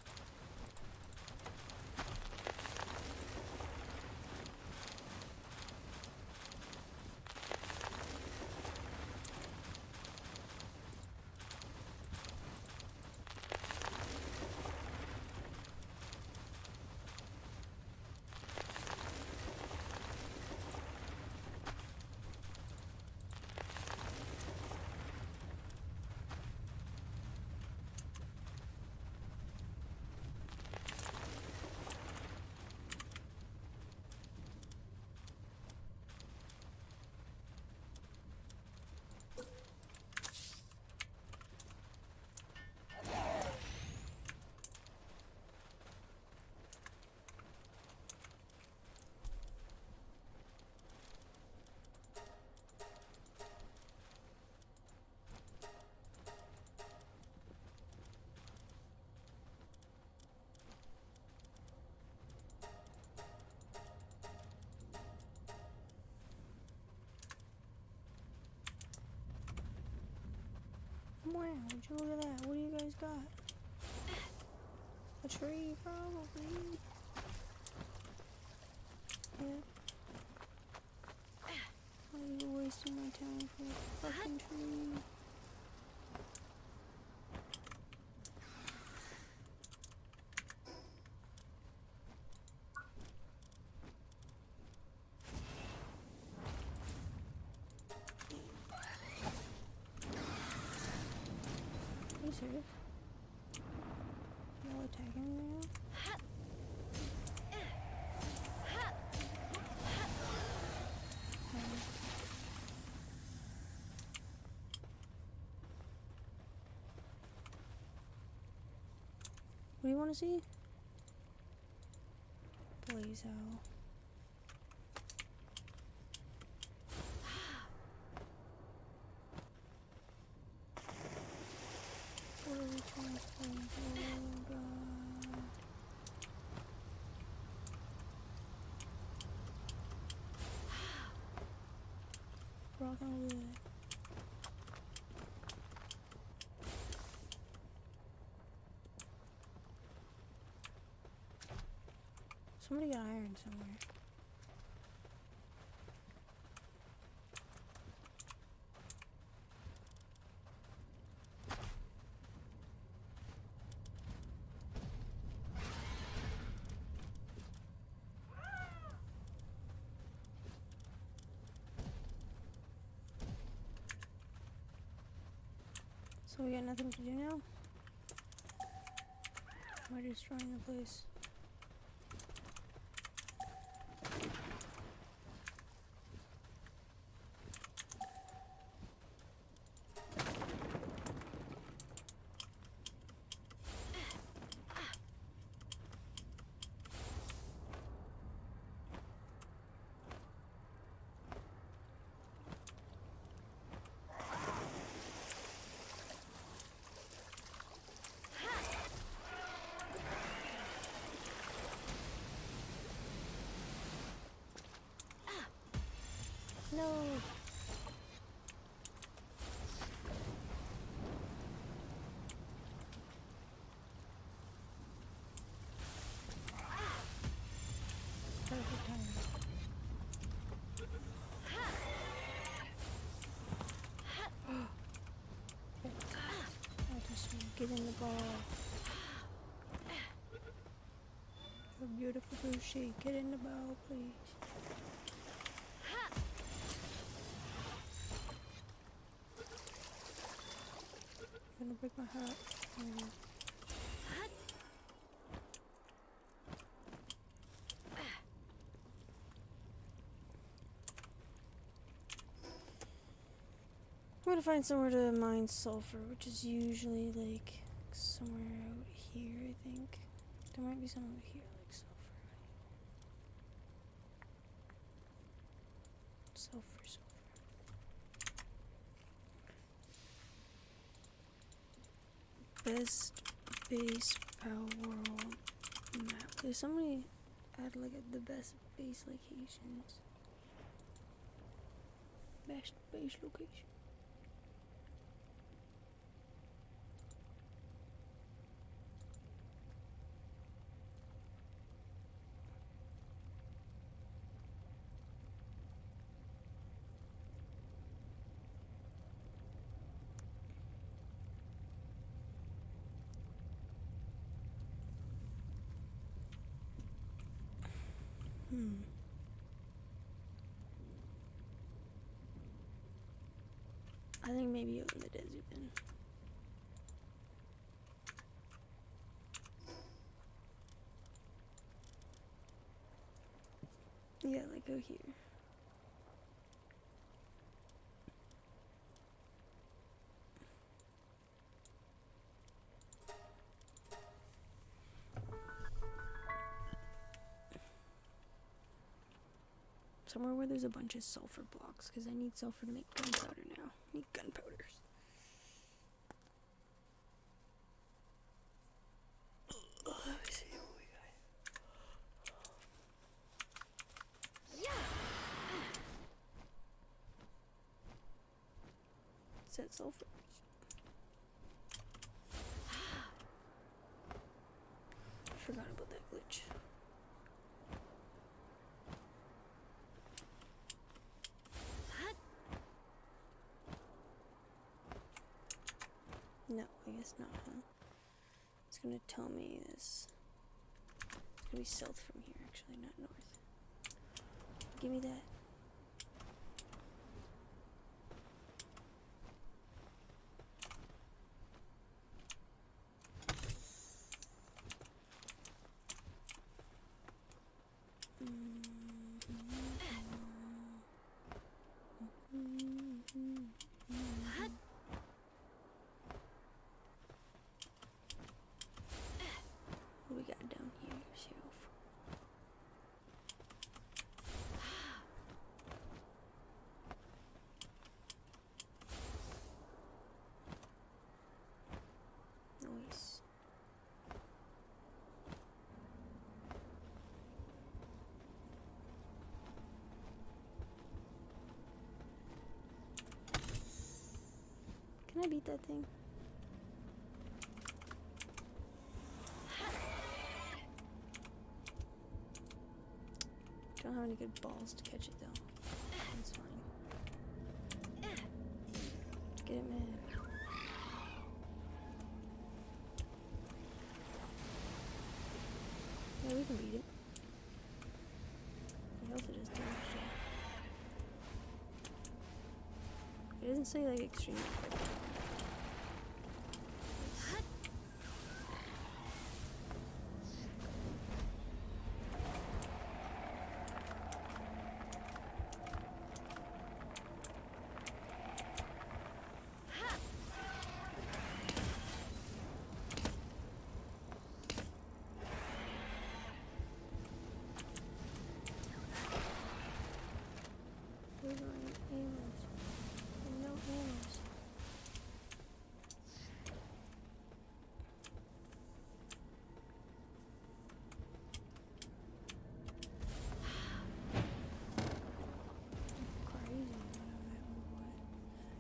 Wow, would you look at that? What do you guys got? A tree, probably. Yeah. Why are you wasting my time for a fucking tree? Are you serious? Y'all attacking me now? What do you want to see? Blaze Owl. What are we transporting? Oh god. rocking over there. Somebody got iron somewhere. So we got nothing to do now? We're destroying the place. No. Perfect timing. I just get in the ball. A beautiful Bushi. Get in the ball, please. I'm gonna break my heart. I'm gonna find somewhere to mine sulfur, which is usually like somewhere out here, I think. There might be some over here, like sulfur. Sulfur. Best base power world map. There's somebody add like the best base locations. Best base location. I think maybe out in the desert then. Yeah, like go here. Somewhere where there's a bunch of sulfur blocks, because I need sulfur to make gunpowder now. I need gunpowders. Let me see what we got. Yeah. Set sulfur. I forgot about that glitch. No, I guess not, huh? It's gonna tell me this. It's gonna be south from here, actually, not north. Give me that. What do we got down here? Shelf. I beat that thing? Don't have any good balls to catch it though. That's fine. Get it, man. Yeah, we can beat it. What else it is damage to? It doesn't say like extreme.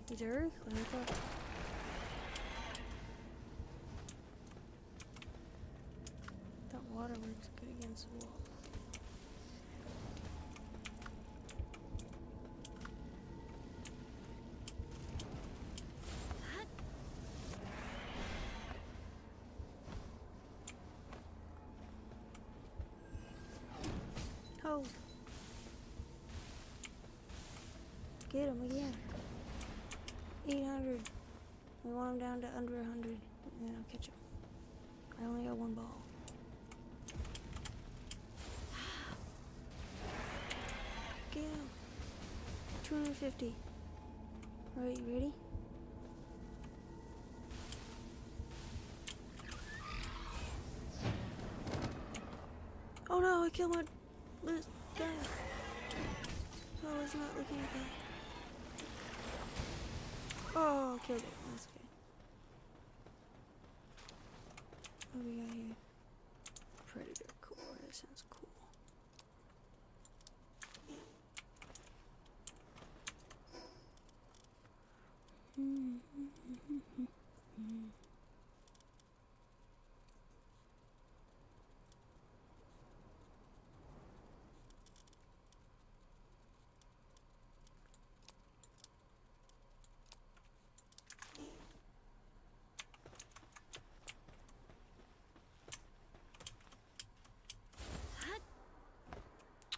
Is there Earth? Let me thought. That water works good against the wall. Oh. Get him again. 800. We want him down to under 100. And then I'll catch him. I only got one ball. Get him. 250. Alright, you ready? Oh no, I killed my guy. I was not looking at that. Oh, killed it. That's good. What do we got here? Predator core. That sounds cool.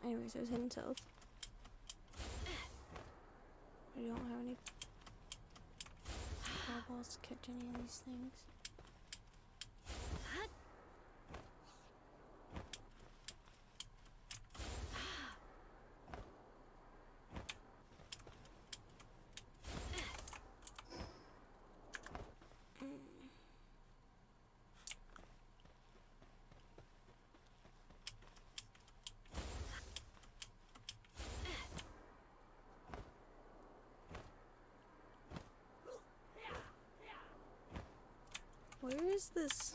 Anyways, I was heading south. I don't have any balls to catch any of these things. Where is this?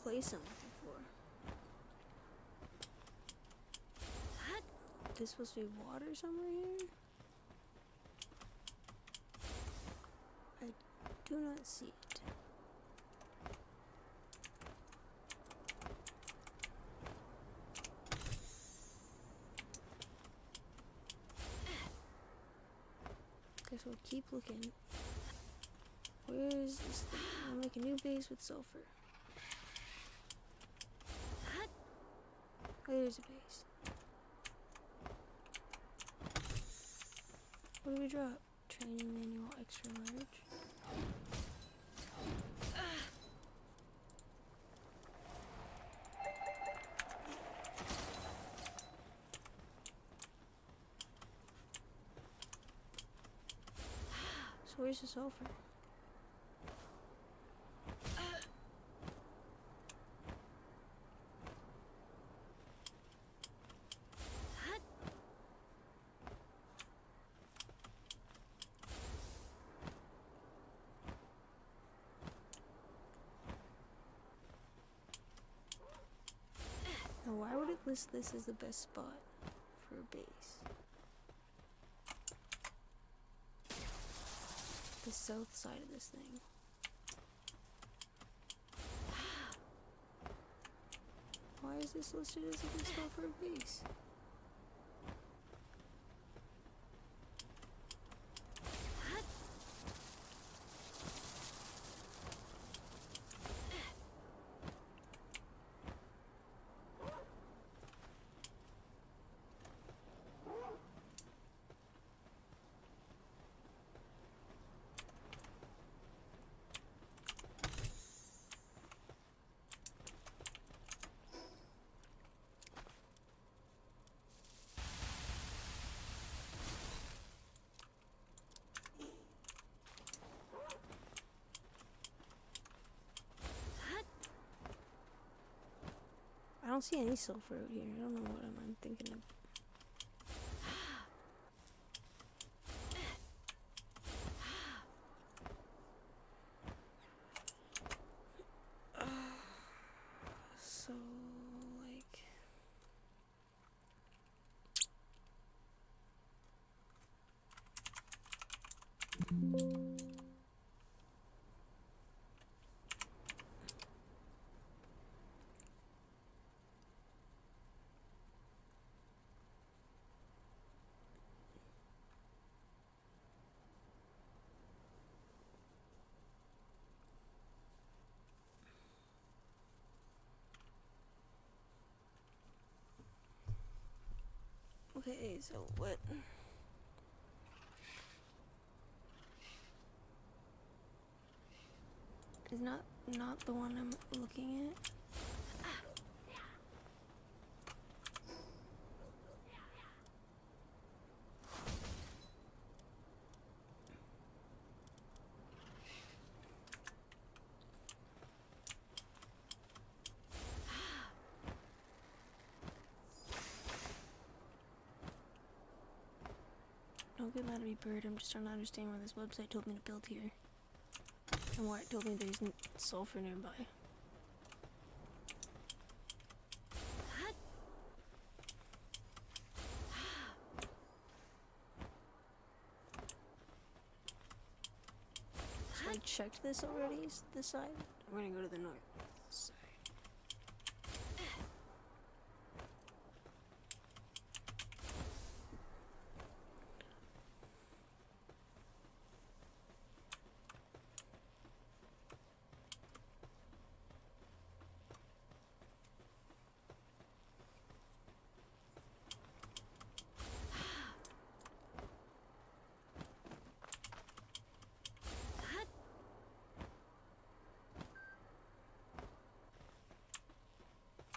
Place I'm looking for. Is this supposed to be water somewhere here? I do not see it. Guess we'll keep looking. Where is this thing? I'll make a new base with sulfur. Oh, there's a base. What do we drop? Training manual extra large. So where's the sulfur? Now why would it list this as the best spot sulfur base. The south side of this thing. Why is this listed as a sulfur base? I don't see any sulfur out here. I don't know what I'm thinking of. So, like... Okay, so what? Is not the one I'm looking at? Don't get mad at me, bird. I'm just trying to understand why this website told me to build here. And why it told me there's sulfur nearby. So I checked this already, this side. I'm gonna go to the north side.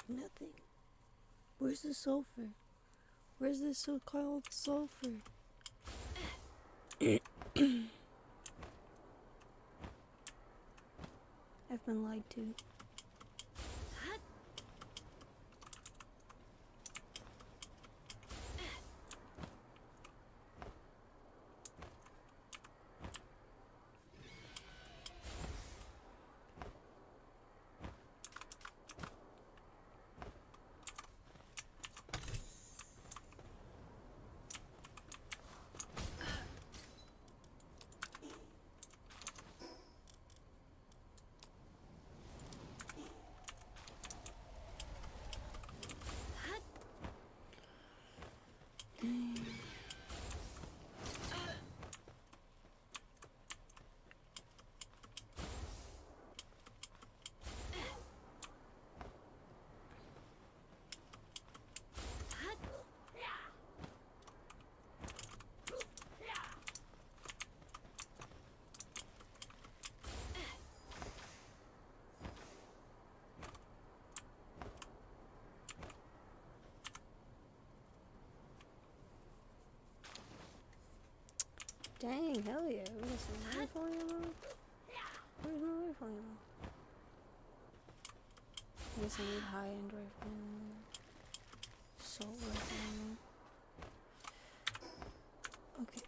Nothing. Where's the sulfur? Where's this so-called sulfur? I've been lied to. Dang, hell yeah. We got some rifle ammo? Where's my rifle ammo? I guess I need high-end rifle ammo. Assault rifle ammo. Okay.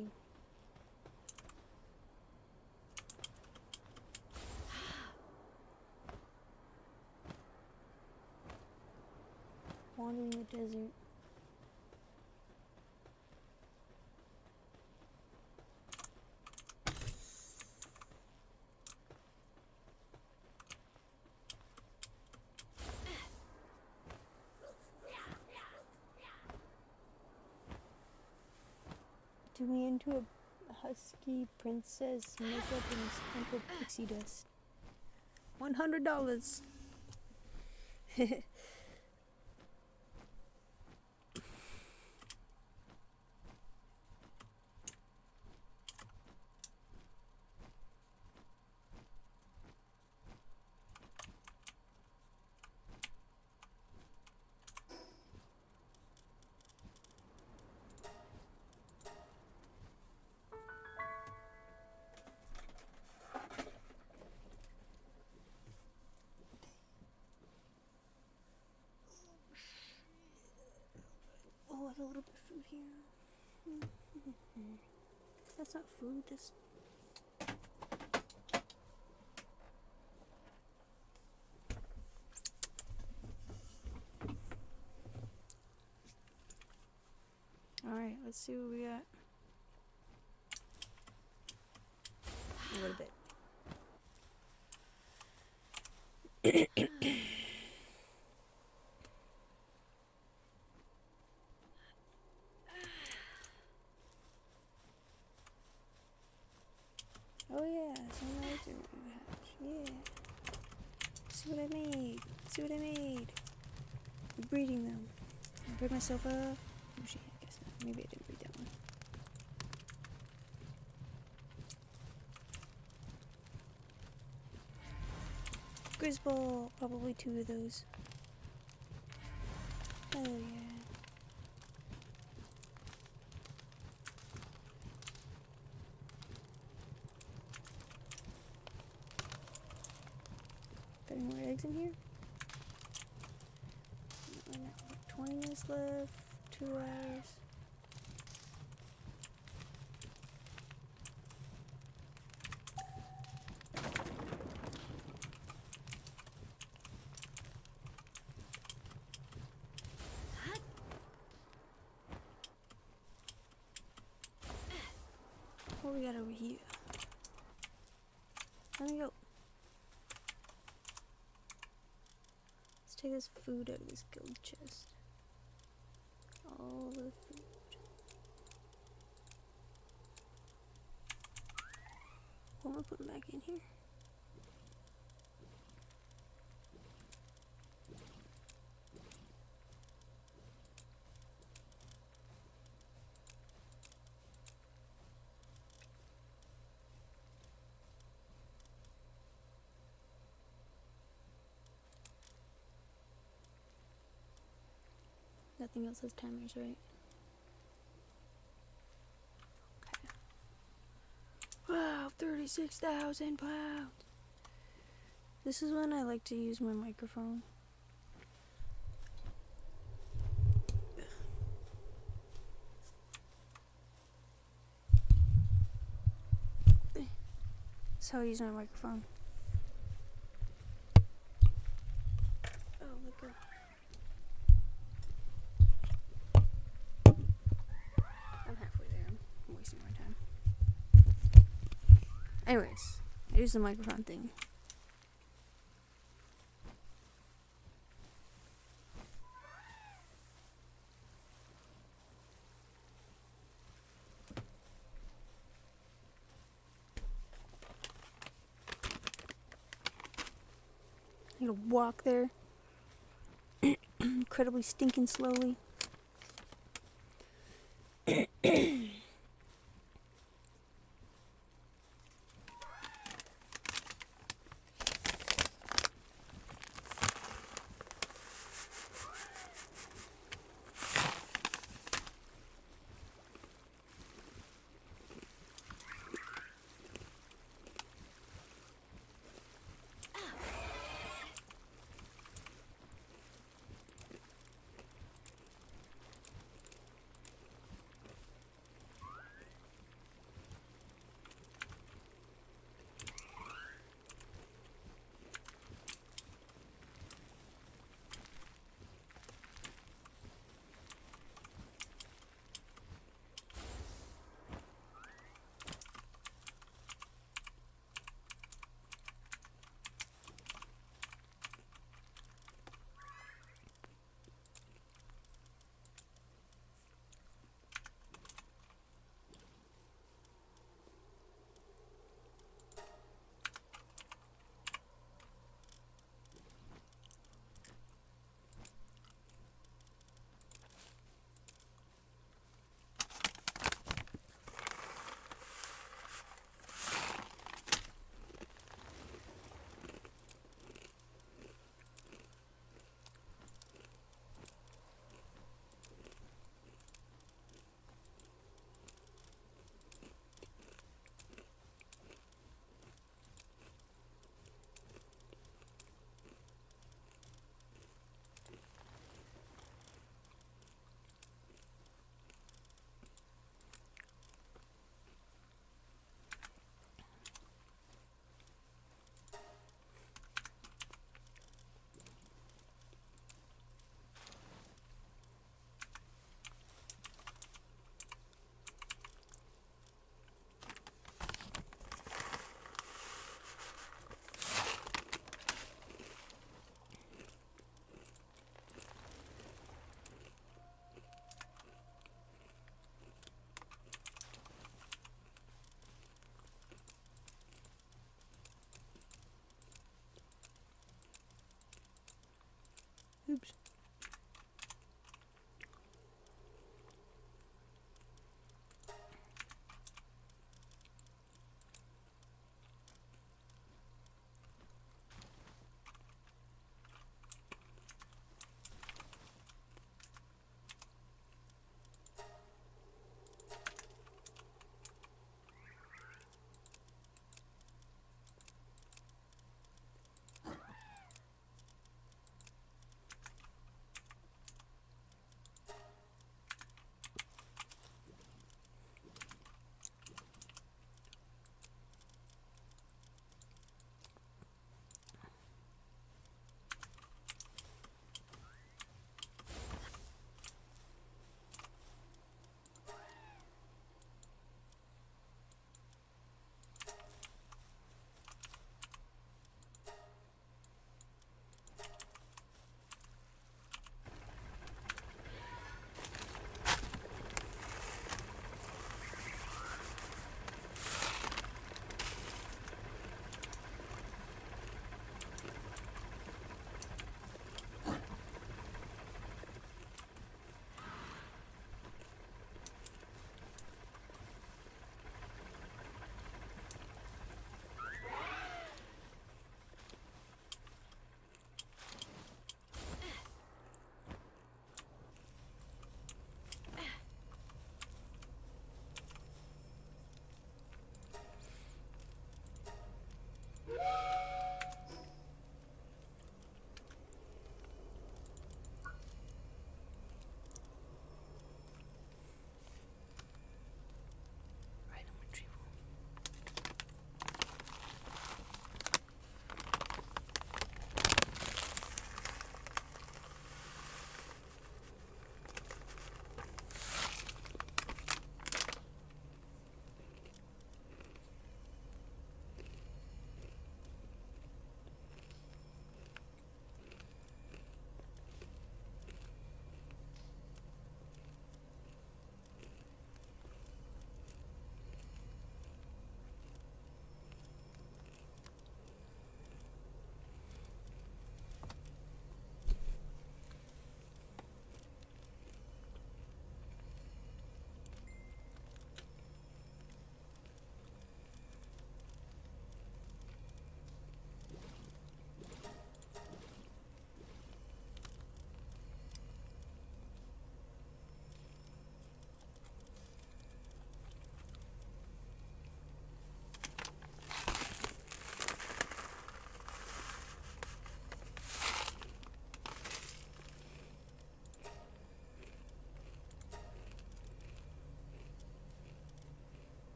see. Wandering the desert. Do me into a husky princess makeup and sprinkle pixie dust. $100. Oh, I got a little bit of food here. That's not food, that's... Alright, let's see what we got. A little bit. Oh yeah, some laser hatch. Yeah. See what I made. See what I made. I'm breeding them. I breed myself up. Oh shit, I guess not. Maybe I didn't breed that one. Grizzball. Probably 2 of those. Oh yeah. Got any more eggs in here? 20 minutes left. 2 hours. What we got over here? Let me go. Let's take this food out of this gold chest. All the food. What am I putting back in here? Nothing else has timers, right? Okay. Wow, 36,000 pounds. This is when I like to use my microphone. That's how I use my microphone. Oh, look up. I'm halfway there. I'm wasting my time. Anyways, I use the microphone thing. I gotta walk there incredibly stinking slowly.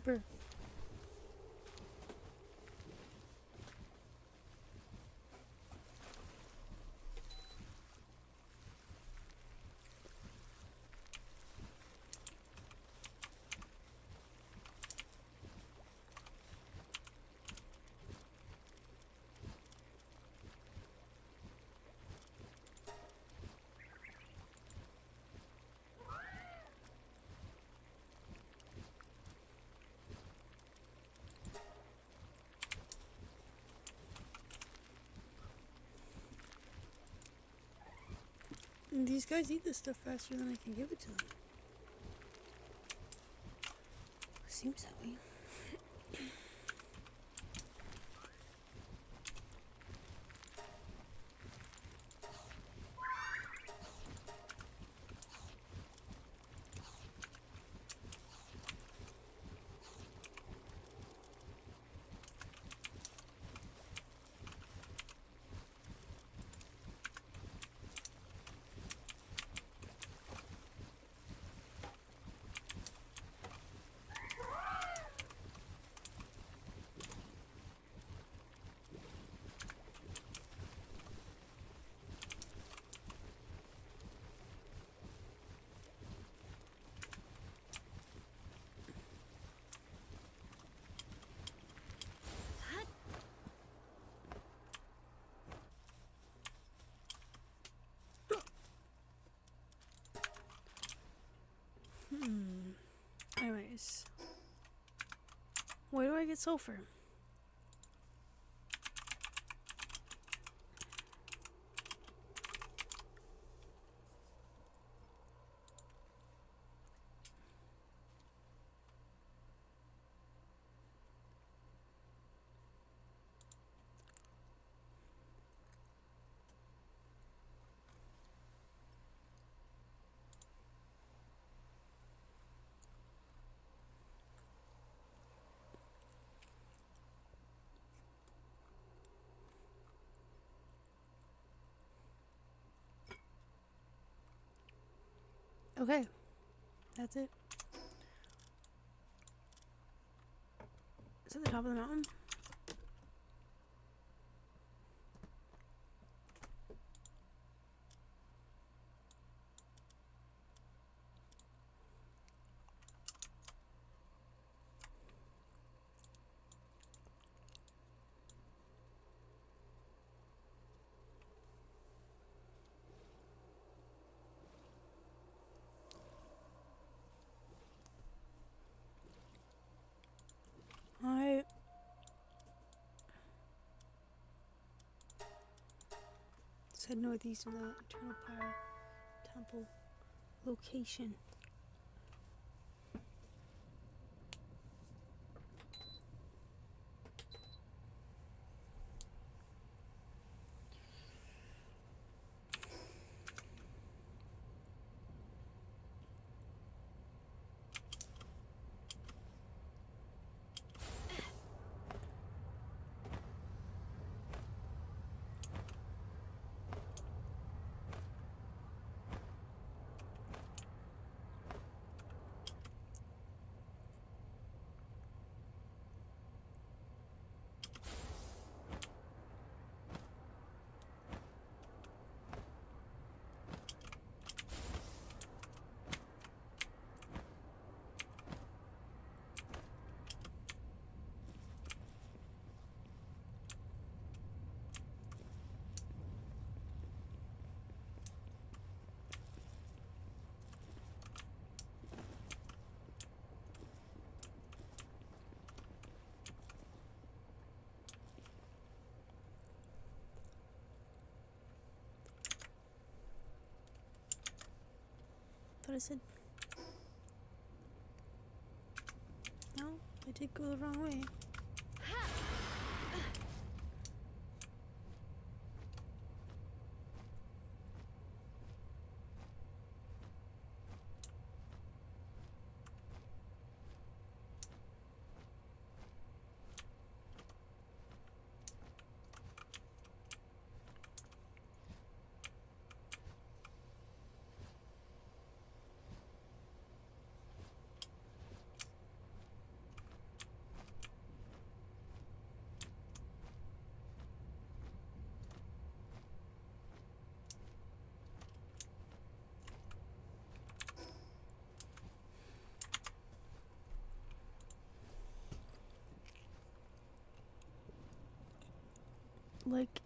Bruh. And these guys eat this stuff faster than I can give it to them. Seems that way. Anyways. Where do I get sulfur? Okay, that's it. It's at the top of the mountain. I said northeast of the Eternal Pyre Temple location. Thought I said no, I did go the wrong way. Like,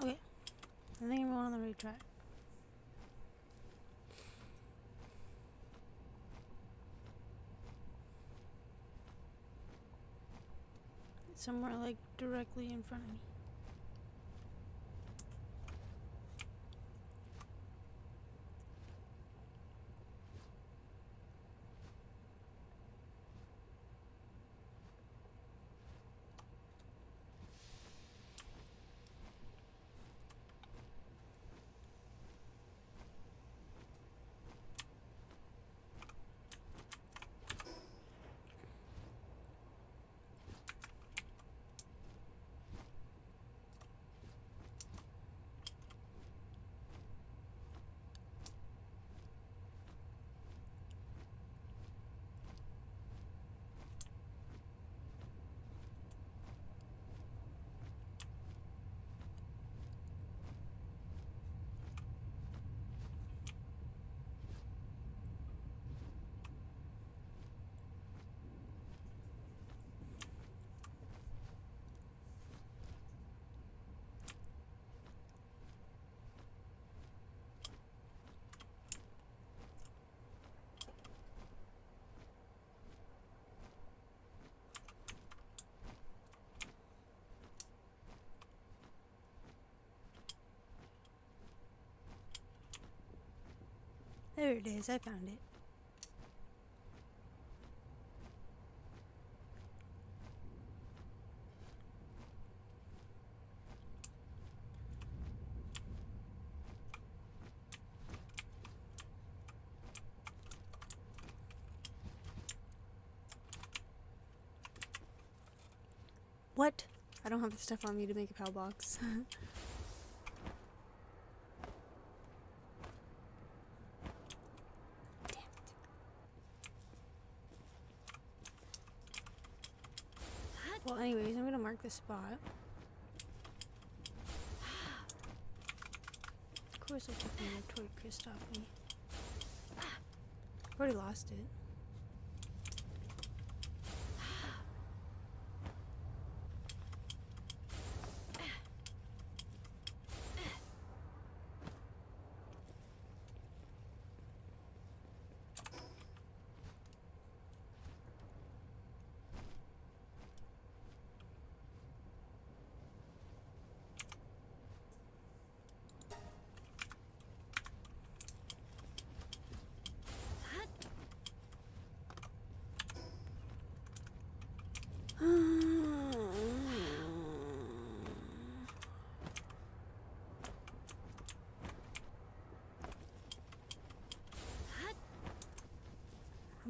okay. I think I'm on the right track. Somewhere like directly in front of me. There it is, I found it. What? I don't have the stuff on me to make a PAL box. Well, anyways, I'm gonna mark the spot. Of course I took my toy Chris off me. I've already lost it.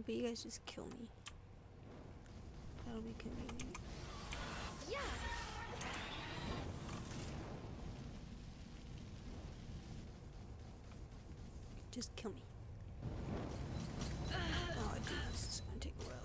But you guys just kill me. That'll be convenient. Yeah. Just kill me. Oh, dude, this is gonna take a while.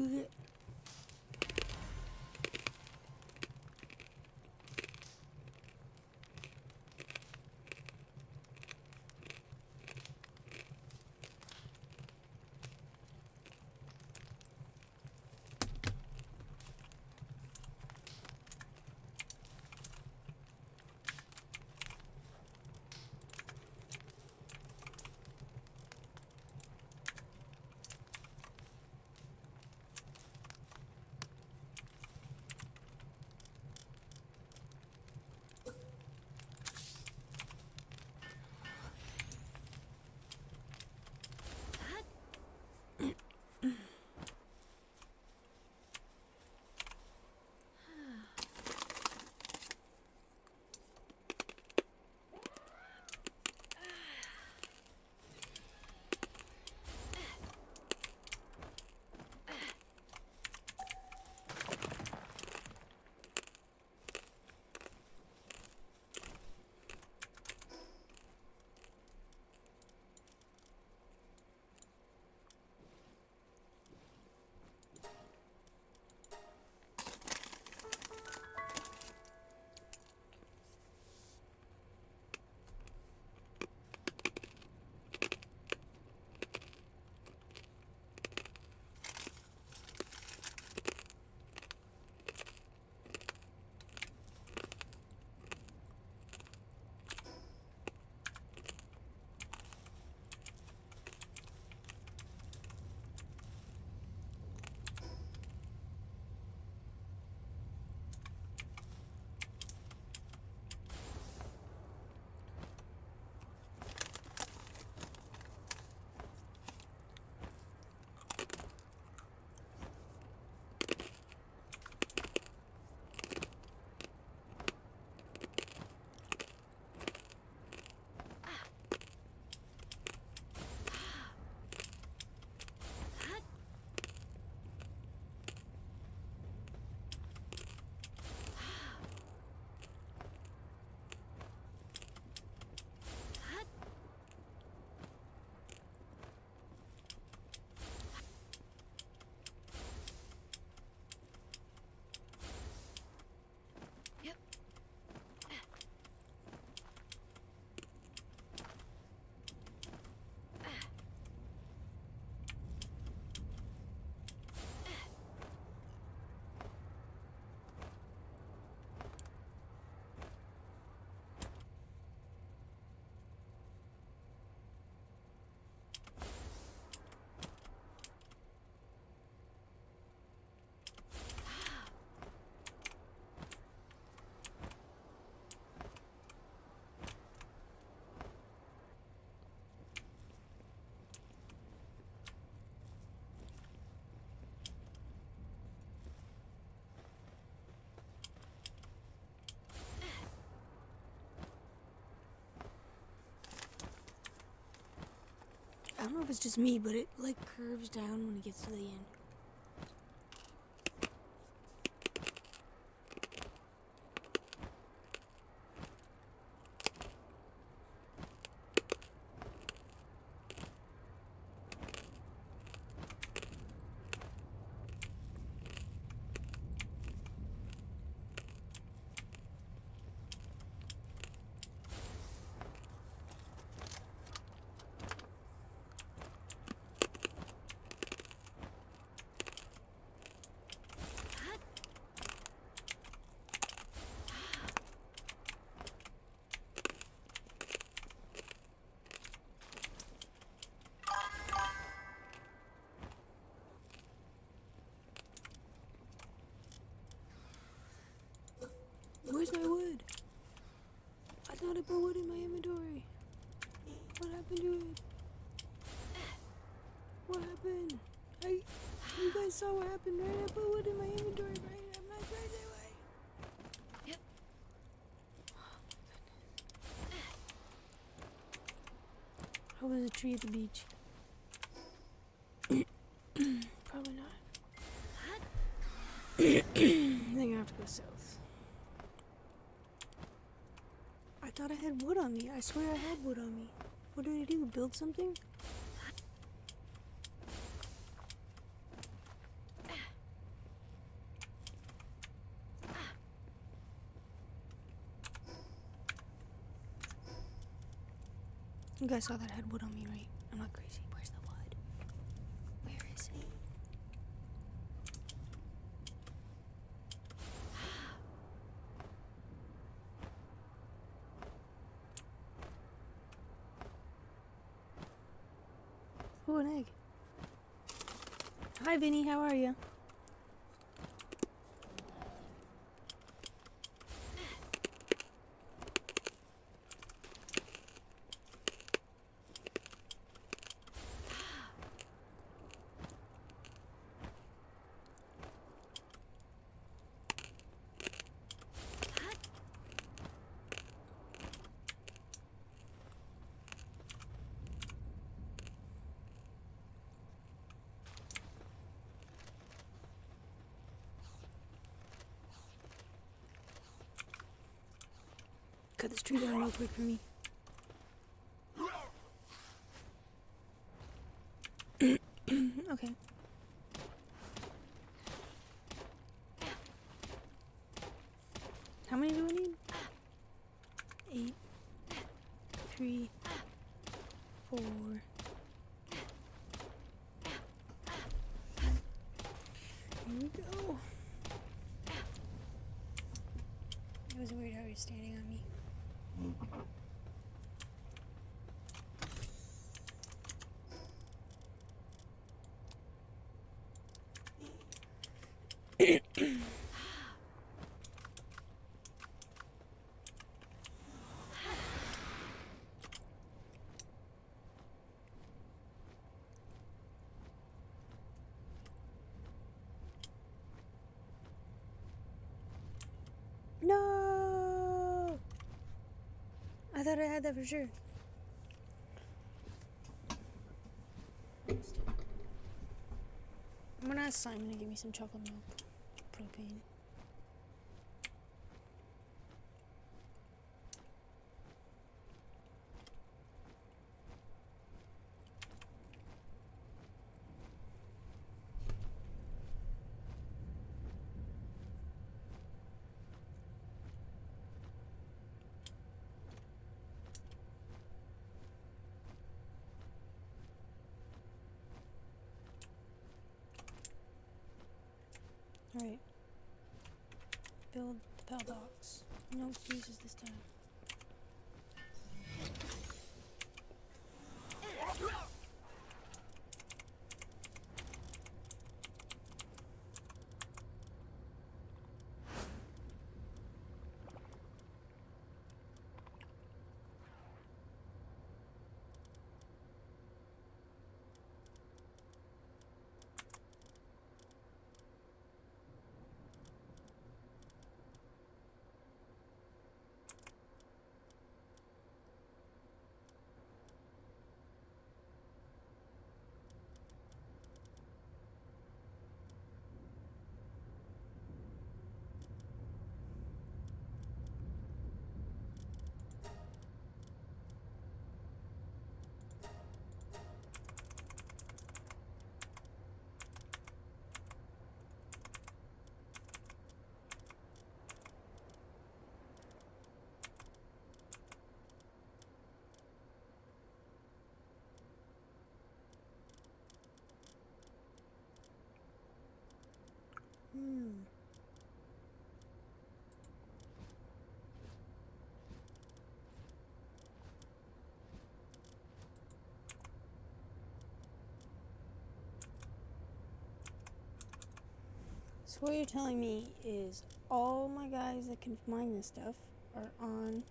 Okay. I don't know if it's just me, but it like curves down when it gets to the end. Where's my wood? I thought I put wood in my inventory. What happened to it? What happened? You guys saw what happened, right? I put wood in my inventory, right? I'm not crazy, right? Yep. Oh, there's a tree at the beach. Probably not. I think I have to go south. I thought I had wood on me. I swear I had wood on me. What did I do? Build something? You guys saw that had wood on me, right? I'm not crazy. Where's the wood? Where is it? Oh, an egg. Hi, Vinny. How are you? Cut this tree down real quick for me. Okay. How many do I need? 8, 3, 4. Here we go. It was weird how he was standing on me. No! I thought I had that for sure. I'm gonna ask Simon to give me some chocolate milk. Propane. Alright. Build the Pal Docks. No excuses this time. So what you're telling me is all my guys that can mine this stuff are on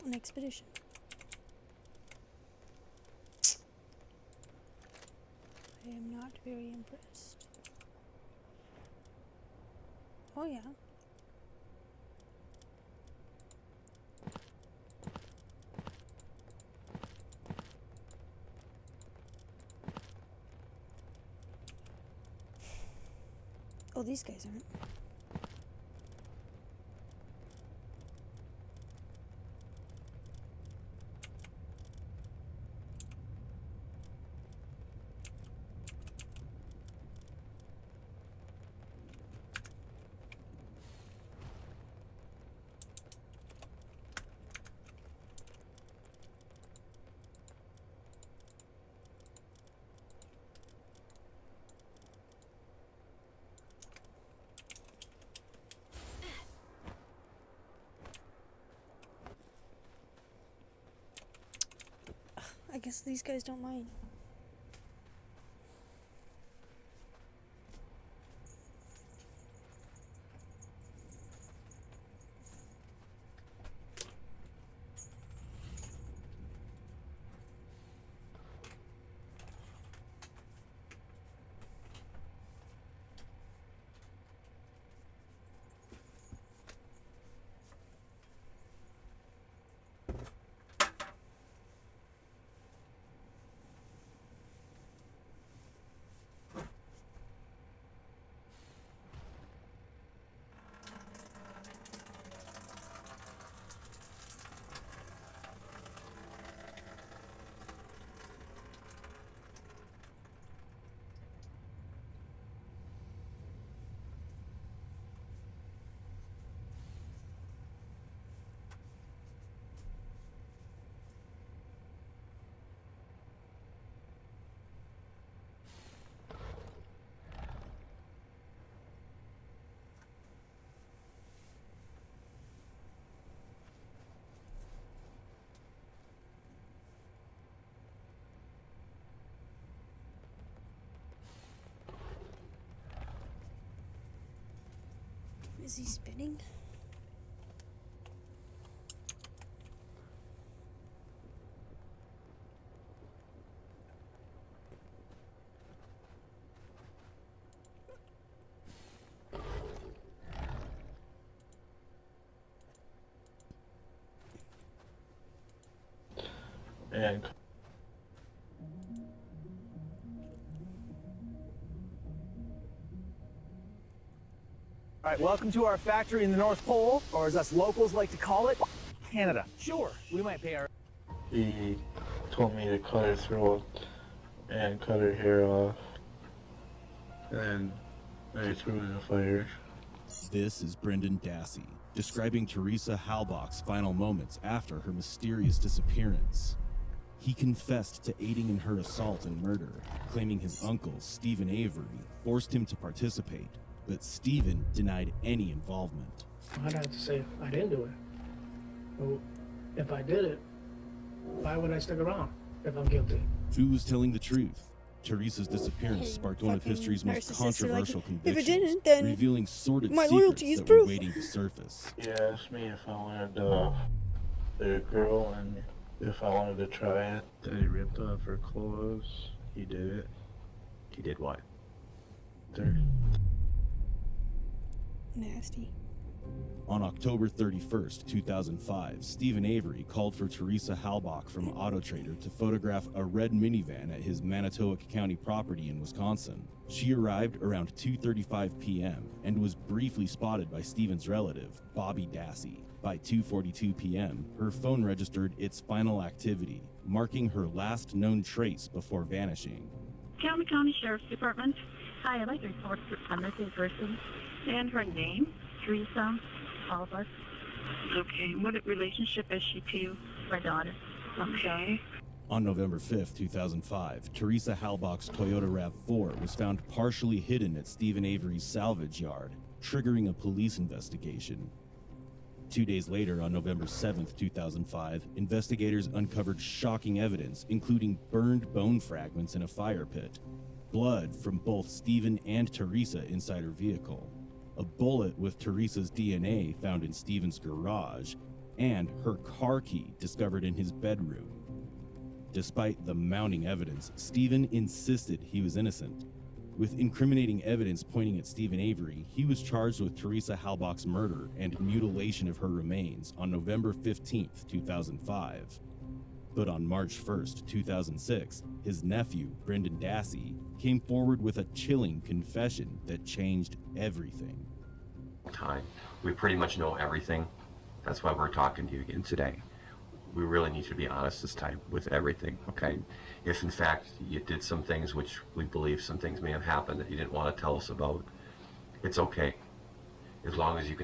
an expedition. I am not very impressed. Oh yeah. Oh, these guys aren't. I guess these guys don't mind. Is he spinning? And all right, welcome to our factory in the North Pole, or as us locals like to call it, Canada. Sure, we might pay our... he told me to cut her throat and cut her hair off. And I threw her in the fire. This is Brendan Dassey, describing Teresa Halbach's final moments after her mysterious disappearance. He confessed to aiding in her assault and murder, claiming his uncle, Stephen Avery, forced him to participate, but Stephen denied any involvement. I'd have to say I didn't do it. Well, if I did it, why would I stick around if I'm guilty? Who was telling the truth? Teresa's disappearance sparked one of history's most controversial convictions, if it didn't, then revealing sordid my secrets loyalty is that proof. were waiting to surface. He asked me if I wanted the girl and if I wanted to try it. Then he ripped off her clothes. He did it. He did what? Nasty. On October 31st, 2005, Stephen Avery called for Teresa Halbach from Auto Trader to photograph a red minivan at his Manitowoc County property in Wisconsin. She arrived around 2:35 p.m. and was briefly spotted by Stephen's relative, Bobby Dassey. By 2:42 p.m., her phone registered its final activity, marking her last known trace before vanishing. Calumet County Sheriff's Department. Hi, I'd like to report a missing person. And her name, Teresa Halbach. Okay, what relationship is she to my daughter? Okay. On November 5th, 2005, Teresa Halbach's Toyota RAV4 was found partially hidden at Stephen Avery's salvage yard, triggering a police investigation. 2 days later, on November 7th, 2005, investigators uncovered shocking evidence, including burned bone fragments in a fire pit, blood from both Stephen and Teresa inside her vehicle, a bullet with Teresa's DNA found in Stephen's garage, and her car key discovered in his bedroom. Despite the mounting evidence, Stephen insisted he was innocent. With incriminating evidence pointing at Stephen Avery, he was charged with Teresa Halbach's murder and mutilation of her remains on November 15th, 2005. But on March 1st, 2006, his nephew, Brendan Dassey, came forward with a chilling confession that changed everything. Time. We pretty much know everything. That's why we're talking to you again today. We really need you to be honest this time with everything, okay? If in fact you did some things, which we believe some things may have happened that you didn't want to tell us about, it's okay. As long as you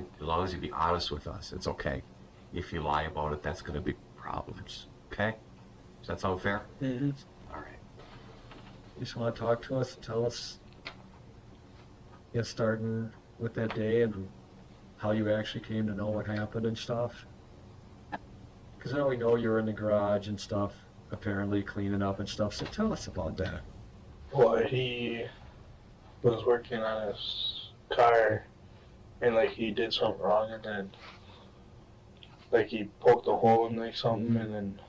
be honest with us, it's okay. If you lie about it, that's going to be problems, okay? Does that sound fair? Mm-hmm. All right. You just want to talk to us and tell us, starting with that day and how you actually came to know what happened and stuff? Because now we know you were in the garage and stuff. apparently cleaning up and stuff. So tell us about that. Well, he was working on his car, and like he did something wrong, and then like he poked a hole in like something, and then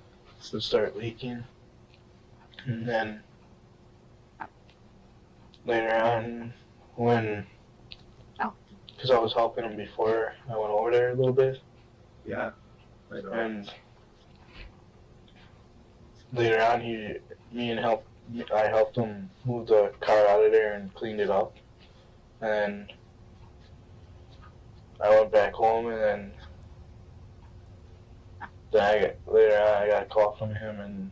it started leaking. And then later on, when, because I was helping him before I went over there a little bit. Yeah. I know. And later on, I helped him move the car out of there and cleaned it up. And I went back home, and then later on I got a call from him, and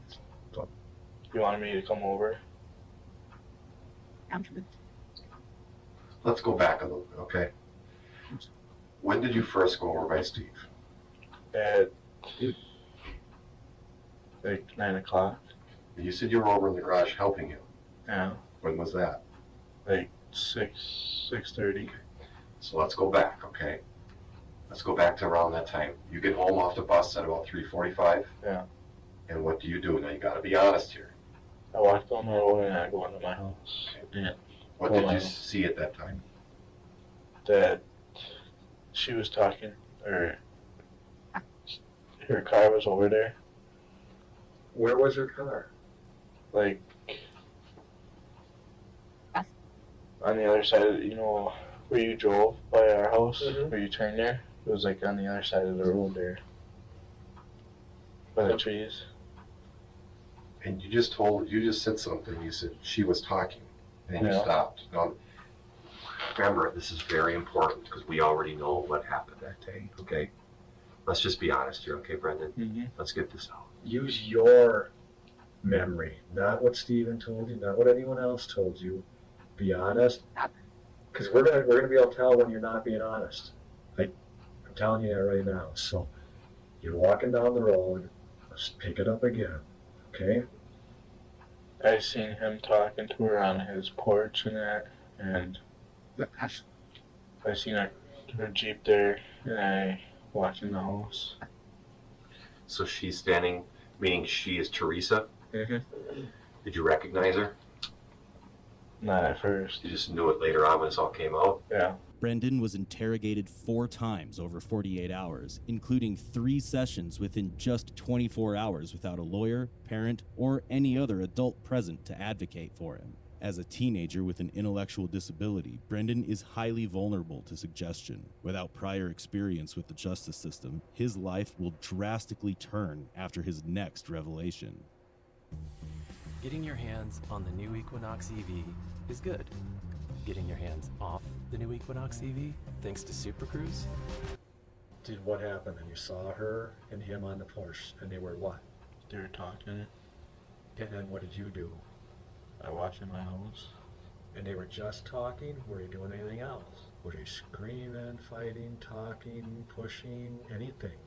he wanted me to come over. Let's go back a little bit, okay? When did you first go over by Steve? At like 9 o'clock. You said you were over in the garage helping him. Yeah. When was that? Like 6:30. So let's go back, okay? Let's go back to around that time. You get home off the bus at about 3:45. Yeah. And what do you do? Now you got to be honest here. I walked on the road and I go into my house. Yeah. What did you see at that time? That she was talking, or her car was over there. Where was her car? Like on the other side of, where you drove by our house, where you turned there. It was like on the other side of the road there, by the trees. And you just said something. You said she was talking, and you Yeah. stopped. Now, remember, this is very important because we already know what happened that day, okay? Let's just be honest here, okay, Brendan? Mm-hmm. Let's get this out. Use your memory, not what Steven told you, not what anyone else told you. Be honest, because we're gonna be able to tell when you're not being honest. I'm telling you that right now. So you're walking down the road. Let's pick it up again, okay? I seen him talking to her on his porch and that, and I seen her Jeep there, and I walked in the house. So she's standing, meaning she is Teresa? Mm-hmm. Did you recognize her? Not at first. You just knew it later on when this all came out? Yeah. Brendan was interrogated 4 times over 48 hours, including 3 sessions within just 24 hours without a lawyer, parent, or any other adult present to advocate for him. As a teenager with an intellectual disability, Brendan is highly vulnerable to suggestion. Without prior experience with the justice system, his life will drastically turn after his next revelation. Getting your hands on the new Equinox EV is good. Getting your hands off the new Equinox EV, thanks to Super Cruise. Did what happened? And you saw her and him on the Porsche, and they were what? They were talking. And then what did you do? I walked in my house. And they were just talking? Were you doing anything else? Were they screaming, fighting, talking, pushing, anything?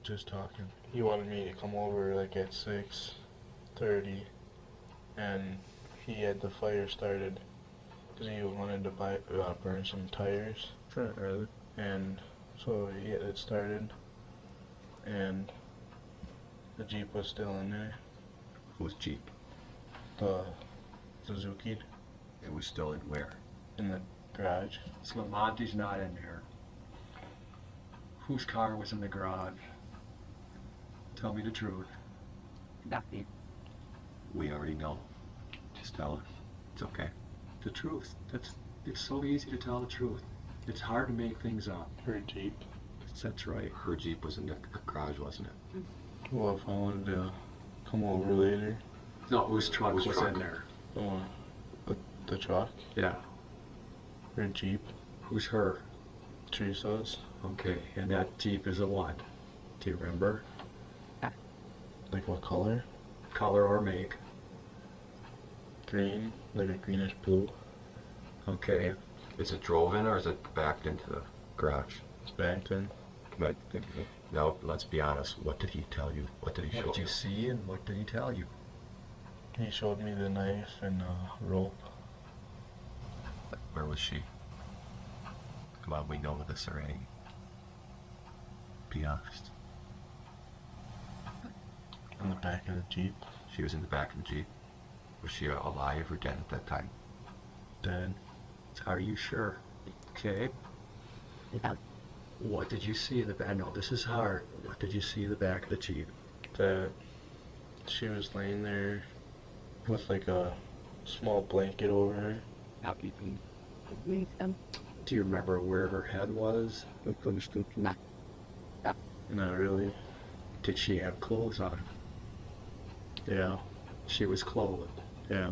Just talking. He wanted me to come over like at 6:30, and he had the fire started because he wanted to burn some tires. And so he had it started, and the Jeep was still in there. Whose Jeep? The Suzuki. It was still in where? In the garage. So Monty's not in there. Whose car was in the garage? Tell me the truth. Nothing. We already know. Just tell us. It's okay. The truth. It's so easy to tell the truth. It's hard to make things up. Her Jeep. That's right. Her Jeep was in the garage, wasn't it? Well, if I wanted to come over later. No, whose truck was in there? The one. The truck? Yeah. Her Jeep. Who's her? Teresa's. Okay, and that Jeep is a what? Do you remember? Like what color? Color or make? Green, like a greenish blue. Okay. Is it drove in or is it backed into the garage? It's backed in. But, no, let's be honest. What did he tell you? What did he show you? What did you see and what did he tell you? He showed me the knife and rope. Where was she? Come on, we know this already. Be honest. On the back of the Jeep. She was in the back of the Jeep. Was she alive or dead at that time? Dead. Are you sure? Okay. What did you see in the back? No, this is hard. What did you see in the back of the Jeep? That she was laying there with like a small blanket over her. Do you remember where her head was? Not really. Did she have clothes on? Yeah. She was clothed. Yeah.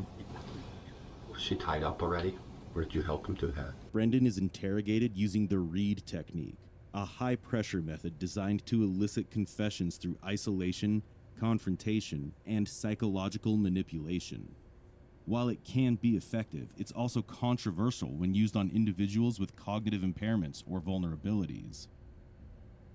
Was she tied up already? Or did you help him do that? Brendan is interrogated using the Reed technique, a high-pressure method designed to elicit confessions through isolation, confrontation, and psychological manipulation. While it can be effective, it's also controversial when used on individuals with cognitive impairments or vulnerabilities.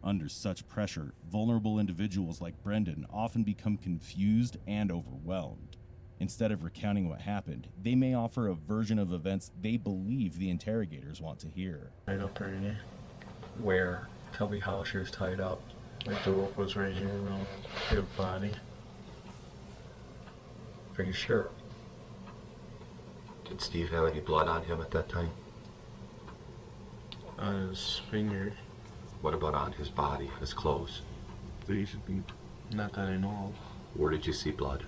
Under such pressure, vulnerable individuals like Brendan often become confused and overwhelmed. Instead of recounting what happened, they may offer a version of events they believe the interrogators want to hear. Right up her knee. Where? Tell me how she was tied up. Like the rope was right here around her body. Are you sure? Did Steve have any blood on him at that time? On his finger. What about on his body, his clothes? Not that I know of. Where did you see blood?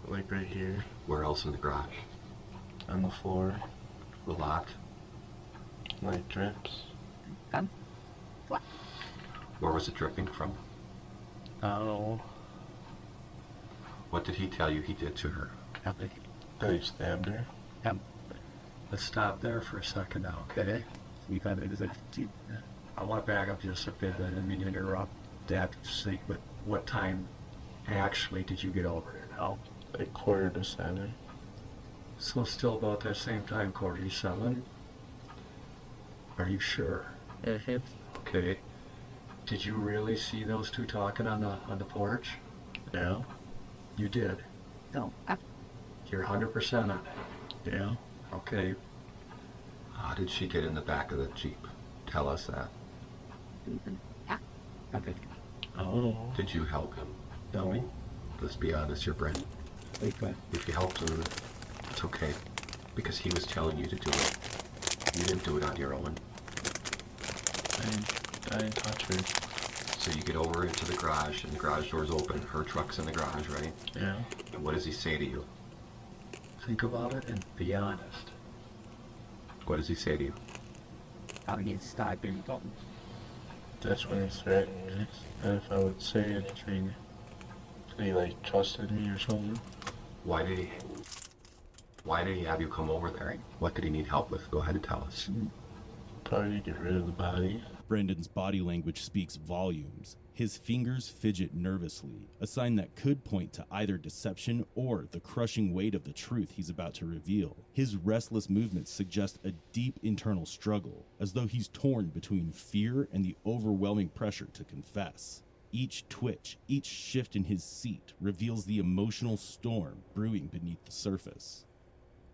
Like right here. Where else in the garage? On the floor. A lot? Like drips. Where was it dripping from? I don't know. What did he tell you he did to her? That he stabbed her. Let's stop there for a second now, okay? I want to back up just a bit. I didn't mean to interrupt that sake, but what time actually did you get over here now? Like 6:45. So still about that same time, 6:47? Are you sure? Okay. Did you really see those two talking on the porch? Yeah. You did? No. You're 100% on it? Yeah. Okay. How did she get in the back of the Jeep? Tell us that. I don't know. Did you help him? No. Let's be honest here, Brent. If you helped him, it's okay. Because he was telling you to do it. You didn't do it on your own. I didn't touch her. So you get over into the garage, and the garage door's open. Her truck's in the garage, right? Yeah. And what does he say to you? Think about it and be honest. What does he say to you? That's when he threatened me. And if I would say anything, he like trusted me or something. Why did he have you come over there? What did he need help with? Go ahead and tell us. Probably to get rid of the body. Brendan's body language speaks volumes. His fingers fidget nervously, a sign that could point to either deception or the crushing weight of the truth he's about to reveal. His restless movements suggest a deep internal struggle, as though he's torn between fear and the overwhelming pressure to confess. Each twitch, each shift in his seat reveals the emotional storm brewing beneath the surface.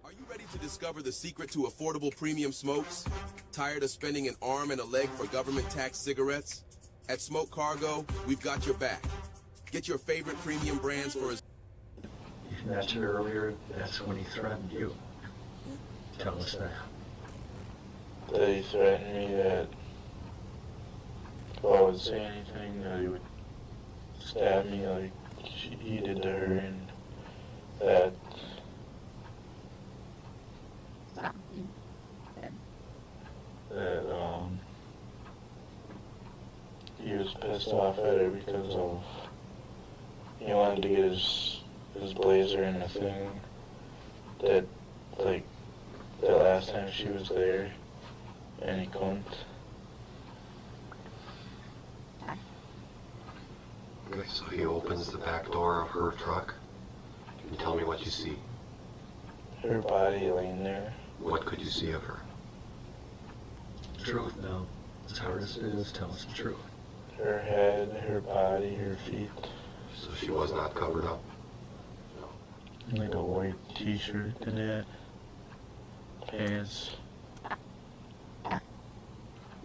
Are you ready to discover the secret to affordable premium smokes? Tired of spending an arm and a leg for government tax cigarettes? At Smoke Cargo, we've got your back. Get your favorite premium brands for as... You mentioned earlier, that's when he threatened you. Tell us that. That he threatened me that if I would say anything, that he would stab me like he did to her, and that he was pissed off at her because of he wanted to get his blazer in the thing that like the last time she was there, and he couldn't. So he opens the back door of her truck. Can you tell me what you see? Her body laying there. What could you see of her? Truth now. As hard as it is, tell us the truth. Her head, her body, her feet. So she was not covered up? Like a white t-shirt and that. Pants.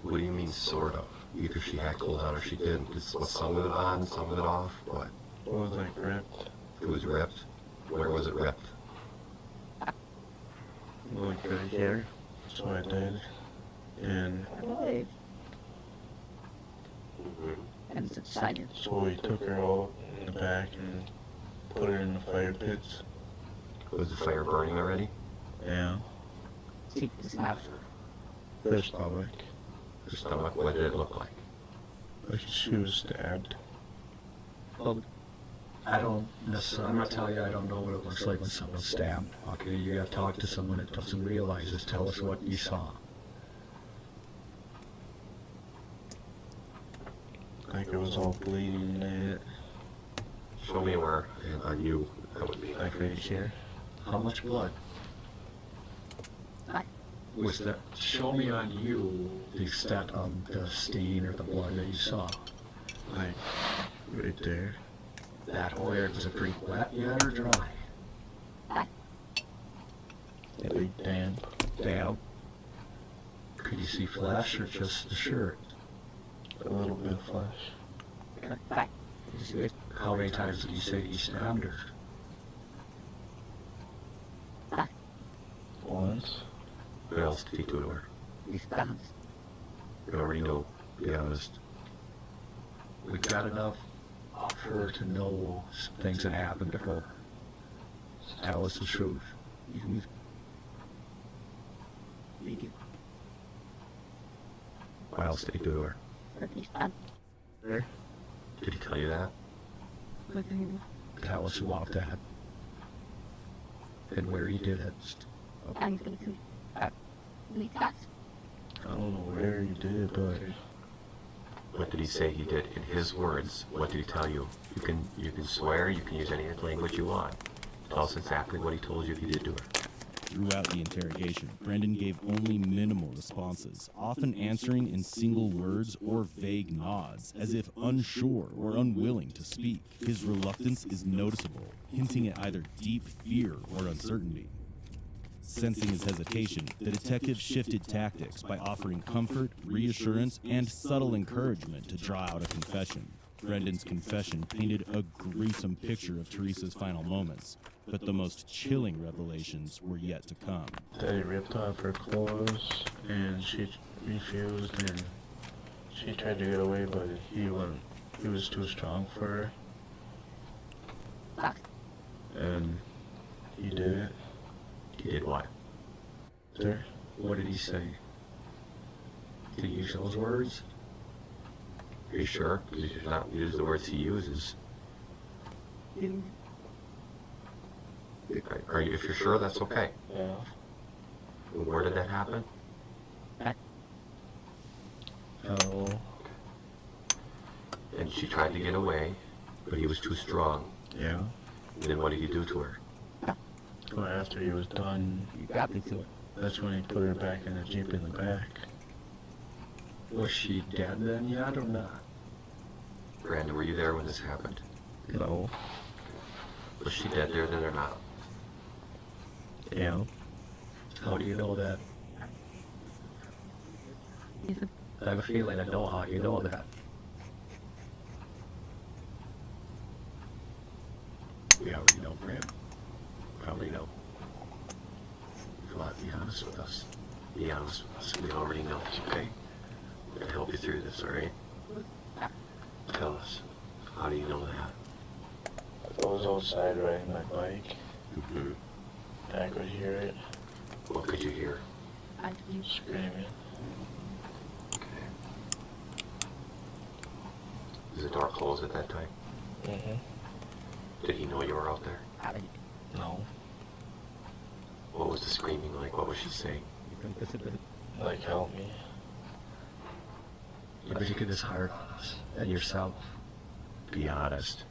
What do you mean, sort of? Either she had clothes on or she didn't. Was some of it on, some of it off? What? It was like ripped. It was ripped? Where was it ripped? Like right here. So I did. And so we took her out in the back and put her in the fire pits. Was the fire burning already? Yeah. Her stomach. Her stomach, what did it look like? Like she was stabbed. I don't necessarily, I'm gonna tell you, I don't know what it looks like when someone's stabbed. Okay, you gotta talk to someone that doesn't realize this. Tell us what you saw. Like it was all bleeding in it. Show me where on you that would be. Like right here. How much blood? Was that, show me on you the extent of the stain or the blood that you saw. Like right there. That whole area, was it pretty wet yet or dry? Like damp. Damp. Could you see flesh or just the shirt? A little bit of flesh. How many times did you say you stabbed her? Once. What else did he do to her? You already know, to be honest. We got enough of her to know some things that happened to her. Tell us the truth. What else did he do to her? Did he tell you that? Tell us about that. And where he did it. I don't know where he did it, but What did he say he did? In his words, what did he tell you? You can swear, you can use any language you want. Tell us exactly what he told you he did to her. Throughout the interrogation, Brendan gave only minimal responses, often answering in single words or vague nods, as if unsure or unwilling to speak. His reluctance is noticeable, hinting at either deep fear or uncertainty. Sensing his hesitation, the detective shifted tactics by offering comfort, reassurance, and subtle encouragement to draw out a confession. Brendan's confession painted a gruesome picture of Teresa's final moments, but the most chilling revelations were yet to come. Daddy ripped off her clothes, and she refused, and she tried to get away, but he was too strong for her. And he did it. He did what? Sir? What did he say? Did he use those words? Are you sure? Because he did not use the words he uses. Are you? If you're sure, that's okay. Yeah. Where did that happen? Oh. And she tried to get away, but he was too strong. Yeah. And then what did he do to her? Well, after he was done, that's when he put her back in the Jeep in the back. Was she dead then yet or not? Brandon, were you there when this happened? No. Was she dead there then or not? Yeah. How do you know that? I have a feeling I know how you know that. We already know, Bram. We already know. Come on, be honest with us. Be honest with us. We already know, okay? We're gonna help you through this, alright? Tell us. How do you know that? I was outside riding my bike. Mm-hmm. I could hear it. What could you hear? Screaming. Was the door closed at that time? Mm-hmm. Did he know you were out there? No. What was the screaming like? What was she saying? Like, help me. Yeah, but you could just hire on us and yourself. Be honest.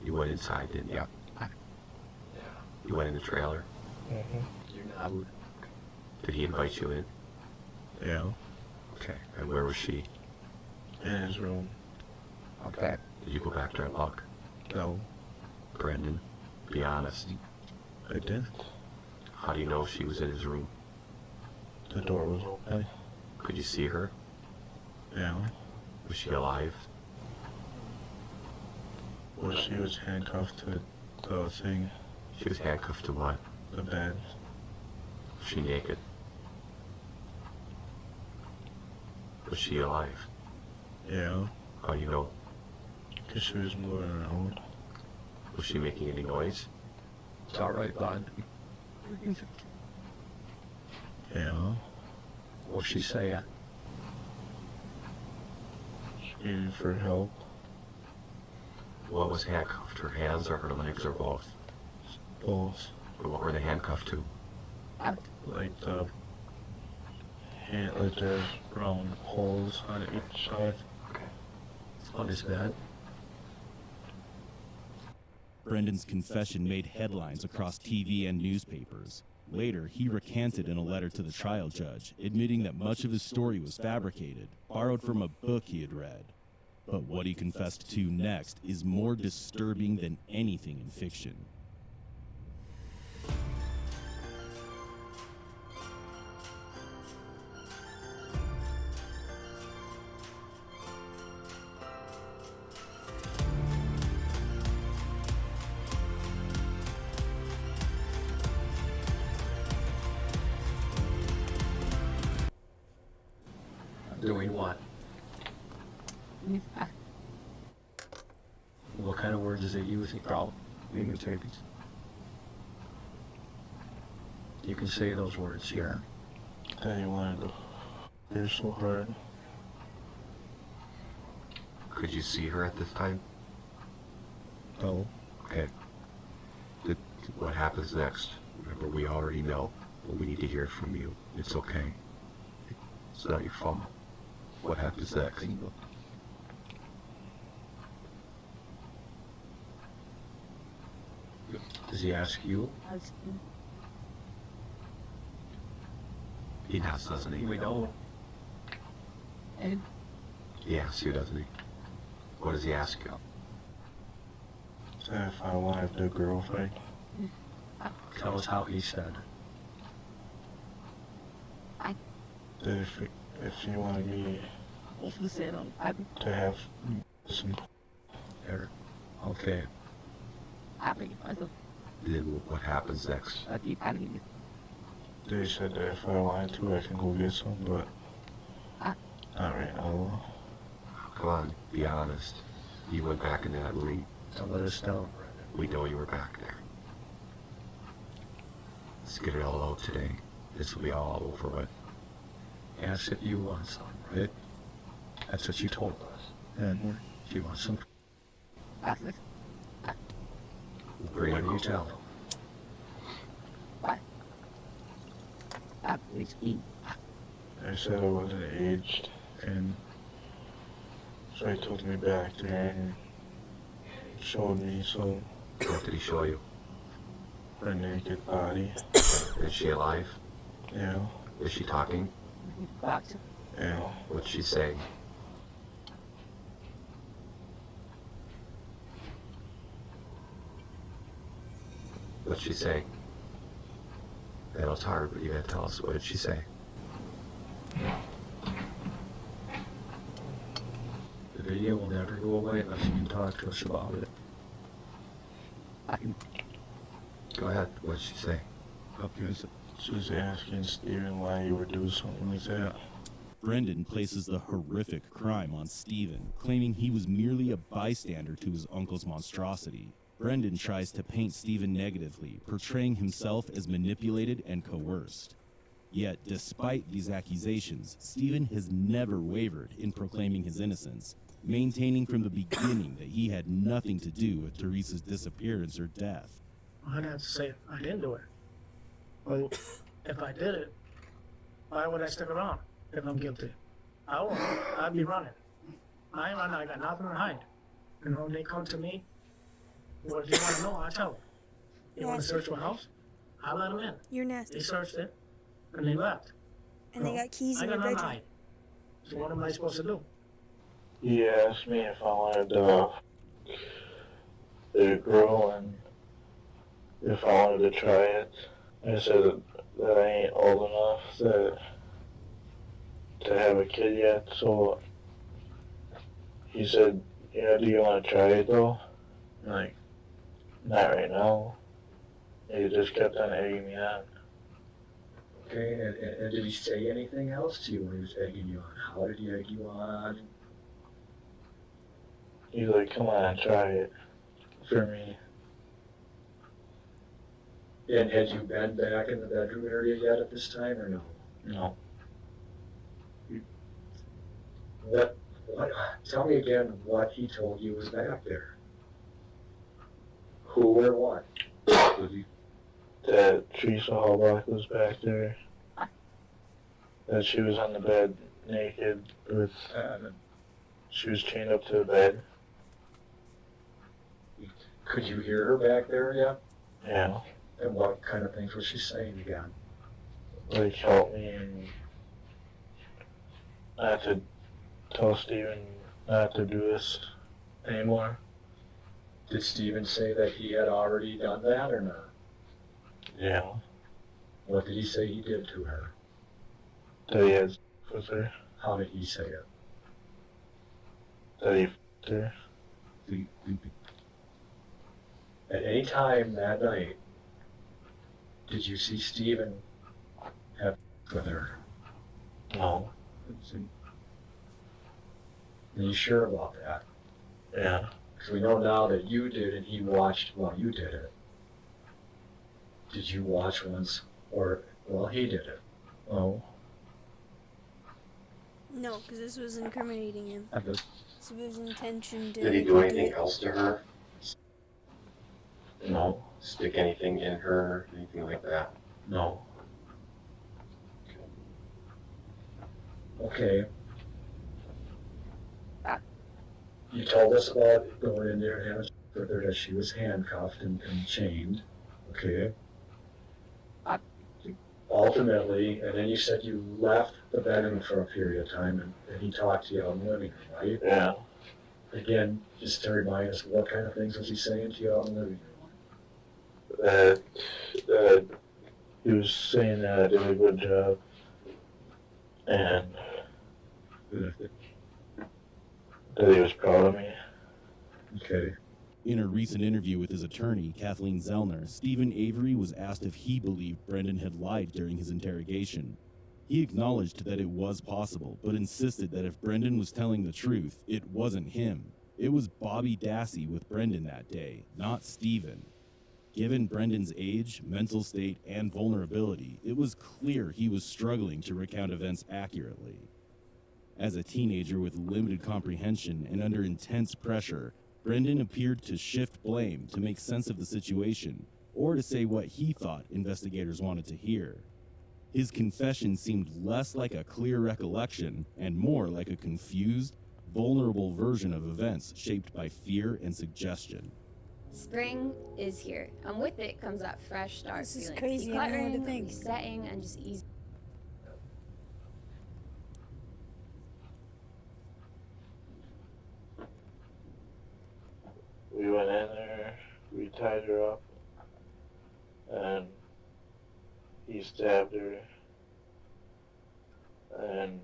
You went inside, didn't you? Yeah. You went in the trailer? Mm-hmm. You're not. Did he invite you in? Yeah. Okay. And where was she? In his room. Okay. Did you go back there and look? No. Brendan, be honest. I didn't. How do you know she was in his room? The door was open. Could you see her? Yeah. Was she alive? Well, she was handcuffed to the thing. She was handcuffed to what? The bed. Was she naked? Was she alive? Yeah. How do you know? Because she was moving around. Was she making any noise? It's alright, bud. Yeah. What's she saying? Screaming for help. What was handcuffed? Her hands or her legs or both? Both. What were they handcuffed to? Like the hand, like there's round holes on each side. Okay. On his bed? Brendan's confession made headlines across TV and newspapers. Later, he recanted in a letter to the trial judge, admitting that much of his story was fabricated, borrowed from a book he had read. But what he confessed to next is more disturbing than anything in fiction. Doing what? What kind of words is it using? Probably. You can say those words here. That you wanted to. You're so hard. Could you see her at this time? No. Okay. What happens next? Remember, we already know, but we need to hear from you. It's okay. It's not your fault. What happens next? Does he ask you? He does, doesn't he? We don't. He asks you, doesn't he? What does he ask you? Said if I wanted the girlfriend. Tell us how he said. That if she wanted me to have some. There. Okay. Then what happens next? They said that if I wanted to, I can go get some, but not right now. Come on, be honest. You went back in that room. Don't let us down. We know you were back there. Let's get it all out today. This will be all over with. Ask if you want some, right? That's what you told us. And she wants some. Bring What it do you on. tell them? I said I wasn't aged, and so he took me back there and showed me some. What did he show you? Her naked body. Is she alive? Yeah. Is she talking? Yeah. What's she saying? What's she saying? I know it's hard, but you gotta tell us. What did she say? The video will never go away unless you can talk to us about it. Go ahead. What did she say? She was asking Steven why he would do something like that. Brendan places the horrific crime on Steven, claiming he was merely a bystander to his uncle's monstrosity. Brendan tries to paint Steven negatively, portraying himself as manipulated and coerced. Yet, despite these accusations, Steven has never wavered in proclaiming his innocence, maintaining from the beginning that he had nothing to do with Teresa's disappearance or death. I'd have to say I didn't do it. Well, if I did it, why would I stick around if I'm guilty? I won't. I'd be running. I ain't running. I got nothing to hide. You know, they come to me. What do you want to know? I tell them. You want to search my house? I let them in. You're nasty. They searched it, and they left. And they got keys in I your got nothing to bedroom. hide. So what am I supposed to do? He asked me if I wanted the girl and if I wanted to try it. I said that I ain't old enough to have a kid yet, so he said, do you want to try it though? Like, not right now. He just kept on egging me on. Okay, and did he say anything else to you when he was egging you on? How did he egg you on? He's like, come on, try it for me. And had you been back in the bedroom area yet at this time, or no? No. What, tell me again what he told you was back there. Who or what? That Teresa Halbach was back there. That she was on the bed naked with, she was chained up to the bed. Could you hear her back there yet? Yeah. And what kind of things was she saying again? Like, help me and not to tell Steven not to do this anymore. Did Steven say that he had already done that or not? Yeah. What did he say he did to her? That he had with her. How did he say it? That he f***ed her. At any time that night, did you see Steven have with her? No. Are you sure about that? Yeah. Because we know now that you did and he watched while you did it. Did you watch once or while he did it? No. No, because this was incriminating him. So his intention Did he do anything else to her? No. Stick anything in her, anything like that? No. Okay. You told us about going in there and having further that she was handcuffed and chained. Okay. Ultimately, and then you said you left the bedroom for a period of time and he talked to you out in the living room, right? Yeah. Again, just to remind us, what kind of things was he saying to you out in the living room? That he was saying that I did a good job. And that he was proud of me. Okay. In a recent interview with his attorney, Kathleen Zellner, Stephen Avery was asked if he believed Brendan had lied during his interrogation. He acknowledged that it was possible, but insisted that if Brendan was telling the truth, it wasn't him. It was Bobby Dassey with Brendan that day, not Stephen. Given Brendan's age, mental state, and vulnerability, it was clear he was struggling to recount events accurately. As a teenager with limited comprehension and under intense pressure, Brendan appeared to shift blame to make sense of the situation, or to say what he thought investigators wanted to hear. His confession seemed less like a clear recollection and more like a confused, vulnerable version of events shaped by fear and suggestion. Spring is here, and with it comes that fresh start. This is feeling. crazy, I don't know what to Decluttering, think. resetting, and just easy. We went in there, we tied her up, and he stabbed her, and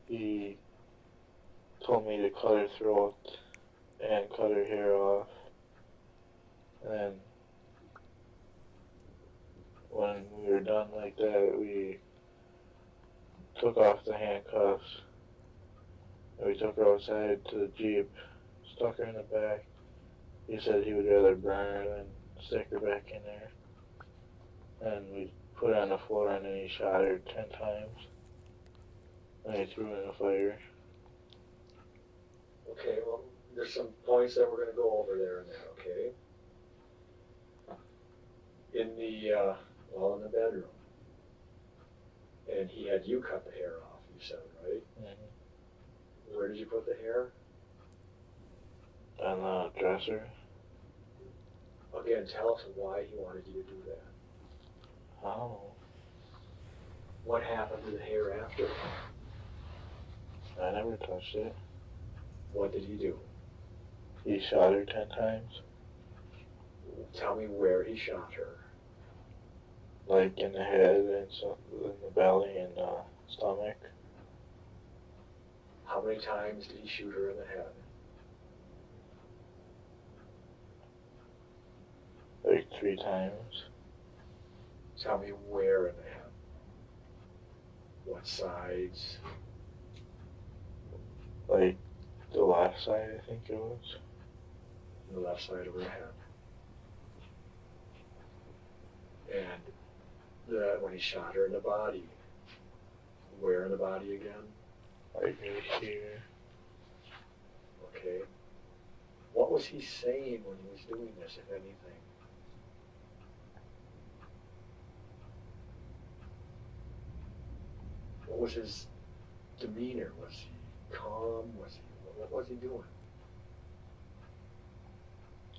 he told me to cut her throat and cut her hair off, and when we were done like that, we took off the handcuffs. We took her outside to the Jeep, stuck her in the back. He said he would rather burn her than stick her back in there. And we put her on the floor and then he shot her 10 times. And he threw her in the fire. Okay, well, there's some points that we're going to go over there and that, okay? In the, well, in the bedroom. And he had you cut the hair off, you said, right? Mm-hmm. Where did you put the hair? On the dresser. Again, tell us why he wanted you to do that. I don't know. What happened to the hair after? I never touched it. What did he do? He shot her 10 times. Tell me where he shot her. Like in the head and in the belly and stomach. How many times did he shoot her in the head? 3 times. Tell me where in the head. What sides? Like the left side, I think it was. The left side of her head. And when he shot her in the body, where in the body again? Like right here. Okay. What was he saying when he was doing this, if anything? What was his demeanor? Was he calm? What was he doing?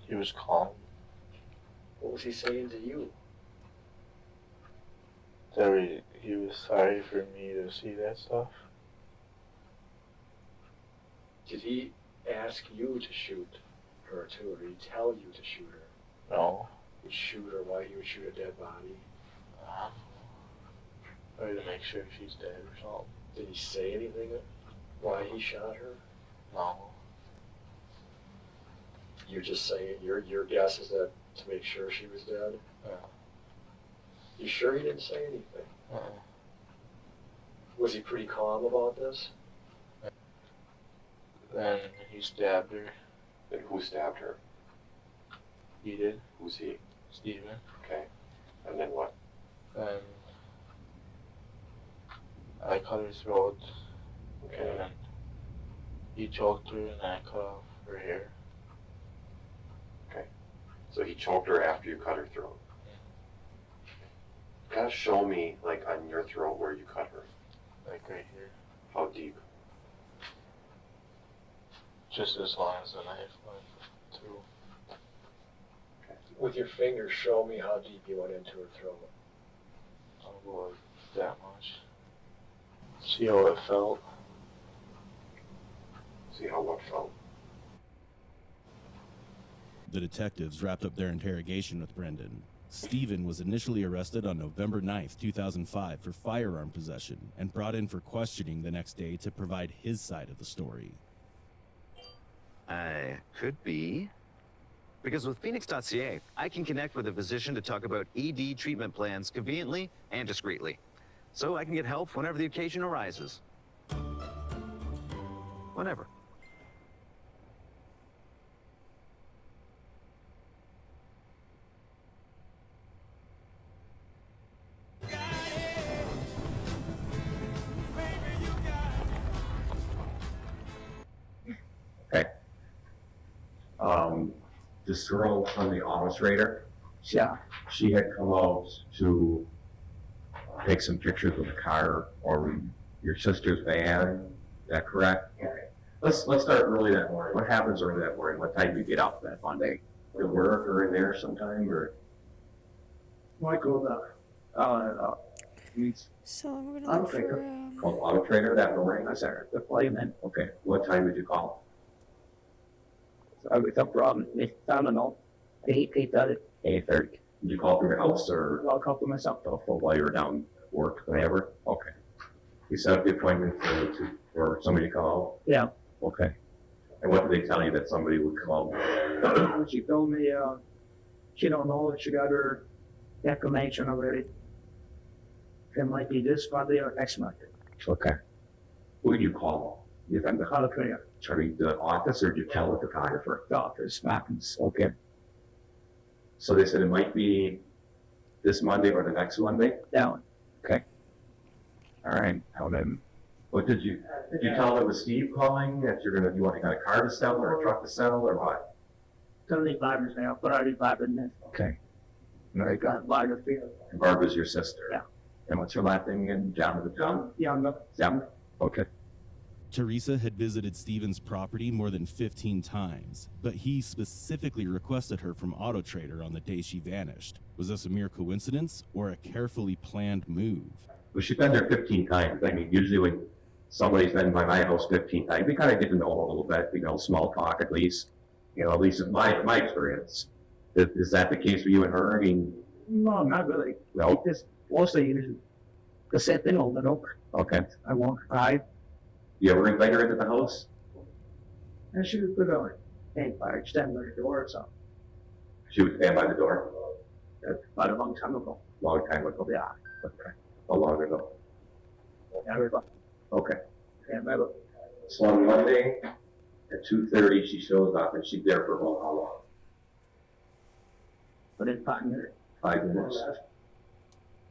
He was calm. What was he saying to you? That he was sorry for me to see that stuff. Did he ask you to shoot her too, or did he tell you to shoot her? No. He'd shoot her while he would shoot a dead body? Or to make sure she's dead or something. Did he say anything why he shot her? No. You're just saying, your guess is that to make sure she was dead? Yeah. You sure he didn't say anything? Was he pretty calm about this? Then he stabbed her. And who stabbed her? He did. Who's he? Steven. Okay. And then what? Then I cut her throat. Okay. And he choked her and I cut off her hair. Okay. So he choked her after you cut her throat. Kind of show me, like, on your throat where you cut her. Like right here. How deep? Just as long as the knife went through. Okay. With your finger, show me how deep you went into her throat. I'll go like that much. See how it felt. See how what felt? The detectives wrapped up their interrogation with Brendan. Steven was initially arrested on November 9th, 2005 for firearm possession and brought in for questioning the next day to provide his side of the story. Could be. Because with Phoenix.ca, I can connect with a physician to talk about ED treatment plans conveniently and discreetly. So I can get help whenever the occasion arises. Whenever. Okay. This girl from the auto trader, Yeah. she had come out to take some pictures of the car or your sister's van. Is that correct? Okay. Let's start early that morning. What happens early that morning? What time do you get up that Monday? To work or in there sometime or? Might go the So we're I gonna don't look think for Called auto trader that morning? I said, the flyman. Okay. What time did you call? I was up around, I don't know, 8:30. 8:30. Did you call from your house or? I'll call for myself. While you were down work, whatever? Okay. You set up the appointment for somebody to come out? Yeah. Okay. And what did they tell you that somebody would come out? She told me she don't know if she got her declination already. It might be this Monday or next Monday. Okay. Who did you call? You from the California. Sorry, the office or did you tell the photographer? The office, Mackins. Okay. So they said it might be this Monday or the next Monday? Down. Okay. All right. Now then, what did you tell them it was Steve calling that you want a car to sell or a truck to sell or what? Gonna leave Barbara's now, but I already Barbara's now. Okay. Very good. Got Barbara Field. And Barbara's your sister? Yeah. And what's her last name again? John? Yeah. Okay. Teresa had visited Steven's property more than 15 times, but he specifically requested her from Auto Trader on the day she vanished. Was this a mere coincidence or a carefully planned move? Well, she's been there 15 times. I mean, usually when somebody's been by my house 15 times, we kind of get to know a little bit, small talk at least. At least in my experience. Is that the case for you and her? I mean, No, not really. No? Just mostly usually the same thing over and over. Okay. I won't cry. You ever invite her into the house? And she would put on stand by, stand by the door or something. She would stand by the door? Quite a long time ago. Long time ago. Yeah. Okay. How long ago? Never. Okay. Can't remember. So on Monday at 2:30, she shows up and she's there for about how long? But in 5 minutes. 5 minutes.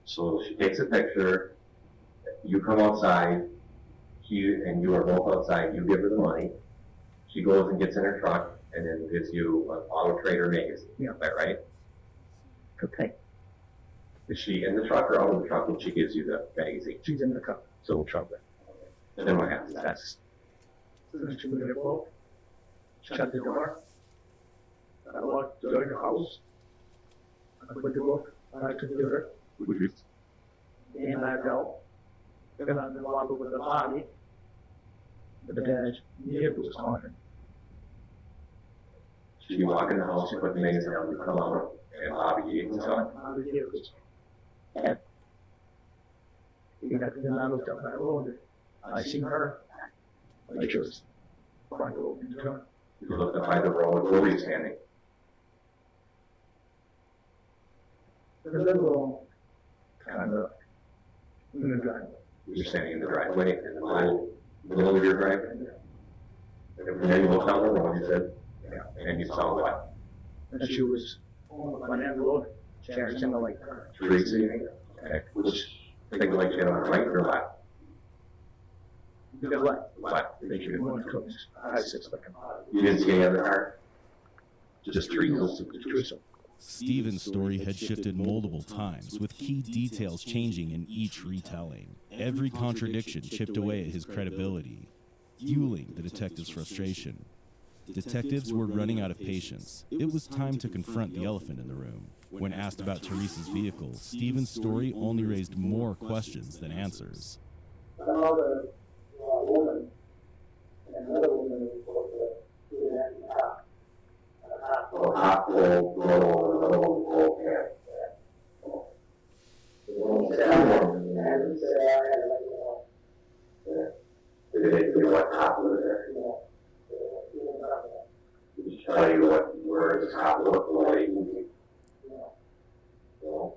So she takes a picture. You come outside. And you are both outside. You give her the money. She goes and gets in her truck and then gives you an Auto Trader magazine. Yeah. Is that right? Okay. Is she in the truck or out of the truck when she gives you the magazine? She's in the truck. So truck. And then what happens? That's. So she would have walked, shut the door. I walked to the house. I put the book on the computer. And I go. And I walk over the body. But then the hip was haunted. So you walk in the house, you put the magazine down, you come out, and Bobby eats on. And then I looked up my road. I seen her. I just cried over and turned. You looked up by the road, where were you standing? The little kind of in the driveway. You're standing in the driveway, in the middle of your driveway. And then you looked down the road, you said, and you saw what? And she was on that road, carrying something like her. Teresa, okay. Which thing like you on the right or left? The left. Left. They should have gone to I sits like a You didn't see any other car? Just Teresa. Stephen's story had shifted multiple times, with key details changing in each retelling. Every contradiction chipped away at his credibility, fueling the detectives' frustration. Detectives were running out of patience. It was time to confront the elephant in the room. When asked about Teresa's vehicle, Stephen's story only raised more questions than answers. Another woman, another woman Hospital, Did they do what top was there? Did she tell you where the top looked like? No.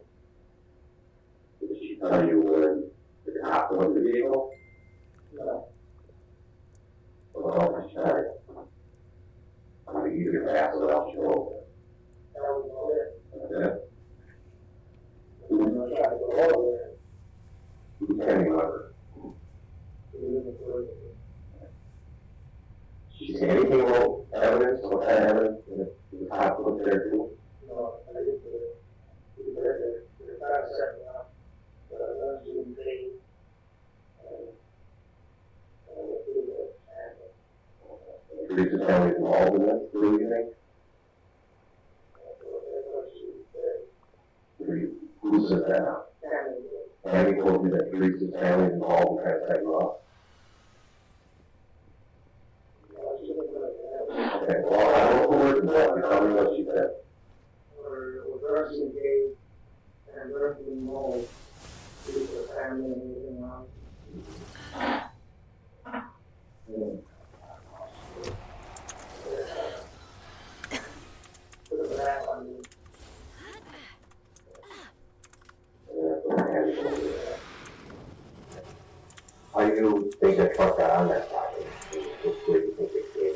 Did she tell you where the top was the vehicle? No. What else did she tell you? I mean, you can pass it off your own. That's it. Who can you remember? Did you see anything about evidence, what kind of evidence in the top look there too? No, I didn't do it. The fact set up, but I didn't pay. Teresa's family involved in this, do you think? Who said that? Tammy told me that Teresa's family involved in trying to set you up. Okay, well, I don't know the words of that, but tell me what she said. We're very engaged and very involved with the family and everything else. How do you think the truck got on that property? Which way do you think it came in?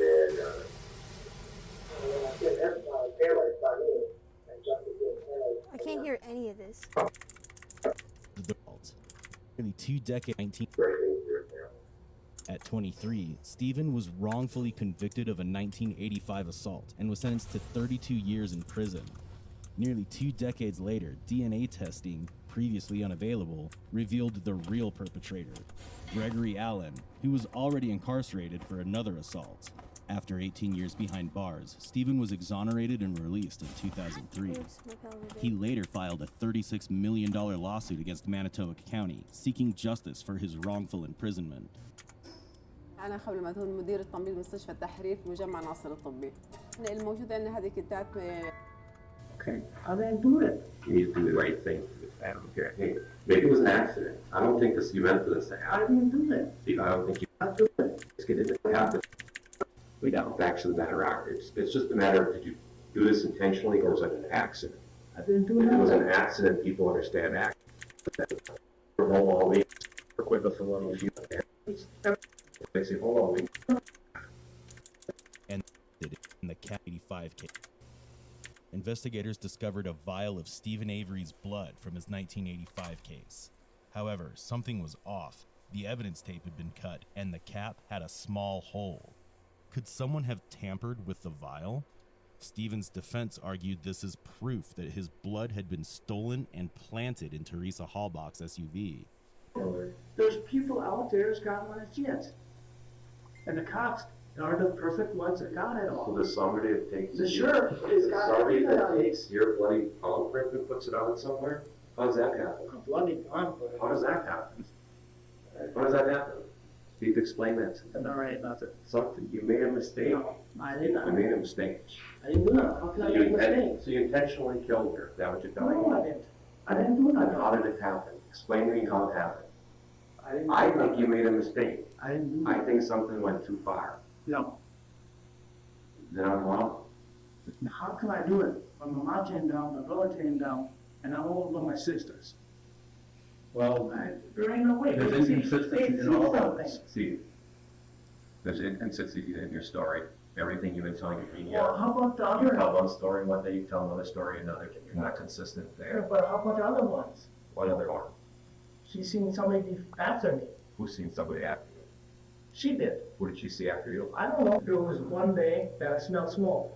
I can't hear any of this. Nearly 2 decades. At 23, Stephen was wrongfully convicted of a 1985 assault and was sentenced to 32 years in prison. Nearly 2 decades later, DNA testing, previously unavailable, revealed the real perpetrator, Gregory Allen, who was already incarcerated for another assault. After 18 years behind bars, Stephen was exonerated and released in 2003. He later filed a $36 million lawsuit against Manitowoc County, seeking justice for his wrongful imprisonment. أنا قبل ما أكون مدير التمريض مستشفى التحرير في مجمع ناصر الطبي. الموجودة أن هذه كتات. Okay, I didn't do it. You need to do the right thing for this family here. Hey, maybe it was an accident. I don't think you meant for this to happen. I didn't do it. See, I don't think you I do it. just get it to happen. We don't. It's actually the matter. It's just a matter of, did you do this intentionally or was it an accident? I didn't do If it was nothing. an accident, people understand accident. We're home all week. We're quick with the one. They say, hold on, week. And in the Cat 85 case. Investigators discovered a vial of Stephen Avery's blood from his 1985 case. However, something was off. The evidence tape had been cut, and the cap had a small hole. Could someone have tampered with the vial? Stephen's defense argued this is proof that his blood had been stolen and planted in Teresa Halbach's SUV. There's people out there that's got my shit. And the cops are the perfect ones that got it So all. there's somebody that takes. The sheriff has got Somebody everything that on it. takes your bloody palm print and puts it on somewhere? How does that happen? A bloody arm. How does that happen? How does that happen? Steve, explain that to me. All right, nothing. Something, you made a mistake. No, I did not. You made a mistake. I didn't do that. How can I So you make mistakes? So you intentionally killed her, is that what you're telling me? No, I didn't. I didn't do And nothing. how did it happen? Explain to me how it happened. I didn't. I do think nothing. you made a mistake. I didn't do I nothing. think something went too far. No. Then I'm wrong. How can I do it when my mom came down, my brother came down, and I'm all over my sisters? Well, There ain't no way. there's They inconsistency in see all of something. this. Steve, there's inconsistency in your story. Everything you've been telling the media. Well, how about the You other? tell one story one day, you tell another story another. You're not consistent Yeah, there. but how about the other ones? What other one? She seen somebody be after me. Who's seen somebody after you? She did. Who did she see after you? I don't know. There was one day that I smelled smoke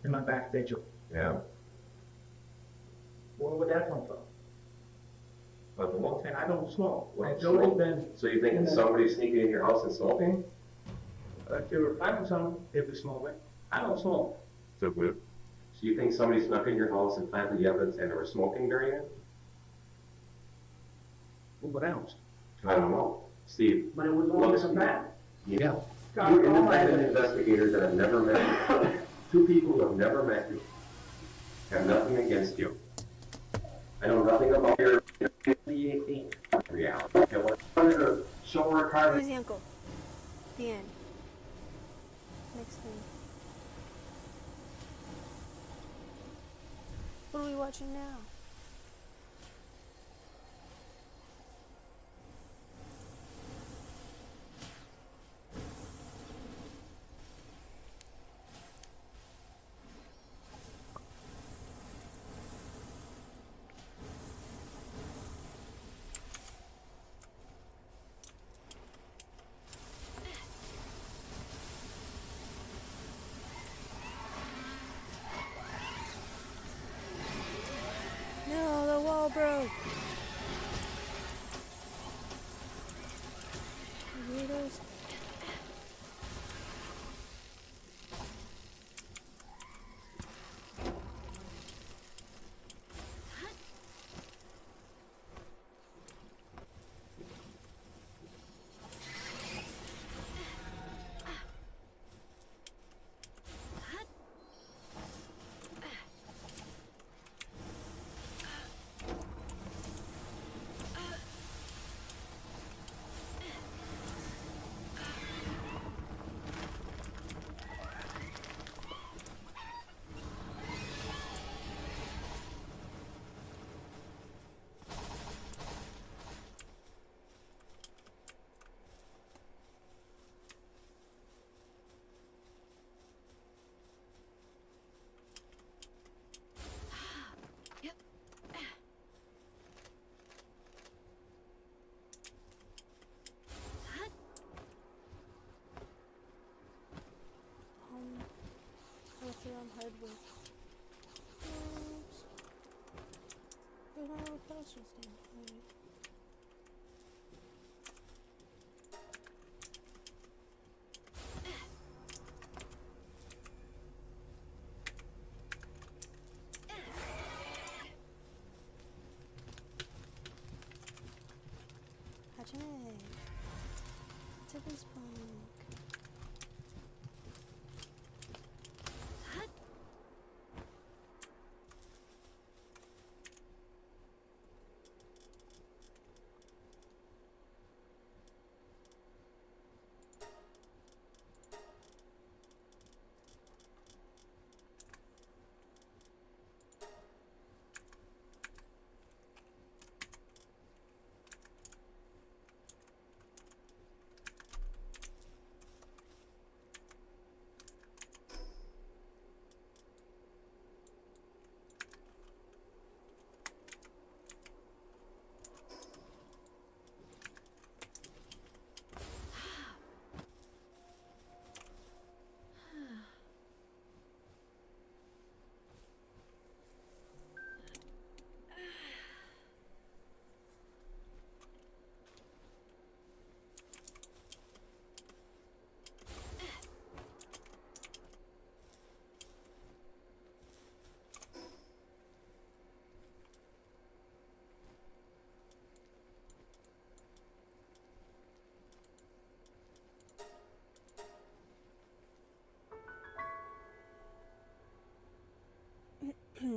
in my back bedroom. Yeah. Where would that come from? But the one- And I don't smoke. Well, And Jody smoke. been, So you think somebody's sneaking in your house and smoking? if they were finding something, they'd be smoking. I don't smoke. So you think somebody snuck in your house and planted the evidence and they were smoking during it? What else? I don't know. Steve. But it was always a man. Yeah. God, Two all I independent did- investigators that have never met you. Two people who have never met you. Have nothing against you. I know nothing about your reality. Okay, well, I wanted to show her a card. Who's the uncle? The end. Next thing. What are we watching now? No, the wall broke. Weirdos. What's the wrong hardware? Oops. There's no repulsion stand. Alright. Hatchet. To this punk.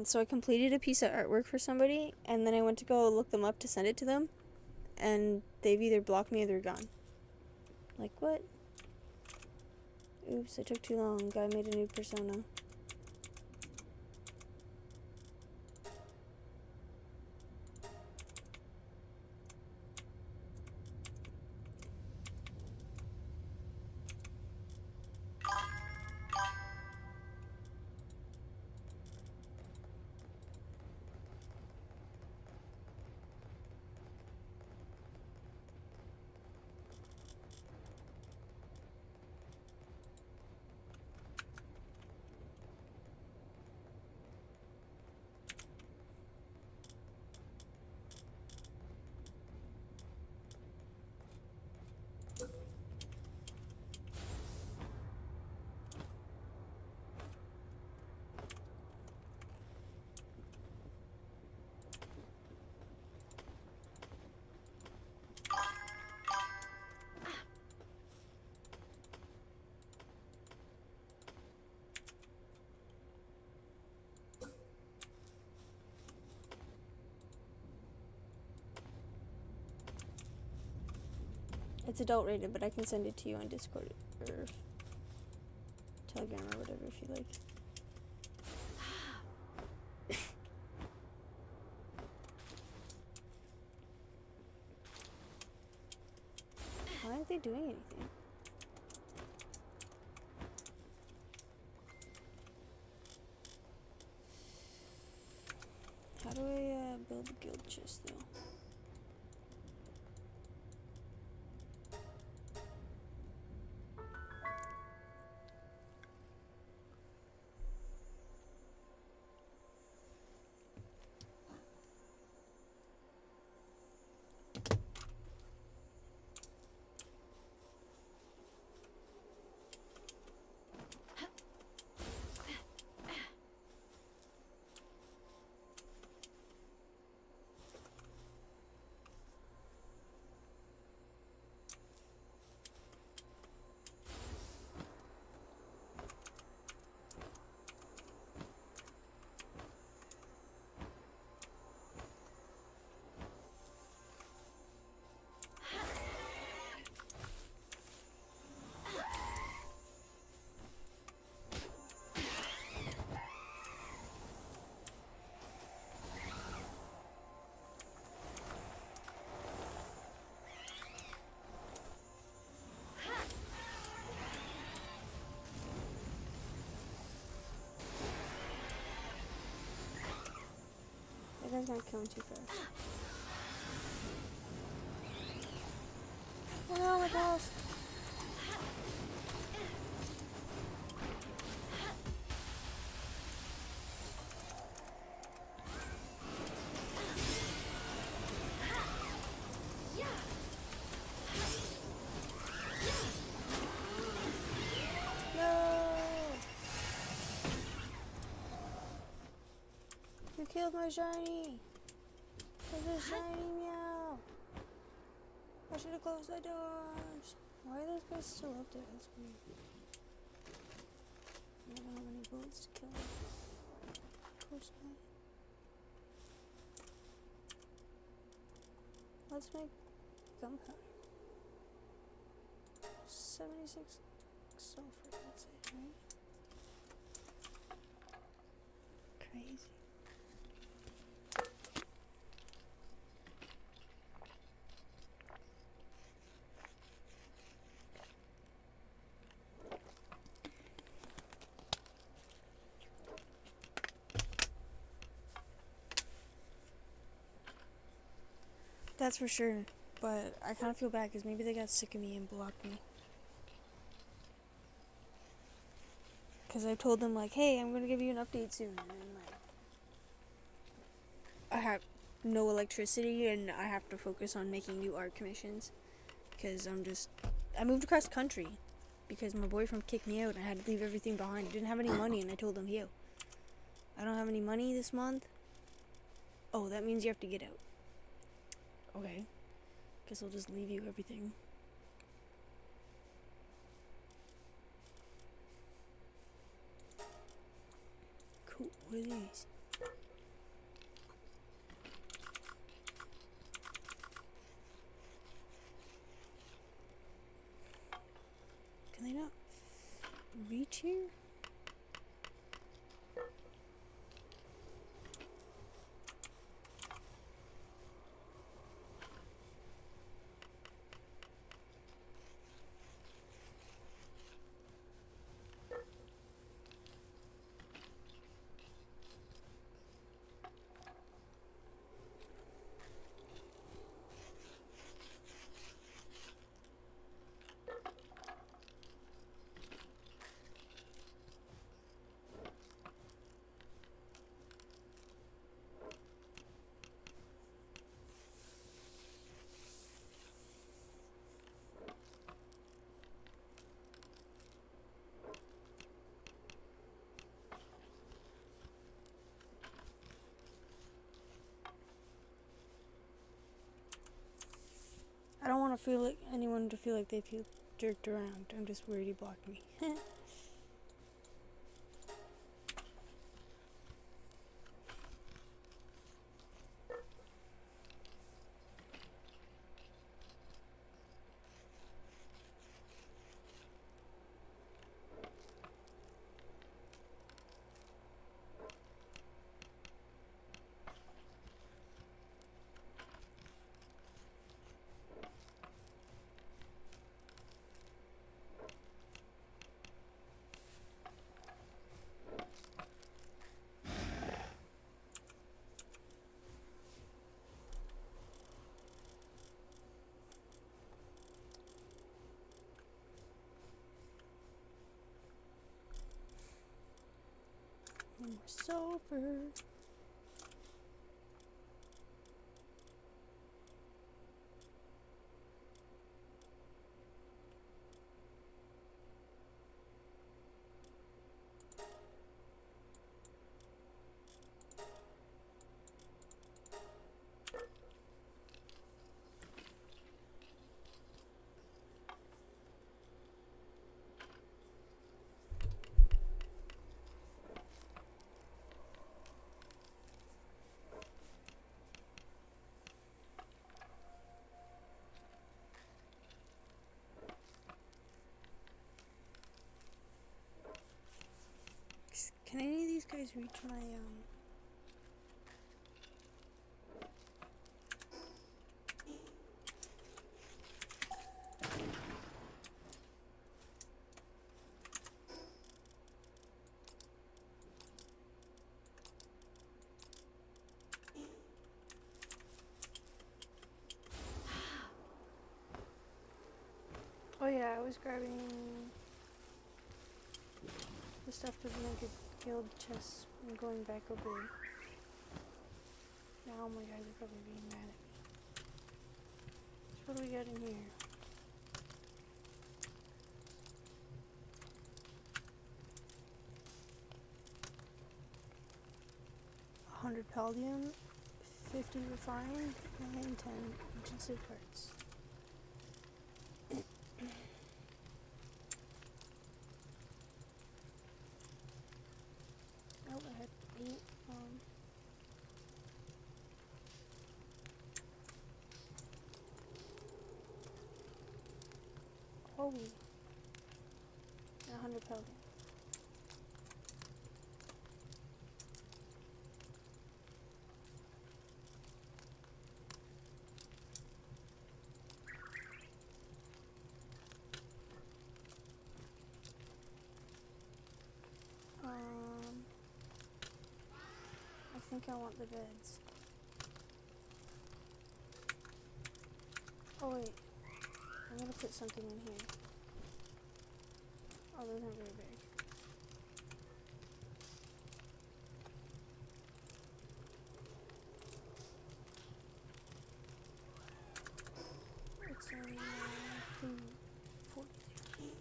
So I completed a piece of artwork for somebody, and then I went to go look them up to send it to them, and they've either blocked me or they're gone. Like, what? Oops, I took too long. Guy made a new persona. It's adult rated, but I can send it to you on Discord or Telegram or whatever if you like. Why aren't they doing anything? How do I build a guild chest though? That guy's not killing too fast. Oh no, my balls! You killed my shiny! There's a shiny meow! I should have closed the doors! Why are those guys still up there? That's weird. I don't have any bullets to kill them. Of course not. Let's make gunpowder. 76 sulfur, that's it, right? Crazy. That's for sure, but I kind of feel bad because maybe they got sick of me and blocked me. Because I told them, like, hey, I'm going to give you an update soon. And then, like, I have no electricity and I have to focus on making new art commissions. Because I moved across the country because my boyfriend kicked me out and I had to leave everything behind. I didn't have any money and I told him, yo, I don't have any money this month. Oh, that means you have to get out. Okay. Guess I'll just leave you everything. Cool. What are these? right here. I don't want to feel like anyone to feel like they feel jerked around. I'm just worried he blocked me. More sulfur. Can any of these guys reach my, Oh yeah, I was grabbing the stuff to make it killed chests and going back over. Now my guys are probably being mad at me. So what do we got in here? $100 palladium, 50 refined, and 10 intensive parts. Oh, I had 8. Holy. And 100 palladium. I think I want the beds. Oh wait, I'm gonna put something in here. Oh, those aren't very big. What's in food? 43.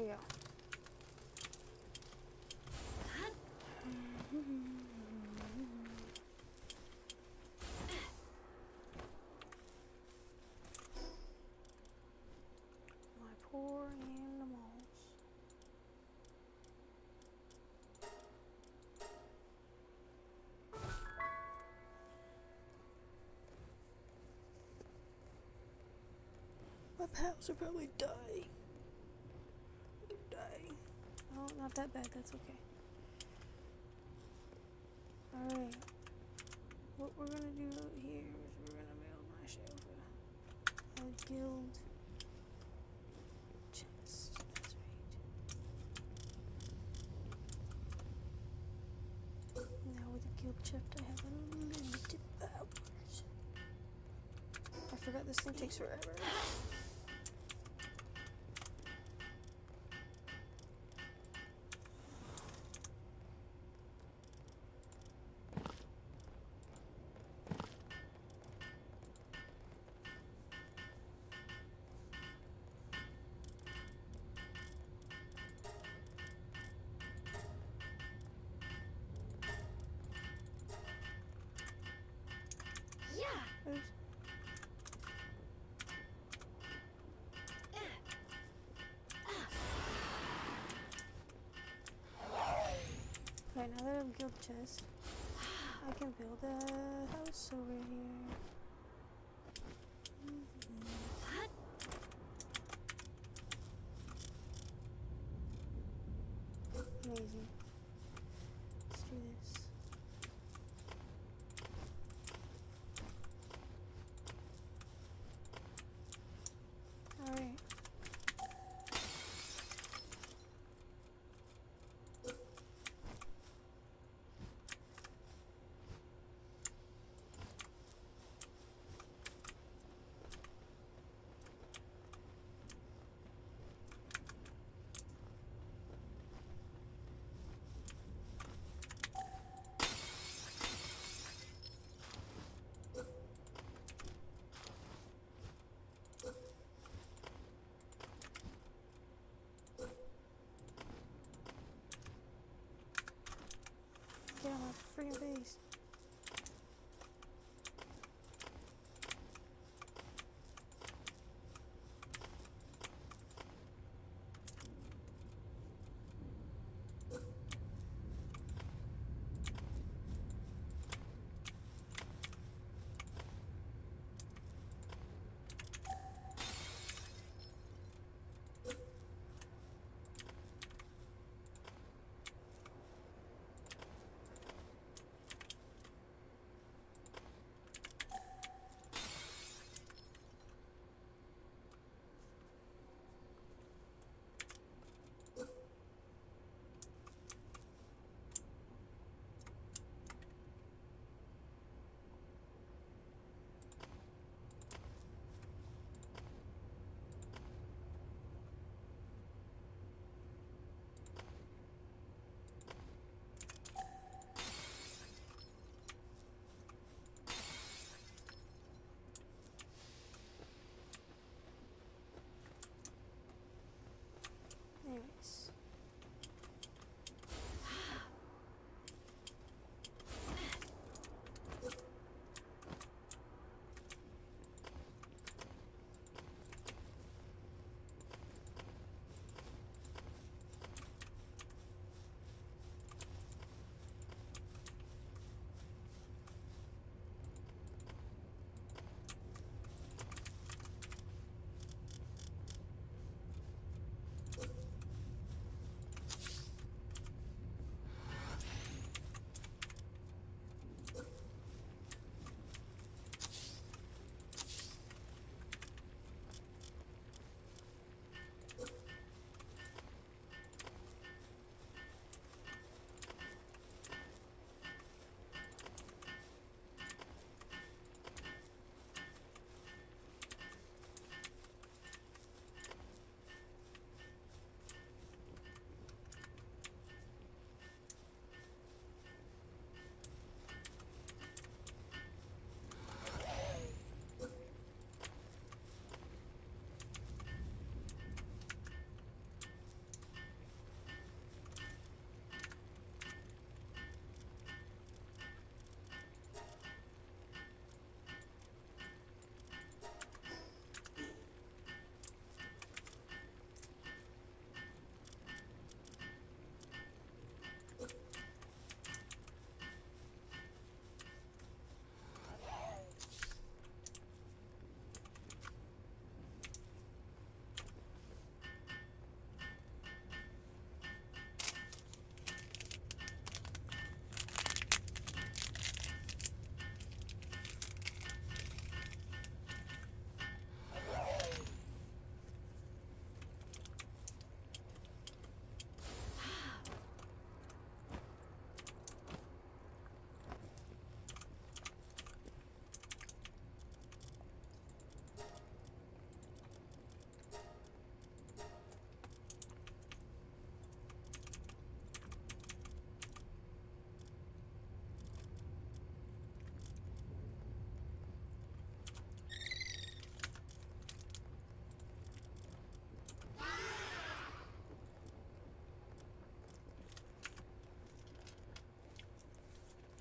you go. My poor animals. My pals are probably dying. They're dying. Oh, not that bad. That's okay. Alright. What we're gonna do here is we're gonna build myself a guild chest. That's right. Now with the guild chest, I have unlimited powers. I forgot this thing takes forever. Oops. Okay, now that I have guild chest, I can build a house over here. Amazing. Let's do this. Alright. Get on my freaking base.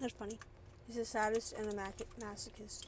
That's funny. He's the saddest and the masochist.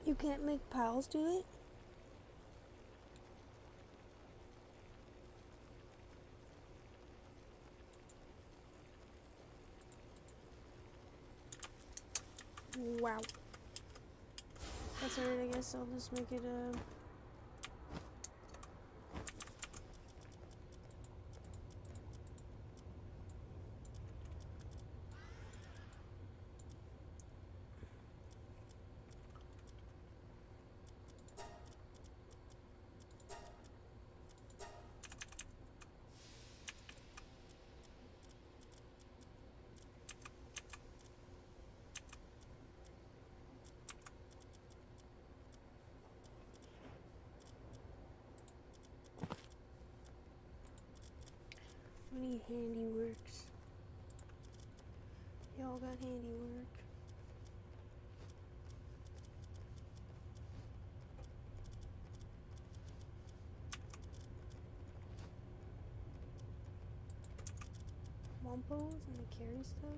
You can't make pals do it? Wow. That's alright, I guess I'll just make it I need handiworks. Y'all got handiwork. Wampos and the carry stuff.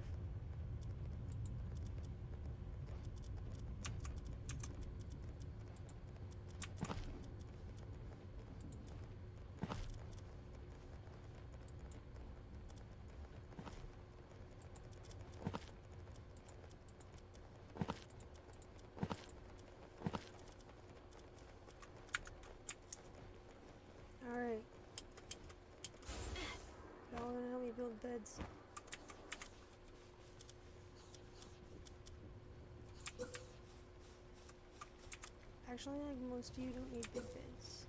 Alright. Y'all gonna help me build beds. Actually, like most of you don't need big beds.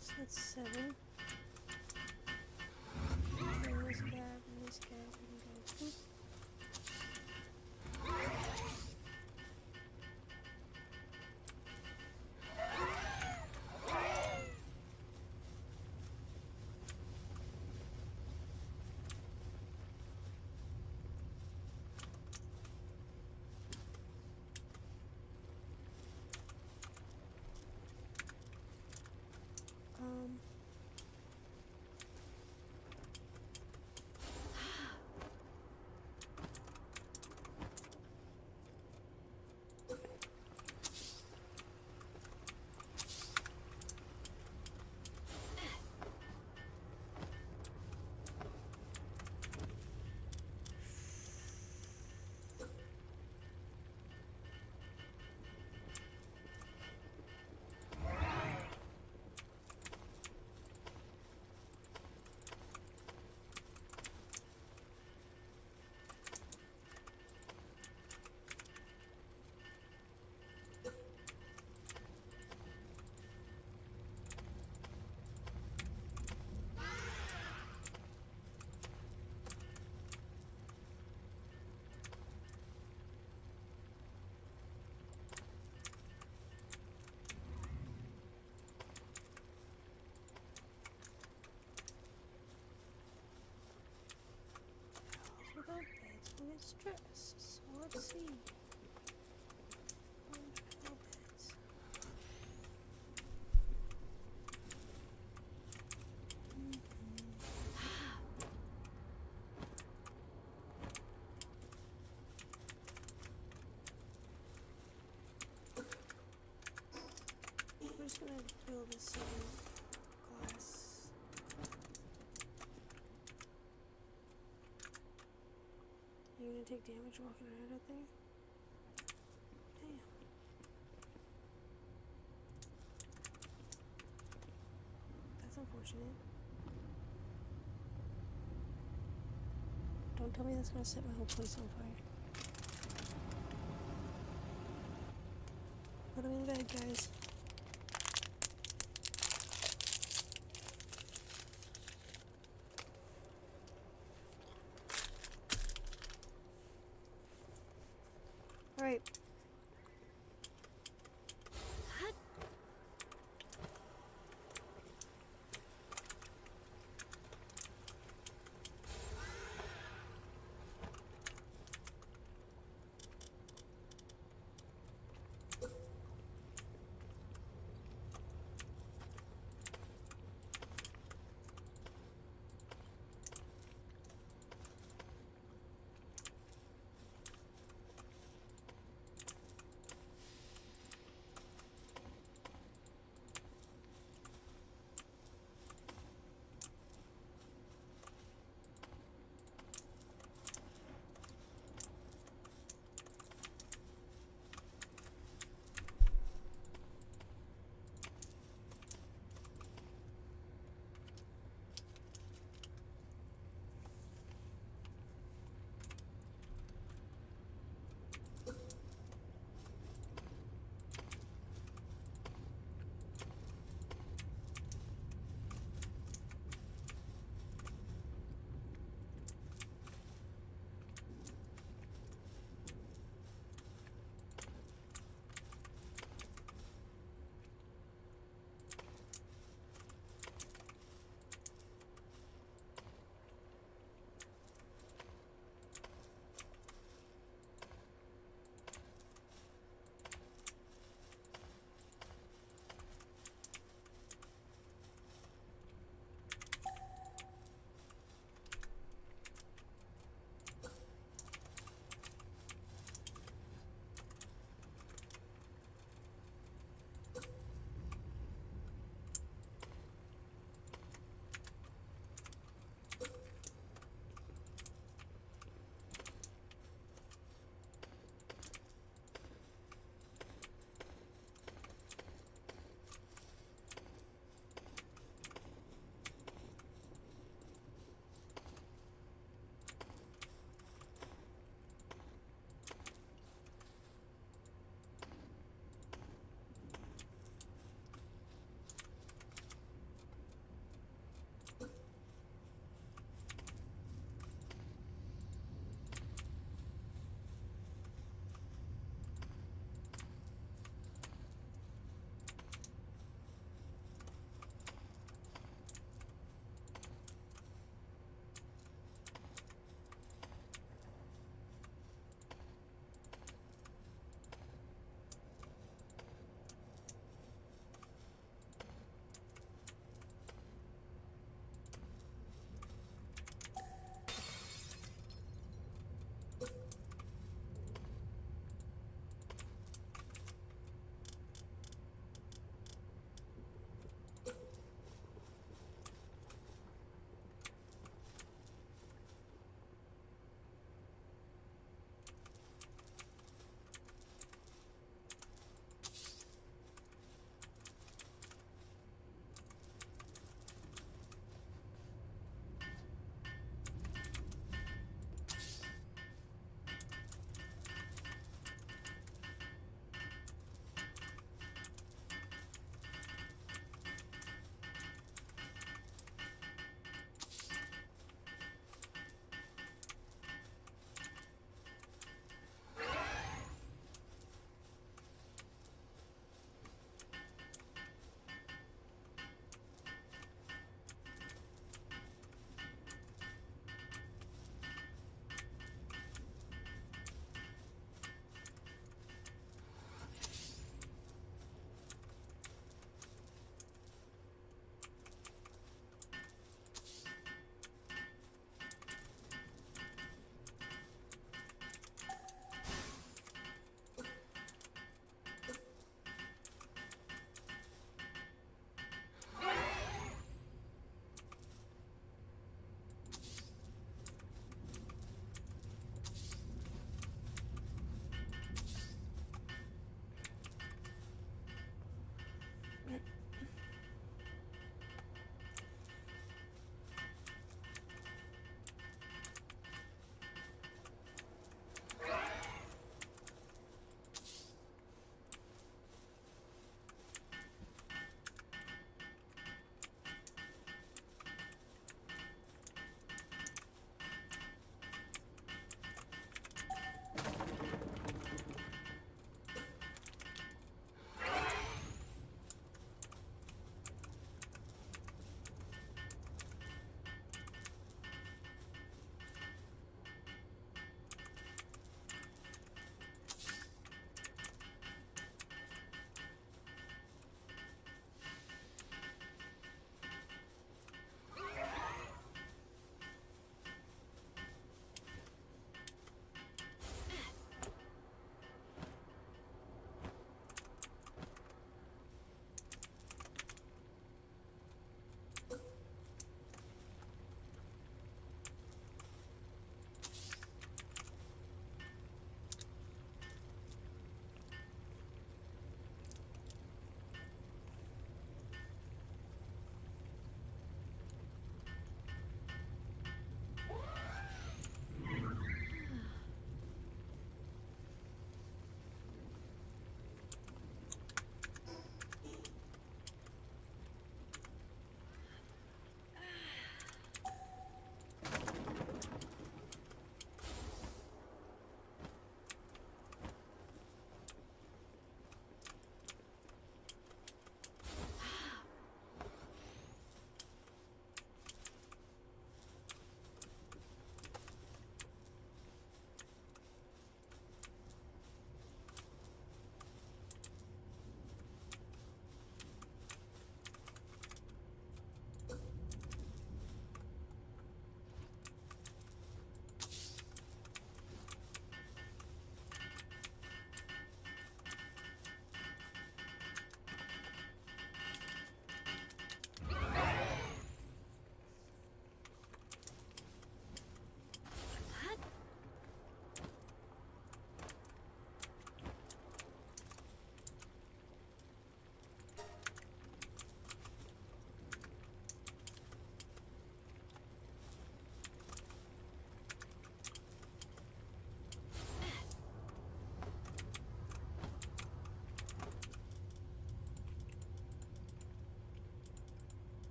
So that's 7. And this gap and this gap and go. stressed. So let's see. We're just gonna build a second glass. You're gonna take damage walking around out there? Damn. That's unfortunate. Don't tell me that's gonna set my whole place on fire. Put him in bed, guys. Alright.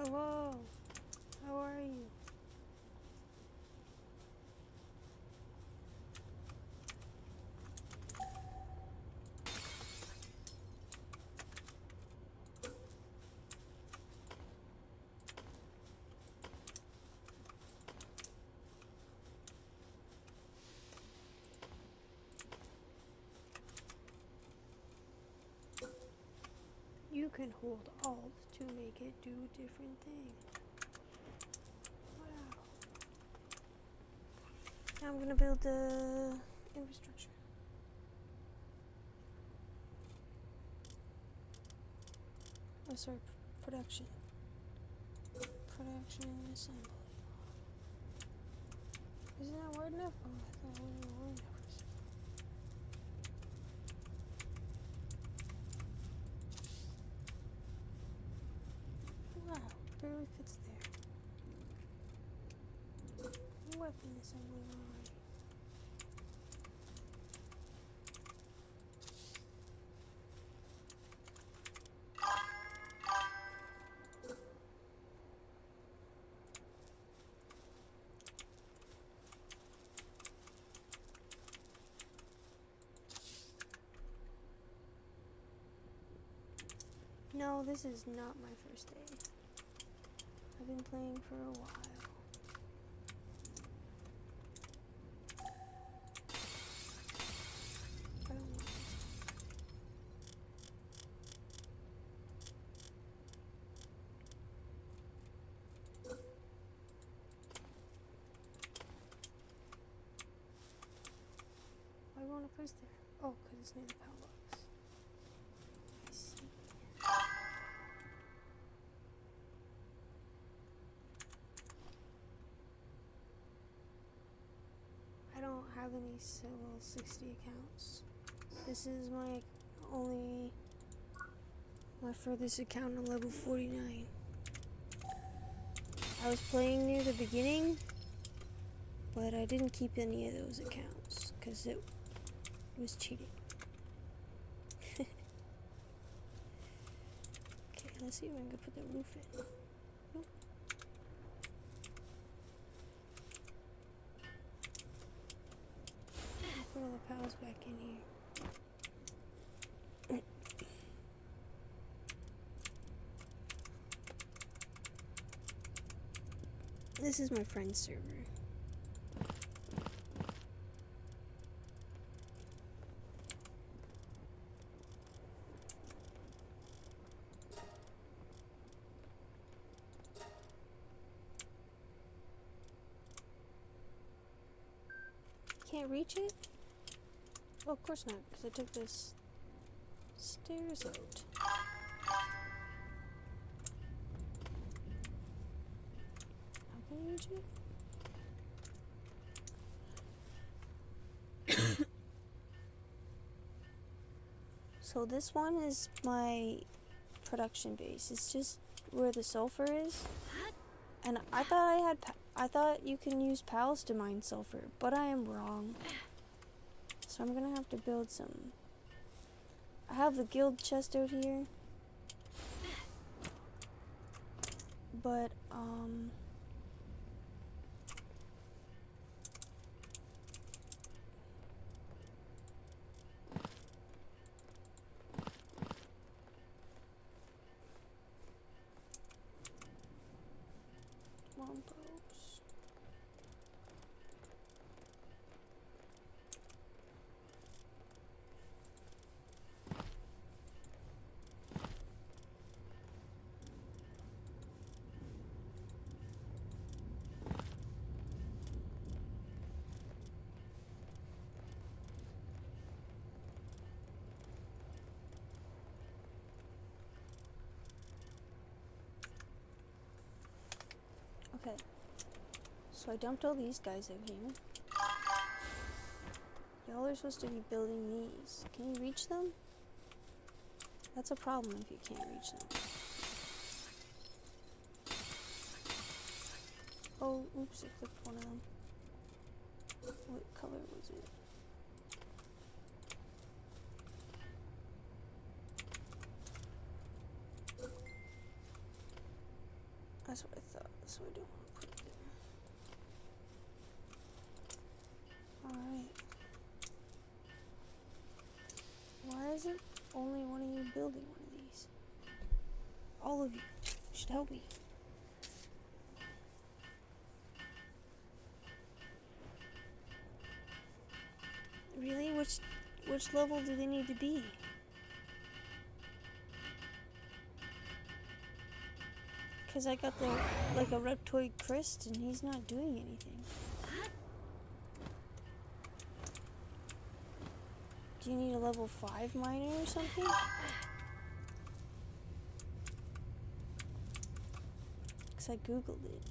Hello. How are you? You can hold Alt to make it do a different thing. Wow. Now I'm gonna build the infrastructure. Oh, sorry, production. Production assembly. Isn't that word enough? Oh, I thought it wasn't word enough. Wow, barely fits there. Weapon assembly line. No, this is not my first day. I've been playing for a while. I don't want this. Why do I want to place there? Oh, because it's near the power box. I see. I don't have any level 60 accounts. This is my furthest account on level 49. I was playing near the beginning, but I didn't keep any of those accounts because it was cheating. Okay, let's see if I can put the roof in. Nope. Put all the pals back in here. This is my friend's server. Can't reach it? Oh, of course not, because I took this stairs out. How can I reach it? So this one is my production base. It's just where the sulfur is. And I thought you can use pals to mine sulfur, but I am wrong. So I'm gonna have to build some. I have the guild chest out here. But, come on, bros. Okay, so I dumped all these guys out here. Y'all are supposed to be building these. Can you reach them? That's a problem if you can't reach them. Oh, oops, I clicked one of them. What color was it? That's what I thought. That's why I don't want to put it there. Alright. Why isn't only one of you building one of these? All of you should help me. Really? Which level do they need to be? Because I got the, like a Reptoid Crest and he's not doing anything. Do you need a level 5 miner or something? Because I googled it.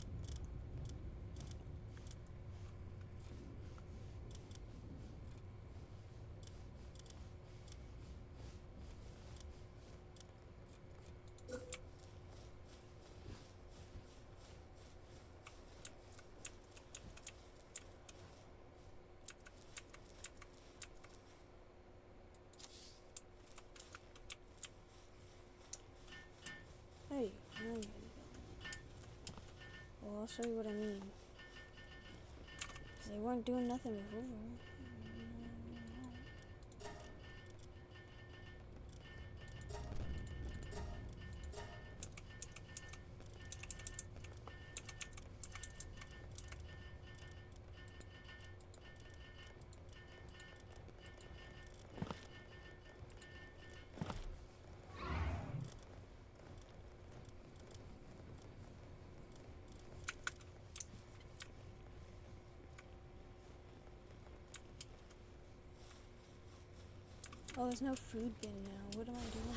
Hey, now you gotta go. Well, I'll show you what I mean. Because they weren't doing nothing before. Oh, there's no food bin now. What am I doing?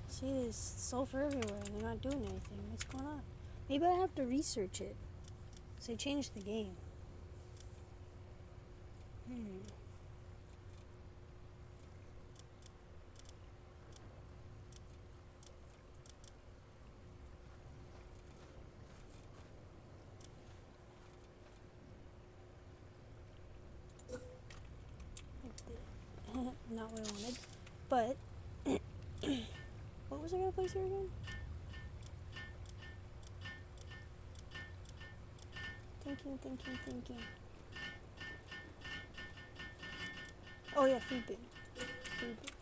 See, there's sulfur everywhere and they're not doing anything. What's going on? Maybe I have to research it. So they changed the game. Not what I wanted, but what was I gonna place here again? Thinking. Oh yeah, food bin. Food bin.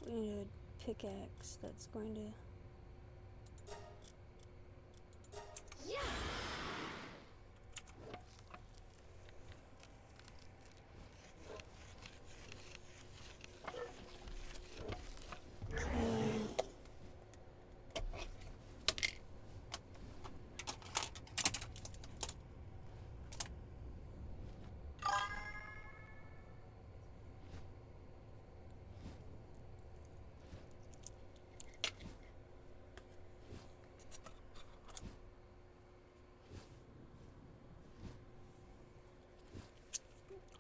We need a pickaxe that's going to...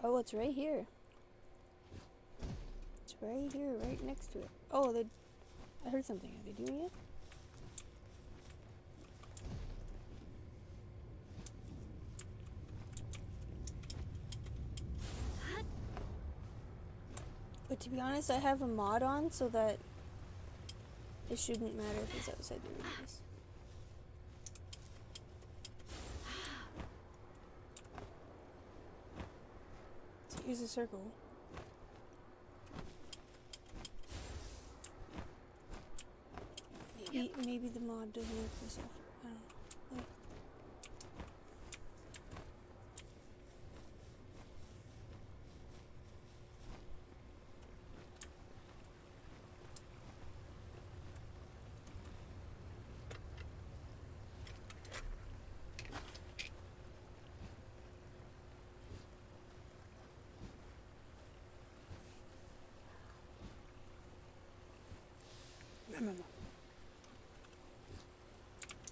Oh, it's right here. It's right here, right next to it. Oh, I heard something. Are they doing it? But to be honest, I have a mod on so that it shouldn't matter if it's outside the radius. Here's a circle. Maybe the mod doesn't work this often. I don't know. Wait.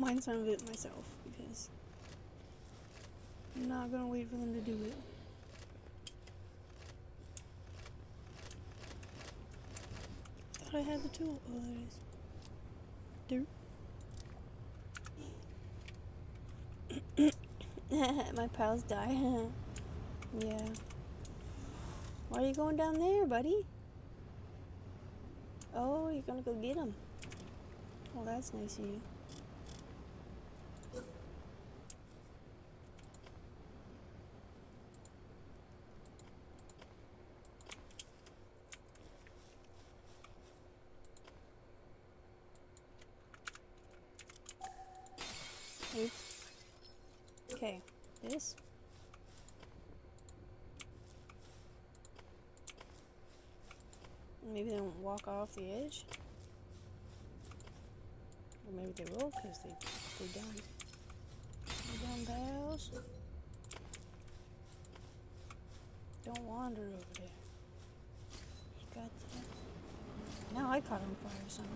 mind some of it myself because I'm not gonna wait for them to do it. Thought I had the tool. Oh, there it is. My pals die. Yeah. Why are you going down there, buddy? Oh, you're gonna go get him. Well, that's nice of you. Okay, this. Maybe they won't walk off the edge. Or maybe they will, because they're dumb pals. Don't wander over there. You got that? Now I caught on fire somehow.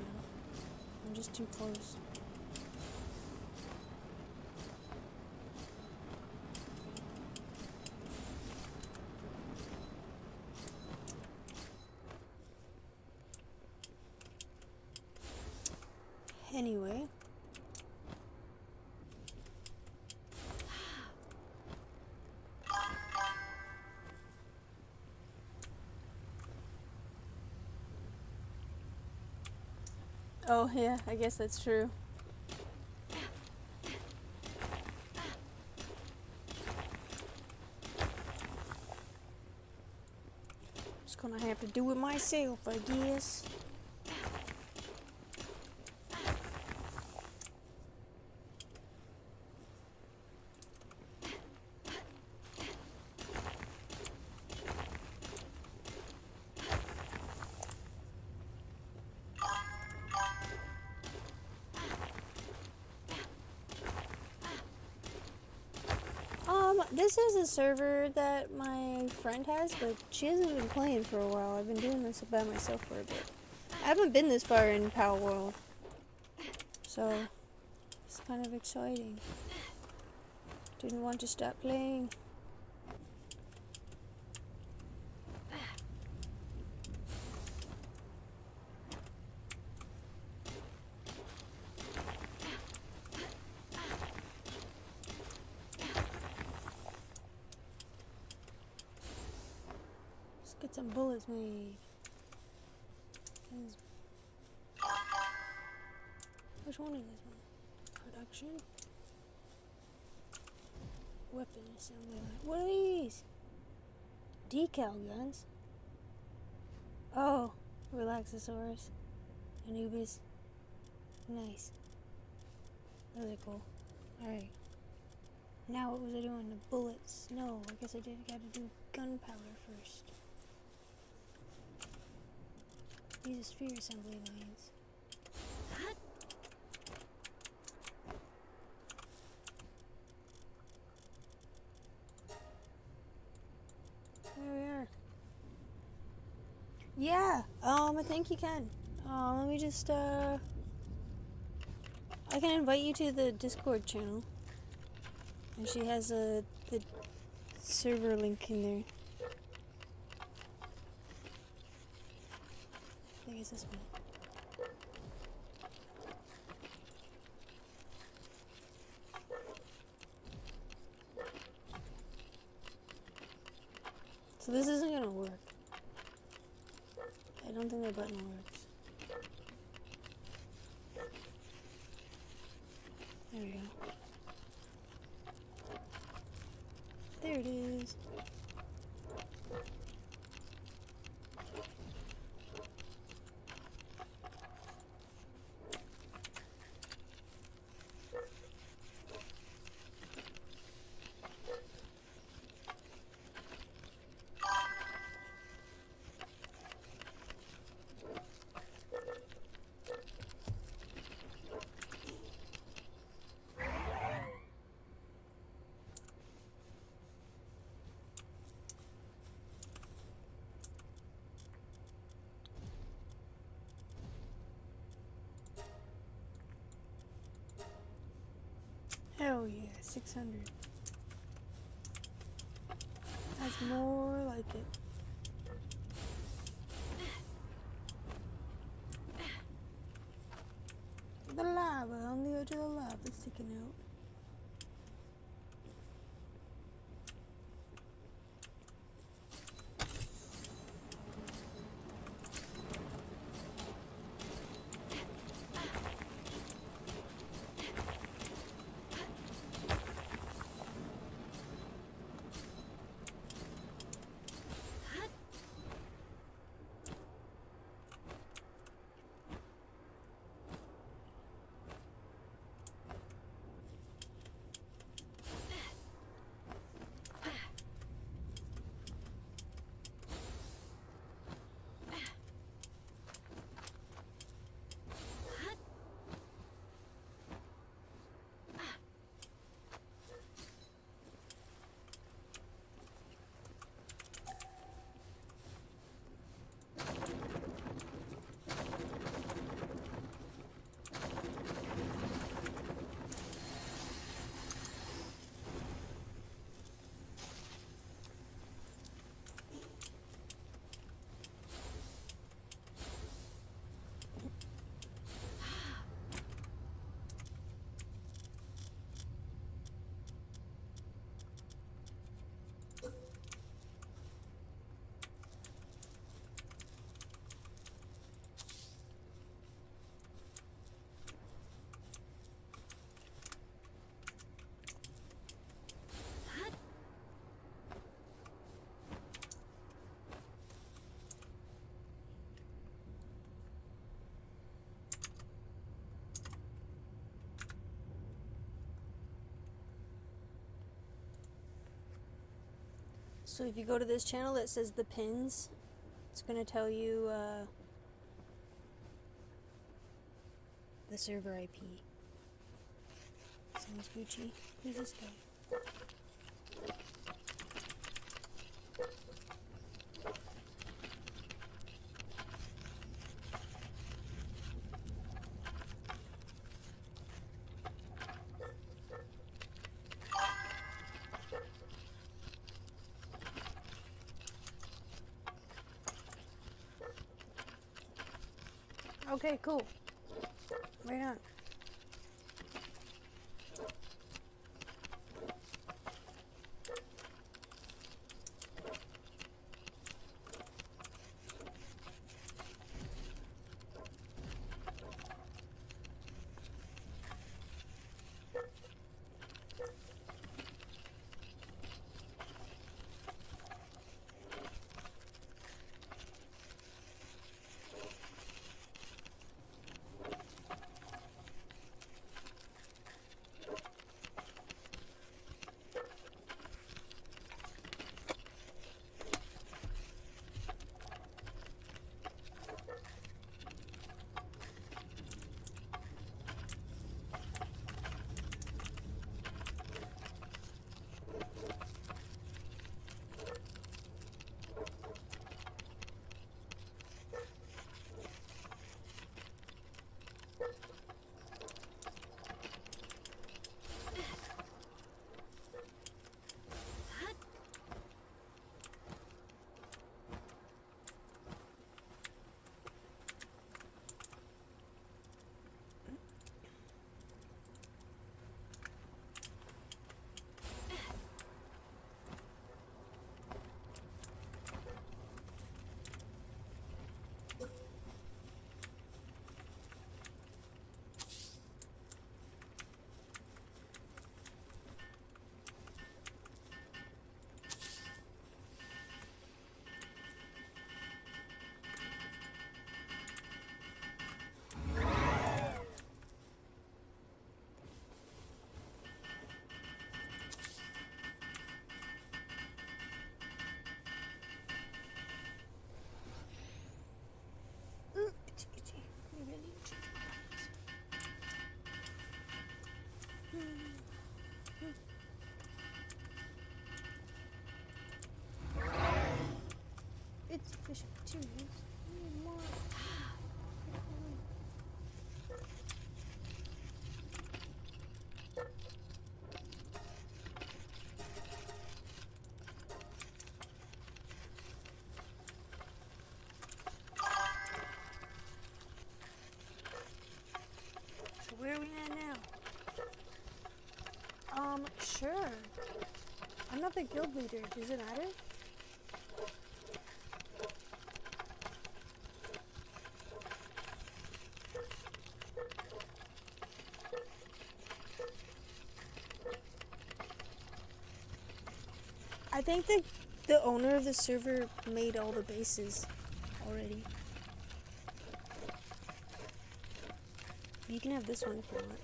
I'm just too close. Anyway. Oh yeah, I guess that's true. Just gonna have to do it myself, I guess. This is a server that my friend has, but she hasn't been playing for a while. I've been doing this by myself for a bit. I haven't been this far in Pal World, so it's kind of exciting. Didn't want to stop playing. Get some bullets made. Which one is this one? Production? Weapon assembly line. What are these? Decal guns. Oh, Relaxosaurus. Anubis. Nice. Those are cool. Alright. Now what was I doing? The bullets. No, I guess I gotta do gunpowder first. These are sphere assembly lines. There we are. Yeah, I think you can. Let me just, I can invite you to the Discord channel. And she has the server link in there. I think it's this one. So this isn't gonna work. I don't think the button works. There we go. There it is. Hell yeah, 600. That's more like it. The lava, on the edge of the lava sticking out. So if you go to this channel that says the pins, it's going to tell you the server IP. Sounds Gucci. Who's this guy? Okay, cool. Right on. have the guild leader. Does it matter? I think the owner of the server made all the bases already. You can have this one if you want.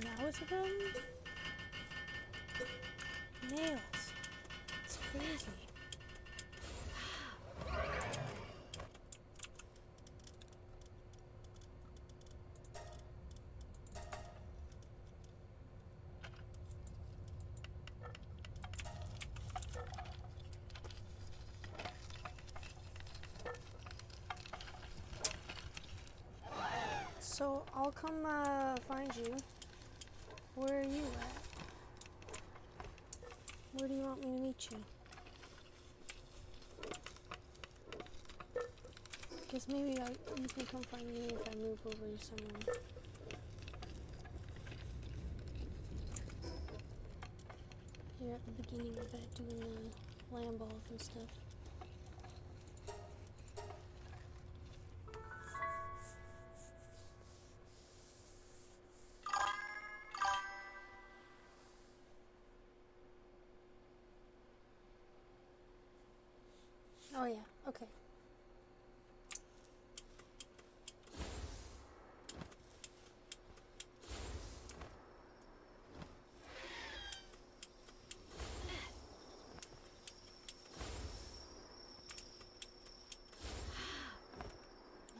Now it's a problem? Nails. It's crazy. So I'll come find you. Where are you at? Where do you want me to meet you? Guess maybe you can come find me if I move over somewhere. You're at the beginning of that, doing the land balls and stuff. Oh yeah, okay.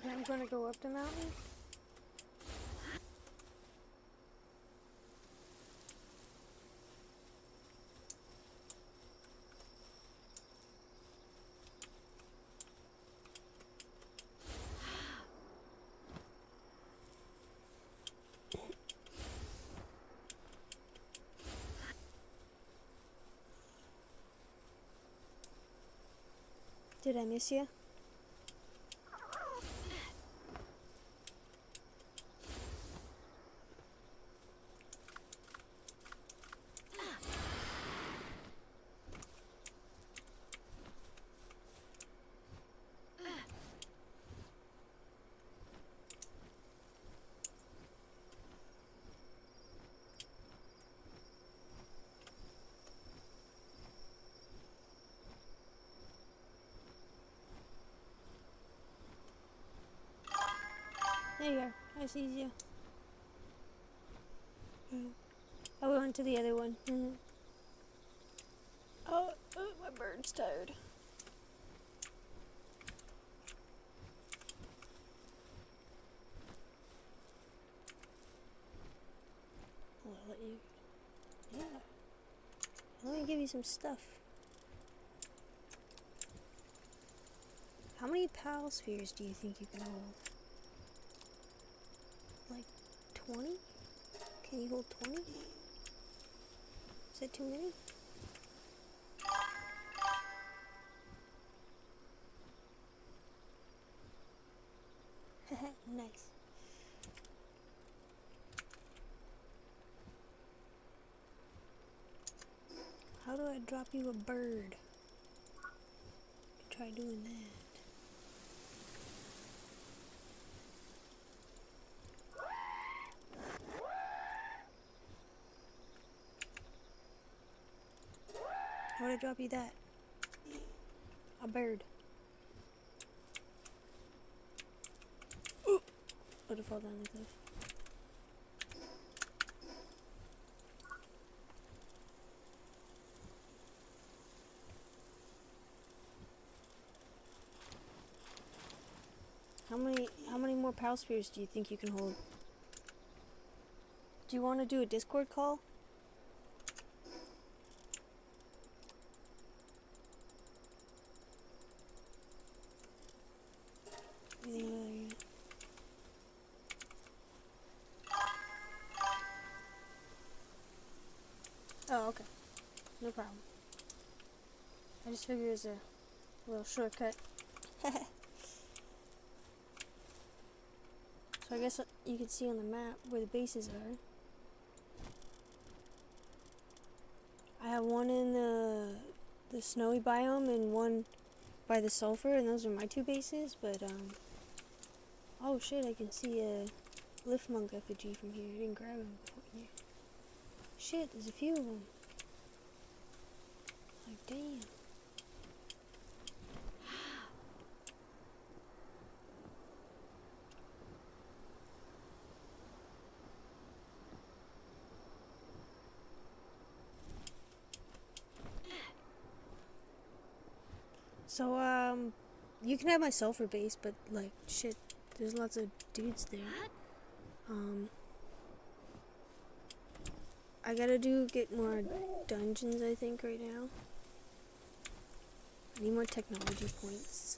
I'm gonna go up the mountain. Did I miss you? There you are. I see you. I went to the other one. Oh, my bird's tired. I'll let you. Yeah. Let me give you some stuff. How many PAL spheres do you think you can hold? Like 20? Can you hold 20? Is that too many? Nice. How do I drop you a bird? Try doing that. How would I drop you that? A bird. Ooh! Would have fallen down the cliff. How many more PAL spears do you think you can hold? Do you want to do a Discord call? Oh, okay. No problem. I just figured it was a little shortcut. So I guess you can see on the map where the bases are. I have one in the snowy biome and one by the sulfur, and those are my two bases, but oh shit, I can see a Liftmonk effigy from here. I didn't grab him before here. Shit, there's a few of them. Like, damn. So, you can have my sulfur base, but, like, shit, there's lots of dudes there. I gotta get more dungeons, I think, right now. I need more technology points.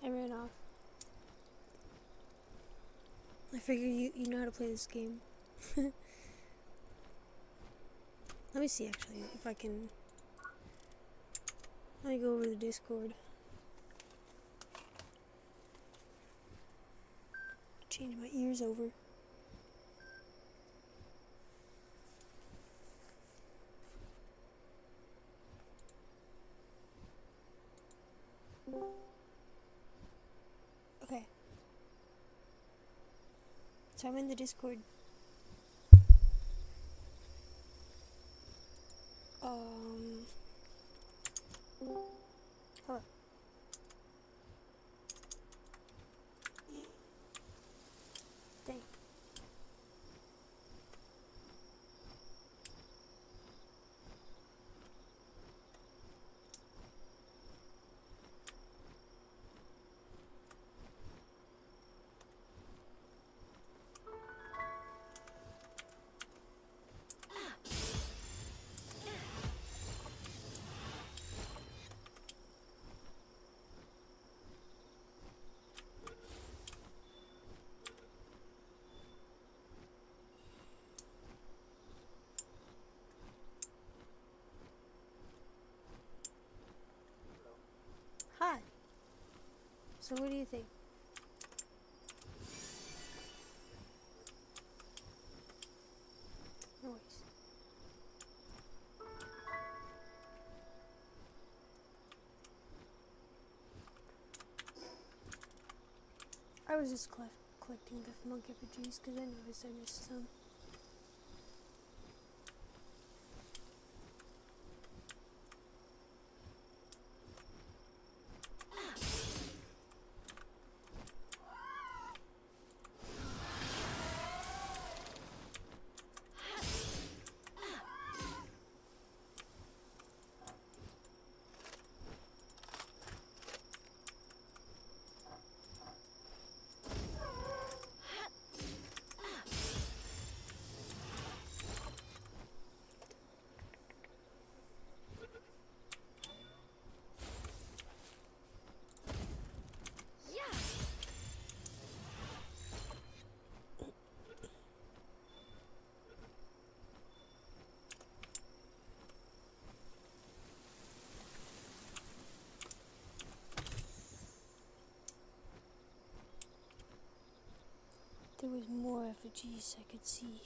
I ran off. I figure you know how to play this game. Let me see actually if I can. Let me go over to the Discord. Change my ears over. Okay. So I'm in the Discord. Hello. Dang. Hi. So what do you think? No worries. I was just collecting the monk effigies because I noticed I missed some. There was more effigies I could see.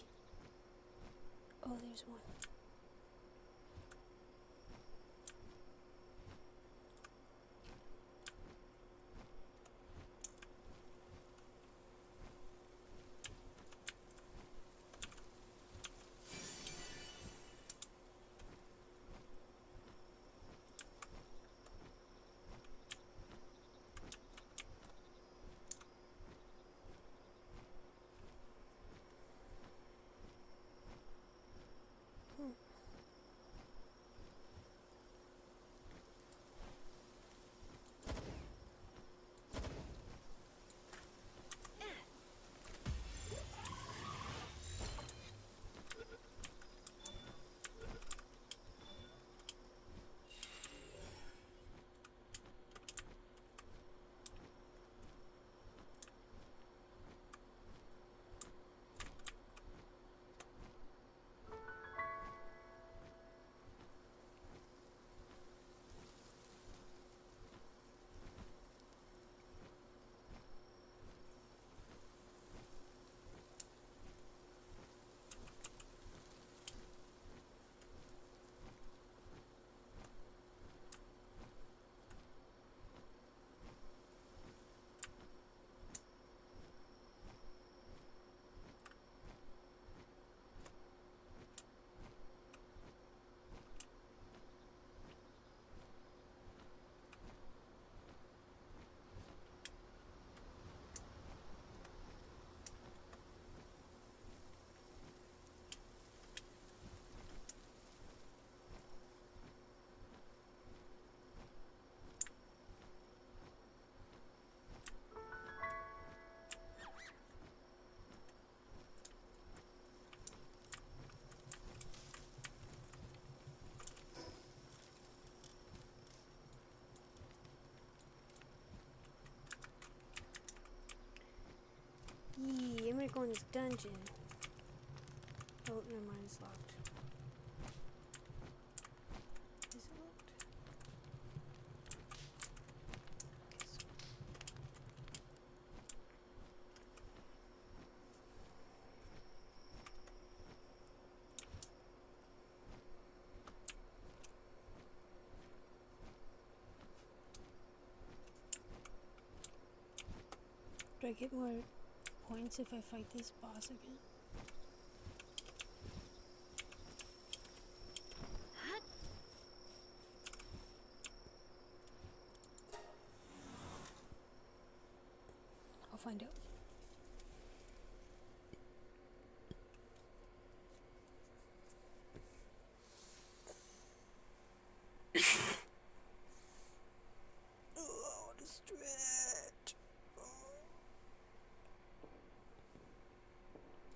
Oh, there's one. King's Dungeon. Oh, never mind, it's locked. Is it locked? Do I get more points if I fight this boss again? I'll find out. Oh, what a stretch.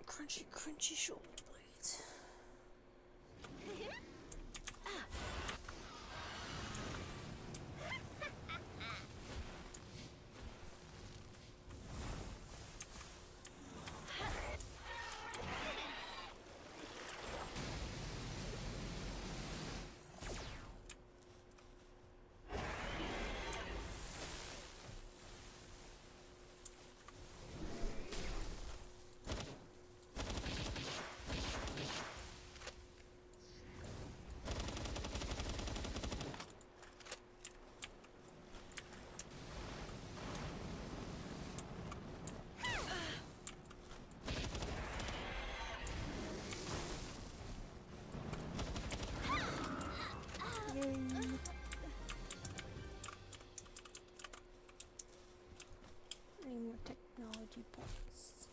Crunchy, crunchy shoulder blades. Any more technology points?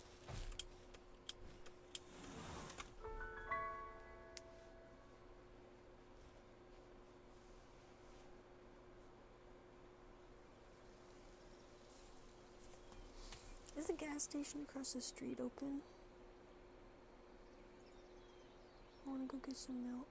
Is the gas station across the street open? I want to go get some milk.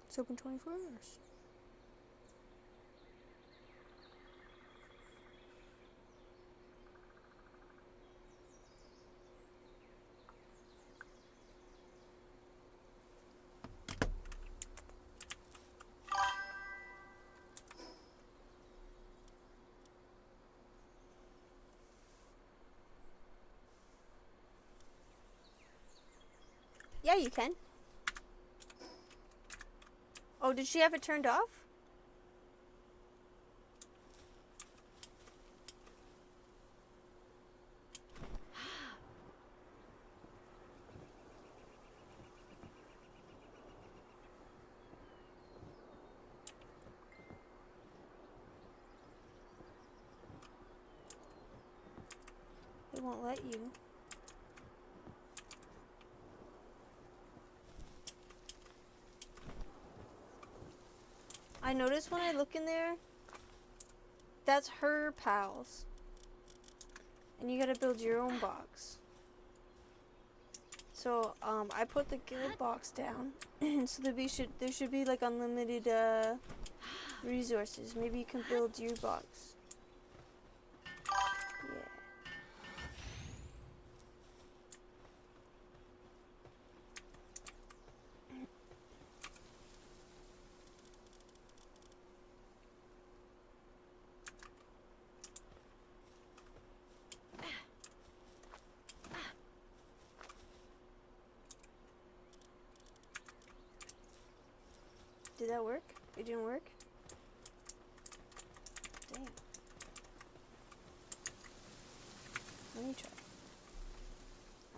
It's open 24 hours. Yeah, you can. Oh, did she have it turned off? It won't let you. I noticed when I look in there, that's her pals. And you gotta build your own box. So, I put the guild box down, so there should be like unlimited, resources. Maybe you can build your box. Yeah. Did that work? It didn't work? Damn. Let me try.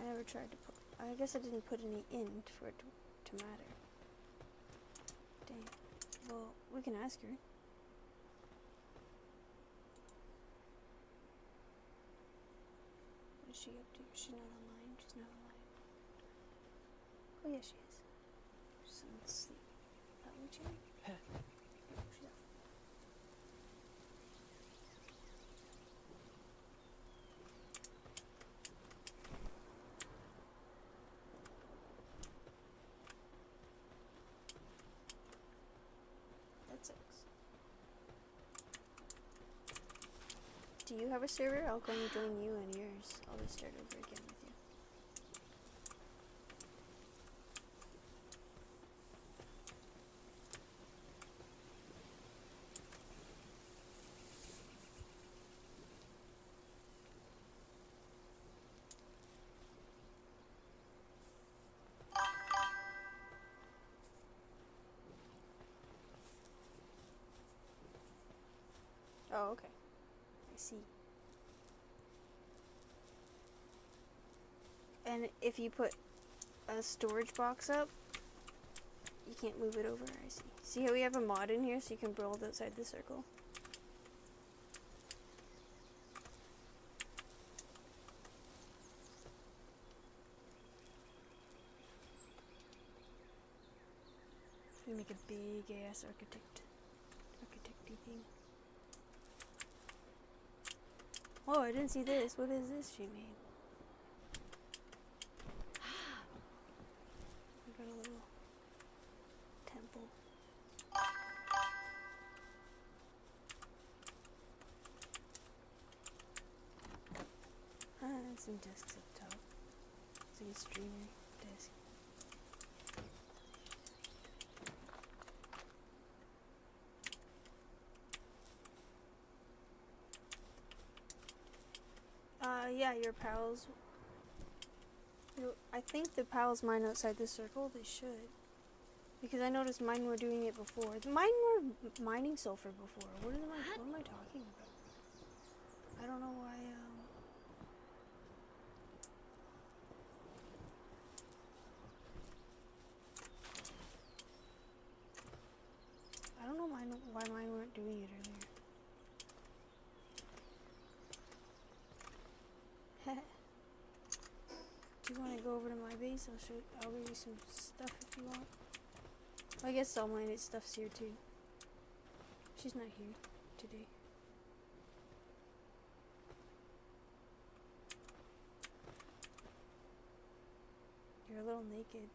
I never tried to put... I guess I didn't put any in for it to matter. Dang. Well, we can ask her. What is she up to? She's not online? She's not online. Oh yeah, she is. She's asleep. She's up. Do you have a server? I'll go and join you and yours. I'll just start over again with you. Oh, okay. I see. And if you put a storage box up, you can't move it over. I see. See how we have a mod in here so you can build outside the circle? We make a big ass architecty thing. Oh, I didn't see this. What is this she made? We got a little temple. And some desks up top. It's like a streamer desk. Yeah, your pals. I think the pals mine outside the circle. They should. Because I noticed mine were doing it before. Mine were mining sulfur before. What am I talking about? I don't know why, I don't know why mine weren't doing it earlier. Do you want to go over to my base? I'll give you some stuff if you want. I guess all my stuff's here too. She's not here today. You're a little naked.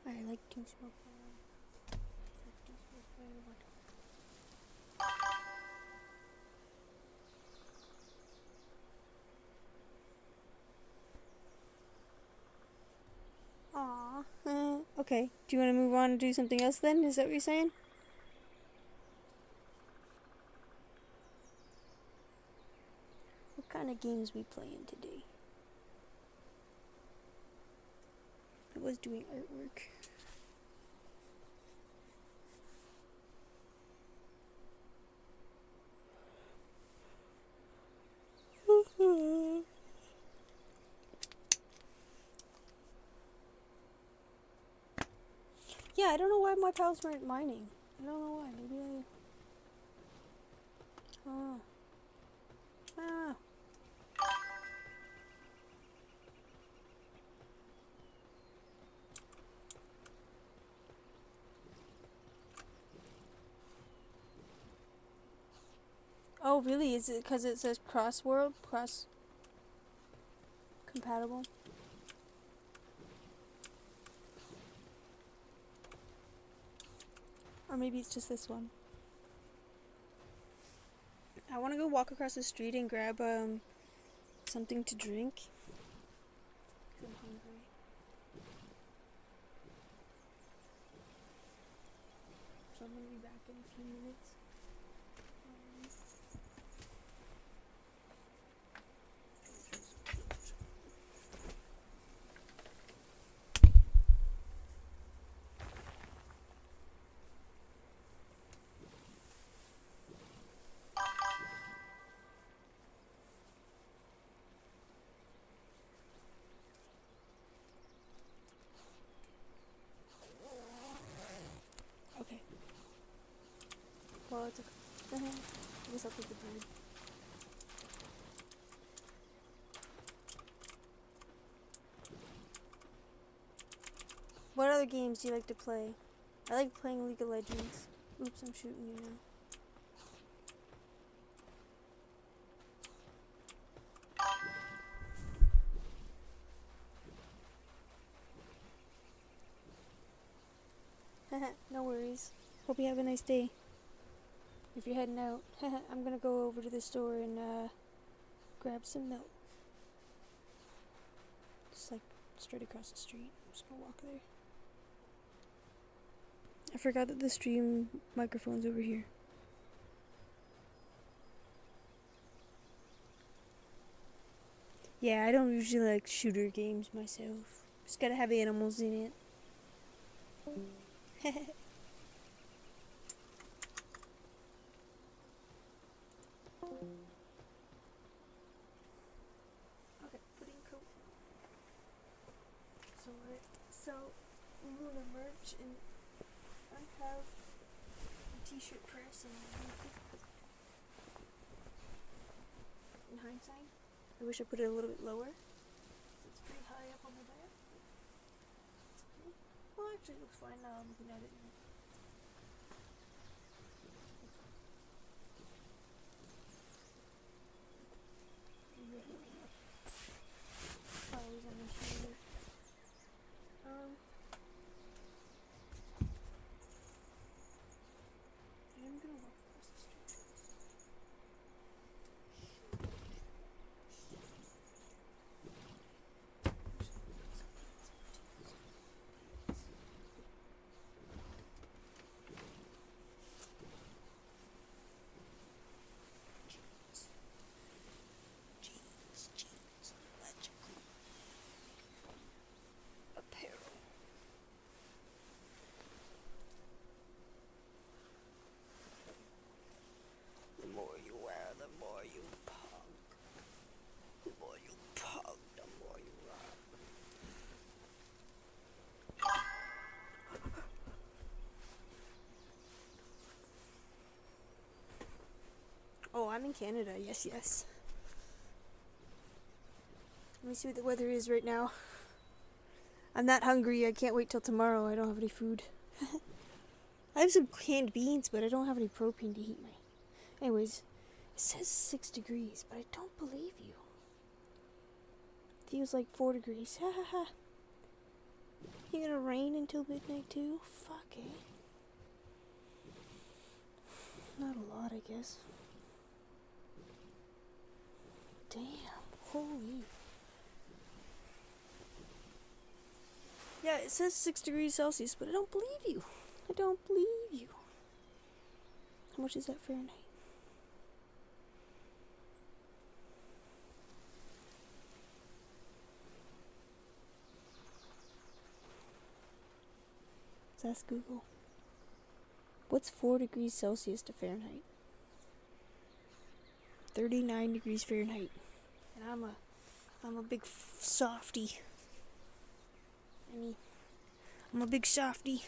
I like to smoke fire. Aww. Okay. Do you want to move on and do something else then? Is that what you're saying? What kind of games we playing today? I was doing artwork. Yeah, I don't know why my pals weren't mining. I don't know why. Maybe I... Oh. Ah. Oh, really? Is it because it says cross-world? Cross-compatible? Or maybe it's just this one. I want to go walk across the street and grab something to drink. 'Cause I'm hungry. So I'm gonna be back in a few minutes. Okay. Well, it's okay. I guess I'll take the bird. What other games do you like to play? I like playing League of Legends. Oops, I'm shooting you now. No worries. Hope you have a nice day. If you're heading out, I'm gonna go over to the store and grab some milk. Just like straight across the street. I'm just gonna walk there. I forgot that the stream microphone's over here. Yeah, I don't usually like shooter games myself. Just gotta have animals in it. Okay, pudding coat. So I sell Luna merch and I have a t-shirt press and in hindsight, I wish I put it a little bit lower. It's pretty high up on the back. It's okay. Well, actually, it looks fine now. I'm looking at it. Flowers on the shoulder. I'm gonna walk across the street. Jeans, electrical apparel. The more you wear, the more you pug. The more you pug, the more you run. Oh, I'm in Canada. Yes, yes. Let me see what the weather is right now. I'm not hungry. I can't wait till tomorrow. I don't have any food. I have some canned beans, but I don't have any propane to heat my... Anyways, it says 6 degrees, but I don't believe you. Feels like 4 degrees. Ha ha ha. You gonna rain until midnight too? Fuck it. Not a lot, I guess. Damn. Holy. Yeah, it says 6 degrees Celsius, but I don't believe you. I don't believe you. How much is that Fahrenheit? Let's ask Google. What's 4 degrees Celsius to Fahrenheit? 39 degrees Fahrenheit. And I'm a big softy. I'm a big softy.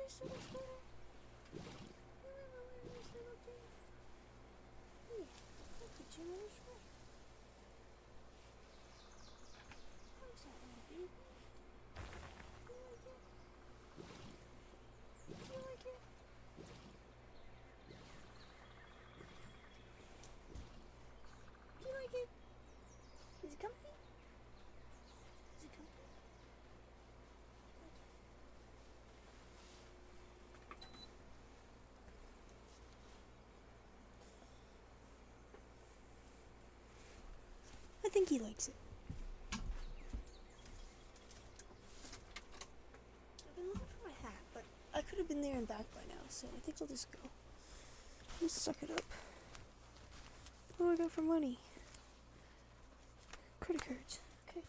this little sweater? Remember wearing this little thing? Here, I'll get you another sweater. How's that, little baby? You like it? You like it? Do you like it? Is it comfy? Is it comfy? I think he likes it. I've been looking for my hat, but I could have been there and back by now, so I think I'll just go. I'll suck it up. What do I got for money? Credit cards. Okay.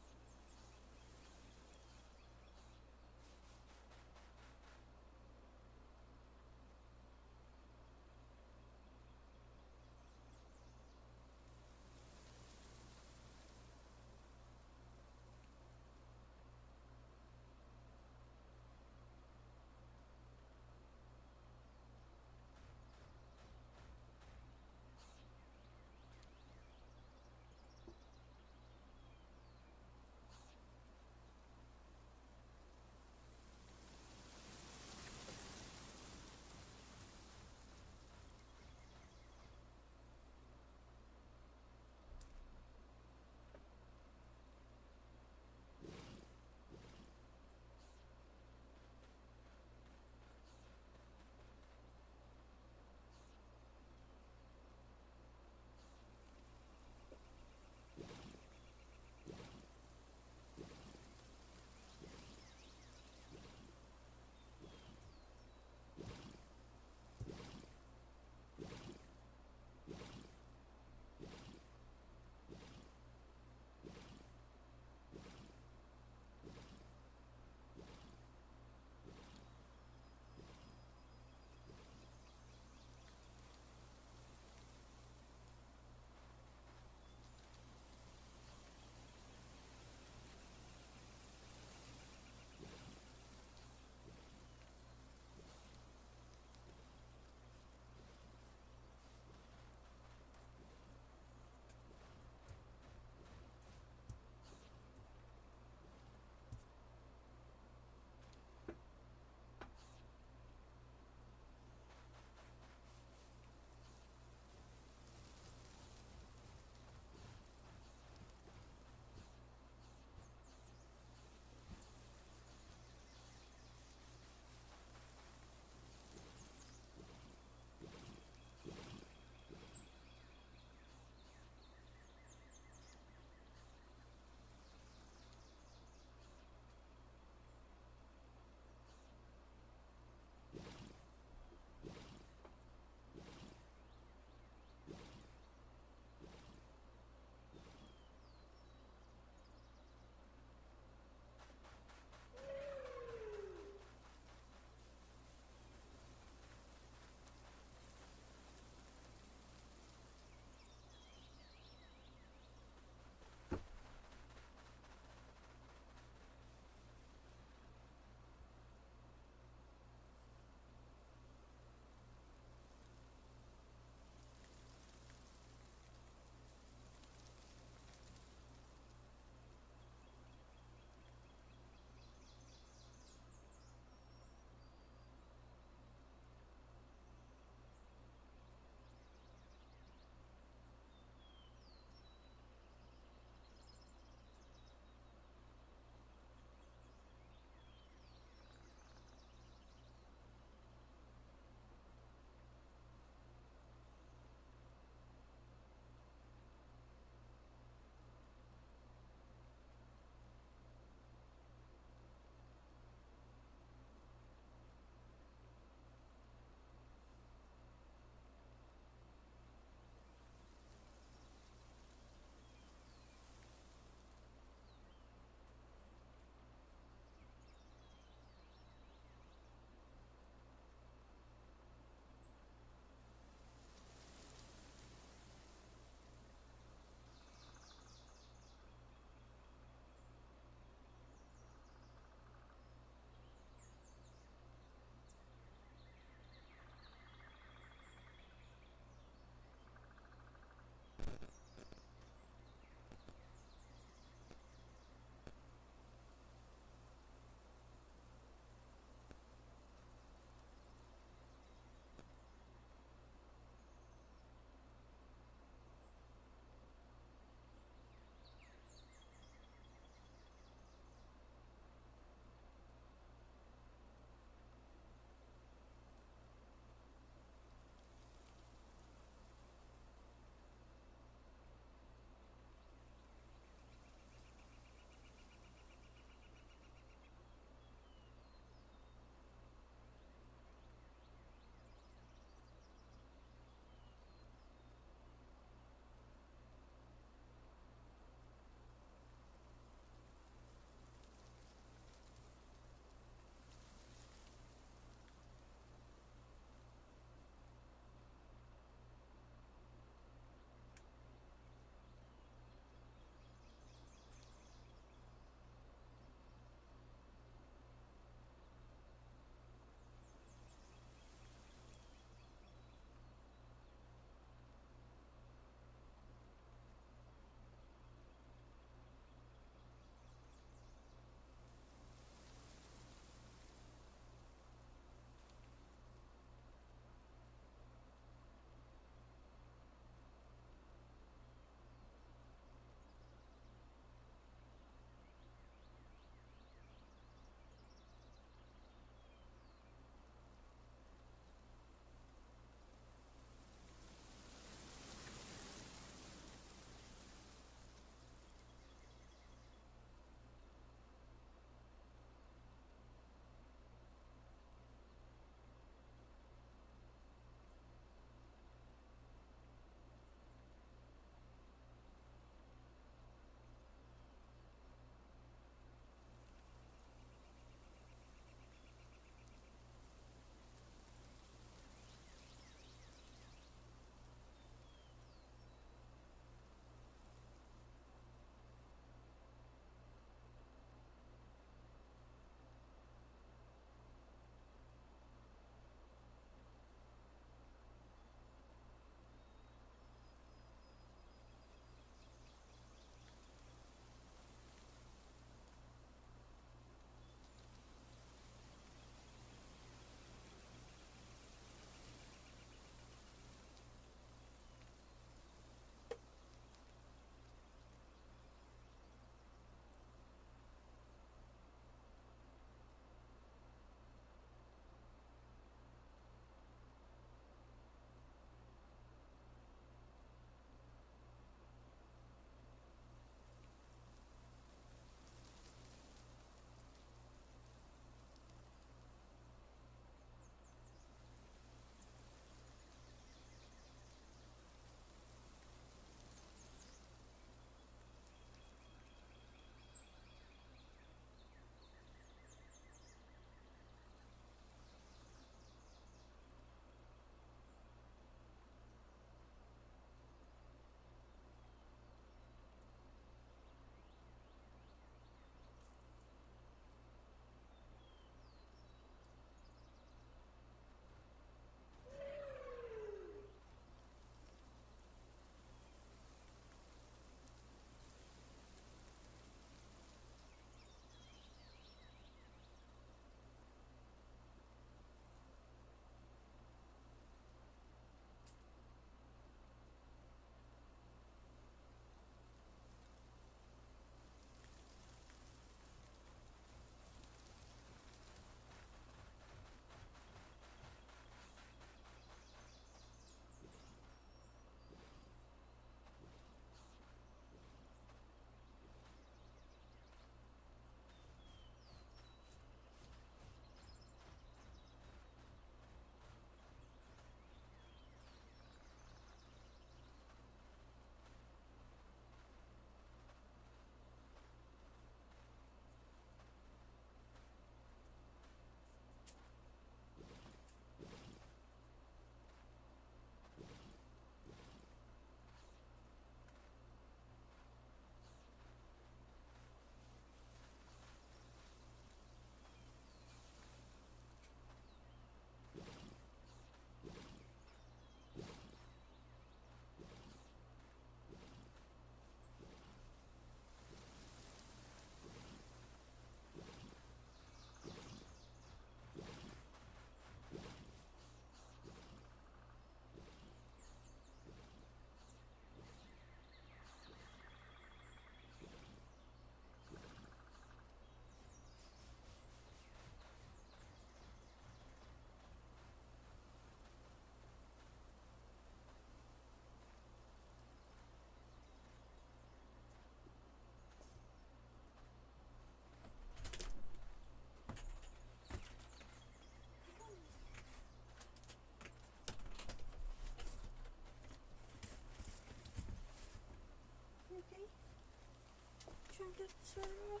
trying to get the sweater off.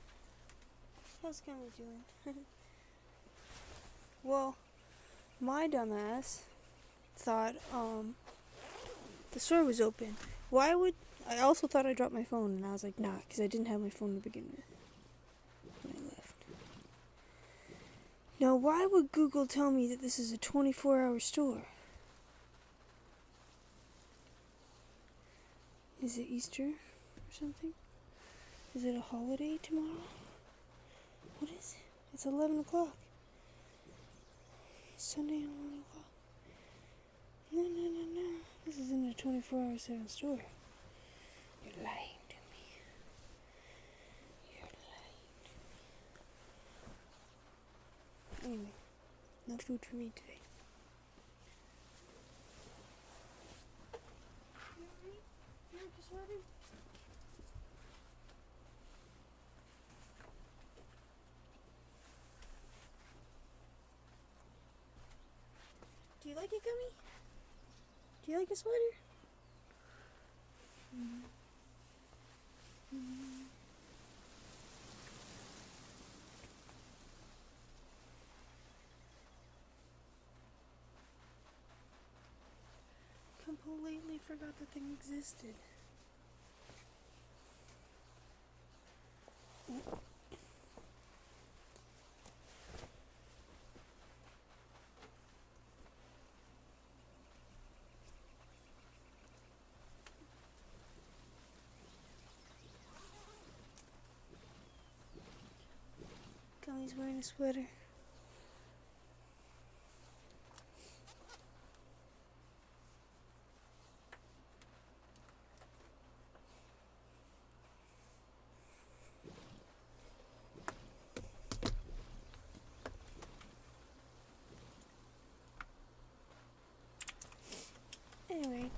How's Gummy doing? Well, my dumbass thought the store was open. Why would I also thought I dropped my phone, and I was like, nah, because I didn't have my phone to begin with when I left. Now, why would Google tell me that this is a 24-hour store? Is it Easter or something? Is it a holiday tomorrow? What is it? It's 11 o'clock. Sunday at 11 o'clock. No, no, no, no. This isn't a 24-hour/7 store. You're lying to me. You're lying to me. Anyway, no food for me today. Do you like it, Gummy? Do you like a sweater? Completely forgot that thing existed. Gummy's wearing a sweater. Anyway.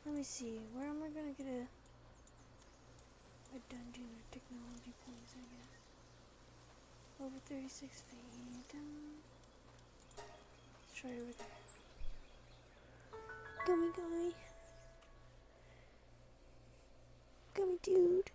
Let me see, where am I gonna get a dungeon or technology points, I guess. Over 36 feet. Let's try over there. Gummy guy. Gummy dude.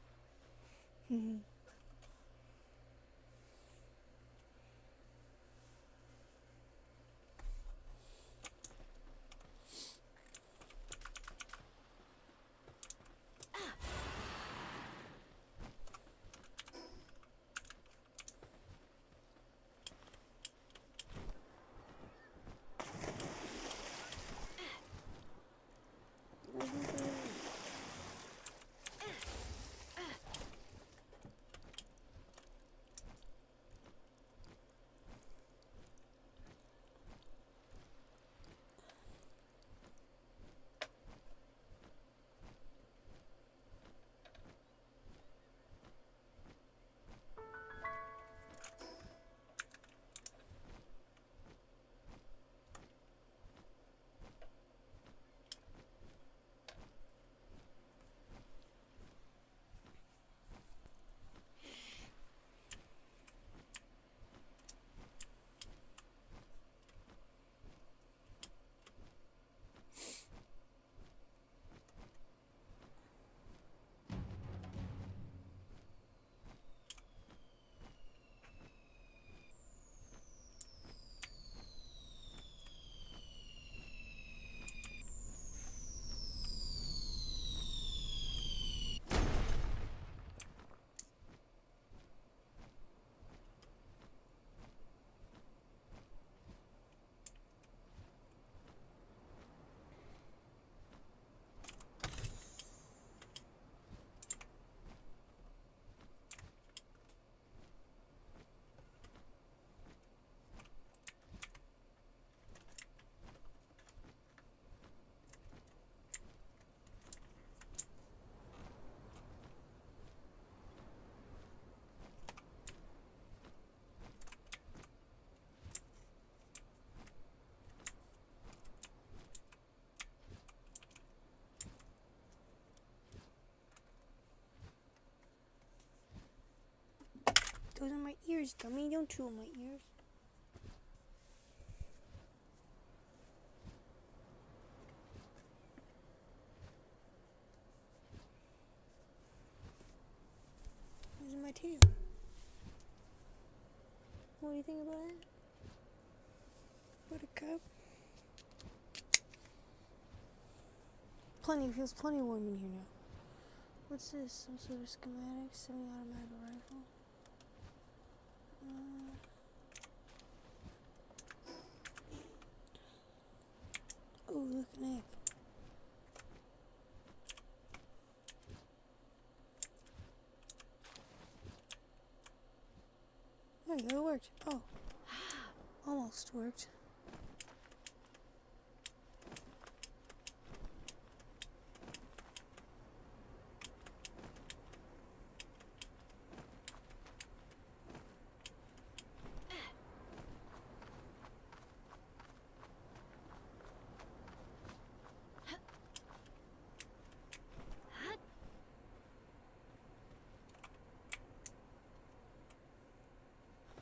Those are my ears, dummy. Don't chew on my ears. These are my tail. What do you think about that? Buttercup. Feels plenty warm in here now. What's this? Some sort of schematic, semi-automatic rifle. Oh, look, an egg. There you go, it worked. Oh, almost worked.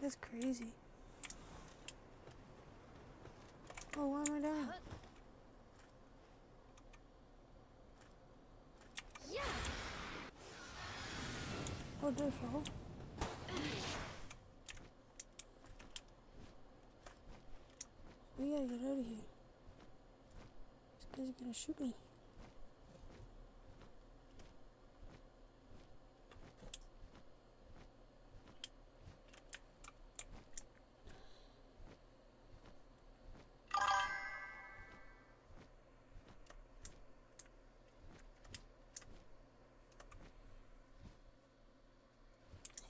That's crazy. Oh, why am I down? Yeah. Oh, did I fall? We gotta get out of here. This guy's gonna shoot me.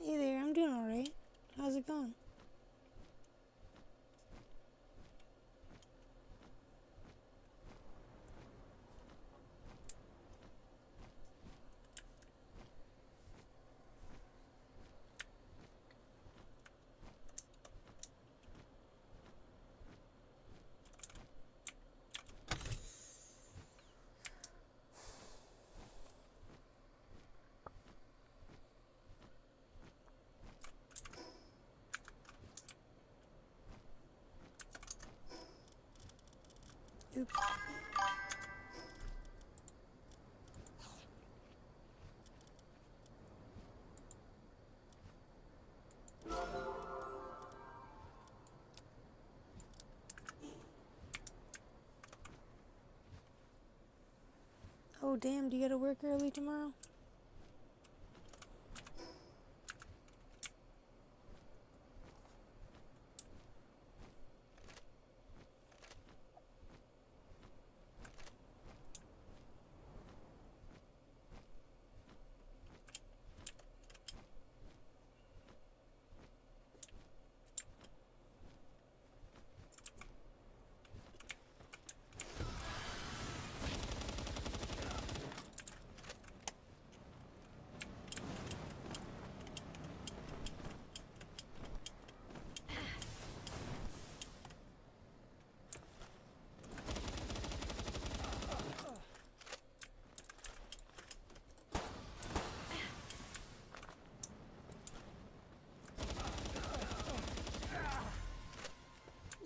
Hey there, I'm doing alright. How's it going? Oops. Oh damn, do you gotta work early tomorrow?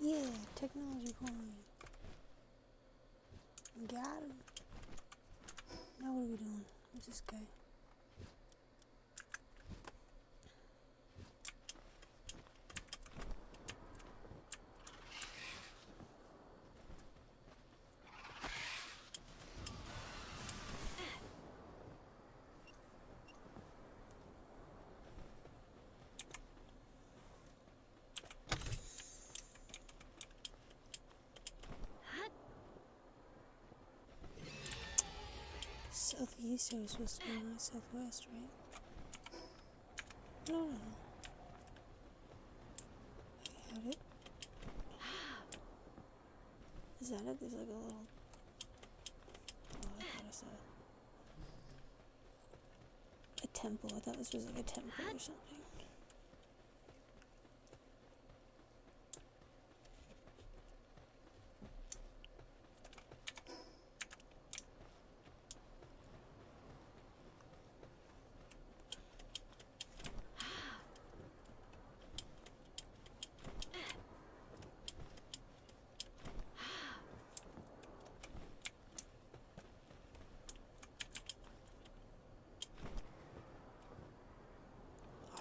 Yeah, technology point. Got him. Now what are we doing? What's this guy? Southeast, I was supposed to be in the southwest, right? No. I have it. Is that it? There's like a little... Oh, I thought I saw a temple. I thought this was like a temple or something.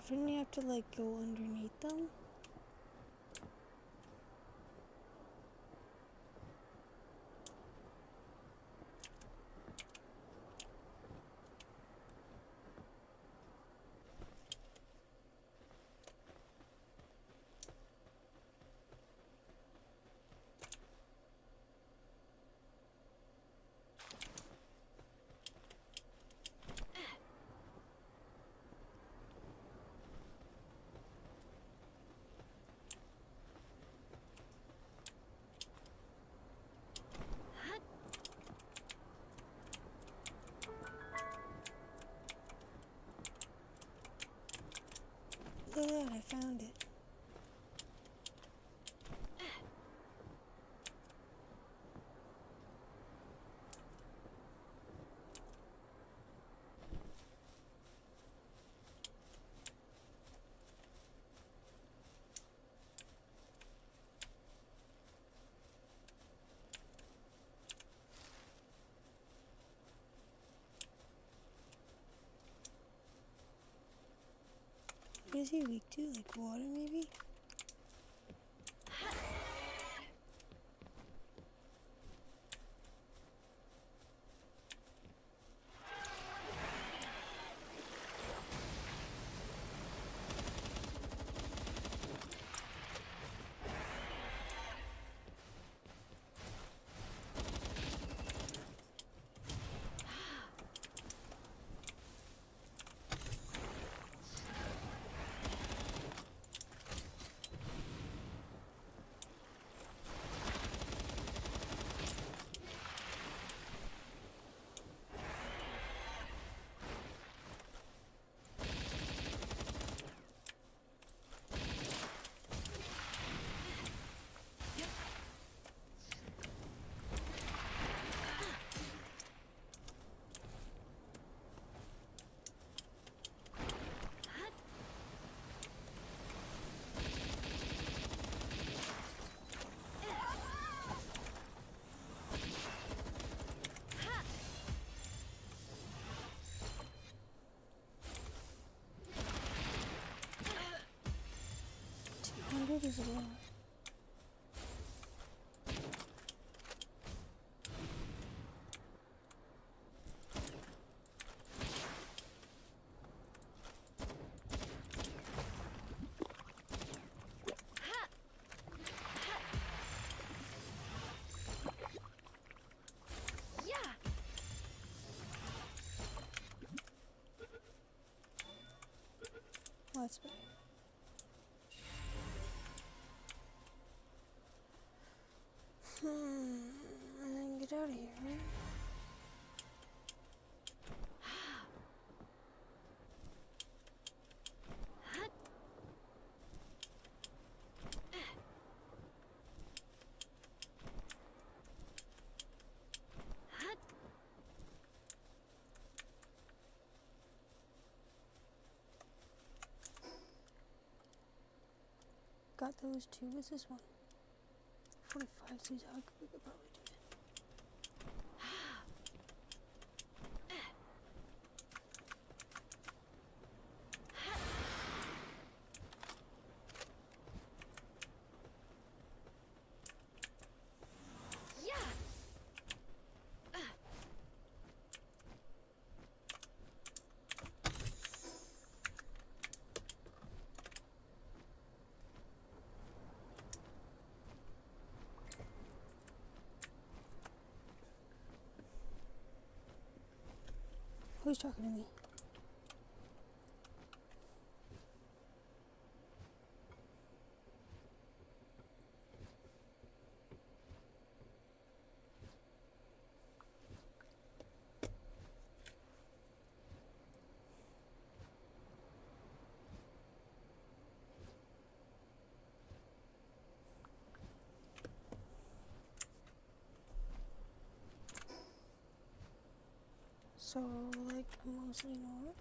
definitely have to like go underneath them. Look at that, I found it. What is he weak to? Like water, maybe? Is a lot. Well, that's better. And then get out of here, right? Got those two. What's this one? 45 seems how we could probably do it. Who's talking to me? So, like, mostly north.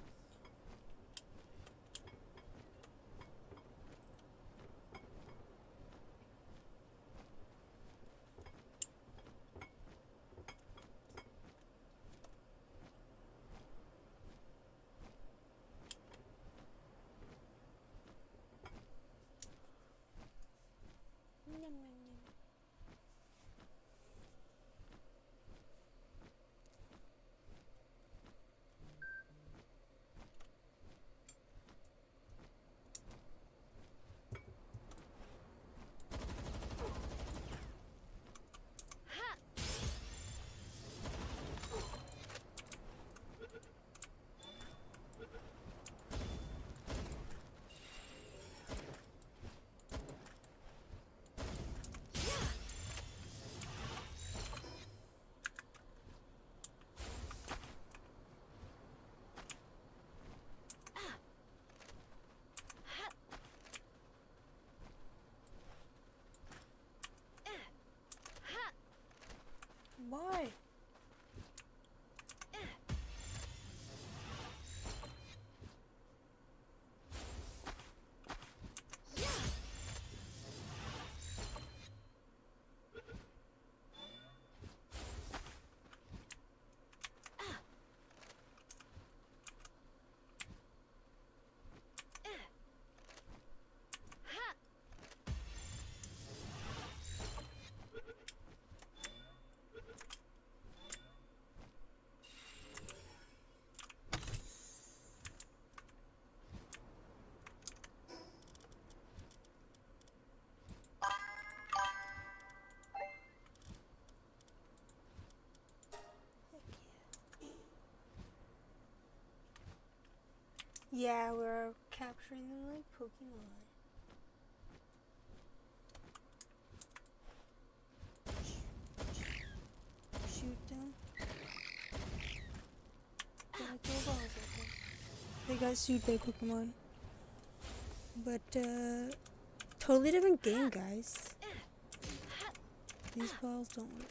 Yeah, we're capturing them like Pokemon. Shoot them. Don't throw balls at them. They got sued by Pokemon. But, totally different game, guys. These balls don't work.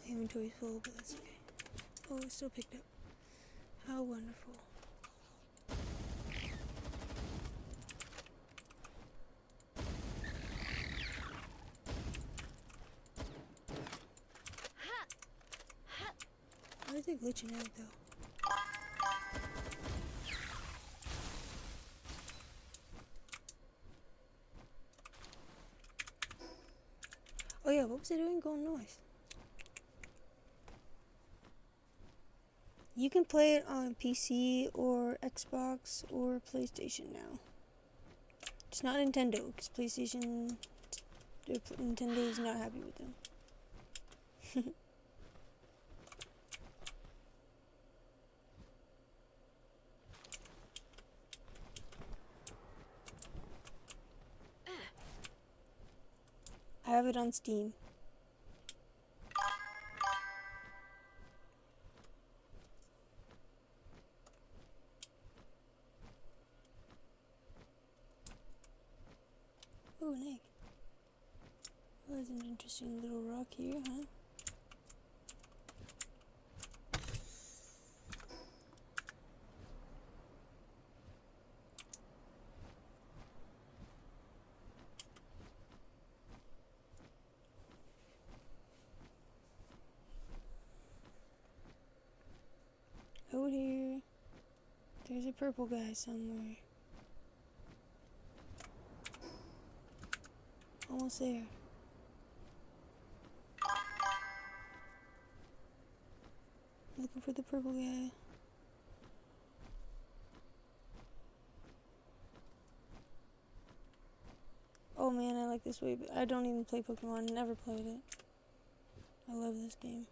Inventory's full, but that's okay. Oh, it's still picked up. How wonderful. Why is it glitching out though? Oh yeah, what was it doing going north? You can play it on PC or Xbox or PlayStation now. It's not Nintendo, because Nintendo is not happy with them. I have it on Steam. Oh, an egg. Oh, there's an interesting little rock here, huh? Out here, there's a purple guy somewhere. Almost there. Looking for the purple guy. Oh man, I like this way, but I don't even play Pokemon. Never played it. I love this game.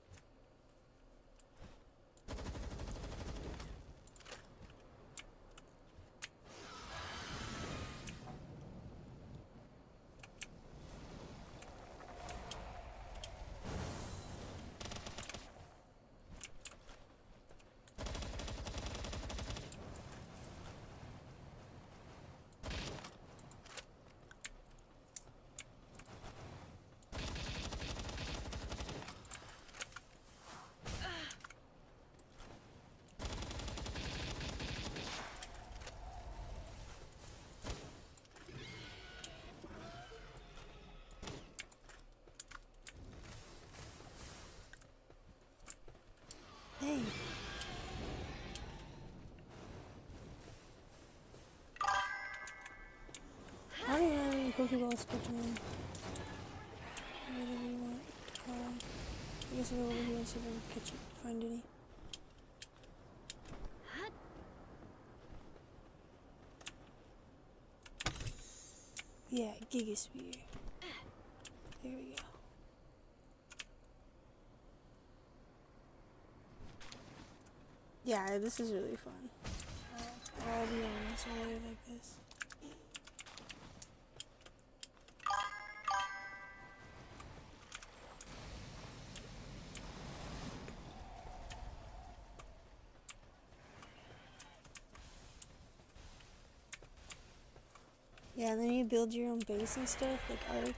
Hey. I don't even have any Pokeballs to catch them. Whatever you want to call them. I guess I'll go over here and see if I can find any. Yeah, Gigasphere. There we go. Yeah, this is really fun. I'll be honest, I really like this. Yeah, and then you build your own base and stuff, like Ark.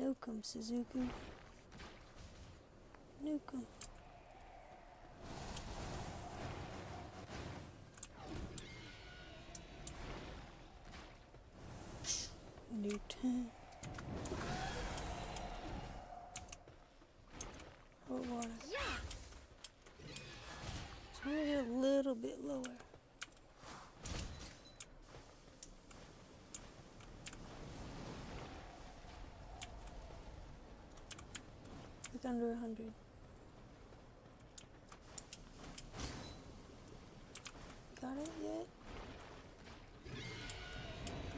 Nukem, Suzuki. Nukem. Newton. Hot water. So I'm gonna get a little bit lower. under 100. Got it yet?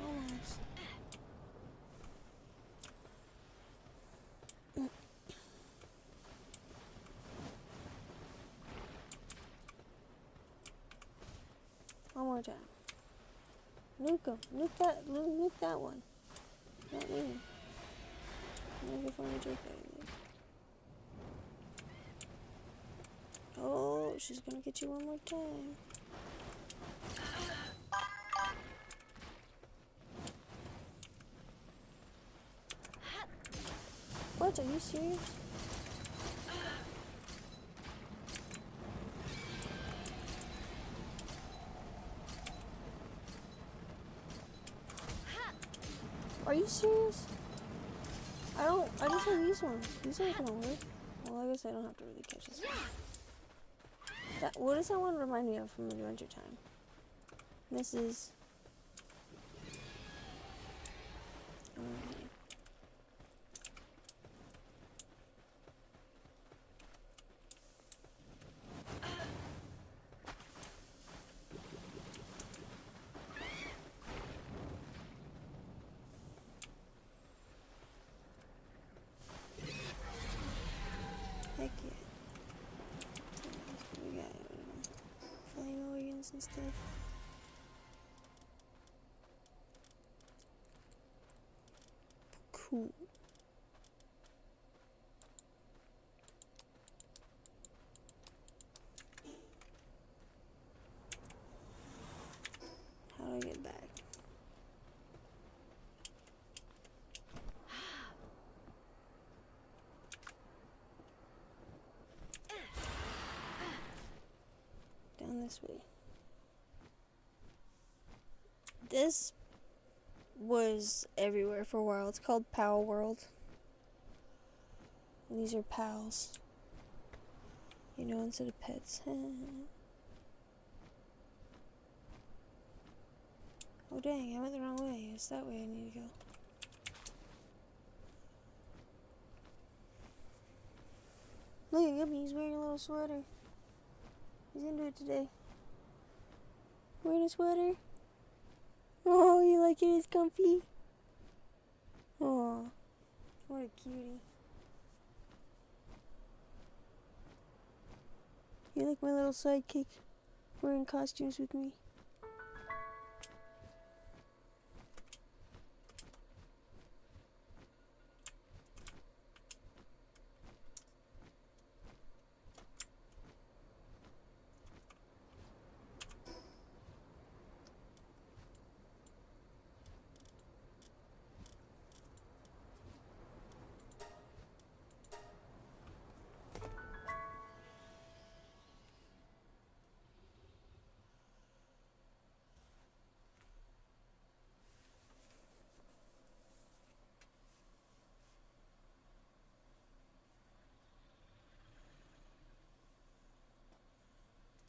Almost. One more time. Nuke him. Nuke that one. Not me. Make a funny joke out of it. Oh, she's gonna get you one more time. What? Are you serious? Are you serious? I just have these ones. These aren't gonna work. Well, I guess I don't have to really catch this one. What does that one remind me of from Adventure Time? This is... Heck yeah. We got flame organs and stuff. Cool. How do I get back? Down this way. This was everywhere for a while. It's called Pal World. And these are pals. You know, instead of pets. Oh dang, I went the wrong way. It's that way I need to go. Look at Guppy, he's wearing a little sweater. He's into it today. Wearing a sweater. Oh, you like it? It's comfy. Oh, what a cutie. You like my little sidekick wearing costumes with me?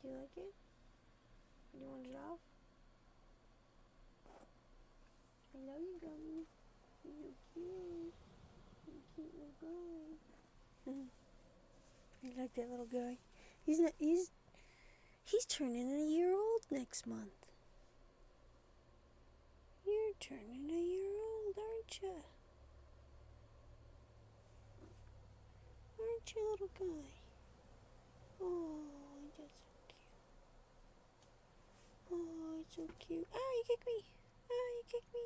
Do you like it? You want it off? I love you, Gummy. You're cute. You're a cute little guy. You like that little guy? He's turning a year old next month. You're turning a year old, aren't you? Aren't you, little guy? Oh, that's so cute. Oh, it's so cute. Oh, you kicked me. Oh, you kicked me.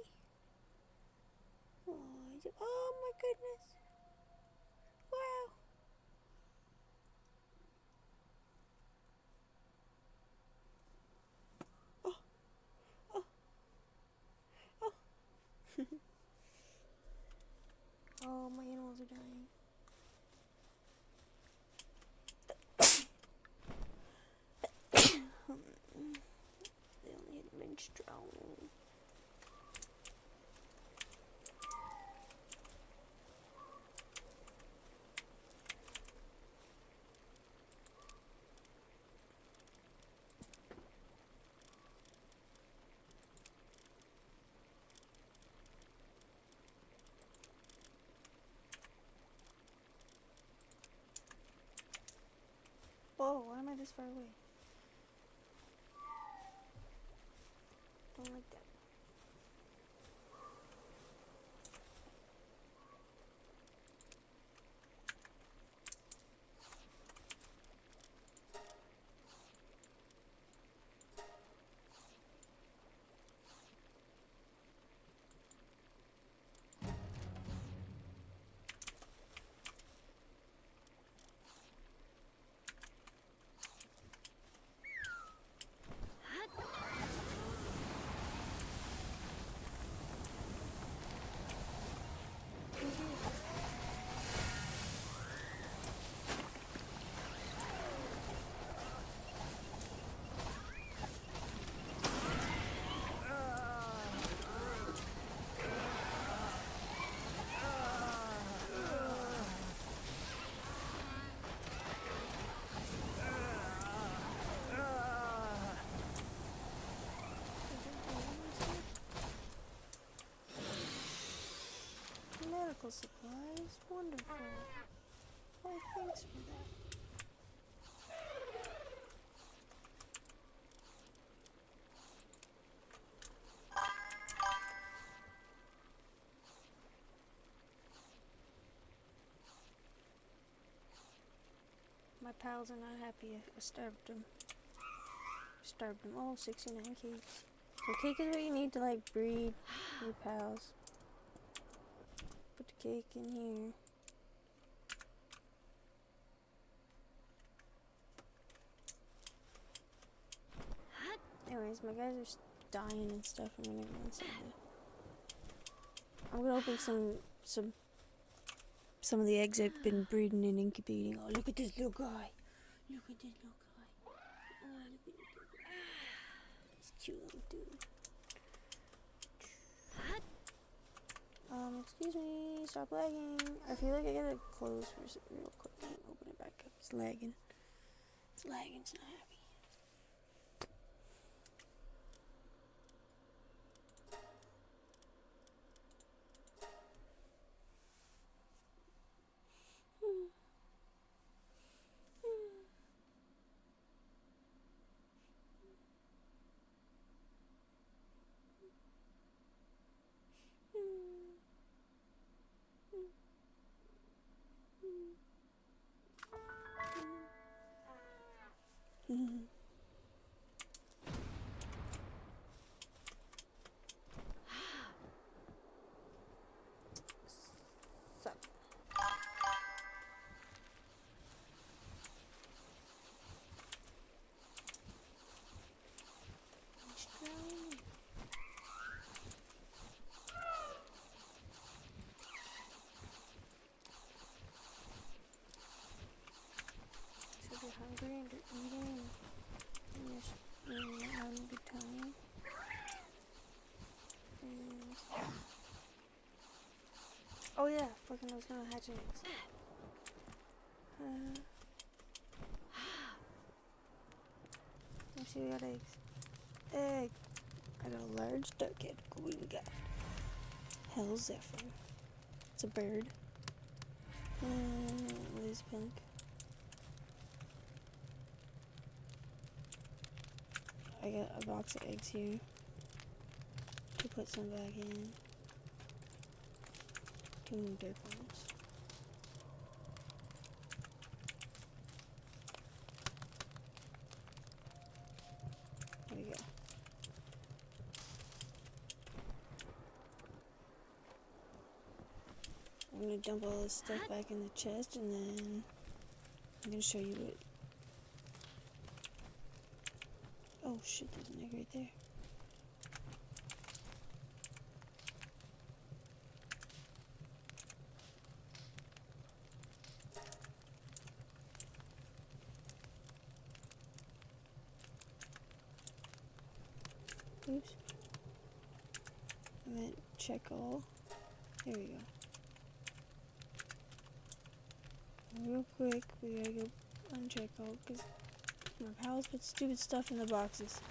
Oh my goodness. Wow. Oh. Oh. Oh. Oh, my animals are dying. They only had been strong. I this far away? Don't like that. Medical supplies, wonderful. Why, thanks for that. My pals are not happy. I starved them. Starved them. Oh, 69 cakes. So cake is what you need to like breed your pals. Put the cake in here. Anyways, my guys are dying and stuff. I'm gonna go inside I'm gonna open some of the eggs I've been breeding and incubating. Oh, look at this little guy. Look at this little guy. Oh, look at this little guy. He's cute little dude. Excuse me, stop lagging. I feel like I gotta close for a second real quick and open it back up. It's lagging. It's lagging, it's not happy. Hungry and they're eating and they're having a good time. And oh yeah, fucking I was gonna hatch eggs. Let's see, we got eggs. Egg. I got a large duck-head green guy. Hell Zephyr. It's a bird. Liz pink. I got a box of eggs here to put some back in. 2 more bear bones. There we go. I'm gonna dump all this stuff back in the chest and then I'm gonna show you what. Oh shit, there's an egg right there. Oops. I meant check all. There we go. Real quick, we gotta go uncheck all because my pals put stupid stuff in the boxes.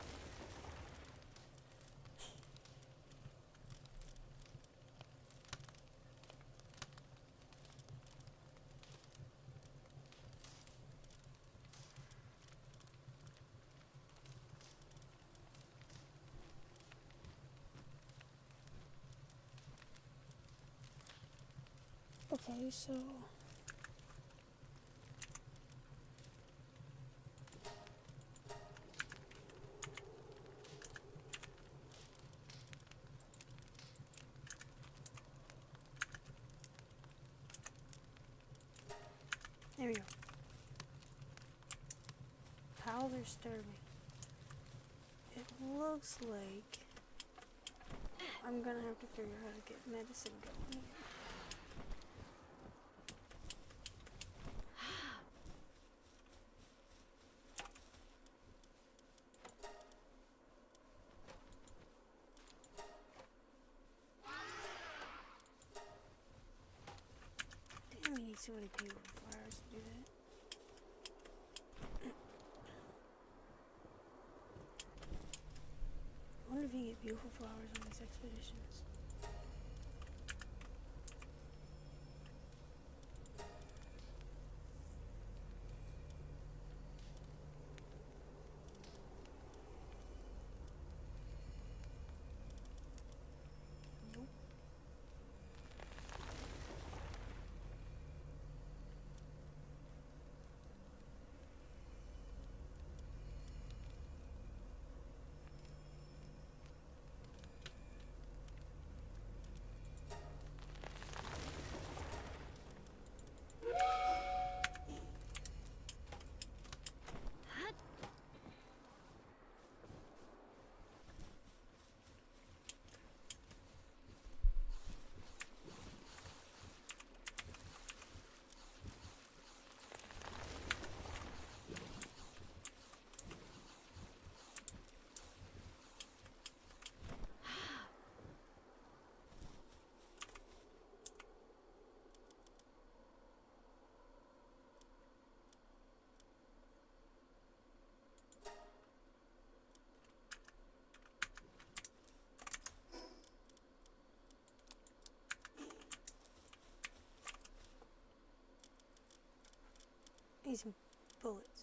Okay, so there we go. Pals are starving. It looks like I'm gonna have to figure out how to get medicine going. Damn, we need so many beautiful flowers to do that. I wonder if you can get beautiful flowers on these expeditions. Nope. Need some bullets.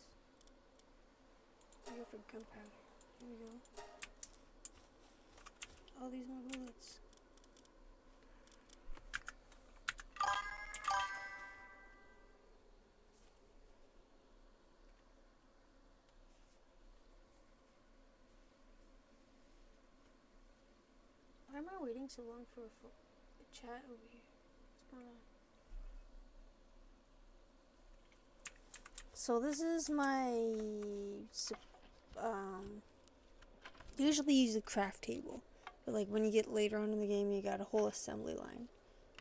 I go for gunpowder. Here we go. All these more bullets. Why am I waiting so long for a chat over here? What's going on? So this is my, usually use the craft table, but like when you get later on in the game, you got a whole assembly line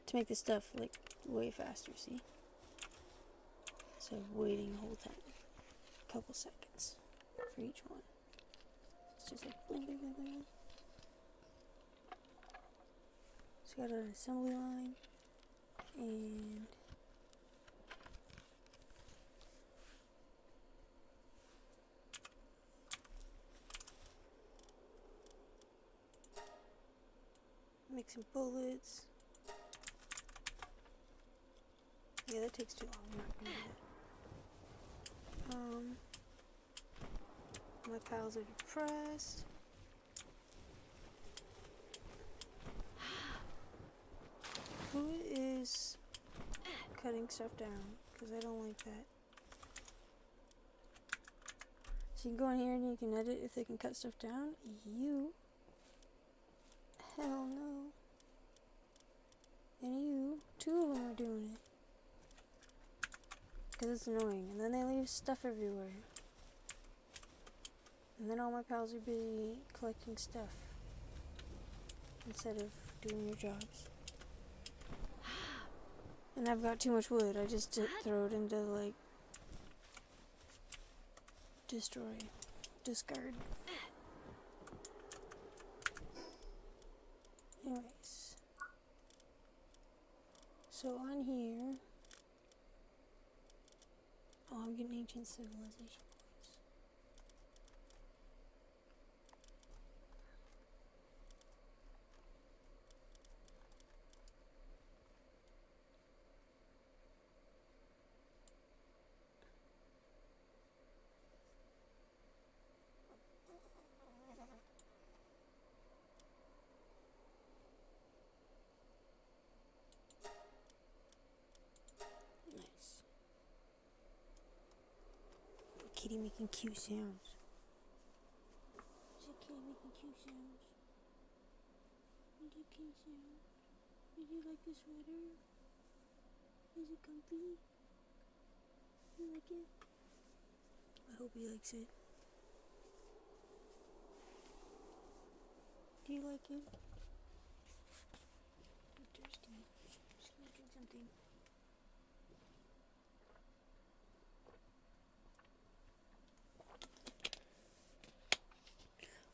to make this stuff like way faster, see? So waiting the whole time, a couple seconds for each one. It's just like bling, bling, bling, bling. So got an assembly line, and make some bullets. Yeah, that takes too long. I'm not gonna do that. My pals are depressed. Who is cutting stuff down? Because I don't like that. So you can go in here and you can edit if they can cut stuff down. You. Hell no. And you. Two of them are doing it. Because it's annoying. And then they leave stuff everywhere. And then all my pals are busy collecting stuff. Instead of doing your jobs. And I've got too much wood. I just throw it into, like, destroy. Discard. Anyways. So on here. Oh, I'm getting ancient civilization. kitty making cute sounds. Is that kitty making cute sounds? Making cute sounds. Did you like the sweater? Is it comfy? You like it? I hope he likes it. Do you like it? I'm thirsty. Just gonna drink something.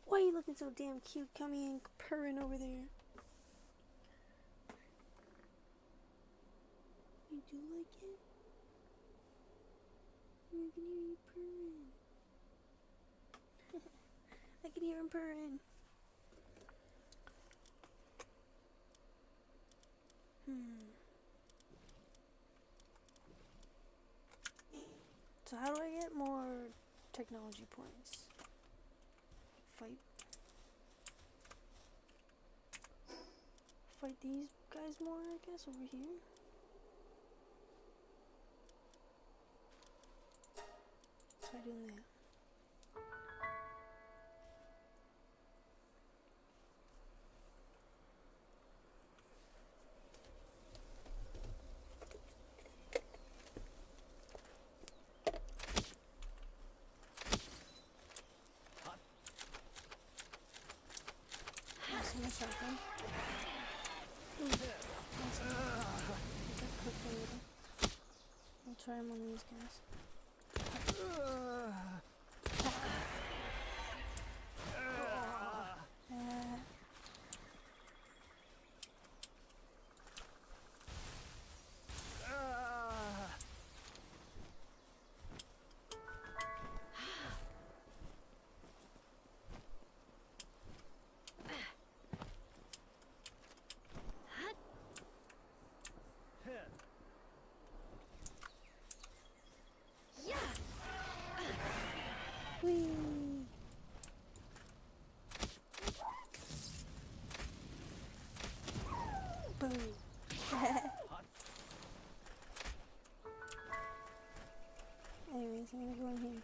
Why are you looking so damn cute, coming and purring over there? You do like it? I can hear you purring. I can hear him purring. So how do I get more technology points? Fight these guys more, I guess, over here. Try doing that. My shotgun. I'll try him on these guys. Boom. Anyways, I'm gonna go in here.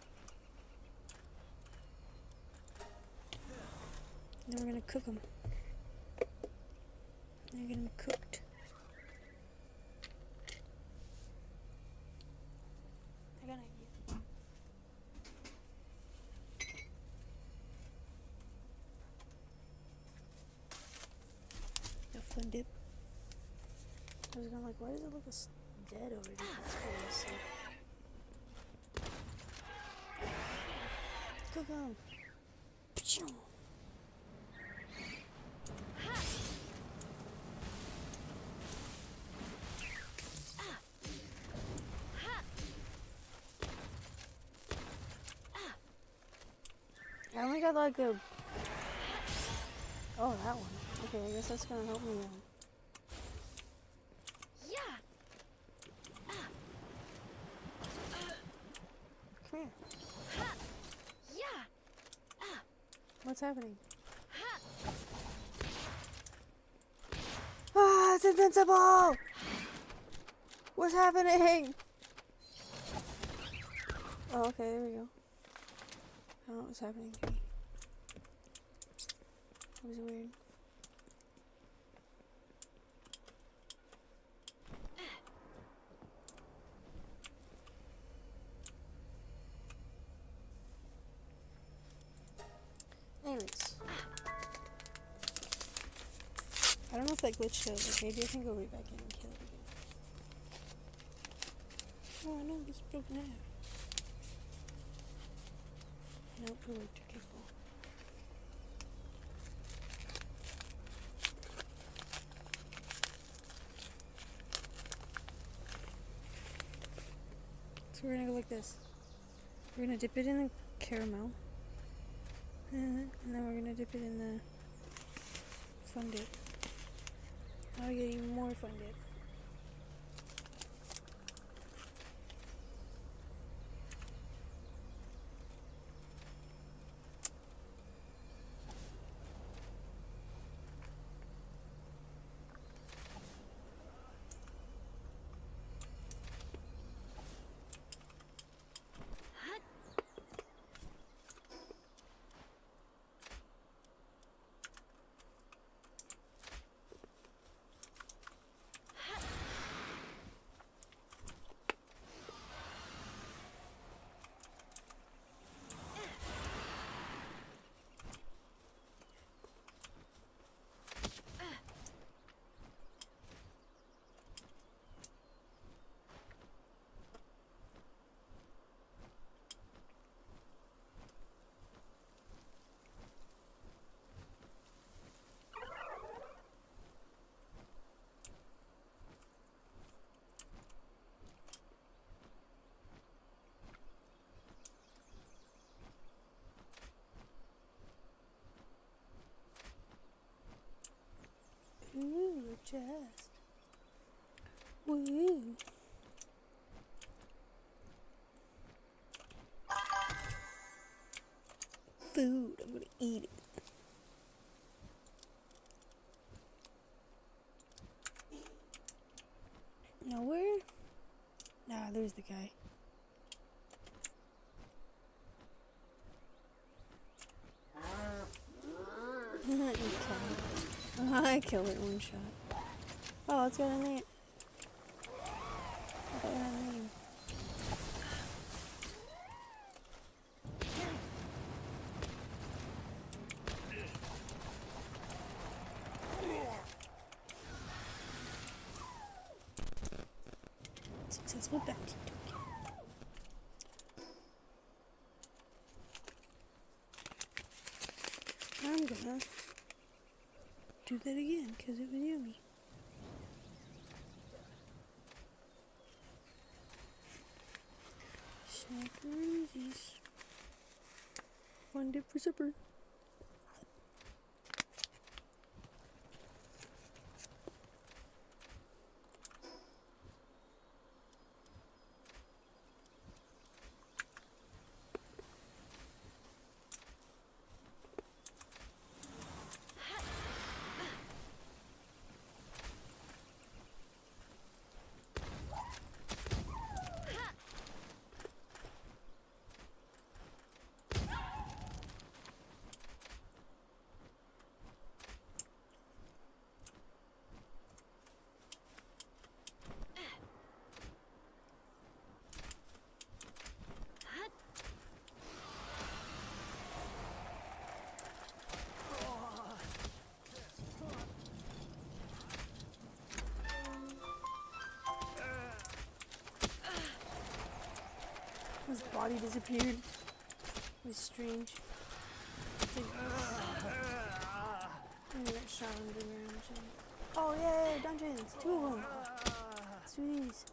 Then we're gonna cook them. They're gonna be cooked. I got an idea. The fun dip. I was going like, why does it look dead over there? That's probably sick. Cook 'em. Pachoo. I only got like a... Oh, that one. Okay, I guess that's gonna help me now. Come here. What's happening? Ah, it's invincible! What's happening? Oh, okay, there we go. I don't know what's happening to me. It was weird. Anyways. I don't know if that glitched out. Like, maybe I can go right back in and kill it again. Oh, I know, this broke in half. Nope, it worked. Okay, cool. So we're gonna go like this. We're gonna dip it in the caramel. And then we're gonna dip it in the fun dip. Now we get even more fun dip. Woo. Food. I'm gonna eat it. Nowhere? Nah, there's the guy. I killed it one shot. Oh, it's got a name. I thought it had a name. Successful bounty token. I'm gonna do that again because it was yummy. Snackeries. One dip for supper. His body disappeared. It was strange. It's like, I got shot under the ground or something. Oh yeah, dungeons! 2 of them! Let's do these.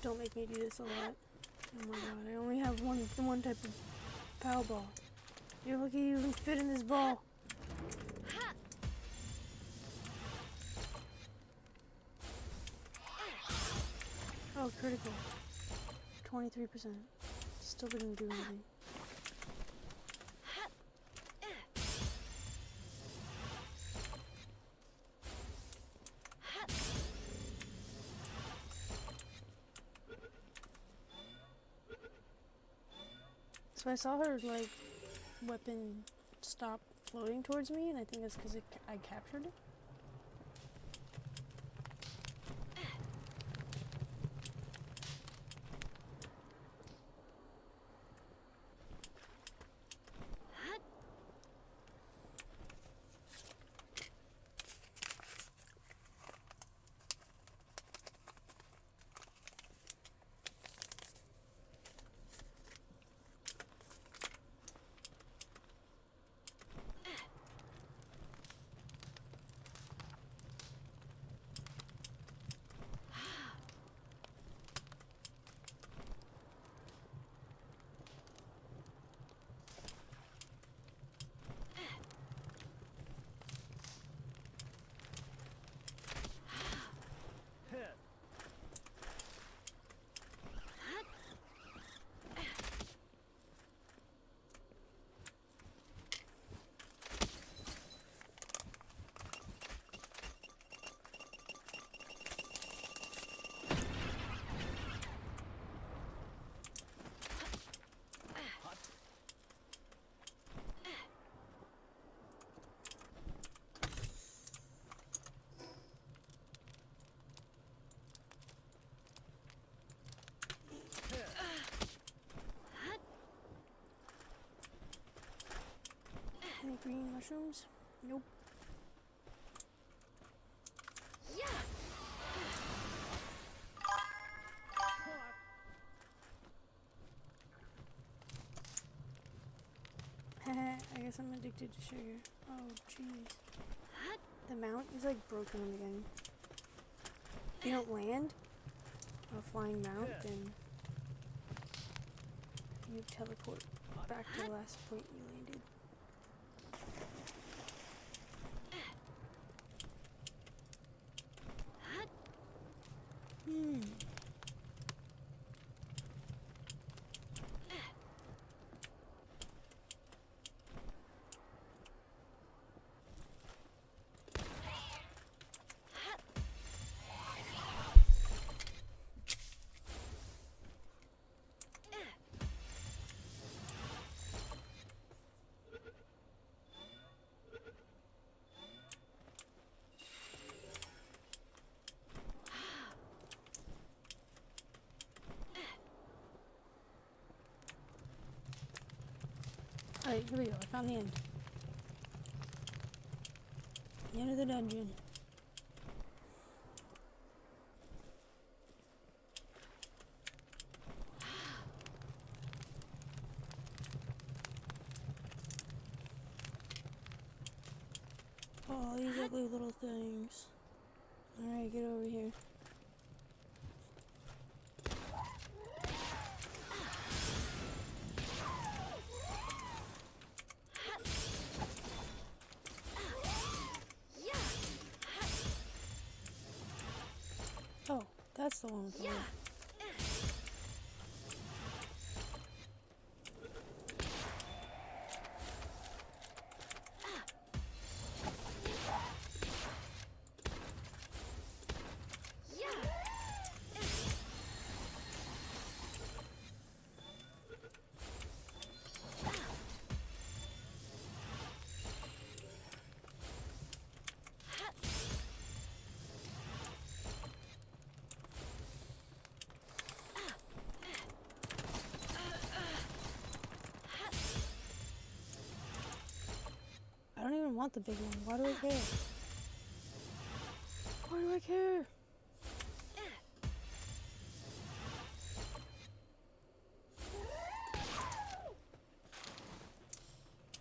Don't make me do this a lot. Oh my god, I only have one type of pow ball. You're lucky you even fit in this ball. Oh, critical. 23%. Still didn't do anything. So I saw her, like, weapon stop floating towards me, and I think that's because I captured it. green mushrooms? Nope. I guess I'm addicted to sugar. Oh, jeez. The mount is like broken in the game. If you don't land a flying mount, then you teleport back to the last point you landed. Alright, here we go. I found the end. The end of the dungeon. Oh, these ugly little things. Alright, get over here. Oh, that's the one with the wood. I don't even want the big one. Why do I care? Why do I care?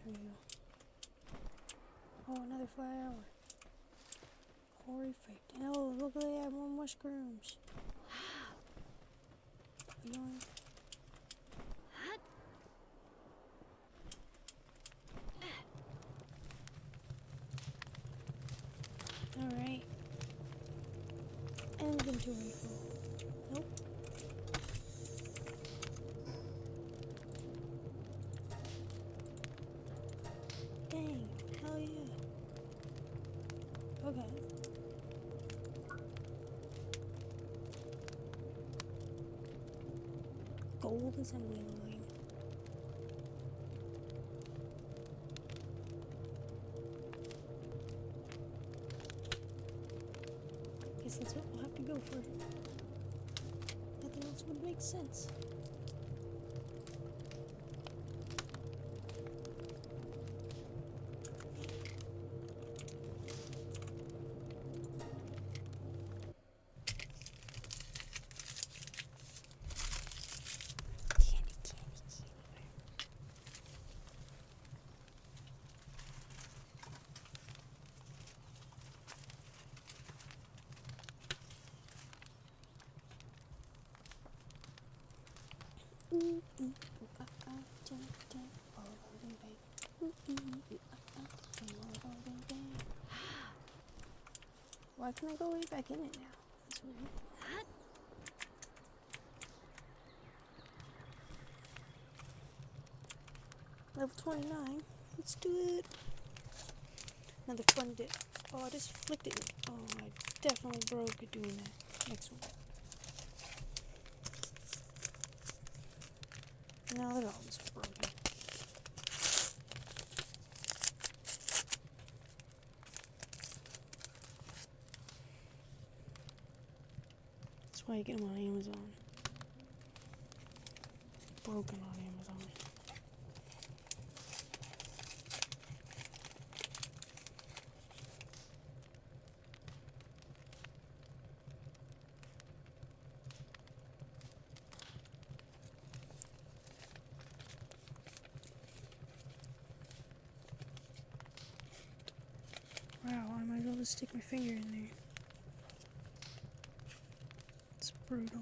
There we go. Oh, another flower. Horrific. Oh, look, they have more mushrooms. Yoink. Alright. Inventory full. Nope. Dang. Hell yeah. Okay. Gold assembly line. Guess that's what we'll have to go for. Nothing else would make sense. Why can I go way back in it now? That's weird. Level 29. Let's do it. Another fun dip. Oh, I just flicked it. Oh, I definitely broke it doing that. Next one. No, they're all just broken. That's why you get them on Amazon. Broken on Amazon. just stick my finger in there. It's brutal.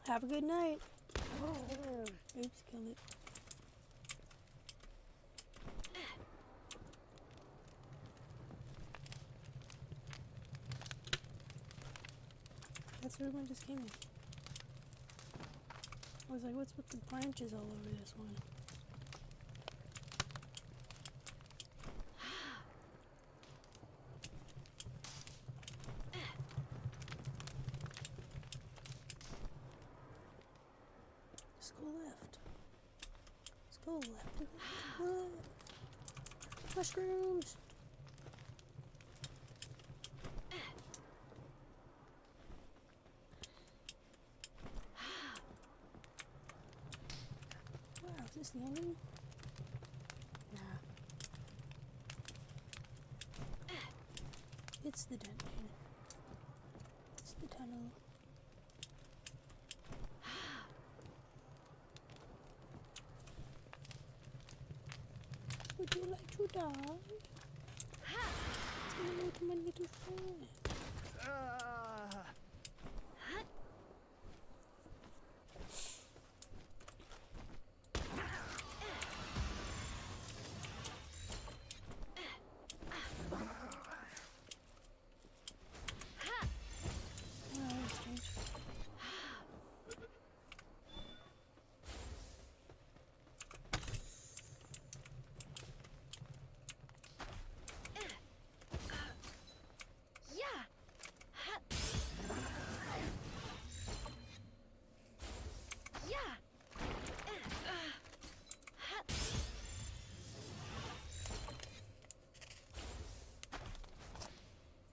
Have a good night. Oops, killed it. That's the room I just came in. I was like, what's with the branches all over this one? Let's go left. Let's go left. Mushrooms. Wow, is this the ending? Nah. It's the dungeon. It's the tunnel. Would you like to die? Tell me to my little friend.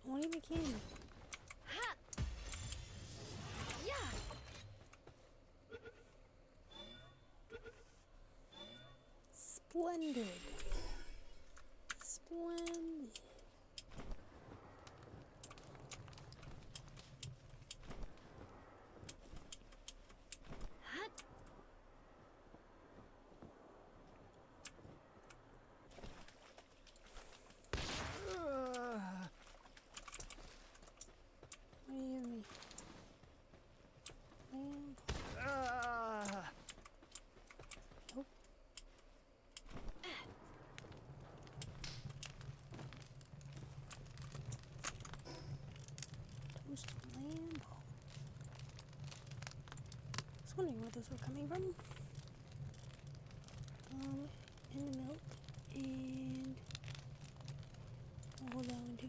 I won't even kill you. Splendid. Splendid. What do you hear me? Nope. Toast Lambo. I was wondering where those were coming from. And the milk, and I'll hold that one too.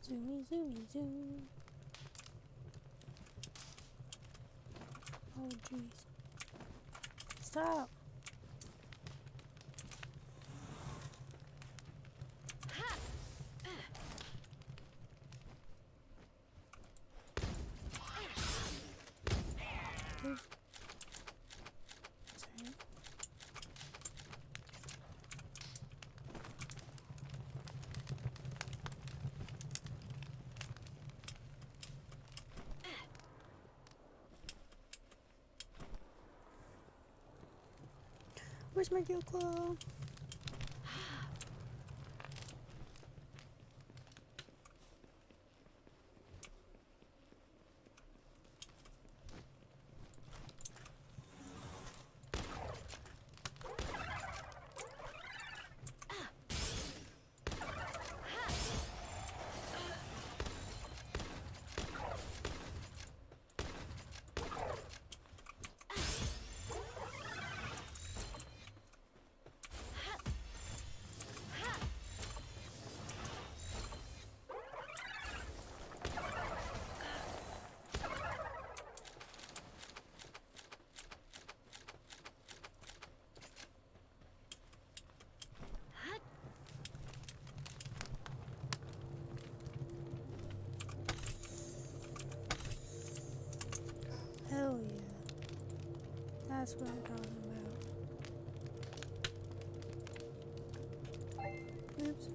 Zoomy, zoomy, zoom. Oh, jeez. Stop. Sorry. Where's my gill claw? That's what I'm talking about. Oops.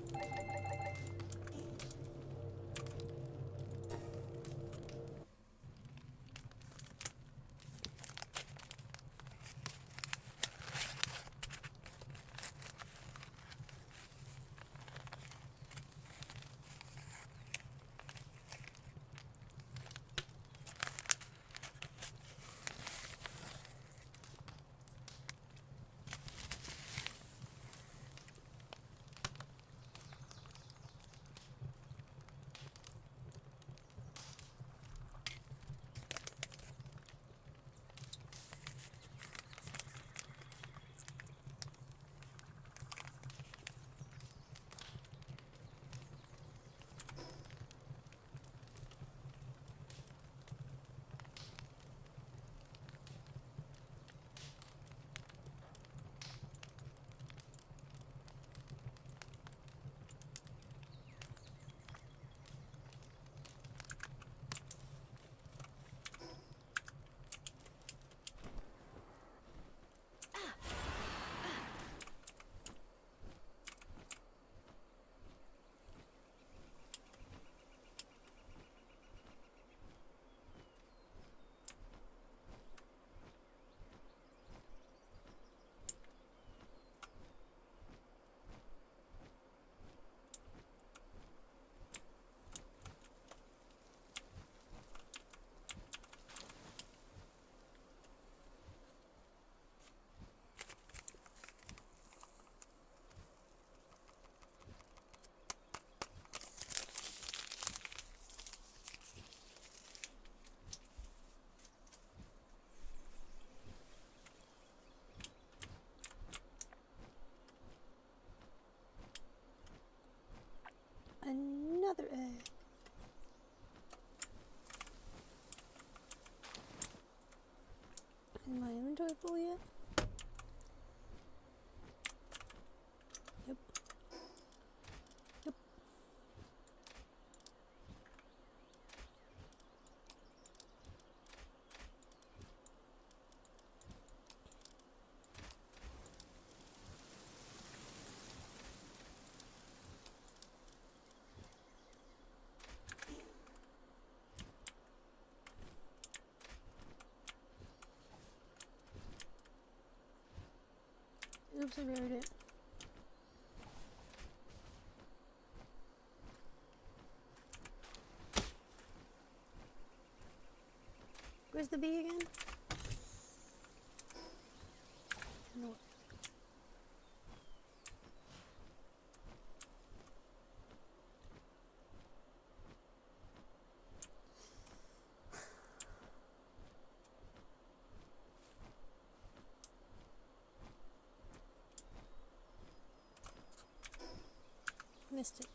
Another egg. Is my inventory full yet? Yep. Yep. Oops, I buried it. Where's the bee again? No. Missed it.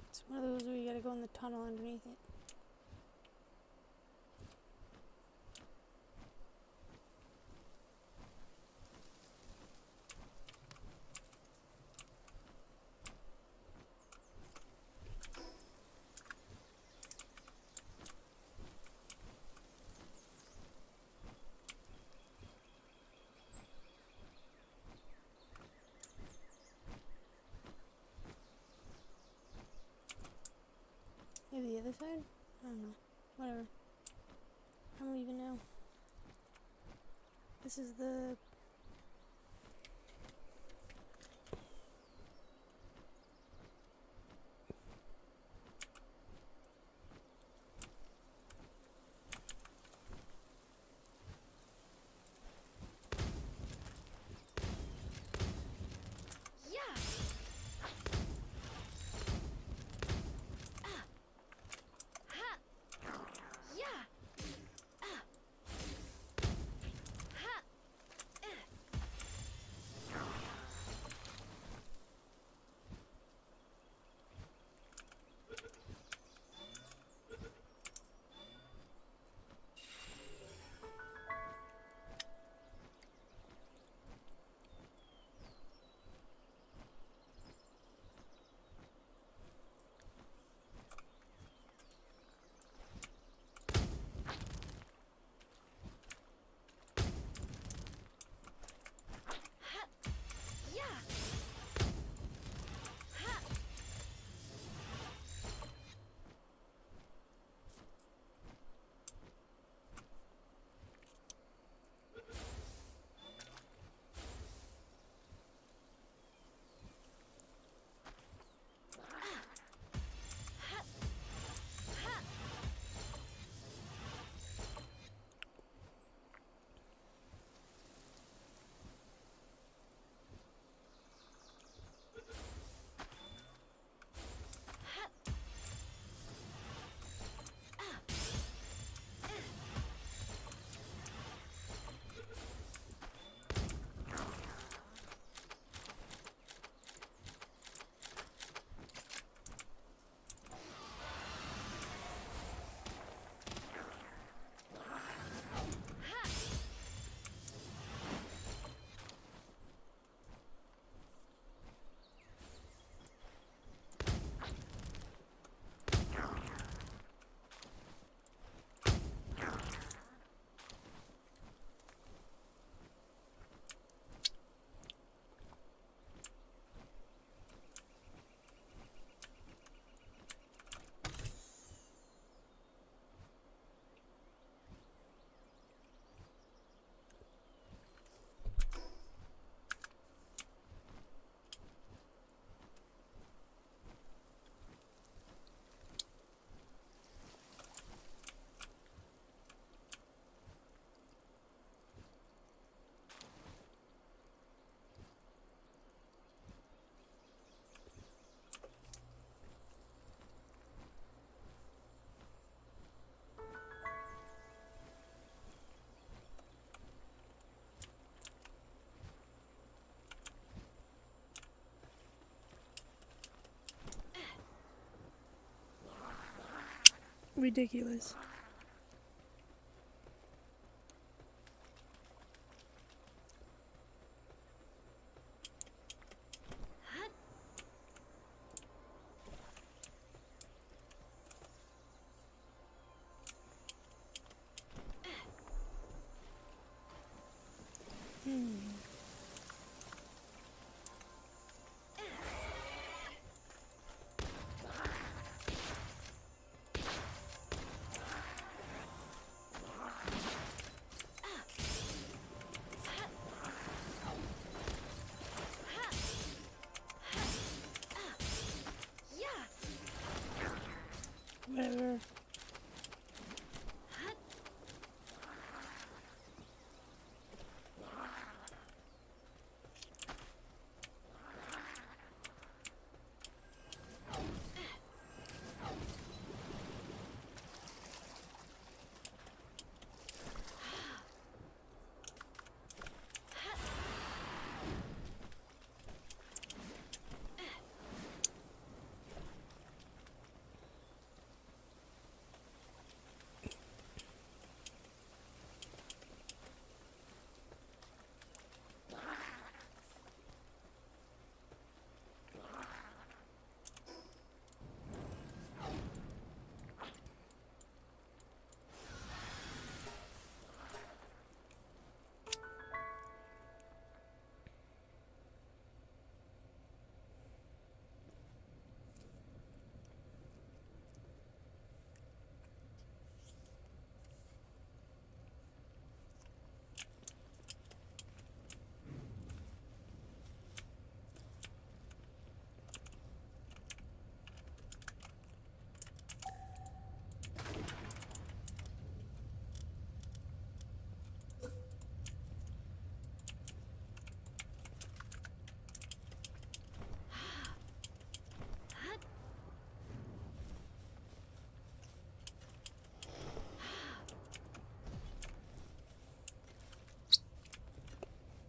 It's one of those where you gotta go in the tunnel underneath it. Maybe the other side? I don't know. Whatever. I don't even know. This is the... Ridiculous. Whatever.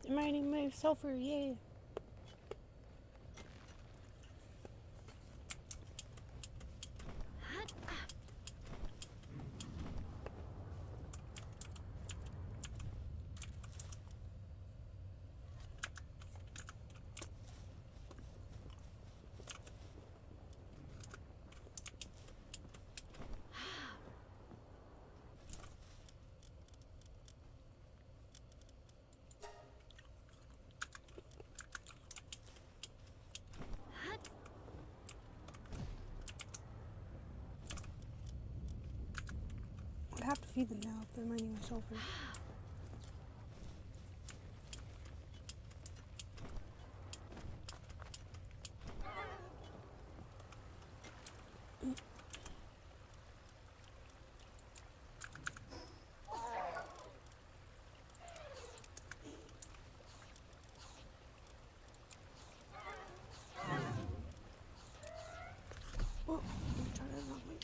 I'm mining my sulfur, yay. I'd have to feed them now if they're mining my sulfur. Oh, I'm trying to knock my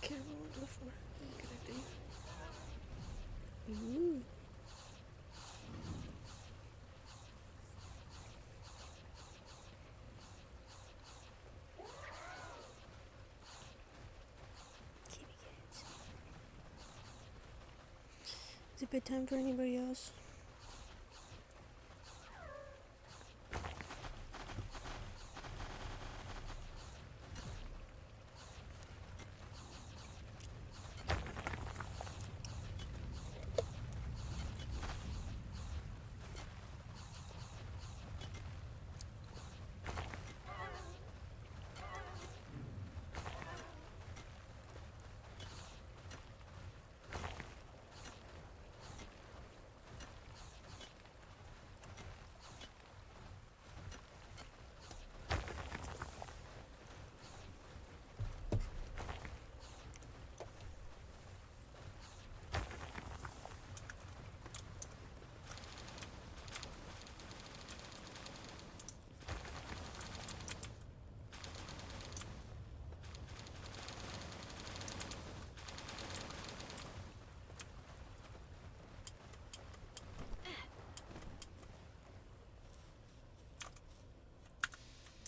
camera onto the floor. Connecting. Ooh. Kitty cats. Is it bedtime for anybody else?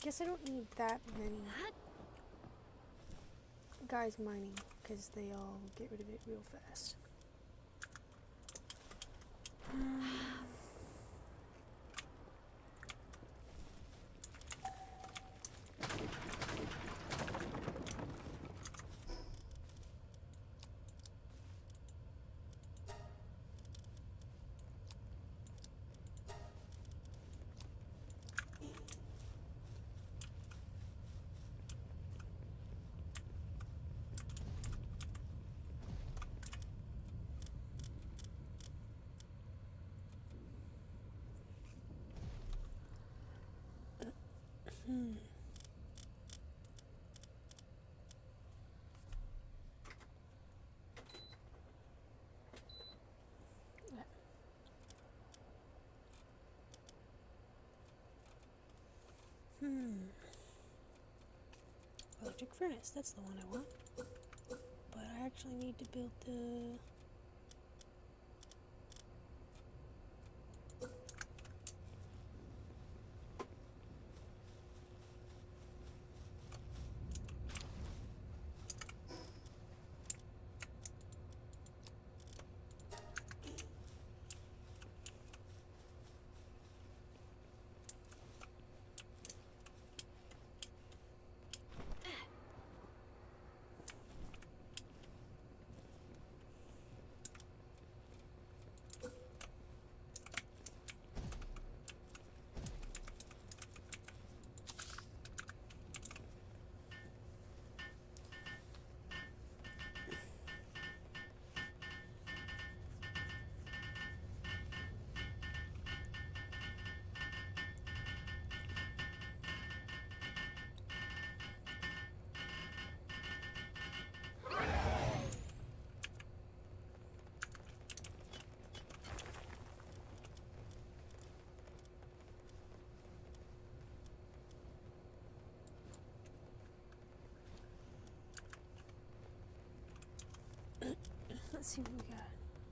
Guess I don't need that many guys mining, because they all get rid of it real fast. Electric furnace, that's the one I want. But I actually need to build the... Let's see what we got.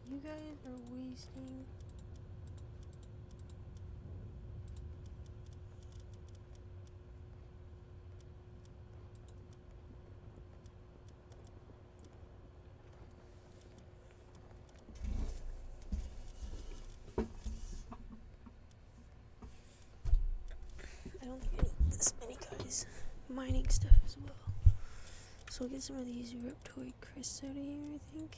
You guys are wasting... I don't think I need this many guys mining stuff as well. So we'll get some of these Reptoid crisps out of here, I think.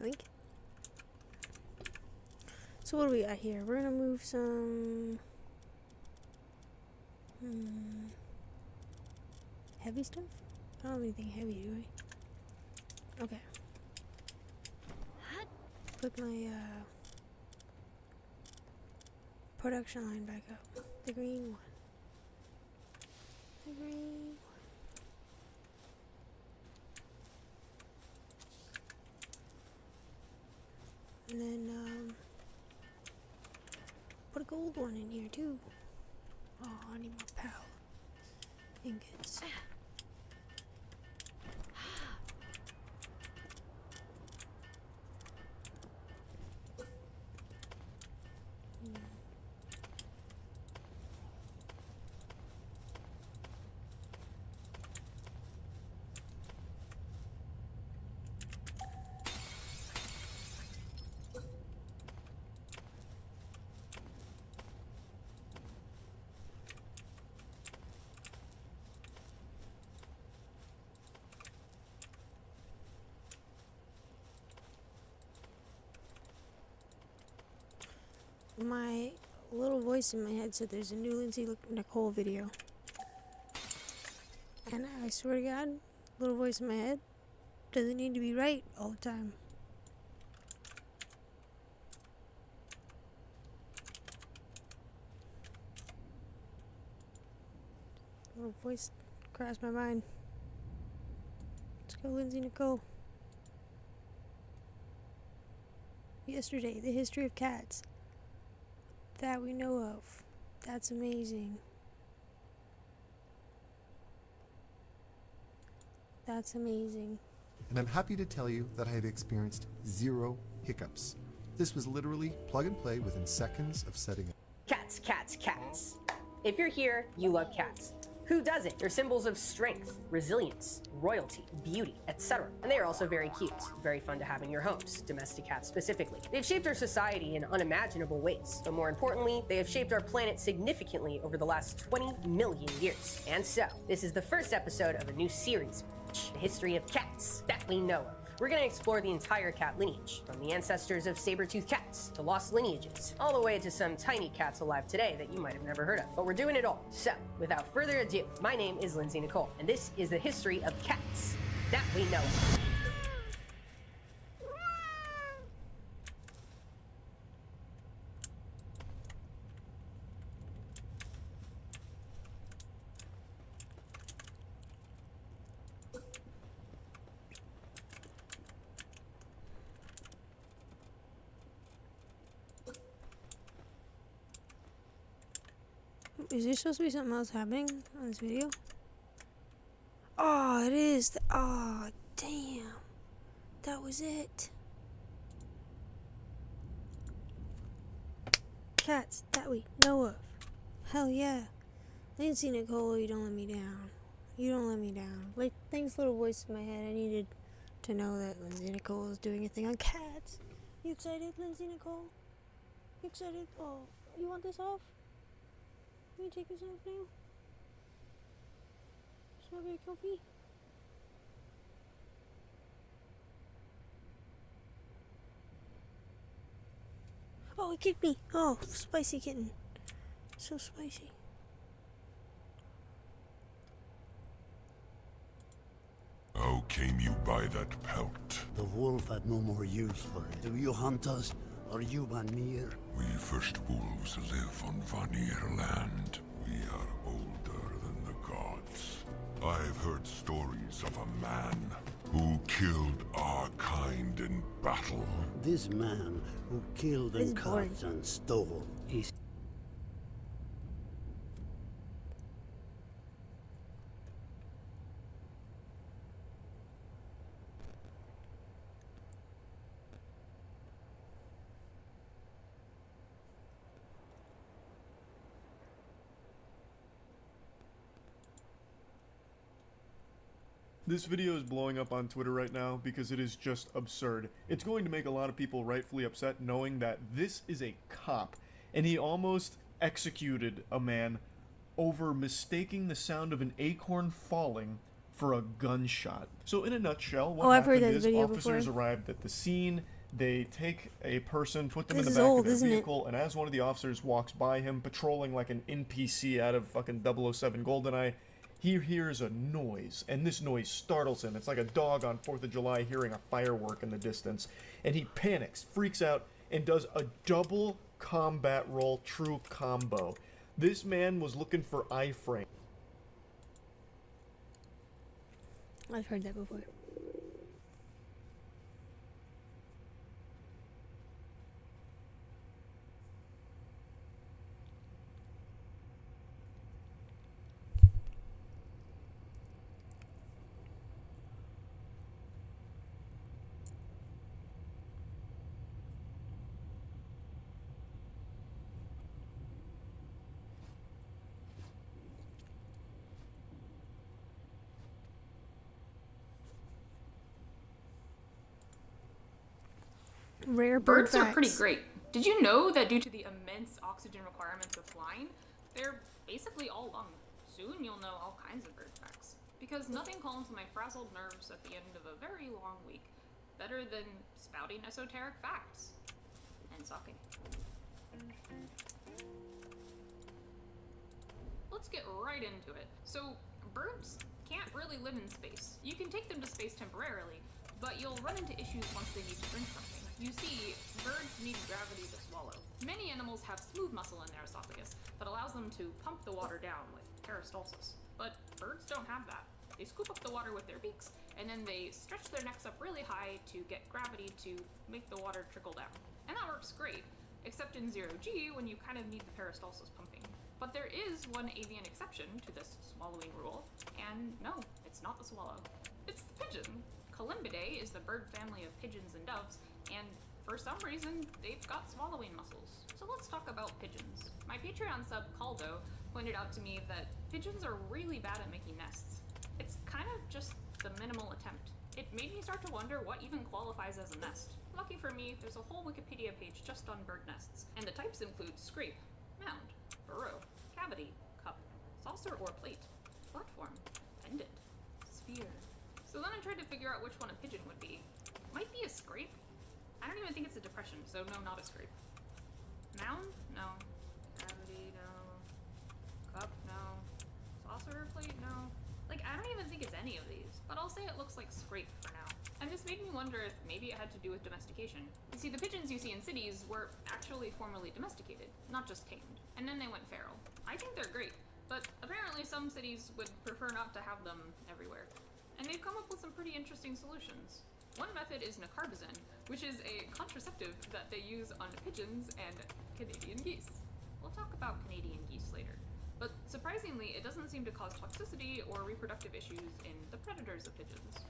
Yoink. So what do we got here? We're gonna move some heavy stuff? I don't have anything heavy, do I? Okay. Put my production line back up. The green one. The green one. And then, put a gold one in here too. Oh, I need more power. Ingots. My little voice in my head said there's a new Lindsay Nicole video. And I swear to God, little voice in my head doesn't need to be right all the time. Little voice crossed my mind. Let's go, Lindsay Nicole. Yesterday, the history of cats that we know of. That's amazing. That's amazing. And I'm happy to tell you that I have experienced 0 hiccups. This was literally plug and play within seconds of setting up. Cats, cats, cats. If you're here, you love cats. Who doesn't? They're symbols of strength, resilience, royalty, beauty, etc. And they are also very cute, very fun to have in your homes, domestic cats specifically. They've shaped our society in unimaginable ways, but more importantly, they have shaped our planet significantly over the last 20 million years. And so, this is the first episode of a new series, the history of cats that we know of. We're going to explore the entire cat lineage, from the ancestors of saber-toothed cats to lost lineages, all the way to some tiny cats alive today that you might have never heard of. But we're doing it all. So, without further ado, my name is Lindsay Nicole, and this is the history of cats that we know of. Is there supposed to be something else happening on this video? Oh, it is. Oh, damn. That was it. Cats that we know of. Hell yeah. Lindsay Nicole, you don't let me down. You don't let me down. Like, thanks, little voice in my head. I needed to know that Lindsay Nicole is doing a thing on cats. You excited, Lindsay Nicole? You excited? Oh, you want this off? Can you take this off now? It's not very comfy. Oh, it kicked me. Oh, spicy kitten. So spicy. How came you by that pelt? The wolf had no more use for it. Do you hunt us, or you Vanir? We first wolves live on Vanir land. We are older than the gods. I've heard stories of a man who killed our kind in battle. This man who killed and cut and stole is... This video is blowing up on Twitter right now because it is just absurd. It's going to make a lot of people rightfully upset knowing that this is a cop, and he almost executed a man over mistaking the sound of an acorn falling for a gunshot. So in a nutshell, what happened is officers arrived at the scene, they take a person, put them in the back of their vehicle, and as one of the officers walks by him, patrolling like an NPC out of fucking 007 GoldenEye, he hears a noise, and this noise startles him. It's like a dog on 4th of July hearing a firework in the distance. And he panics, freaks out, and does a double combat roll true combo. This man was looking for iframe. I've heard that before. Rare bird Birds are pretty great. Did you know that due to the immense oxygen requirements of flying, they're basically all lung? Soon you'll know all kinds of bird facts. Because nothing calms my frazzled nerves at the end of a very long week better than spouting esoteric facts. And sucking. Let's get right into it. So, birds can't really live in space. You can take them to space temporarily, but you'll run into issues once they need to drink something. You see, birds need gravity to swallow. Many animals have smooth muscle in their esophagus that allows them to pump the water down with peristalsis. But birds don't have that. They scoop up the water with their beaks, and then they stretch their necks up really high to get gravity to make the water trickle down. And that works great, except in 0G when you kind of need the peristalsis pumping. But there is one avian exception to this swallowing rule, and no, it's not the swallow. It's the pigeon. Colymbidae is the bird family of pigeons and doves, and for some reason, they've got swallowing muscles. So let's talk about pigeons. My Patreon sub, Caldo, pointed out to me that pigeons are really bad at making nests. It's kind of just the minimal attempt. It made me start to wonder what even qualifies as a nest. Lucky for me, there's a whole Wikipedia page just on bird nests, and the types include scrape, mound, burrow, cavity, cup, saucer or plate, platform, pendant, sphere. So then I tried to figure out which one a pigeon would be. Might be a scrape? I don't even think it's a depression, so no, not a scrape. Mound? No. Cavity? No. Cup? No. Saucer or plate? No. Like, I don't even think it's any of these, but I'll say it looks like scrape for now. And this made me wonder if maybe it had to do with domestication. You see, the pigeons you see in cities were actually formerly domesticated, not just tamed, and then they went feral. I think they're great, but apparently some cities would prefer not to have them everywhere. And they've come up with some pretty interesting solutions. One method is nicarbazine, which is a contraceptive that they use on pigeons and Canadian geese. We'll talk about Canadian geese later. But surprisingly, it doesn't seem to cause toxicity or reproductive issues in the predators of pigeons.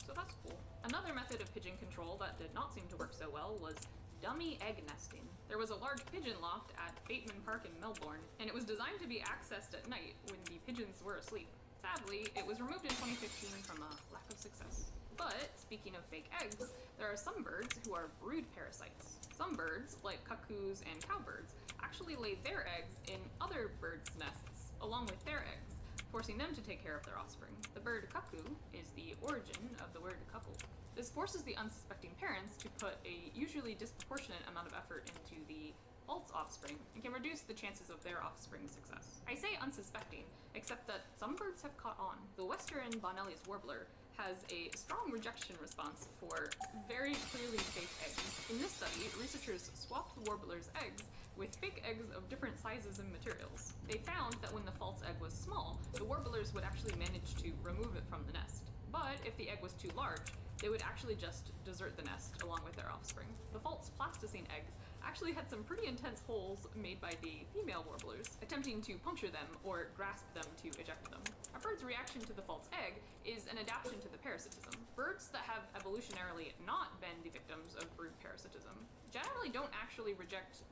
So that's cool. Another method of pigeon control that did not seem to work so well was dummy egg nesting. There was a large pigeon loft at Bateman Park in Melbourne, and it was designed to be accessed at night when the pigeons were asleep. Sadly, it was removed in 2015 from a lack of success. But, speaking of fake eggs, there are some birds who are brood parasites. Some birds, like cuckoos and cowbirds, actually lay their eggs in other birds' nests, along with their eggs, forcing them to take care of their offspring. The bird cuckoo is the origin of the word couple. This forces the unsuspecting parents to put a usually disproportionate amount of effort into the false offspring and can reduce the chances of their offspring's success. I say unsuspecting, except that some birds have caught on. The western Bonelli's warbler has a strong rejection response for very clearly fake eggs. In this study, researchers swapped the warbler's eggs with fake eggs of different sizes and materials. They found that when the false egg was small, the warblers would actually manage to remove it from the nest. But if the egg was too large, they would actually just desert the nest along with their offspring. The false plasticine eggs actually had some pretty intense holes made by the female warblers, attempting to puncture them or grasp them to eject them. A bird's reaction to the false egg is an adaptation to the parasitism. Birds that have evolutionarily not been the victims of brood parasitism generally don't actually reject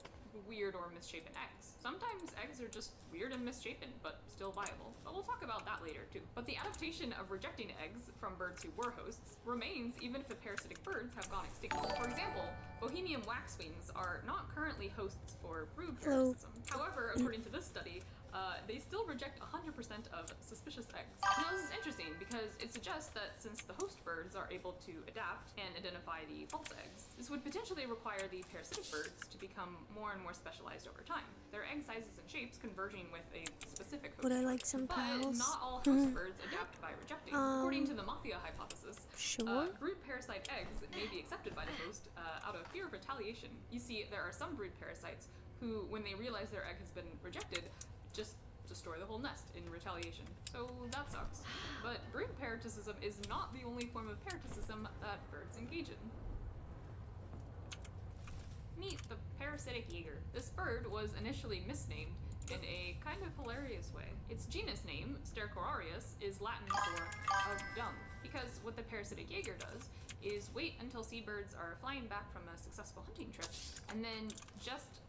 weird or misshapen eggs. Sometimes eggs are just weird and misshapen, but still viable. But we'll talk about that later too. But the adaptation of rejecting eggs from birds who were hosts remains even if the parasitic birds have gone extinct. For example, Bohemian waxwings are not currently hosts for brood parasitism. However, according to this study, they still reject 100% of suspicious eggs. Now this is interesting because it suggests that since the host birds are able to adapt and identify the false eggs, this would potentially require the parasitic birds to become more and more specialized over time, their egg sizes and shapes converging with a specific host. Would I like some But pals? not all host birds adapt by rejecting. According to the Mafia hypothesis, Sure. brood parasite eggs may be accepted by the host out of fear of retaliation. You see, there are some brood parasites who, when they realize their egg has been rejected, just destroy the whole nest in retaliation. So that sucks. But brood parasitism is not the only form of parasitism that birds engage in. Meet the parasitic jaeger. This bird was initially misnamed in a kind of hilarious way. Its genus name, Stercorarius, is Latin for of dung, because what the parasitic jaeger does is wait until seabirds are flying back from a successful hunting trip and then just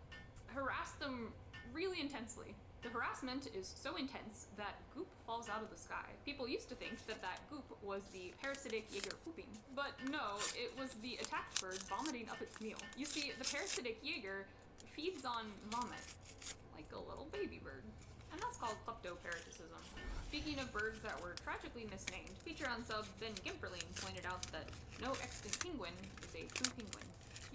harass them really intensely. The harassment is so intense that goop falls out of the sky. People used to think that that goop was the parasitic jaeger pooping, but no, it was the attacked bird vomiting up its meal. You see, the parasitic jaeger feeds on vomit, like a little baby bird. And that's called kleptoparasitism. Speaking of birds that were tragically misnamed, Patreon sub Ben Gimperling pointed out that no extant penguin is a true penguin.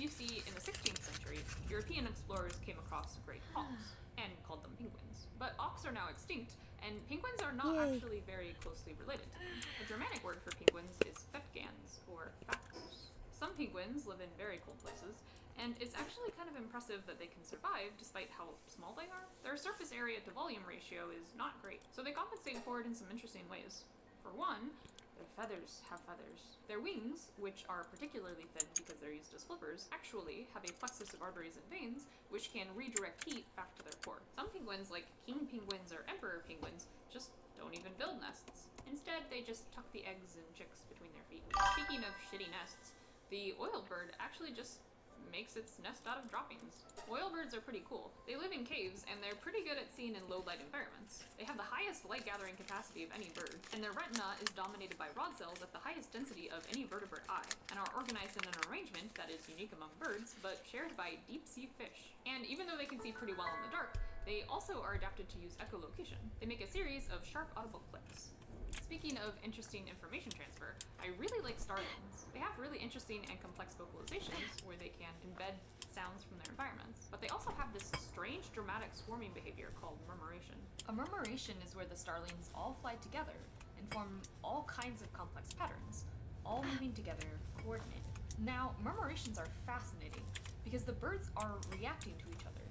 You see, in the 16th century, European explorers came across great auks and called them penguins. But auks are now extinct, and penguins are not actually very closely related to them. A Germanic word for penguins is fetgans, or fatgoose. Some penguins live in very cold places, and it's actually kind of impressive that they can survive despite how small they are. Their surface area to volume ratio is not great, so they compensate for it in some interesting ways. For one, their feathers have feathers. Their wings, which are particularly thin because they're used as flippers, actually have a plexus of arteries and veins which can redirect heat back to their core. Some penguins, like king penguins or emperor penguins, just don't even build nests. Instead, they just tuck the eggs and chicks between their feet. Speaking of shitty nests, the oilbird actually just makes its nest out of droppings. Oilbirds are pretty cool. They live in caves, and they're pretty good at seeing in low light environments. They have the highest light gathering capacity of any bird, and their retina is dominated by rod cells at the highest density of any vertebrate eye, and are organized in an arrangement that is unique among birds, but shared by deep sea fish. And even though they can see pretty well in the dark, they also are adapted to use echolocation. They make a series of sharp audible clicks. Speaking of interesting information transfer, I really like starlings. They have really interesting and complex vocalizations where they can embed sounds from their environments, but they also have this strange dramatic swarming behavior called murmuration. A murmuration is where the starlings all fly together and form all kinds of complex patterns, all moving together, coordinated. Now, murmurations are fascinating because the birds are reacting to each other,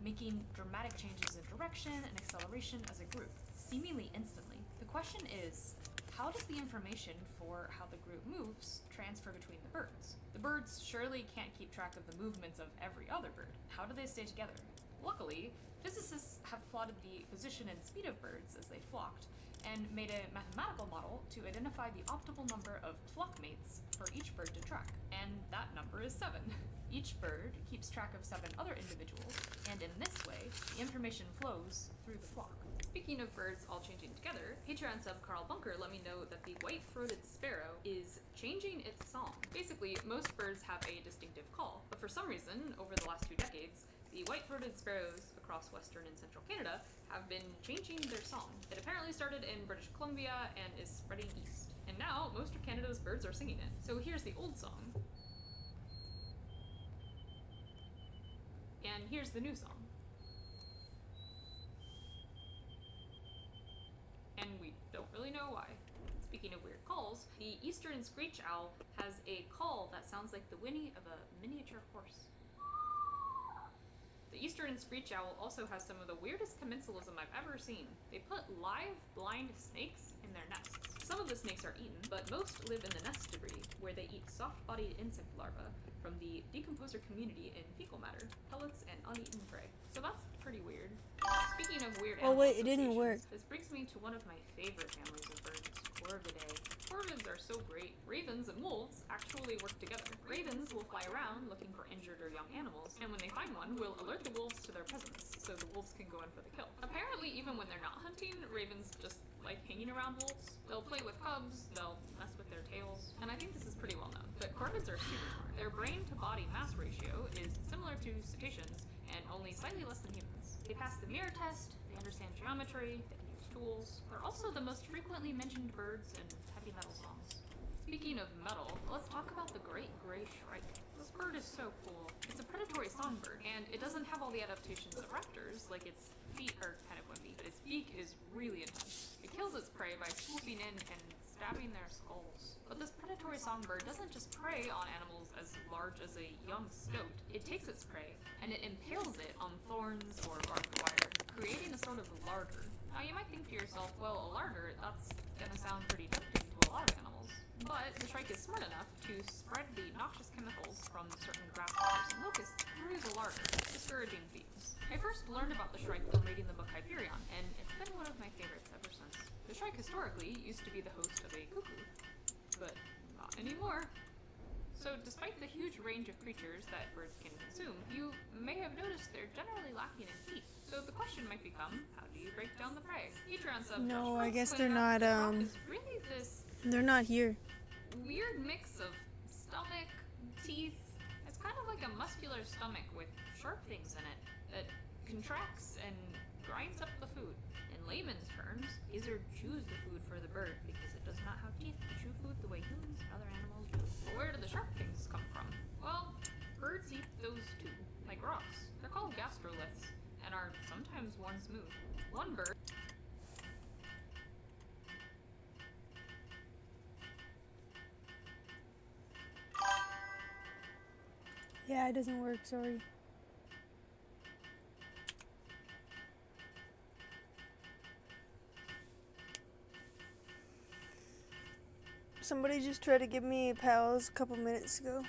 making dramatic changes in direction and acceleration as a group, seemingly instantly. The question is, how does the information for how the group moves transfer between the birds? The birds surely can't keep track of the movements of every other bird. How do they stay together? Luckily, physicists have plotted the position and speed of birds as they flocked, and made a mathematical model to identify the optimal number of flock mates for each bird to track, and that number is 7. Each bird keeps track of 7 other individuals, and in this way, the information flows through the flock. Speaking of birds all changing together, Patreon sub Carl Bunker let me know that the white-throated sparrow is changing its song. Basically, most birds have a distinctive call, but for some reason, over the last 2 decades, the white-throated sparrows across western and central Canada have been changing their song. It apparently started in British Columbia and is spreading east. And now, most of Canada's birds are singing it. So here's the old song. And here's the new song. And we don't really know why. Speaking of weird calls, the eastern screech owl has a call that sounds like the whinny of a miniature horse. The eastern screech owl also has some of the weirdest commensalism I've ever seen. They put live, blind snakes in their nests. Some of the snakes are eaten, but most live in the nest debris, where they eat soft-bodied insect larvae from the decomposer community in fecal matter, pellets, and uneaten prey. So that's pretty weird. Speaking of weird animal wait, it didn't work. This brings me to one of my favorite families of birds, Corvidae. Corvids are so great. Ravens and wolves actually work together. Ravens will fly around looking for injured or young animals, and when they find one, will alert the wolves to their presence, so the wolves can go in for the kill. Apparently, even when they're not hunting, ravens just like hanging around wolves. They'll play with cubs, they'll mess with their tails, and I think this is pretty well known. But corvids are super smart. Their brain-to-body mass ratio is similar to cetaceans, and only slightly less than humans. They pass the mirror test, they understand geometry, they can use tools. They're also the most frequently mentioned birds in heavy metal songs. Speaking of metal, let's talk about the great gray shrike. This bird is so cool. It's a predatory songbird, and it doesn't have all the adaptations of raptors, like its feet are kind of wimpy, but its beak is really intense. It kills its prey by swooping in and stabbing their skulls. But this predatory songbird doesn't just prey on animals as large as a young stoat. It takes its prey, and it impales it on thorns or barbed wire, creating a sort of larder. Now you might think to yourself, well, a larder, that's gonna sound pretty tempting to a lot of animals. But the shrike is smart enough to spread the noxious chemicals from certain grasshoppers and locusts through the larder, discouraging thieves. I first learned about the shrike from reading the book Hyperion, and it's been one of my favorites ever since. The shrike historically used to be the host of a cuckoo, but not anymore. So despite the huge range of creatures that birds can consume, you may have noticed they're generally lacking in teeth. So the question might become, how do you break down the prey? Patreon sub No, I Josh guess Brooks they're pointed out not, that the crop is really this They're not here. weird mix of stomach, teeth. It's kind of like a muscular stomach with sharp things in it that contracts and grinds up the food. In layman's terms, gizzard chews the food for the bird because it does not have teeth to chew food the way humans and other animals do. But where do the sharp things come from? Well, birds are sometimes one smooth. One bird. Yeah, it doesn't work, sorry. Somebody just tried to give me pals a couple minutes ago.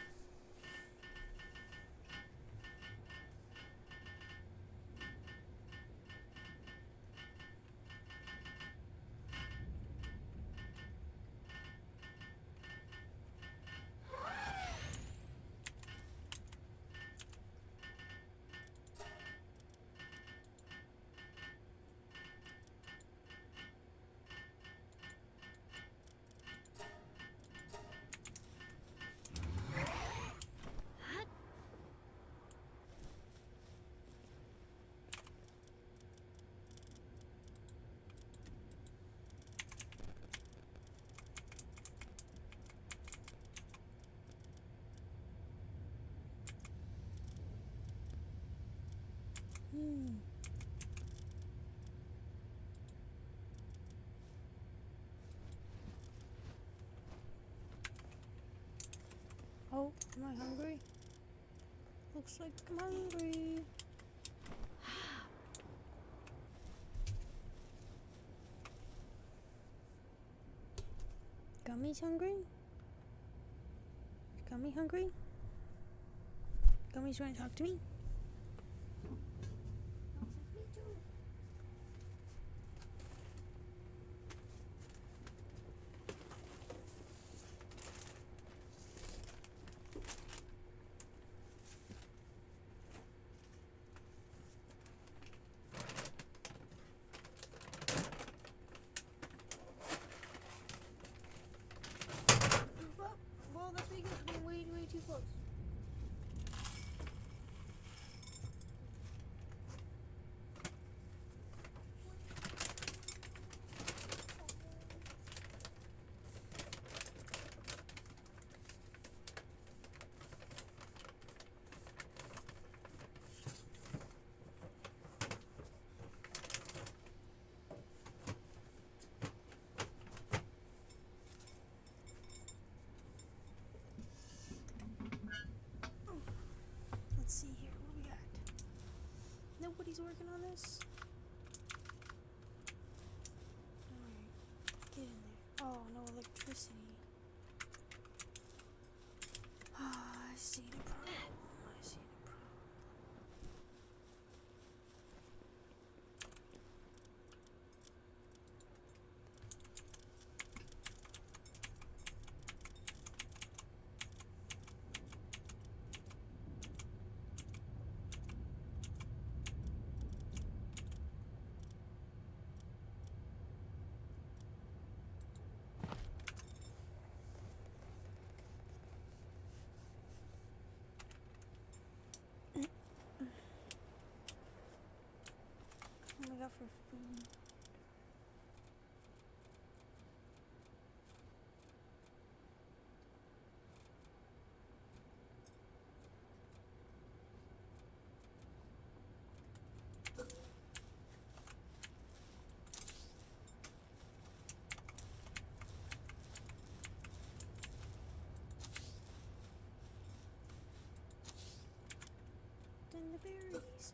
Oh, am I hungry? Looks like I'm hungry. Gummy's hungry? Gummy hungry? Gummy's trying to talk to me? Well, that's because it's been way too close. Let's see here, what do we got? Nobody's working on this? Alright, get in there. Oh, no electricity. I see the problem. I see the problem. What do we got for food? Then the berries.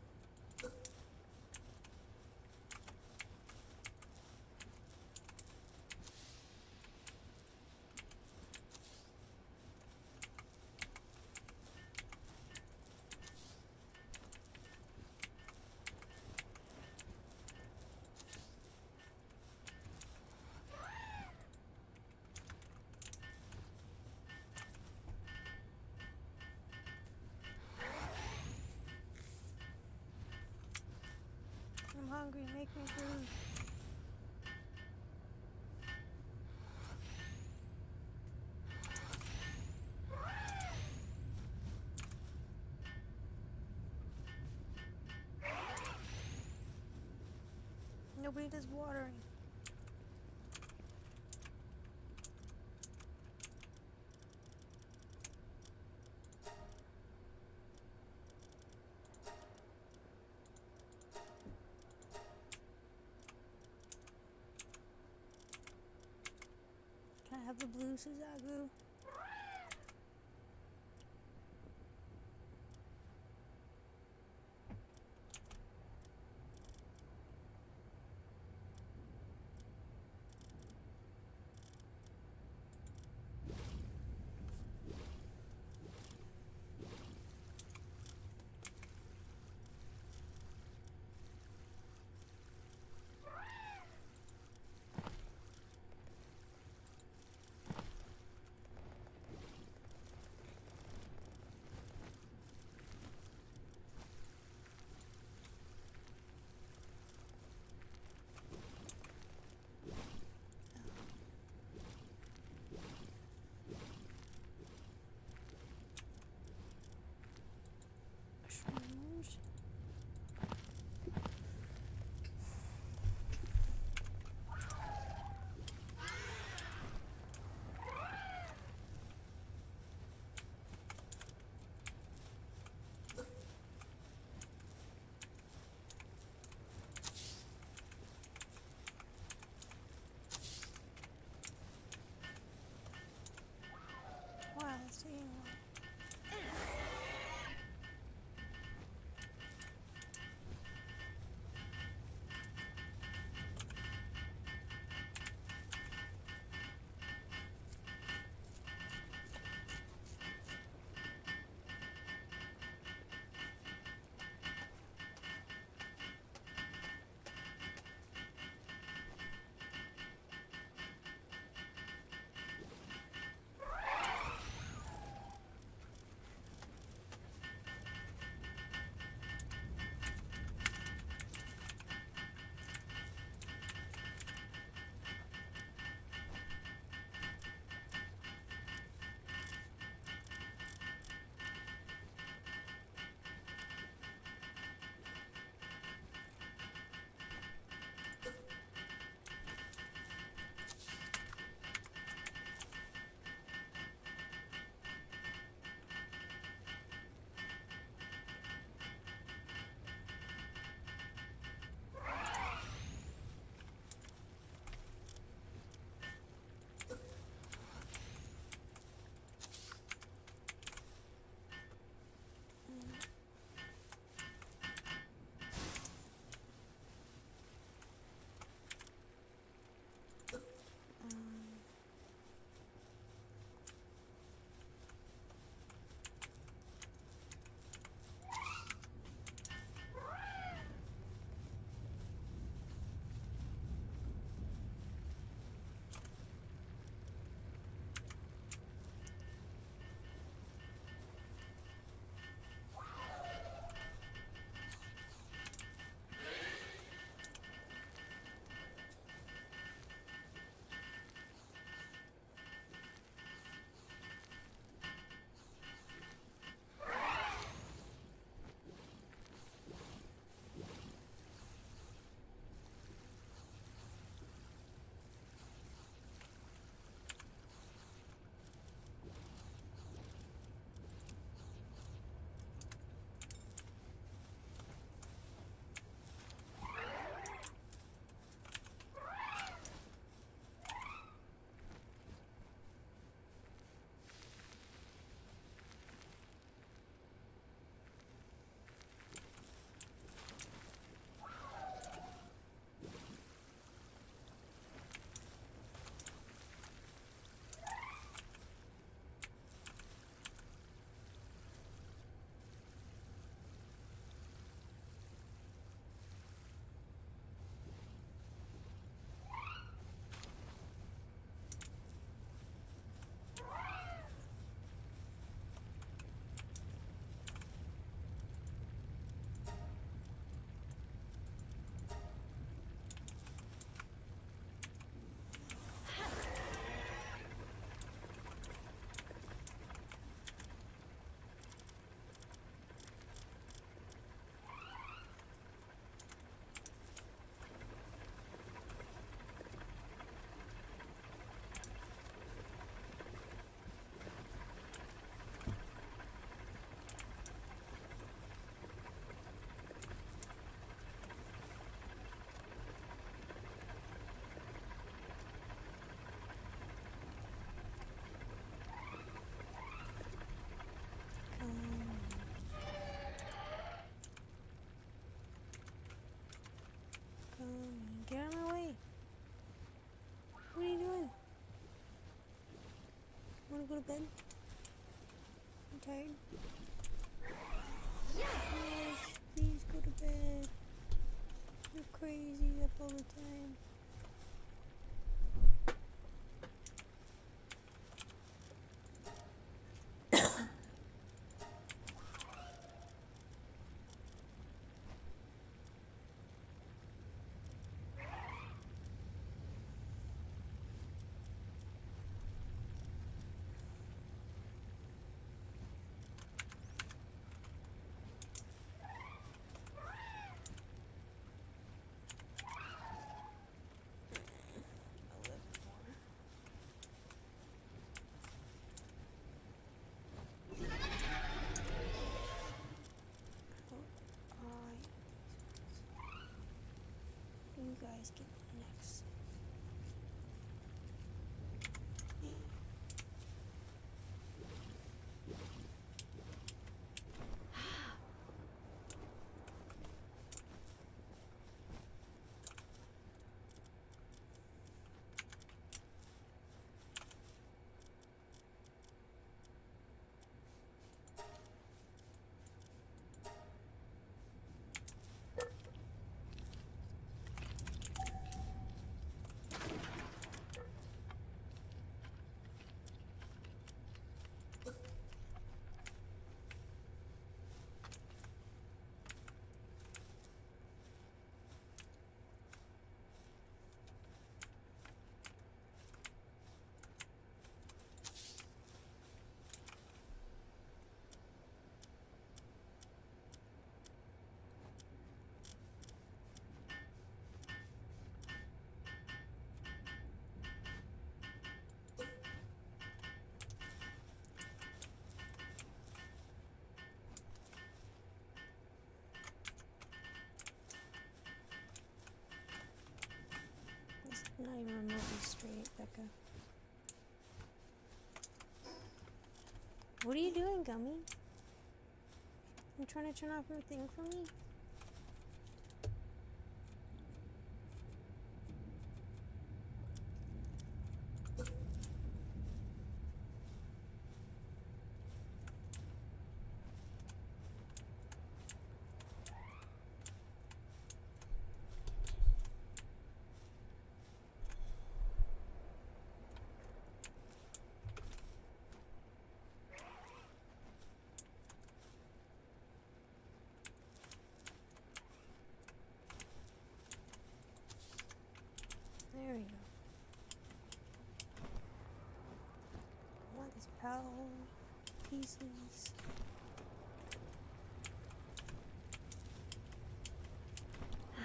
I'm hungry, make me food. Nobody does watering. have the blue Suzaku. go to bed? You tired? Yes, please go to bed. You're crazy up all the time. You guys get next. It's not even remotely straight, Becca. What are you doing, Gummy? You trying to turn off your thing for me? There we go. I want these powder pieces.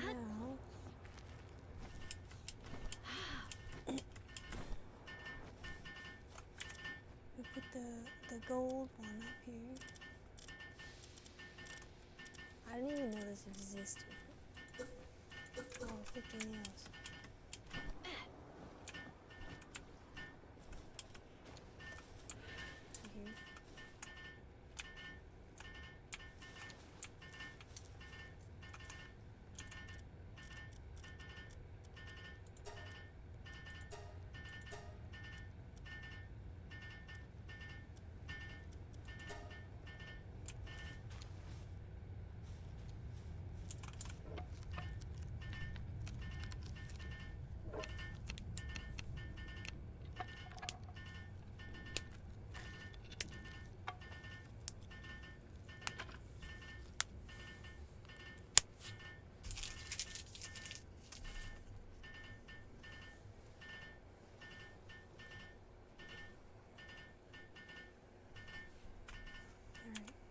Now, we put the gold one up here. I didn't even know this existed. Oh, 50 nails.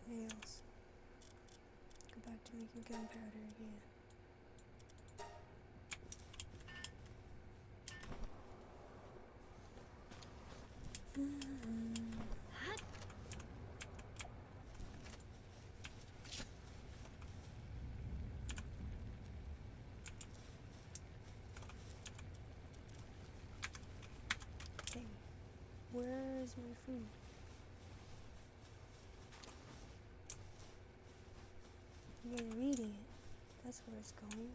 Nails. Go back to making gunpowder again. Okay, where is my food? You're reading it. That's where it's going.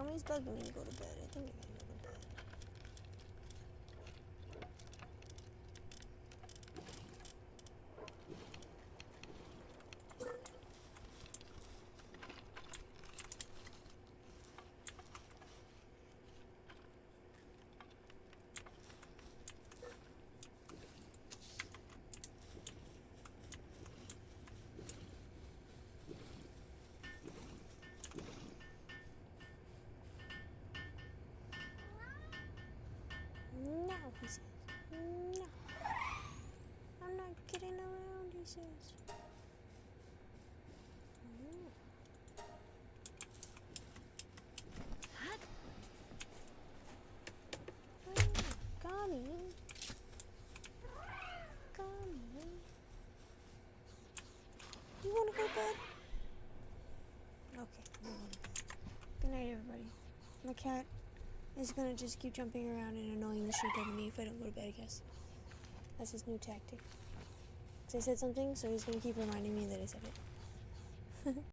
Somebody's bugging me to go to bed. I think I gotta go to bed. No, he says. No. I'm not kidding around, he says. No. Connie. Connie. You wanna go to bed? Okay, I'm going to bed. Good night, everybody. My cat is gonna just keep jumping around and annoying the shit out of me if I don't go to bed, I guess. That's his new tactic. 'Cause I said something, so he's gonna keep reminding me that I said it.